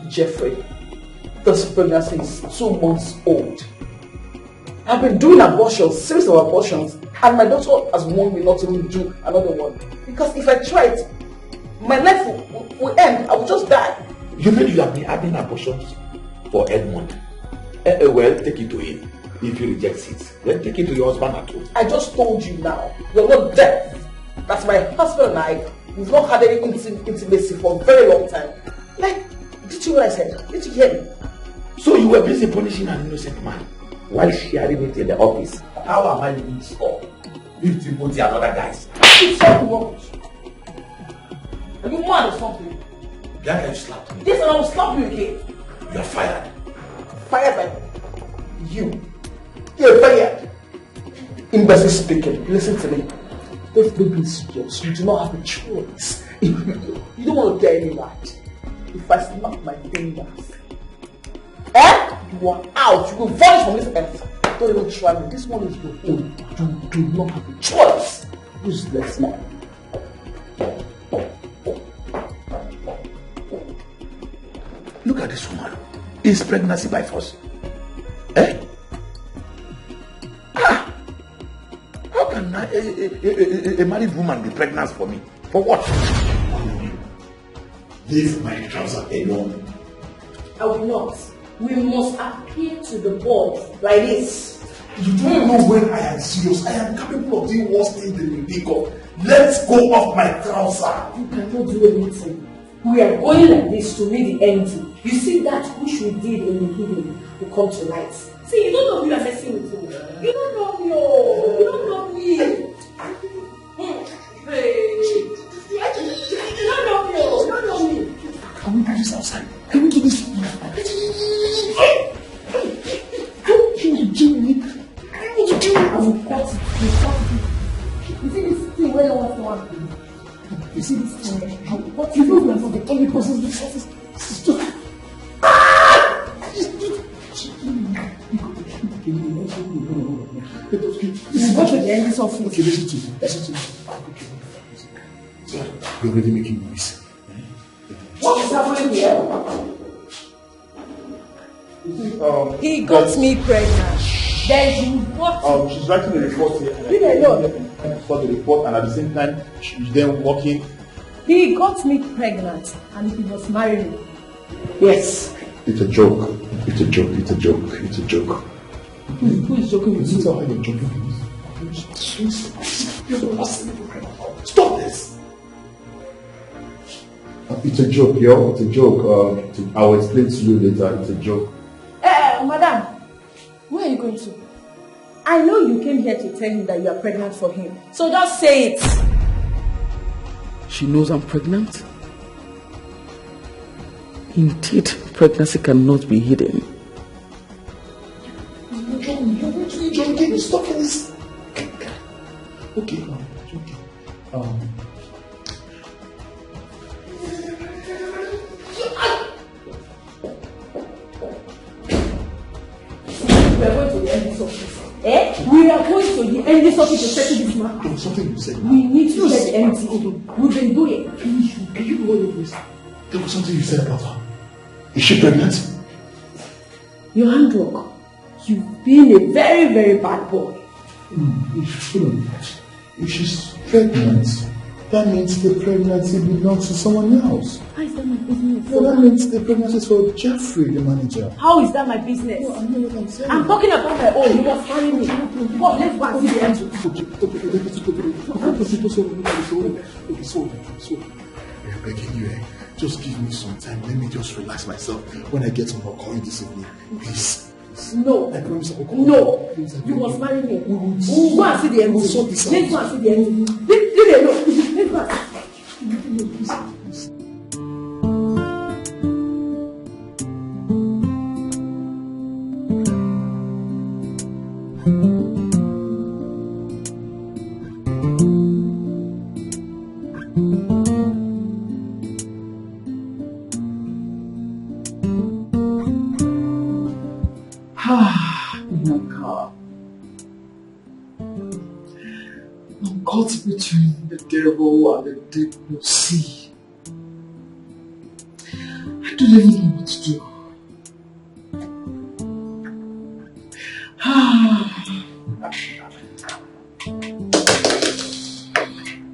C: Jeffrey, this pregnancy is 2 months old. I've been doing abortions, series of abortions, and my doctor has warned me not to even do another one. Because if I try it, my life will end. I will just die.
K: You mean you have been having abortions for Edmund? Well, take it to him. If he rejects it, then take it to your husband at home.
C: I just told you now, you're not deaf. That's my husband and I. We've not had any intimacy for a very long time. Like, did you hear what I said? Did you hear me?
K: So you were busy punishing an innocent man while sharing it in the office. How am I leaving this call? If you put the other guys.
C: It's so rubbish. Are you mad or something?
K: Bianca, you slapped me.
C: This and I will slap you again.
K: You are fired.
C: Fired by you. You're fired. Imbecile speaking. Listen to me. This baby is yours. You do not have a choice. You don't want to get any right. If I snap my fingers, you are out. You will vanish from this earth. Don't even try me. This one is your own. You do not have a choice. Useless man.
K: Look at this woman. Is pregnancy by force? How can a married woman be pregnant for me? For what?
E: Leave my trouser alone.
M: I will not. We must appeal to the board like this.
E: You don't know when I am serious. I am capable of doing worse things than you think of. Let's go off my trouser.
M: You cannot do anything. We are going like this to meet the ending. You see that which we did in the evening will come to light. See, you don't know who you are messing with. You don't know me. You don't know me. Hey. You don't know me. You don't know me.
E: Can we do this outside? Can we do this?
V: Okay, no.
M: Go to the end's office.
V: Okay, listen to me. Okay. You're already making noise.
M: What is happening here? He got me pregnant. Then you got
E: She's writing a report here.
M: Leave me alone.
E: For the report, and at the same time, she's then working.
M: He got me pregnant and he was marrying me.
V: Yes.
E: It's a joke. It's a joke.
V: Who is joking with you?
E: Tell her you're joking with me. Stop this. It's a joke, yo. It's a joke. I'll explain to you later. It's a joke.
M: Madam, where are you going to? I know you came here to tell him that you are pregnant for him. So just say it.
H: She knows I'm pregnant? Indeed, pregnancy cannot be hidden.
V: John, can you stop this? Okay.
M: We are going to the endless office. We are going to the endless office to settle this matter.
V: There's something you said.
M: We need to get the MD. We've been doing.
V: Can you know this? There was something you said about her. Is she pregnant?
M: Your handwork. You've been a very, very bad boy.
V: If she's pregnant, that means the pregnancy belongs to someone else.
M: How is that my business?
V: No, that means the pregnancy is for Jeffrey, the manager.
M: How is that my business?
V: No, I know what I'm saying.
M: I'm talking about my own. You must marry me. Come, let's go and see the engine.
V: Okay, so I'm begging you, just give me some time. Let me just relax myself. When I get home, I'll call you this evening. Please.
M: No.
V: I promise I'll call
M: you. No.
V: Please,
M: you must marry me. We'll go and see the engine.
V: We'll sort this out.
M: Let's go and see the engine. Leave it alone. Let's go and see.
V: I'm caught between the devil and the deep blue sea. I don't even know what to do.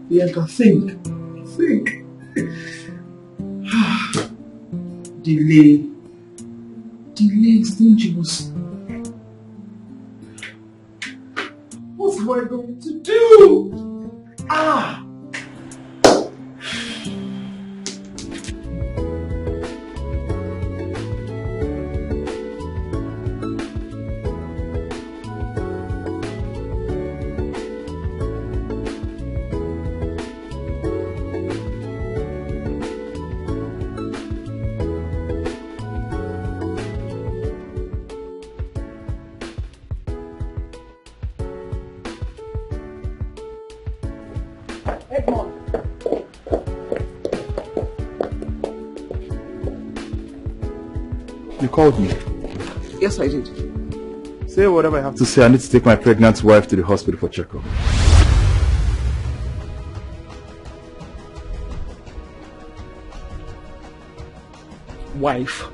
V: Bianca, think. Delay is dangerous. What am I going to do?
M: Edmund.
E: You called me.
H: Yes, I did.
E: Say whatever I have to say. I need to take my pregnant wife to the hospital for checkup.
H: Wife?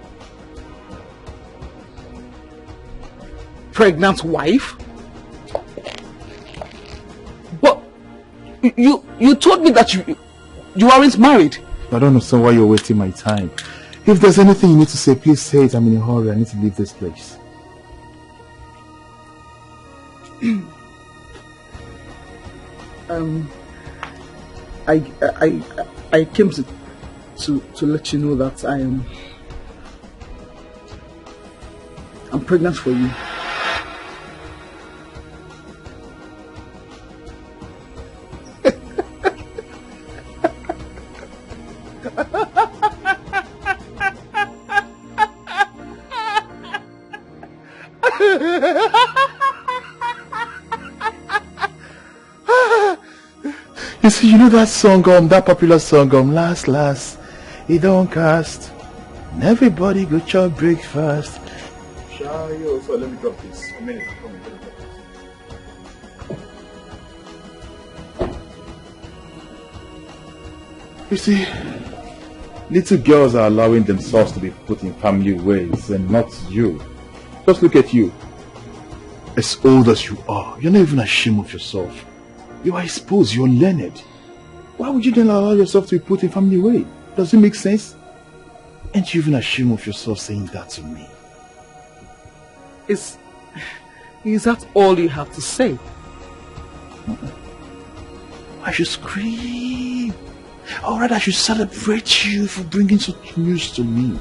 H: Pregnant wife? But you told me that you aren't married.
E: I don't understand why you're wasting my time. If there's anything you need to say, please say it. I'm in a hurry. I need to leave this place.
H: I came to let you know that I'm pregnant for you.
E: You see, you know that song, that popular song, last, it don't cast. And everybody go chop breakfast.
V: Sharon,
P: Yo, so let me drop this. A minute. Come on, let me drop this. You see, little girls are allowing themselves to be put in family ways and not you. Just look at you. As old as you are, you're not even ashamed of yourself. You are exposed, you're learned. Why would you then allow yourself to be put in family way? Does it make sense? Aren't you even ashamed of yourself saying that to me?
H: Is that all you have to say?
P: I should scream. Or rather, I should celebrate you for bringing such news to me.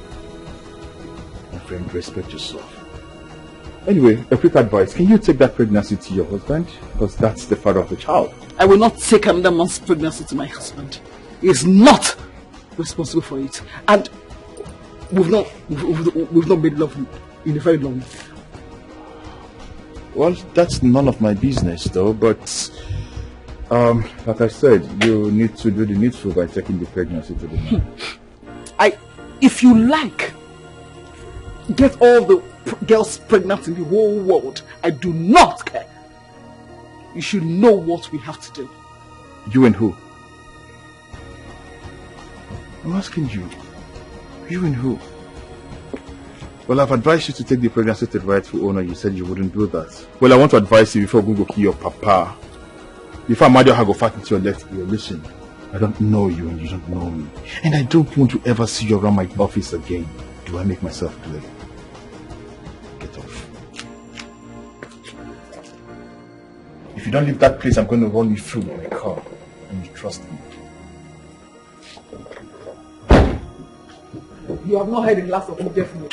P: My friend, respect yourself. Anyway, a quick advice. Can you take that pregnancy to your husband? Because that's the father of the child.
H: I will not take another man's pregnancy to my husband. He is not responsible for it. And we've not made love in a very long time.
P: Well, that's none of my business though, but like I said, you need to do the needful by taking the pregnancy to the man.
H: If you like, get all the girls pregnant in the whole world. I do not care. You should know what we have to do.
P: You and who? I'm asking you. You and who? Well, I've advised you to take the pregnancy to the rightful owner. You said you wouldn't do that. Well, I want to advise you before we go kill your papa. Before Amadio go fat into your left ear. Listen, I don't know you and you don't know me. And I don't want to ever see you around my office again. Do I make myself clear? Get off. If you don't leave that place, I'm going to run you through in my car. And you trust me.
H: You have not heard the last of me, definitely.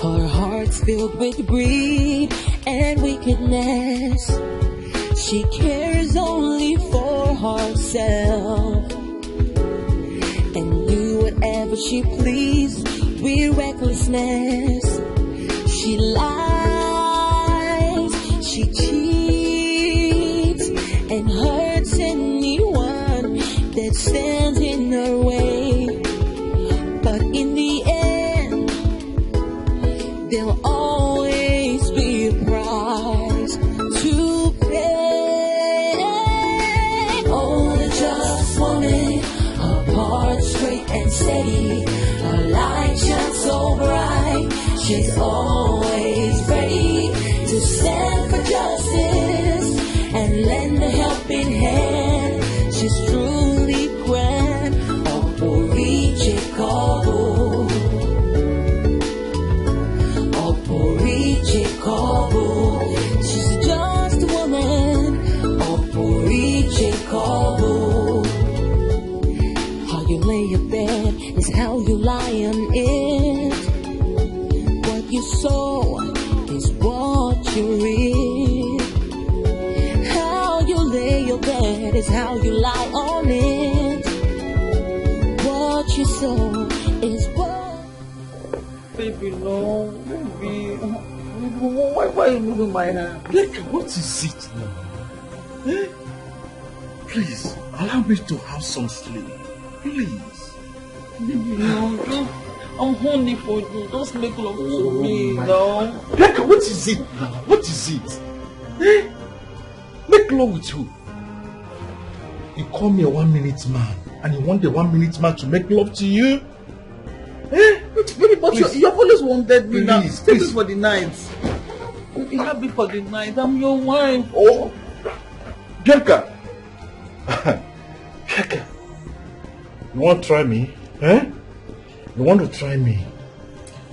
F: Her heart's filled with greed and wickedness. She cares only for herself and do whatever she pleases with recklessness. She lies, she cheats and hurts anyone that stands in her way. But in the end, there'll always be a price to pay. Oh, the just woman, her heart straight and steady, her light shines so bright, she's always ready to stand for justice and lend a helping hand. She's truly grand. She's just a woman. How you lay your bed is how you lie on it. What you sow is what you reap. How you lay your bed is how you lie on it. What you sow is what.
H: Baby, no, baby. Why are you moving my hand?
P: What is it now? Eh? Please, allow me to have some sleep. Please.
H: Baby, no, just, I'm horny for you. Just make love to me now.
P: Becca, what is it now? What is it? Eh? Make love with who? You call me a 1 minute man and you want the 1 minute man to make love to you?
H: Eh? Baby, but you've always wanted me now.
P: Please,
H: Take me for the night. You have me for the night. I'm your wife.
P: Oh, Bianca. Bianca. You want to try me? Eh? You want to try me?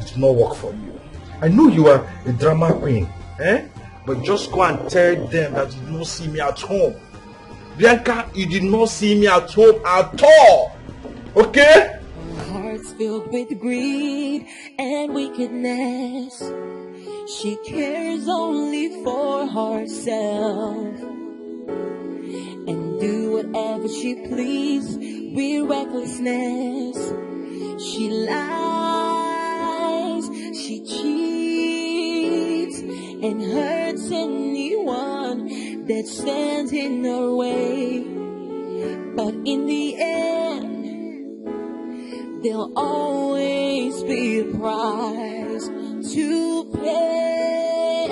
P: It will not work for you. I know you are a drama queen. Eh? But just go and tell them that you did not see me at home. Bianca, you did not see me at home at all. Okay?
F: Hearts filled with greed and wickedness. She cares only for herself and do whatever she pleases with recklessness. She lies, she cheats and hurts anyone that stands in her way. But in the end, there'll always be a price to pay.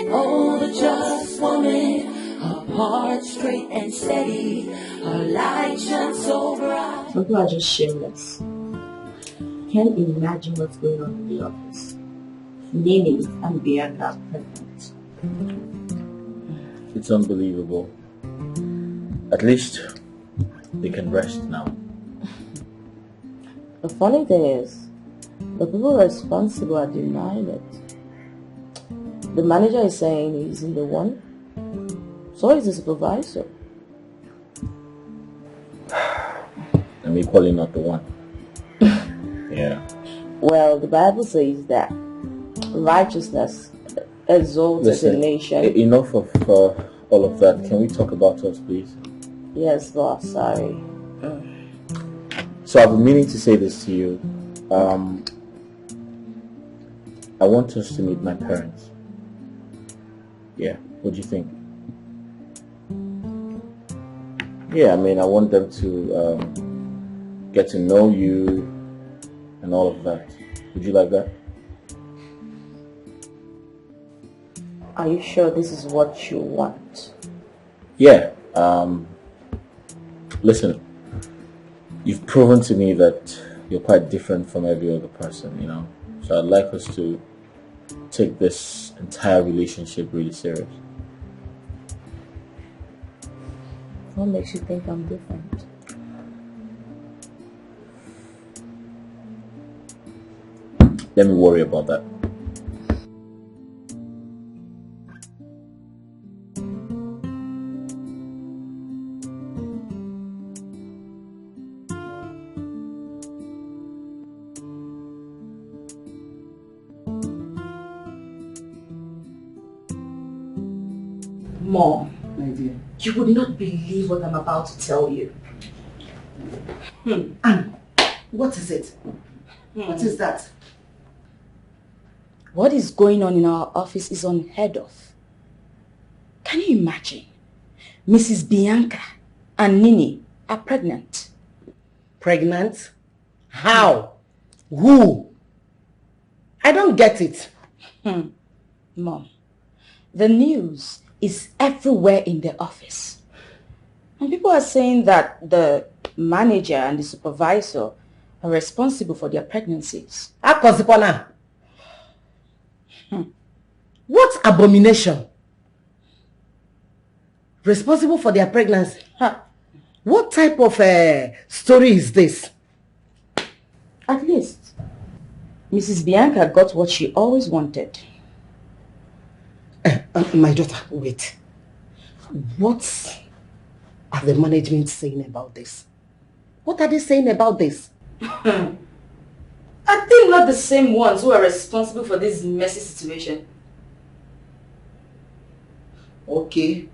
F: Oh, the just woman, her heart straight and steady, her light shines so bright.
B: Some people are just shameless. Can't imagine what's going on in the office. Nini and Bianca are pregnant.
I: It's unbelievable. At least they can rest now.
L: The funny thing is, the people responsible are denying it. The manager is saying he's in the one, so is the supervisor.
I: And me probably not the one. Yeah.
L: Well, the Bible says that righteousness exalts a nation.
I: Enough of all of that. Can we talk about us, please?
L: Yes, boss, sorry.
I: So I've been meaning to say this to you. I want us to meet my parents. Yeah, what do you think? Yeah, I mean, I want them to get to know you and all of that. Would you like that?
L: Are you sure this is what you want?
I: Yeah. Listen, you've proven to me that you're quite different from every other person, you know. So I'd like us to take this entire relationship really serious.
L: What makes you think I'm different?
I: Let me worry about that.
B: Mom,
C: My dear.
B: you would not believe what I'm about to tell you.
C: Anne, what is it? What is that?
B: What is going on in our office is unheard of. Can you imagine? Mrs. Bianca and Nini are pregnant.
C: Pregnant? How? Who? I don't get it.
B: Mom, the news is everywhere in the office. And people are saying that the manager and the supervisor are responsible for their pregnancies.
C: Akosipona. What abomination? Responsible for their pregnancy? What type of story is this?
B: At least, Mrs. Bianca got what she always wanted.
C: My daughter, wait. What are the management saying about this? What are they saying about this?
B: I think not the same ones who are responsible for this messy situation.
C: Okay.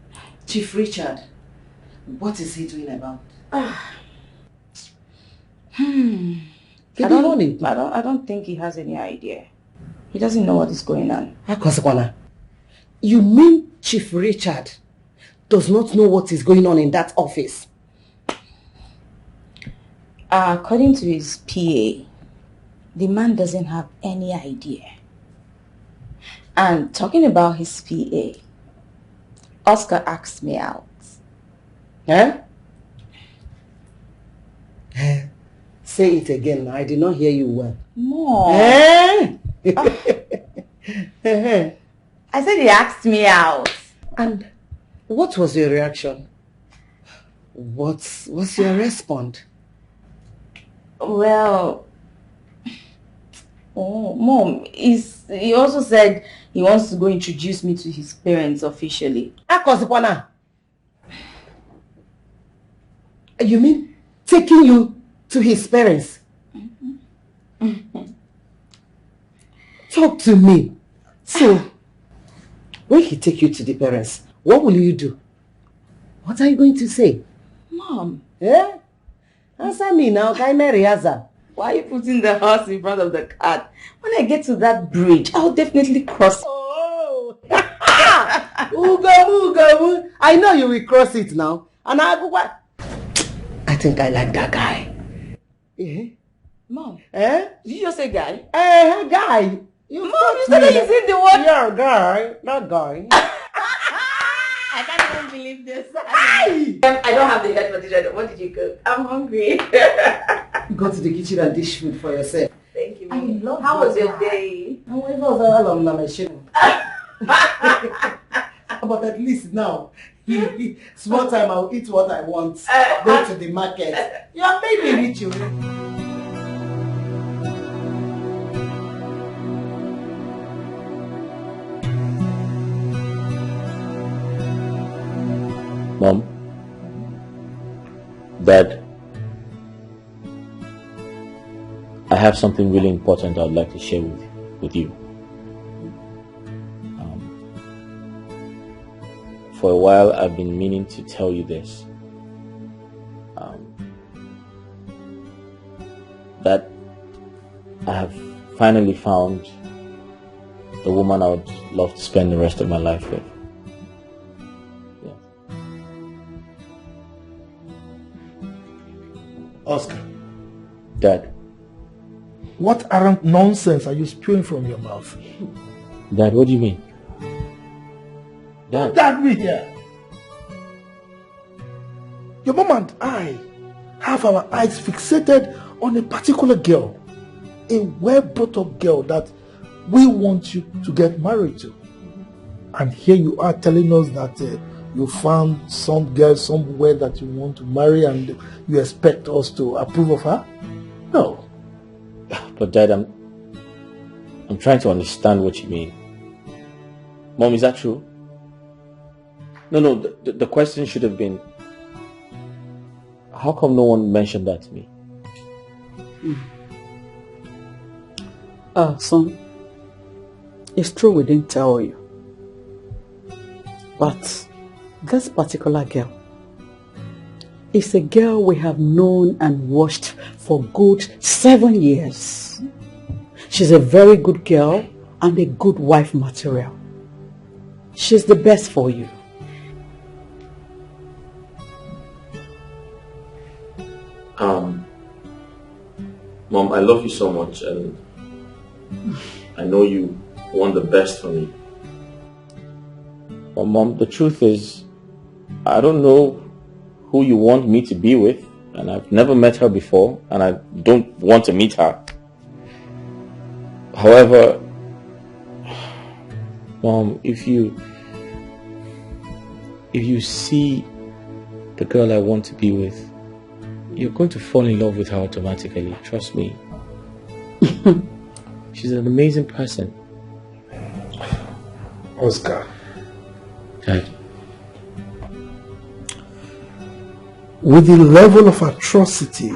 C: Chief Richard, what is he doing about?
B: I don't think he has any idea. He doesn't know what is going on.
C: Akosipona, you mean Chief Richard does not know what is going on in that office?
B: According to his PA, the man doesn't have any idea. And talking about his PA, Oscar asked me out.
C: Say it again. I did not hear you well.
B: Mom. I said he asked me out.
C: And what was your reaction? What's your response?
B: Well, Mom, he also said he wants to go introduce me to his parents officially.
C: Akosipona, you mean taking you to his parents? Talk to me. So, when he take you to the parents, what will you do? What are you going to say?
B: Mom.
C: Eh? Answer me now, Riaza.
B: Why are you putting the horse in front of the cart? When I get to that bridge, I'll definitely cross.
C: Oh! Ugo. I know you will cross it now. And I think I like that guy.
G: Mom.
C: Eh?
G: Did you just say guy?
C: Guy. You
G: Mom, you said that you said the word.
C: Yeah, guy. Not guy.
G: I can't even believe this.
B: I don't have the head for this. What did you cook? I'm hungry.
C: Go to the kitchen and dish food for yourself.
B: Thank you, Mommy. How was your day?
C: But at least now, small time I'll eat what I want. Go to the market. You have made me rich, you.
I: Mom, Dad, I have something really important I'd like to share with you. For a while, I've been meaning to tell you this. That I have finally found the woman I would love to spend the rest of my life with.
D: Oscar.
I: Dad.
D: What arrant nonsense are you spewing from your mouth?
I: Dad, what do you mean? Dad.
D: Dad, me here. Your mom and I have our eyes fixated on a particular girl, a well-brought-up girl that we want you to get married to. And here you are telling us that you found some girl somewhere that you want to marry and you expect us to approve of her? No.
I: But Dad, I'm trying to understand what you mean. Mom, is that true? No, the question should have been, how come no one mentioned that to me?
H: Son, it's true we didn't tell you. But this particular girl is a girl we have known and watched for good 7 years. She's a very good girl and a good wife material. She's the best for you.
I: Mom, I love you so much and I know you want the best for me. But Mom, the truth is, I don't know who you want me to be with, and I've never met her before, and I don't want to meet her. However, Mom, if you see the girl I want to be with, you're going to fall in love with her automatically. Trust me. She's an amazing person.
D: Oscar.
I: Dad.
D: With the level of atrocity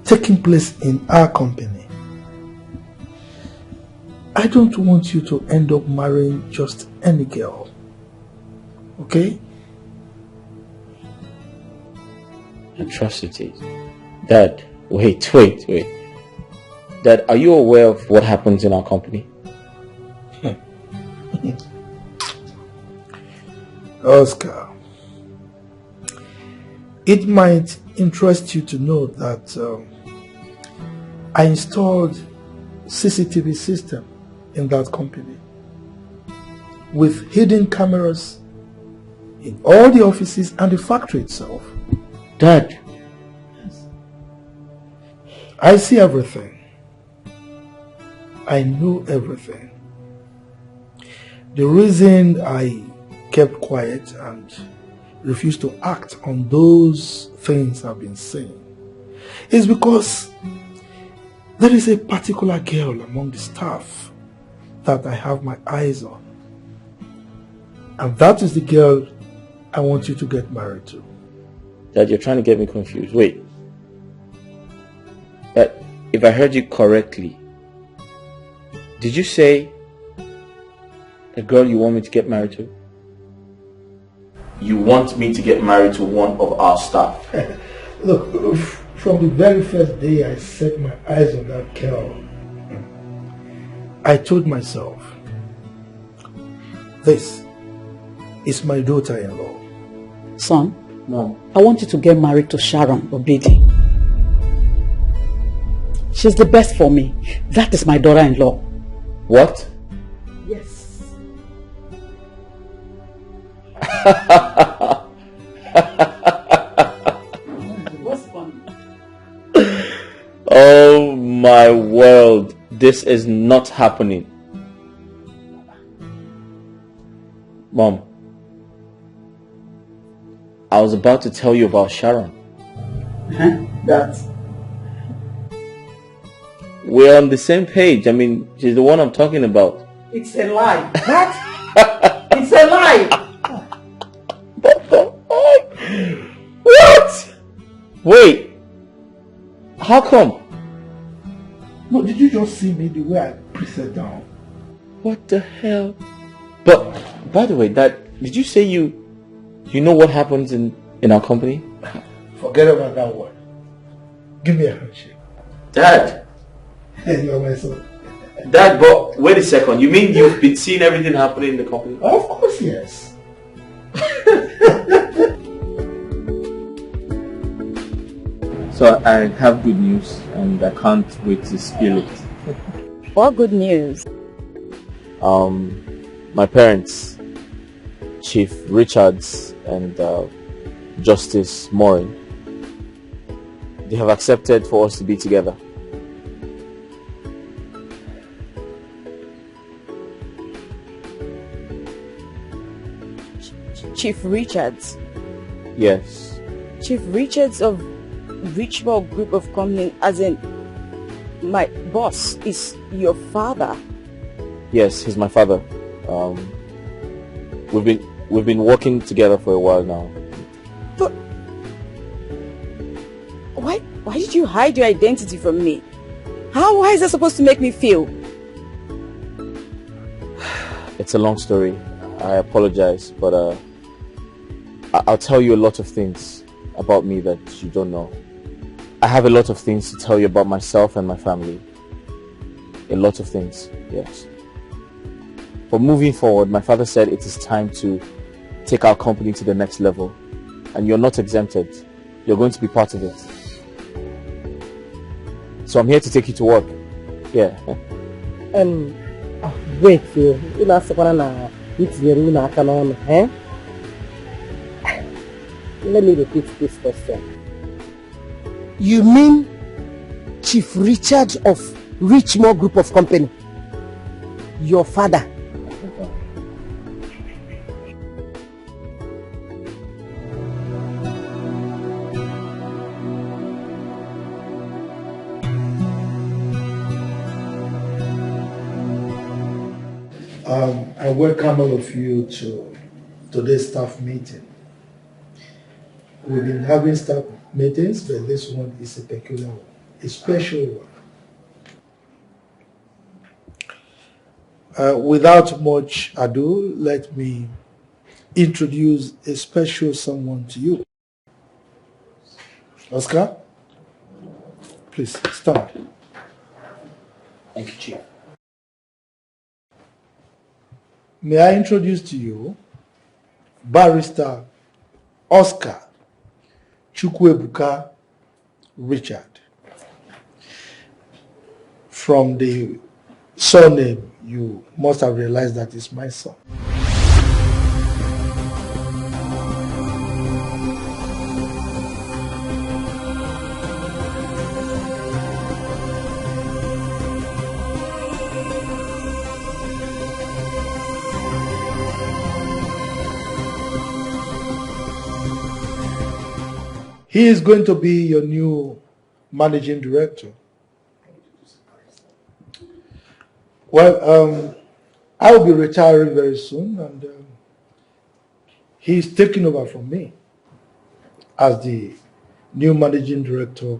D: taking place in our company, I don't want you to end up marrying just any girl. Okay?
I: Atrocities. Dad, wait. Dad, are you aware of what happens in our company?
D: Oscar, it might interest you to know that I installed CCTV system in that company with hidden cameras in all the offices and the factory itself.
I: Dad.
D: I see everything. I know everything. The reason I kept quiet and refused to act on those things I've been saying is because there is a particular girl among the staff that I have my eyes on. And that is the girl I want you to get married to.
I: Dad, you're trying to get me confused. Wait. But if I heard you correctly, did you say the girl you want me to get married to? You want me to get married to one of our staff?
D: Look, from the very first day I set my eyes on that girl, I told myself, this is my daughter-in-law.
H: Son,
I: Mom,
H: I want you to get married to Sharon Obedi.
C: She's the best for me. That is my daughter-in-law.
I: What?
C: Yes. What's funny?
I: Oh my world. This is not happening. Mom, I was about to tell you about Sharon.
C: That.
I: We're on the same page. I mean, she's the one I'm talking about.
C: It's a lie. What? It's a lie.
I: What? Wait. How come?
D: No, did you just see me the way I pre-sat down?
I: What the hell? But, by the way, Dad, did you say you know what happens in our company?
D: Forget about that word. Give me a handshake.
I: Dad!
D: You're my son.
I: Dad, but wait a second. You mean you've been seeing everything happening in the company?
D: Of course, yes.
A: So I have good news and I can't wait to spill it.
B: What good news?
I: My parents, Chief Richards and Justice Morin, they have accepted for us to be together.
B: Chief Richards.
I: Yes.
B: Chief Richards of Richmond Group of Company, as in my boss is your father.
I: Yes, he's my father. We've been working together for a while now.
B: But why did you hide your identity from me? How is that supposed to make me feel?
I: It's a long story. I apologize, but I'll tell you a lot of things about me that you don't know. I have a lot of things to tell you about myself and my family. A lot of things, yes. But moving forward, my father said it is time to take our company to the next level. And you're not exempted. You're going to be part of it. So I'm here to take you to work. Yeah.
C: Wait, you know, eh? Let me repeat this question. You mean Chief Richard of Richmond Group of Company? Your father?
D: I welcome all of you to today's staff meeting. We've been having staff meetings, but this one is a peculiar one, a special one. Without much ado, let me introduce a special someone to you. Oscar, please stand.
I: Thank you, Chief.
D: May I introduce to you Barrister Oscar Chukwuebuka Richard. From the surname, you must have realized that it's my son. He is going to be your new managing director. Well, I will be retiring very soon, and he's taking over from me as the new managing director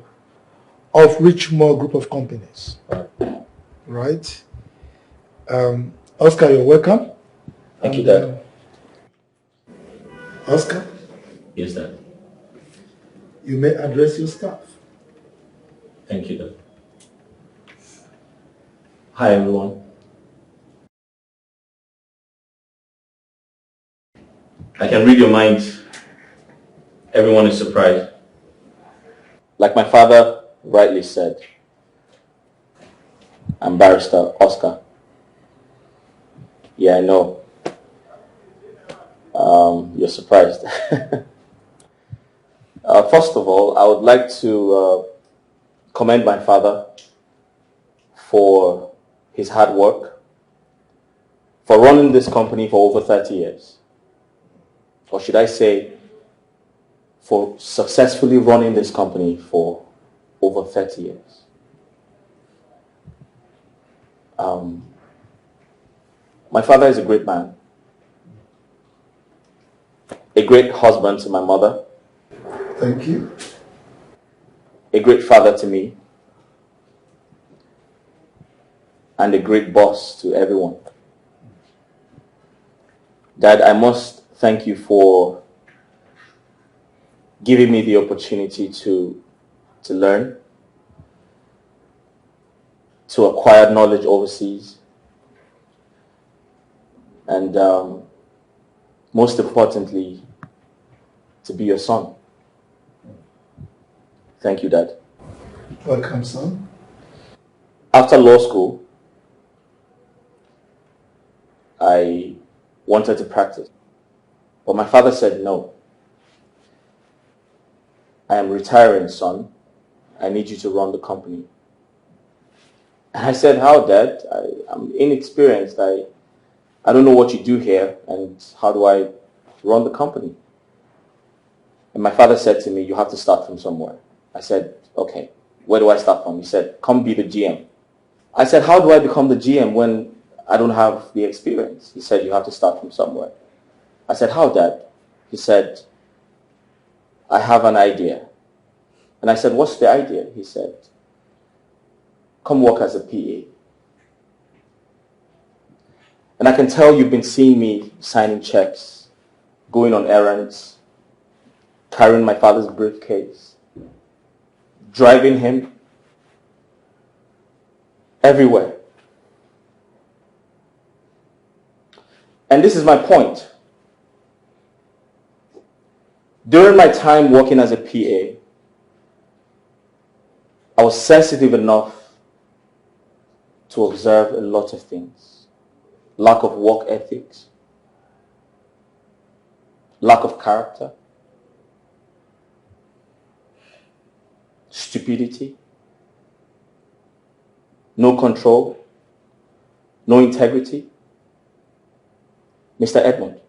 D: of Richmond Group of Companies. Right? Oscar, you're welcome.
I: Thank you, Dad.
D: Oscar?
I: Yes, Dad.
D: You may address your staff.
I: Thank you, Dad. Hi, everyone. I can read your minds. Everyone is surprised. Like my father rightly said, I'm Barrister Oscar. Yeah, I know. You're surprised. First of all, I would like to commend my father for his hard work, for running this company for over 30 years. Or should I say, for successfully running this company for over 30 years. My father is a great man, a great husband to my mother.
O: Thank you.
I: A great father to me, and a great boss to everyone. Dad, I must thank you for giving me the opportunity to learn, to acquire knowledge overseas, and most importantly, to be your son. Thank you, Dad.
O: Welcome, son.
I: After law school, I wanted to practice, but my father said no. I am retiring, son. I need you to run the company. And I said, how, Dad? I'm inexperienced. I don't know what you do here, and how do I run the company? And my father said to me, you have to start from somewhere. I said, okay, where do I start from? He said, come be the GM. I said, how do I become the GM when I don't have the experience? He said, you have to start from somewhere. I said, how, Dad? He said, I have an idea. And I said, what's the idea? He said, come work as a PA. And I can tell you've been seeing me signing checks, going on errands, carrying my father's briefcase, driving him everywhere. And this is my point. During my time working as a PA, I was sensitive enough to observe a lot of things. Lack of work ethics, lack of character, stupidity, no control, no integrity. Mr. Edmund.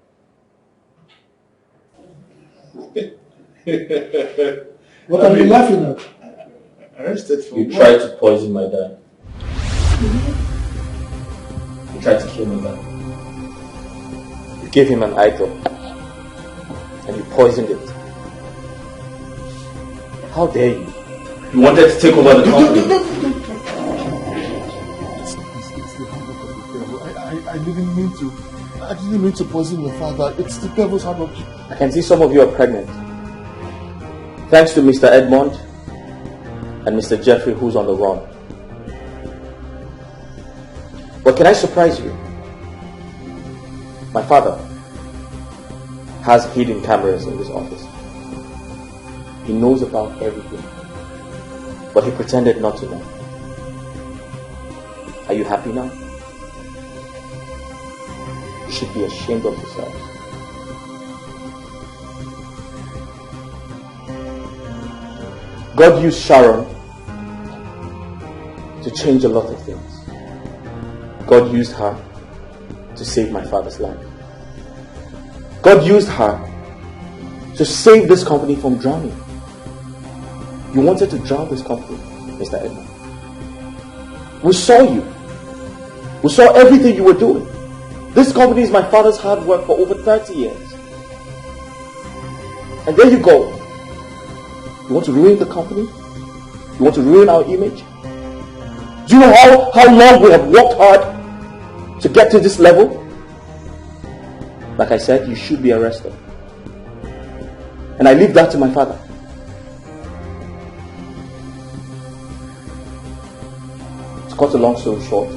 D: What are you laughing at?
E: Arrested for
I: You tried to poison my dad. You tried to kill my dad. You gave him an eye drop. And you poisoned it. How dare you? You wanted to take over the company.
O: It's the handbook of the devil. I didn't mean to poison your father. It's the devil's handbook.
I: I can see some of you are pregnant. Thanks to Mr. Edmund and Mr. Jeffrey, who's on the run. But can I surprise you? My father has hidden cameras in this office. He knows about everything, but he pretended not to know. Are you happy now? You should be ashamed of yourself. God used Sharon to change a lot of things. God used her to save my father's life. God used her to save this company from drowning. You wanted to drown this company, Mr. Edmund. We saw you. We saw everything you were doing. This company is my father's hard work for over 30 years. And there you go. You want to ruin the company? You want to ruin our image? Do you know how long we have worked hard to get to this level? Like I said, you should be arrested. And I leave that to my father. To cut a long story short,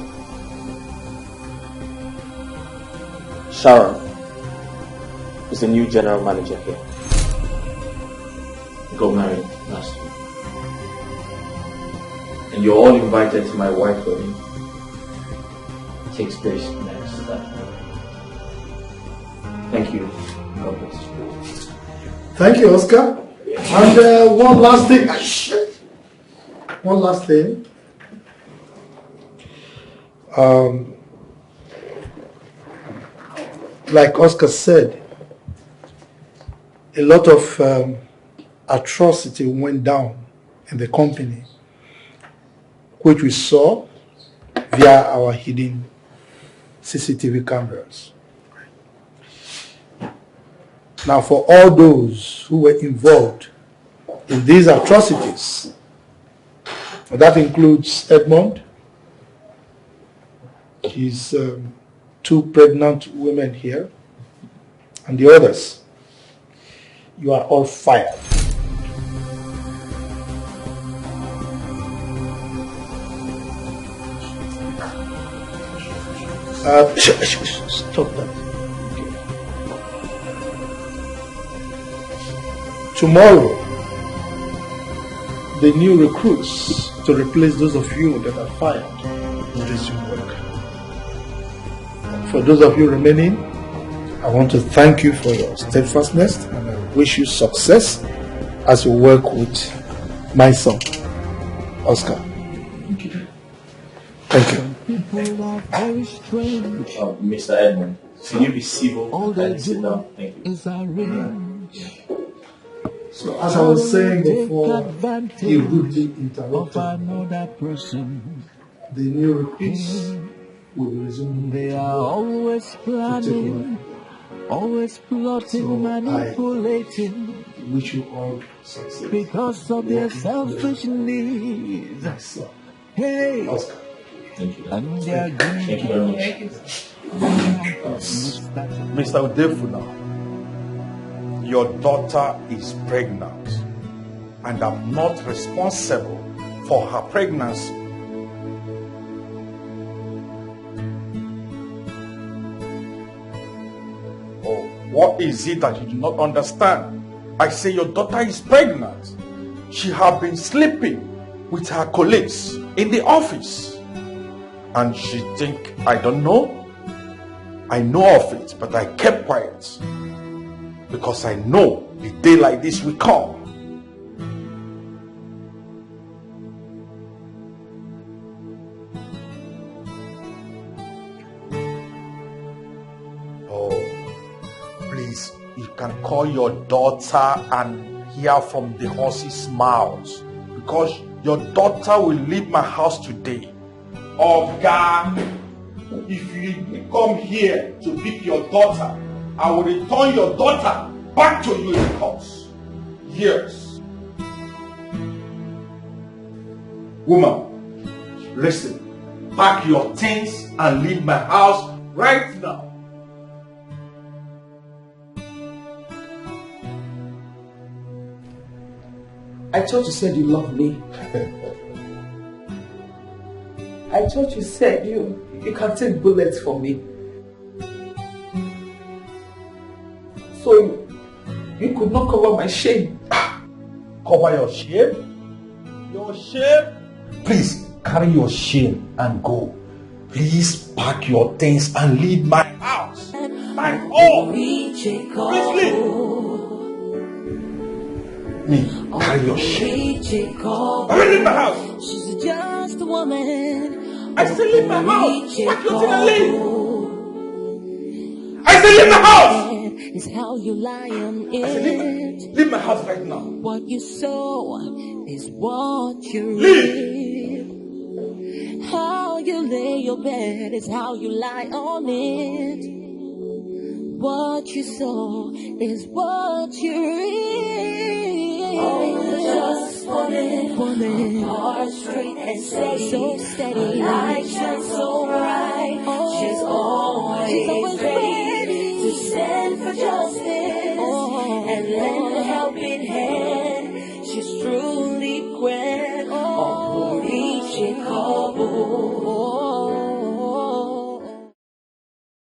I: Sharon is the new general manager here. Got married last week. And you're all invited to my wife's wedding takes place next. Thank you. God bless you.
D: Thank you, Oscar. And one last thing. One last thing. Like Oscar said, a lot of atrocity went down in the company, which we saw via our hidden CCTV cameras. Now, for all those who were involved in these atrocities, that includes Edmund, his two pregnant women here, and the others, you are all fired. Stop that. Tomorrow, the new recruits to replace those of you that are fired will resume work. For those of you remaining, I want to thank you for your steadfastness and I wish you success as you work with my son, Oscar. Thank you. Thank you.
I: Mr. Edmund, can you be civil and sit down? Thank you.
D: So as I was saying before, he rudely interrupted me. The new recruits will resume.
N: They are always planning, always plotting, manipulating.
D: Wish you all success.
N: Because of their selfish needs. Hey,
D: Oscar.
I: Thank you.
N: And they are
I: Thank you very much.
P: Mr. Udefuna, your daughter is pregnant and I'm not responsible for her pregnancy. Oh, what is it that you do not understand? I say your daughter is pregnant. She has been sleeping with her colleagues in the office. And she think I don't know. I know of it, but I kept quiet. Because I know the day like this will come. Oh, please, you can call your daughter and hear from the horse's mouth. Because your daughter will leave my house today. Oh God, if you come here to pick your daughter, I will return your daughter back to you in court. Yes. Woman, listen, pack your things and leave my house right now.
S: I thought you said you love me. I thought you said you can take bullets for me. So you could not cover my shame.
P: Cover your shame? Your shame? Please carry your shame and go. Please pack your things and leave my house. My home. Please leave. Me, carry your shame. Leave my house.
F: She's just a woman.
P: I said leave my house. Pack your thing and leave. I said leave my house.
F: Is how you lie on
P: I said leave my house right now.
F: What you sow is what you
P: leave.
F: How you lay your bed is how you lie on it. What you sow is what you reap.
T: Oh, just woman, heart straight and steady,
F: so steady,
T: like just